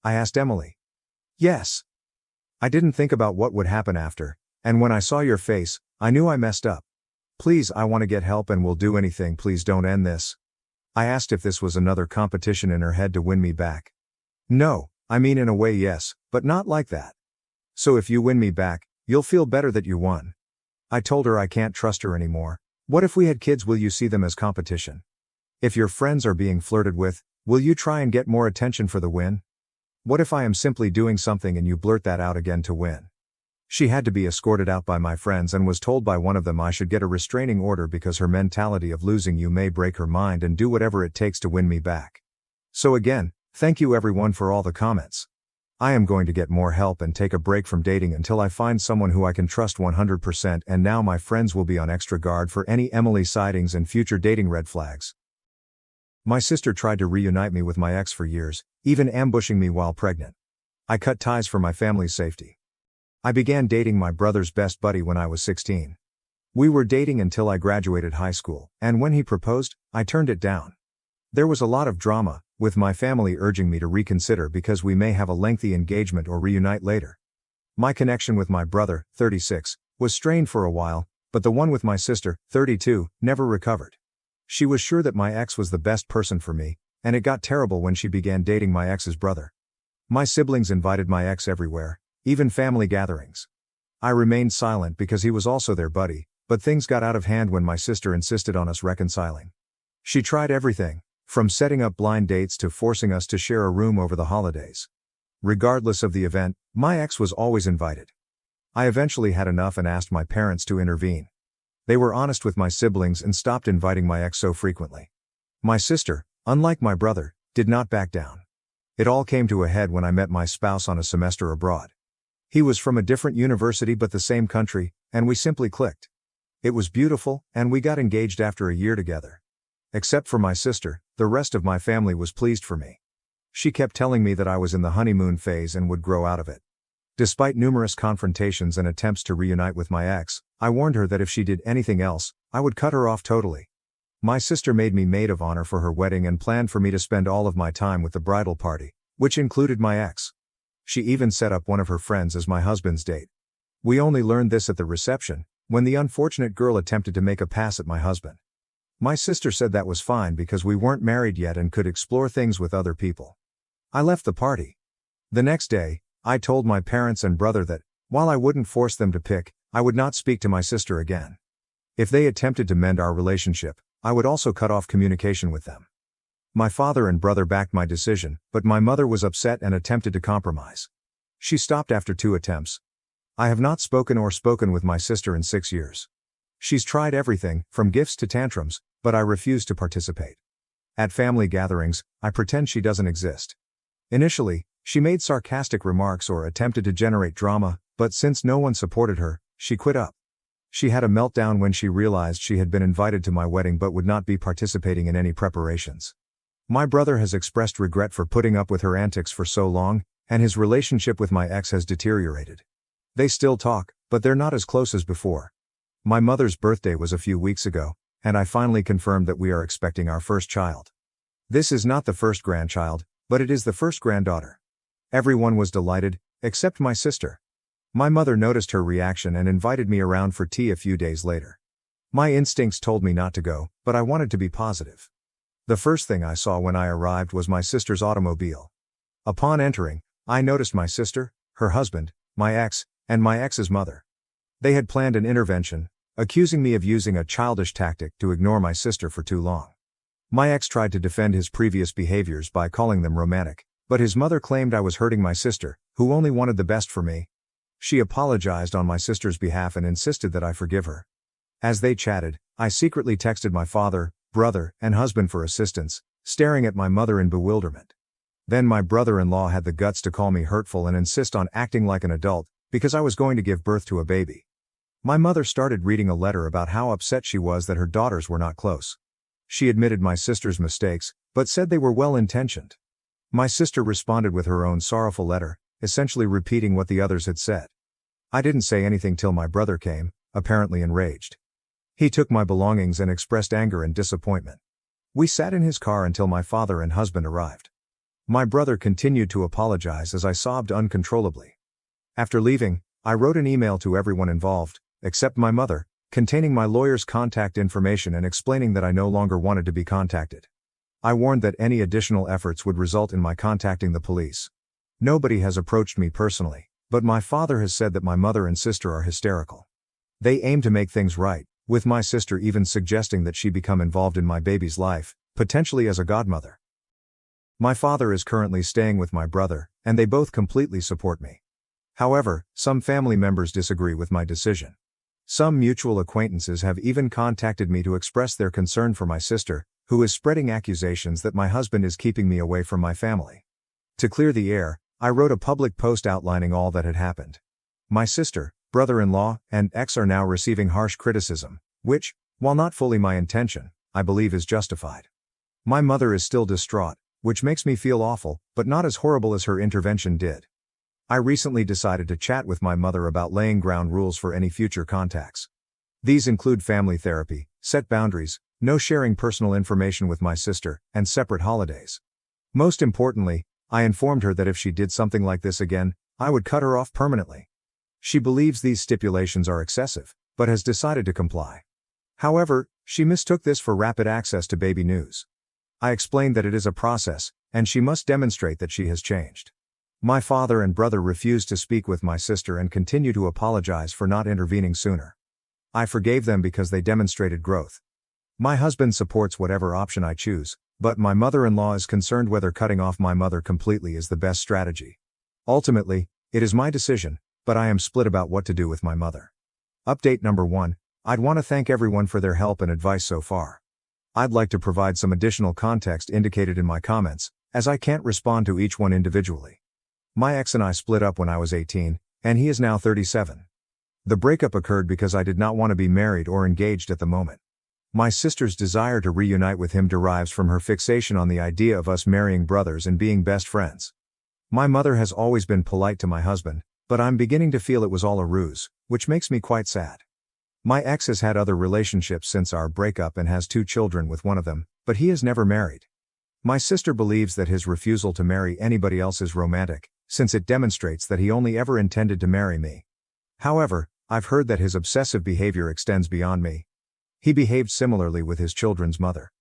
I asked Emily. Yes. I didn't think about what would happen after, and when I saw your face, I knew I messed up. Please, I want to get help and will do anything, please don't end this. I asked if this was another competition in her head to win me back. No, I mean in a way yes, but not like that. So if you win me back, you'll feel better that you won. I told her I can't trust her anymore. What if we had kids? Will you see them as competition? If your friends are being flirted with, will you try and get more attention for the win? What if I am simply doing something and you blurt that out again to win? She had to be escorted out by my friends and was told by one of them I should get a restraining order because her mentality of losing you may break her mind and do whatever it takes to win me back. So again, thank you everyone for all the comments. I am going to get more help and take a break from dating until I find someone who I can trust 100%, and now my friends will be on extra guard for any Emily sightings and future dating red flags. My sister tried to reunite me with my ex for years, even ambushing me while pregnant. I cut ties for my family's safety. I began dating my brother's best buddy when I was 16. We were dating until I graduated high school, and when he proposed, I turned it down. There was a lot of drama, with my family urging me to reconsider because we may have a lengthy engagement or reunite later. My connection with my brother, 36, was strained for a while, but the one with my sister, 32, never recovered. She was sure that my ex was the best person for me, and it got terrible when she began dating my ex's brother. My siblings invited my ex everywhere, even family gatherings. I remained silent because he was also their buddy, but things got out of hand when my sister insisted on us reconciling. She tried everything, from setting up blind dates to forcing us to share a room over the holidays. Regardless of the event, my ex was always invited. I eventually had enough and asked my parents to intervene. They were honest with my siblings and stopped inviting my ex so frequently. My sister, unlike my brother, did not back down. It all came to a head when I met my spouse on a semester abroad. He was from a different university but the same country, and we simply clicked. It was beautiful, and we got engaged after a year together. Except for my sister, the rest of my family was pleased for me. She kept telling me that I was in the honeymoon phase and would grow out of it. Despite numerous confrontations and attempts to reunite with my ex, I warned her that if she did anything else, I would cut her off totally. My sister made me maid of honor for her wedding and planned for me to spend all of my time with the bridal party, which included my ex. She even set up one of her friends as my husband's date. We only learned this at the reception, when the unfortunate girl attempted to make a pass at my husband. My sister said that was fine because we weren't married yet and could explore things with other people. I left the party. The next day, I told my parents and brother that, while I wouldn't force them to pick, I would not speak to my sister again. If they attempted to mend our relationship, I would also cut off communication with them. My father and brother backed my decision, but my mother was upset and attempted to compromise. She stopped after 2 attempts. I have not spoken with my sister in 6 years. She's tried everything, from gifts to tantrums, but I refuse to participate. At family gatherings, I pretend she doesn't exist. Initially, she made sarcastic remarks or attempted to generate drama, but since no one supported her, she quit up. She had a meltdown when she realized she had been invited to my wedding but would not be participating in any preparations. My brother has expressed regret for putting up with her antics for so long, and his relationship with my ex has deteriorated. They still talk, but they're not as close as before. My mother's birthday was a few weeks ago, and I finally confirmed that we are expecting our first child. This is not the first grandchild, but it is the first granddaughter. Everyone was delighted, except my sister. My mother noticed her reaction and invited me around for tea a few days later. My instincts told me not to go, but I wanted to be positive. The first thing I saw when I arrived was my sister's automobile. Upon entering, I noticed my sister, her husband, my ex, and my ex's mother. They had planned an intervention, accusing me of using a childish tactic to ignore my sister for too long. My ex tried to defend his previous behaviors by calling them romantic, but his mother claimed I was hurting my sister, who only wanted the best for me. She apologized on my sister's behalf and insisted that I forgive her. As they chatted, I secretly texted my father, brother, and husband for assistance, staring at my mother in bewilderment. Then my brother-in-law had the guts to call me hurtful and insist on acting like an adult, because I was going to give birth to a baby. My mother started reading a letter about how upset she was that her daughters were not close. She admitted my sister's mistakes, but said they were well-intentioned. My sister responded with her own sorrowful letter, essentially repeating what the others had said. I didn't say anything till my brother came, apparently enraged. He took my belongings and expressed anger and disappointment. We sat in his car until my father and husband arrived. My brother continued to apologize as I sobbed uncontrollably. After leaving, I wrote an email to everyone involved, except my mother, containing my lawyer's contact information and explaining that I no longer wanted to be contacted. I warned that any additional efforts would result in my contacting the police. Nobody has approached me personally, but my father has said that my mother and sister are hysterical. They aim to make things right, with my sister even suggesting that she become involved in my baby's life, potentially as a godmother. My father is currently staying with my brother, and they both completely support me. However, some family members disagree with my decision. Some mutual acquaintances have even contacted me to express their concern for my sister, who is spreading accusations that my husband is keeping me away from my family. To clear the air, I wrote a public post outlining all that had happened. My sister, brother-in-law, and ex are now receiving harsh criticism, which, while not fully my intention, I believe is justified. My mother is still distraught, which makes me feel awful, but not as horrible as her intervention did. I recently decided to chat with my mother about laying ground rules for any future contacts. These include family therapy, set boundaries, no sharing personal information with my sister, and separate holidays. Most importantly, I informed her that if she did something like this again, I would cut her off permanently. She believes these stipulations are excessive, but has decided to comply. However, she mistook this for rapid access to baby news. I explained that it is a process, and she must demonstrate that she has changed. My father and brother refused to speak with my sister and continue to apologize for not intervening sooner. I forgave them because they demonstrated growth. My husband supports whatever option I choose, but my mother-in-law is concerned whether cutting off my mother completely is the best strategy. Ultimately, it is my decision, but I am split about what to do with my mother. Update number 1. I'd want to thank everyone for their help and advice so far. I'd like to provide some additional context indicated in my comments, as I can't respond to each one individually. My ex and I split up when I was 18, and he is now 37. The breakup occurred because I did not want to be married or engaged at the moment. My sister's desire to reunite with him derives from her fixation on the idea of us marrying brothers and being best friends. My mother has always been polite to my husband, but I'm beginning to feel it was all a ruse, which makes me quite sad. My ex has had other relationships since our breakup and has 2 children with one of them, but he is never married. My sister believes that his refusal to marry anybody else is romantic, since it demonstrates that he only ever intended to marry me. However, I've heard that his obsessive behavior extends beyond me. He behaved similarly with his children's mother.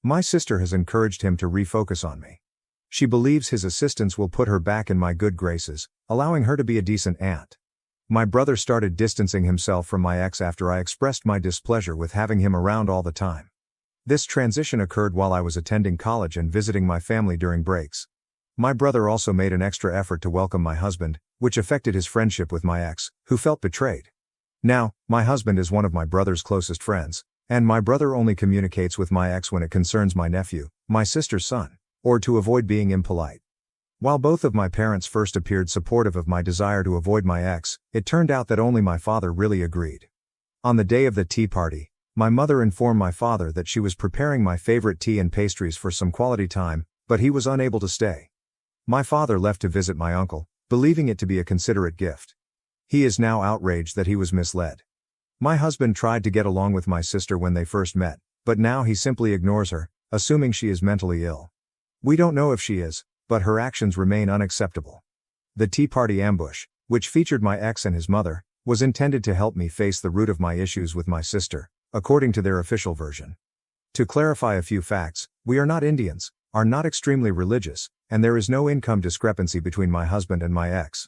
My sister has encouraged him to refocus on me. She believes his assistance will put her back in my good graces, allowing her to be a decent aunt. My brother started distancing himself from my ex after I expressed my displeasure with having him around all the time. This transition occurred while I was attending college and visiting my family during breaks. My brother also made an extra effort to welcome my husband, which affected his friendship with my ex, who felt betrayed. Now, my husband is one of my brother's closest friends, and my brother only communicates with my ex when it concerns my nephew, my sister's son, or to avoid being impolite. While both of my parents first appeared supportive of my desire to avoid my ex, it turned out that only my father really agreed. On the day of the tea party, my mother informed my father that she was preparing my favorite tea and pastries for some quality time, but he was unable to stay. My father left to visit my uncle, believing it to be a considerate gift. He is now outraged that he was misled. My husband tried to get along with my sister when they first met, but now he simply ignores her, assuming she is mentally ill. We don't know if she is, but her actions remain unacceptable. The tea party ambush, which featured my ex and his mother, was intended to help me face the root of my issues with my sister, according to their official version. To clarify a few facts, we are not Indians, are not extremely religious, and there is no income discrepancy between my husband and my ex.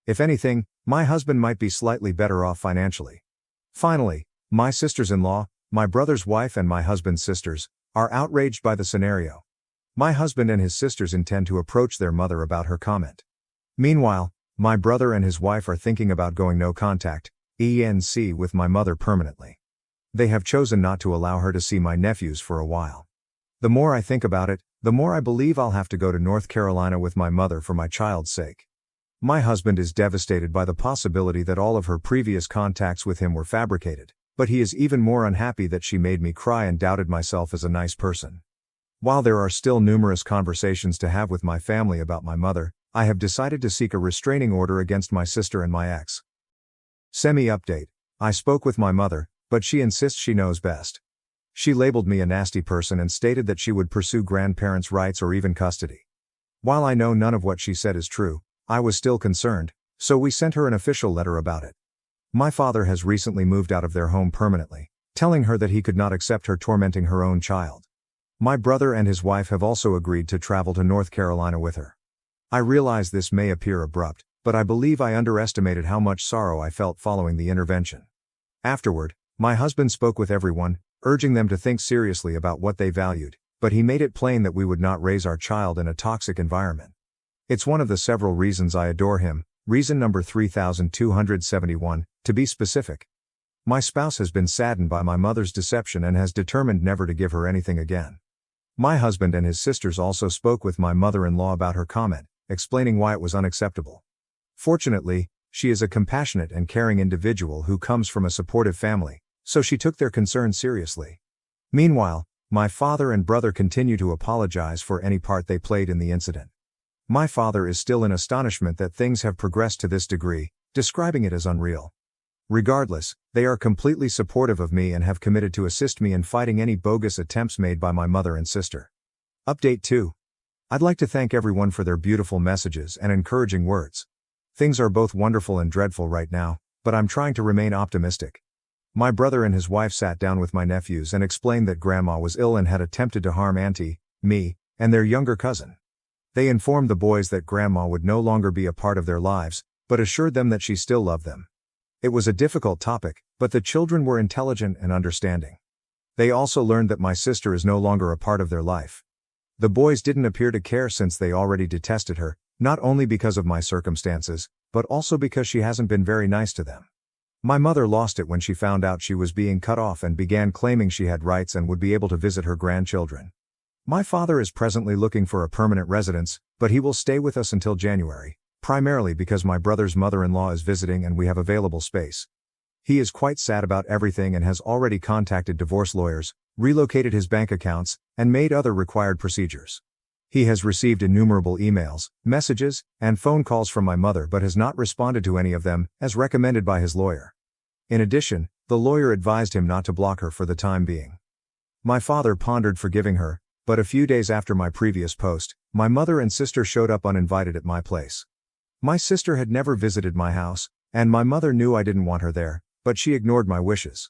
If anything, my husband might be slightly better off financially. Finally, my sisters-in-law, my brother's wife and my husband's sisters, are outraged by the scenario. My husband and his sisters intend to approach their mother about her comment. Meanwhile, my brother and his wife are thinking about going no contact, ENC, with my mother permanently. They have chosen not to allow her to see my nephews for a while. The more I think about it, the more I believe I'll have to go to North Carolina with my mother for my child's sake. My husband is devastated by the possibility that all of her previous contacts with him were fabricated, but he is even more unhappy that she made me cry and doubted myself as a nice person. While there are still numerous conversations to have with my family about my mother, I have decided to seek a restraining order against my sister and my ex. Semi-update: I spoke with my mother, but she insists she knows best. She labeled me a nasty person and stated that she would pursue grandparents' rights or even custody. While I know none of what she said is true, I was still concerned, so we sent her an official letter about it. My father has recently moved out of their home permanently, telling her that he could not accept her tormenting her own child. My brother and his wife have also agreed to travel to North Carolina with her. I realize this may appear abrupt, but I believe I underestimated how much sorrow I felt following the intervention. Afterward, my husband spoke with everyone, urging them to think seriously about what they valued, but he made it plain that we would not raise our child in a toxic environment. It's one of the several reasons I adore him, reason number 3271, to be specific. My spouse has been saddened by my mother's deception and has determined never to give her anything again. My husband and his sisters also spoke with my mother-in-law about her comment, explaining why it was unacceptable. Fortunately, she is a compassionate and caring individual who comes from a supportive family, so she took their concerns seriously. Meanwhile, my father and brother continue to apologize for any part they played in the incident. My father is still in astonishment that things have progressed to this degree, describing it as unreal. Regardless, they are completely supportive of me and have committed to assist me in fighting any bogus attempts made by my mother and sister. Update 2. I'd like to thank everyone for their beautiful messages and encouraging words. Things are both wonderful and dreadful right now, but I'm trying to remain optimistic. My brother and his wife sat down with my nephews and explained that Grandma was ill and had attempted to harm Auntie, me, and their younger cousin. They informed the boys that Grandma would no longer be a part of their lives, but assured them that she still loved them. It was a difficult topic, but the children were intelligent and understanding. They also learned that my sister is no longer a part of their life. The boys didn't appear to care since they already detested her, not only because of my circumstances, but also because she hasn't been very nice to them. My mother lost it when she found out she was being cut off and began claiming she had rights and would be able to visit her grandchildren. My father is presently looking for a permanent residence, but he will stay with us until January, primarily because my brother's mother-in-law is visiting and we have available space. He is quite sad about everything and has already contacted divorce lawyers, relocated his bank accounts, and made other required procedures. He has received innumerable emails, messages, and phone calls from my mother but has not responded to any of them, as recommended by his lawyer. In addition, the lawyer advised him not to block her for the time being. My father pondered forgiving her, but a few days after my previous post, my mother and sister showed up uninvited at my place. My sister had never visited my house, and my mother knew I didn't want her there, but she ignored my wishes.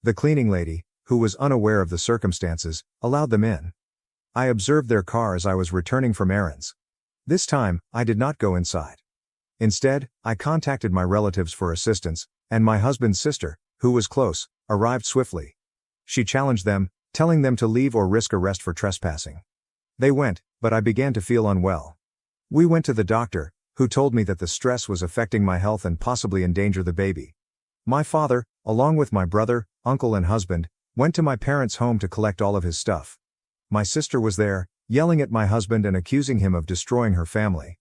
The cleaning lady, who was unaware of the circumstances, allowed them in. I observed their car as I was returning from errands. This time, I did not go inside. Instead, I contacted my relatives for assistance, and my husband's sister, who was close, arrived swiftly. She challenged them, telling them to leave or risk arrest for trespassing. They went, but I began to feel unwell. We went to the doctor, who told me that the stress was affecting my health and possibly endanger the baby. My father, along with my brother, uncle and husband, went to my parents' home to collect all of his stuff. My sister was there, yelling at my husband and accusing him of destroying her family.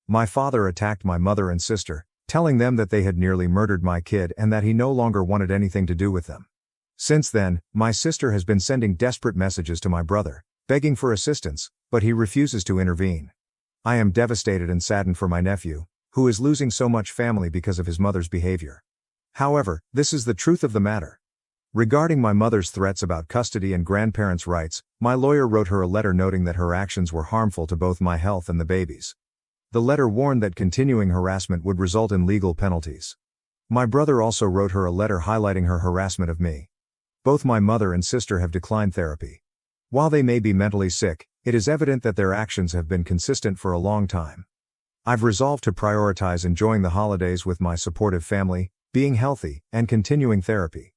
My father attacked my mother and sister, telling them that they had nearly murdered my kid and that he no longer wanted anything to do with them. Since then, my sister has been sending desperate messages to my brother, begging for assistance, but he refuses to intervene. I am devastated and saddened for my nephew, who is losing so much family because of his mother's behavior. However, this is the truth of the matter. Regarding my mother's threats about custody and grandparents' rights, my lawyer wrote her a letter noting that her actions were harmful to both my health and the baby's. The letter warned that continuing harassment would result in legal penalties. My brother also wrote her a letter highlighting her harassment of me. Both my mother and sister have declined therapy. While they may be mentally sick, it is evident that their actions have been consistent for a long time. I've resolved to prioritize enjoying the holidays with my supportive family, being healthy, and continuing therapy.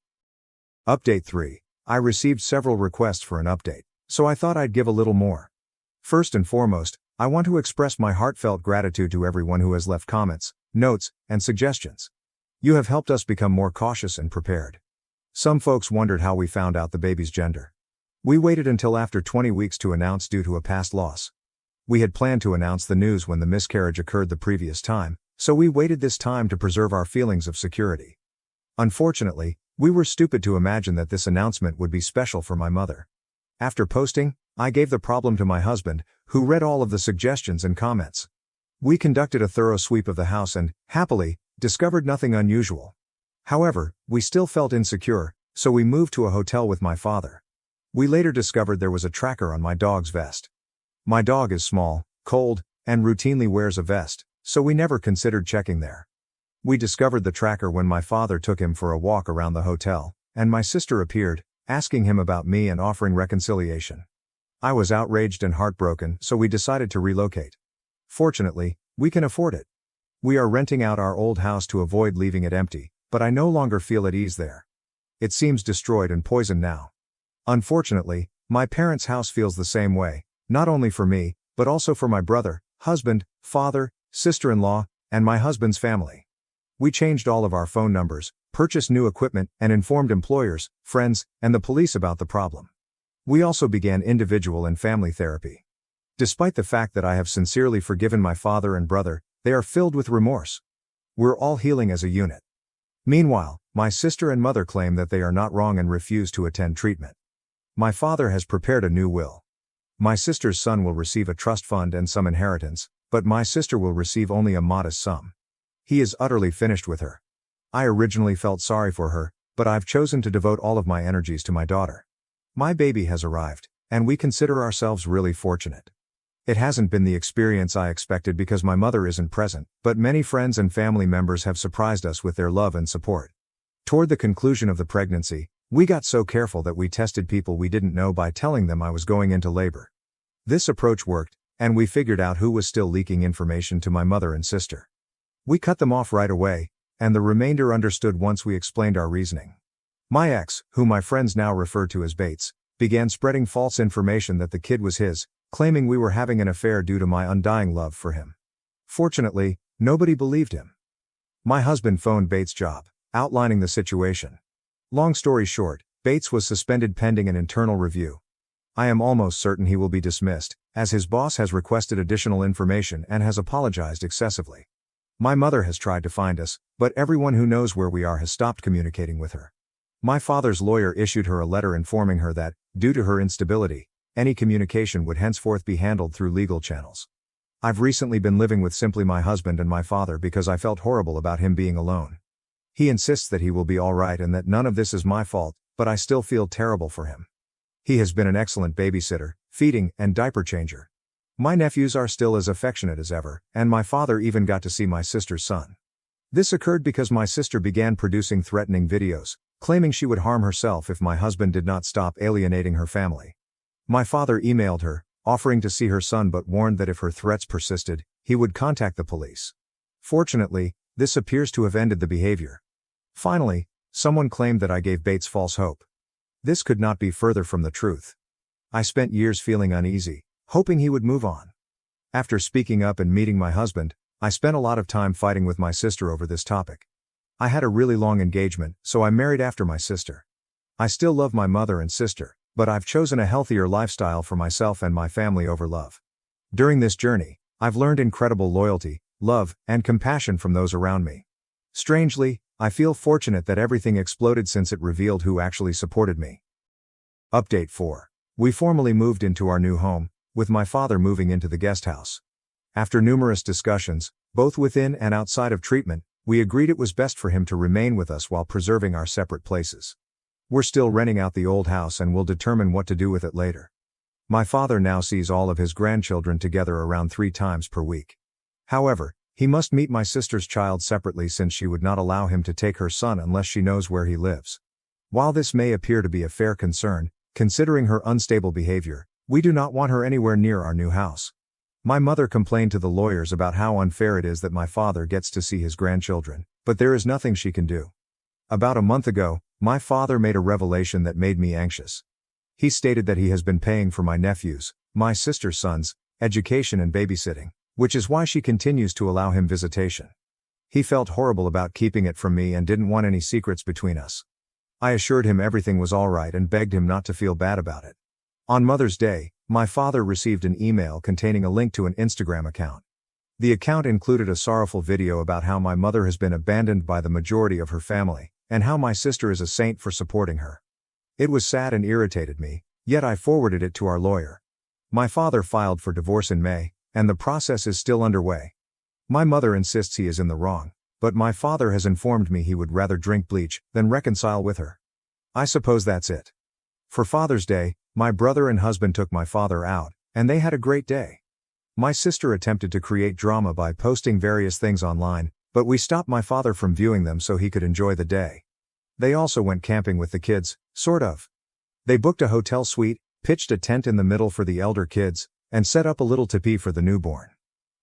Update 3. I received several requests for an update, so I thought I'd give a little more. First and foremost, I want to express my heartfelt gratitude to everyone who has left comments, notes, and suggestions. You have helped us become more cautious and prepared. Some folks wondered how we found out the baby's gender. We waited until after 20 weeks to announce due to a past loss. We had planned to announce the news when the miscarriage occurred the previous time, so we waited this time to preserve our feelings of security. Unfortunately, we were stupid to imagine that this announcement would be special for my mother. After posting, I gave the problem to my husband, who read all of the suggestions and comments. We conducted a thorough sweep of the house and, happily, discovered nothing unusual. However, we still felt insecure, so we moved to a hotel with my father. We later discovered there was a tracker on my dog's vest. My dog is small, cold, and routinely wears a vest, so we never considered checking there. We discovered the tracker when my father took him for a walk around the hotel, and my sister appeared, asking him about me and offering reconciliation. I was outraged and heartbroken, so we decided to relocate. Fortunately, we can afford it. We are renting out our old house to avoid leaving it empty, but I no longer feel at ease there. It seems destroyed and poisoned now. Unfortunately, my parents' house feels the same way, not only for me, but also for my brother, husband, father, sister-in-law, and my husband's family. We changed all of our phone numbers, purchased new equipment, and informed employers, friends, and the police about the problem. We also began individual and family therapy. Despite the fact that I have sincerely forgiven my father and brother, they are filled with remorse. We're all healing as a unit. Meanwhile, my sister and mother claim that they are not wrong and refuse to attend treatment. My father has prepared a new will. My sister's son will receive a trust fund and some inheritance, but my sister will receive only a modest sum. He is utterly finished with her. I originally felt sorry for her, but I've chosen to devote all of my energies to my daughter. My baby has arrived, and we consider ourselves really fortunate. It hasn't been the experience I expected because my mother isn't present, but many friends and family members have surprised us with their love and support. Toward the conclusion of the pregnancy, we got so careful that we tested people we didn't know by telling them I was going into labor. This approach worked, and we figured out who was still leaking information to my mother and sister. We cut them off right away, and the remainder understood once we explained our reasoning. My ex, who my friends now refer to as Bates, began spreading false information that the kid was his, claiming we were having an affair due to my undying love for him. Fortunately, nobody believed him. My husband phoned Bates' job, outlining the situation. Long story short, Bates was suspended pending an internal review. I am almost certain he will be dismissed, as his boss has requested additional information and has apologized excessively. My mother has tried to find us, but everyone who knows where we are has stopped communicating with her. My father's lawyer issued her a letter informing her that, due to her instability, any communication would henceforth be handled through legal channels. I've recently been living with simply my husband and my father because I felt horrible about him being alone. He insists that he will be all right and that none of this is my fault, but I still feel terrible for him. He has been an excellent babysitter, feeding, and diaper changer. My nephews are still as affectionate as ever, and my father even got to see my sister's son. This occurred because my sister began producing threatening videos, claiming she would harm herself if my husband did not stop alienating her family. My father emailed her, offering to see her son but warned that if her threats persisted, he would contact the police. Fortunately, this appears to have ended the behavior. Finally, someone claimed that I gave Bates false hope. This could not be further from the truth. I spent years feeling uneasy, hoping he would move on. After speaking up and meeting my husband, I spent a lot of time fighting with my sister over this topic. I had a really long engagement, so I married after my sister. I still love my mother and sister, but I've chosen a healthier lifestyle for myself and my family over love. During this journey, I've learned incredible loyalty, love, and compassion from those around me. Strangely, I feel fortunate that everything exploded since it revealed who actually supported me. Update 4. We formally moved into our new home, with my father moving into the guest house. After numerous discussions, both within and outside of treatment, we agreed it was best for him to remain with us while preserving our separate places. We're still renting out the old house and will determine what to do with it later. My father now sees all of his grandchildren together around 3 times per week. However, he must meet my sister's child separately since she would not allow him to take her son unless she knows where he lives. While this may appear to be a fair concern, considering her unstable behavior, we do not want her anywhere near our new house. My mother complained to the lawyers about how unfair it is that my father gets to see his grandchildren, but there is nothing she can do. About a month ago, my father made a revelation that made me anxious. He stated that he has been paying for my nephews, my sister's sons, education and babysitting, which is why she continues to allow him visitation. He felt horrible about keeping it from me and didn't want any secrets between us. I assured him everything was all right and begged him not to feel bad about it. On Mother's Day, my father received an email containing a link to an Instagram account. The account included a sorrowful video about how my mother has been abandoned by the majority of her family, and how my sister is a saint for supporting her. It was sad and irritated me, yet I forwarded it to our lawyer. My father filed for divorce in May, and the process is still underway. My mother insists he is in the wrong, but my father has informed me he would rather drink bleach than reconcile with her. I suppose that's it. For Father's Day, my brother and husband took my father out, and they had a great day. My sister attempted to create drama by posting various things online, but we stopped my father from viewing them so he could enjoy the day. They also went camping with the kids, sort of. They booked a hotel suite, pitched a tent in the middle for the elder kids, and set up a little teepee for the newborn.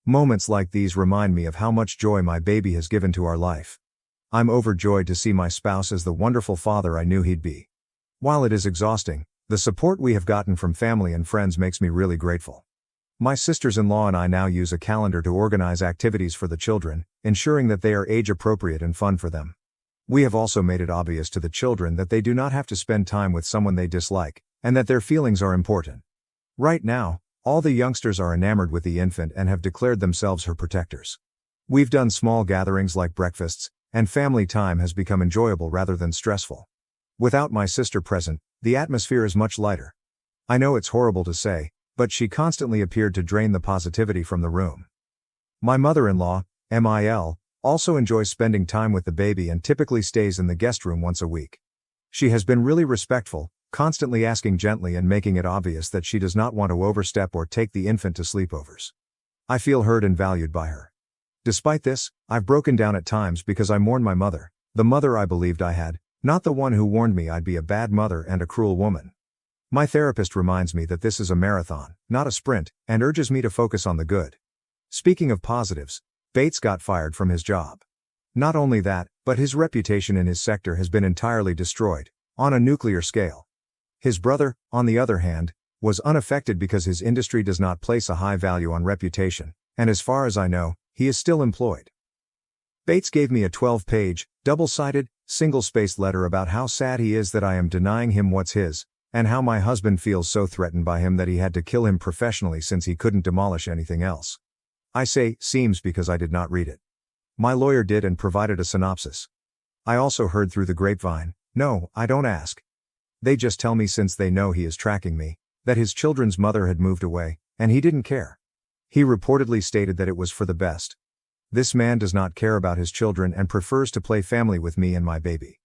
Moments like these remind me of how much joy my baby has given to our life. I'm overjoyed to see my spouse as the wonderful father I knew he'd be. While it is exhausting, the support we have gotten from family and friends makes me really grateful. My sisters-in-law and I now use a calendar to organize activities for the children, ensuring that they are age-appropriate and fun for them. We have also made it obvious to the children that they do not have to spend time with someone they dislike, and that their feelings are important. Right now, all the youngsters are enamored with the infant and have declared themselves her protectors. We've done small gatherings like breakfasts, and family time has become enjoyable rather than stressful. Without my sister present, the atmosphere is much lighter. I know it's horrible to say, but she constantly appeared to drain the positivity from the room. My mother-in-law, MIL, Also enjoys spending time with the baby and typically stays in the guest room once a week. She has been really respectful, constantly asking gently and making it obvious that she does not want to overstep or take the infant to sleepovers. I feel heard and valued by her. Despite this, I've broken down at times because I mourn my mother, the mother I believed I had, not the one who warned me I'd be a bad mother and a cruel woman. My therapist reminds me that this is a marathon, not a sprint, and urges me to focus on the good. Speaking of positives, Bates got fired from his job. Not only that, but his reputation in his sector has been entirely destroyed, on a nuclear scale. His brother, on the other hand, was unaffected because his industry does not place a high value on reputation, and as far as I know, he is still employed. Bates gave me a 12-page, double-sided, single-spaced letter about how sad he is that I am denying him what's his, and how my husband feels so threatened by him that he had to kill him professionally since he couldn't demolish anything else. I say seems because I did not read it. My lawyer did and provided a synopsis. I also heard through the grapevine, no, I don't ask. They just tell me since they know he is tracking me, that his children's mother had moved away, and he didn't care. He reportedly stated that it was for the best. This man does not care about his children and prefers to play family with me and my baby.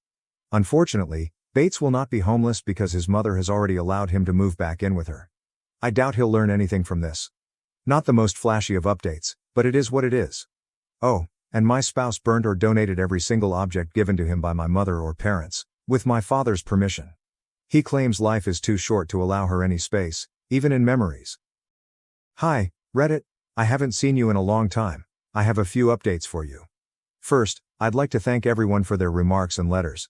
Unfortunately, Bates will not be homeless because his mother has already allowed him to move back in with her. I doubt he'll learn anything from this. Not the most flashy of updates, but it is what it is. Oh, and my spouse burned or donated every single object given to him by my mother or parents, with my father's permission. He claims life is too short to allow her any space, even in memories. Hi, Reddit, I haven't seen you in a long time. I have a few updates for you. First, I'd like to thank everyone for their remarks and letters.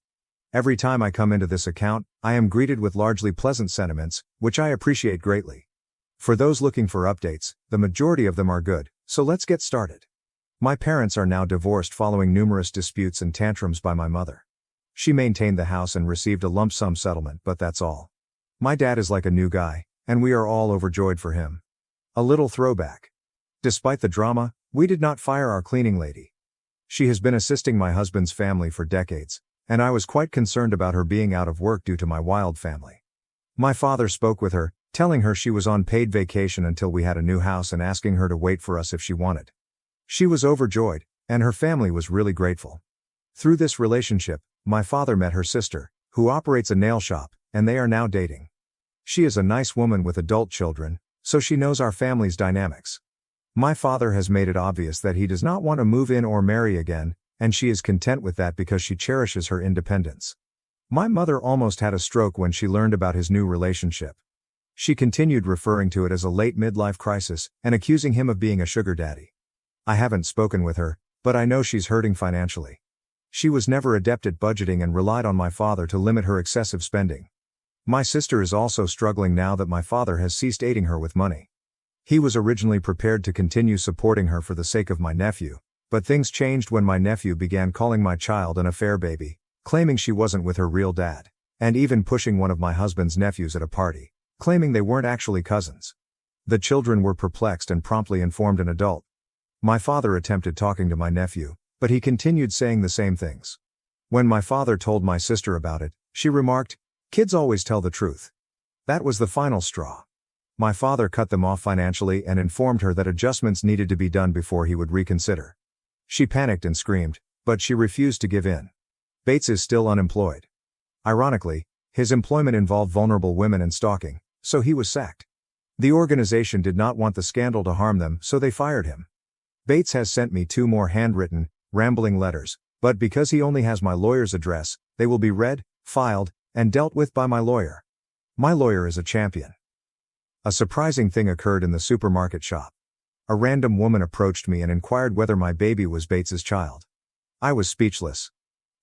Every time I come into this account, I am greeted with largely pleasant sentiments, which I appreciate greatly. For those looking for updates, the majority of them are good, so let's get started. My parents are now divorced following numerous disputes and tantrums by my mother. She maintained the house and received a lump sum settlement, but that's all. My dad is like a new guy, and we are all overjoyed for him. A little throwback. Despite the drama, we did not fire our cleaning lady. She has been assisting my husband's family for decades, and I was quite concerned about her being out of work due to my wild family. My father spoke with her, telling her she was on paid vacation until we had a new house and asking her to wait for us if she wanted. She was overjoyed, and her family was really grateful. Through this relationship, my father met her sister, who operates a nail shop, and they are now dating. She is a nice woman with adult children, so she knows our family's dynamics. My father has made it obvious that he does not want to move in or marry again, and she is content with that because she cherishes her independence. My mother almost had a stroke when she learned about his new relationship. She continued referring to it as a late midlife crisis and accusing him of being a sugar daddy. I haven't spoken with her, but I know she's hurting financially. She was never adept at budgeting and relied on my father to limit her excessive spending. My sister is also struggling now that my father has ceased aiding her with money. He was originally prepared to continue supporting her for the sake of my nephew, but things changed when my nephew began calling my child an affair baby, claiming she wasn't with her real dad, and even pushing one of my husband's nephews at a party, claiming they weren't actually cousins. The children were perplexed and promptly informed an adult. My father attempted talking to my nephew, but he continued saying the same things. When my father told my sister about it, she remarked, "Kids always tell the truth." That was the final straw. My father cut them off financially and informed her that adjustments needed to be done before he would reconsider. She panicked and screamed, but she refused to give in. Bates is still unemployed. Ironically, his employment involved vulnerable women and stalking, so he was sacked. The organization did not want the scandal to harm them, so they fired him. Bates has sent me 2 more handwritten, rambling letters, but because he only has my lawyer's address, they will be read, filed, and dealt with by my lawyer. My lawyer is a champion. A surprising thing occurred in the supermarket shop. A random woman approached me and inquired whether my baby was Bates's child. I was speechless.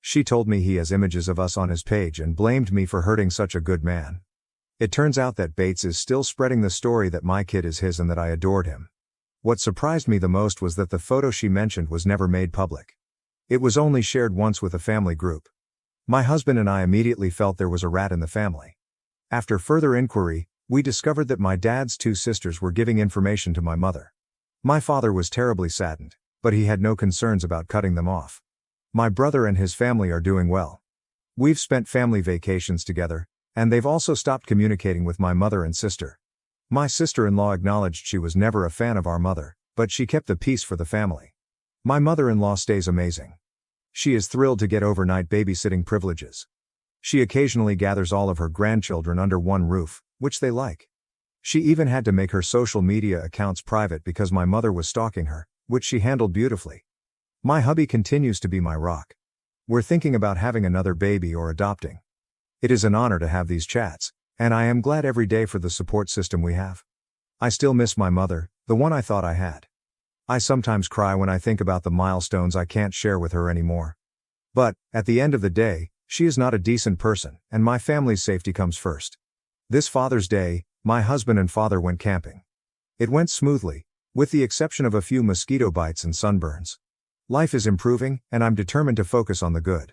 She told me he has images of us on his page and blamed me for hurting such a good man. It turns out that Bates is still spreading the story that my kid is his and that I adored him. What surprised me the most was that the photo she mentioned was never made public. It was only shared once with a family group. My husband and I immediately felt there was a rat in the family. After further inquiry, we discovered that my dad's 2 sisters were giving information to my mother. My father was terribly saddened, but he had no concerns about cutting them off. My brother and his family are doing well. We've spent family vacations together, and they've also stopped communicating with my mother and sister. My sister-in-law acknowledged she was never a fan of our mother, but she kept the peace for the family. My mother-in-law stays amazing. She is thrilled to get overnight babysitting privileges. She occasionally gathers all of her grandchildren under one roof, which they like. She even had to make her social media accounts private because my mother was stalking her, which she handled beautifully. My hubby continues to be my rock. We're thinking about having another baby or adopting. It is an honor to have these chats, and I am glad every day for the support system we have. I still miss my mother, the one I thought I had. I sometimes cry when I think about the milestones I can't share with her anymore. But, at the end of the day, she is not a decent person, and my family's safety comes first. This Father's Day, my husband and father went camping. It went smoothly, with the exception of a few mosquito bites and sunburns. Life is improving, and I'm determined to focus on the good.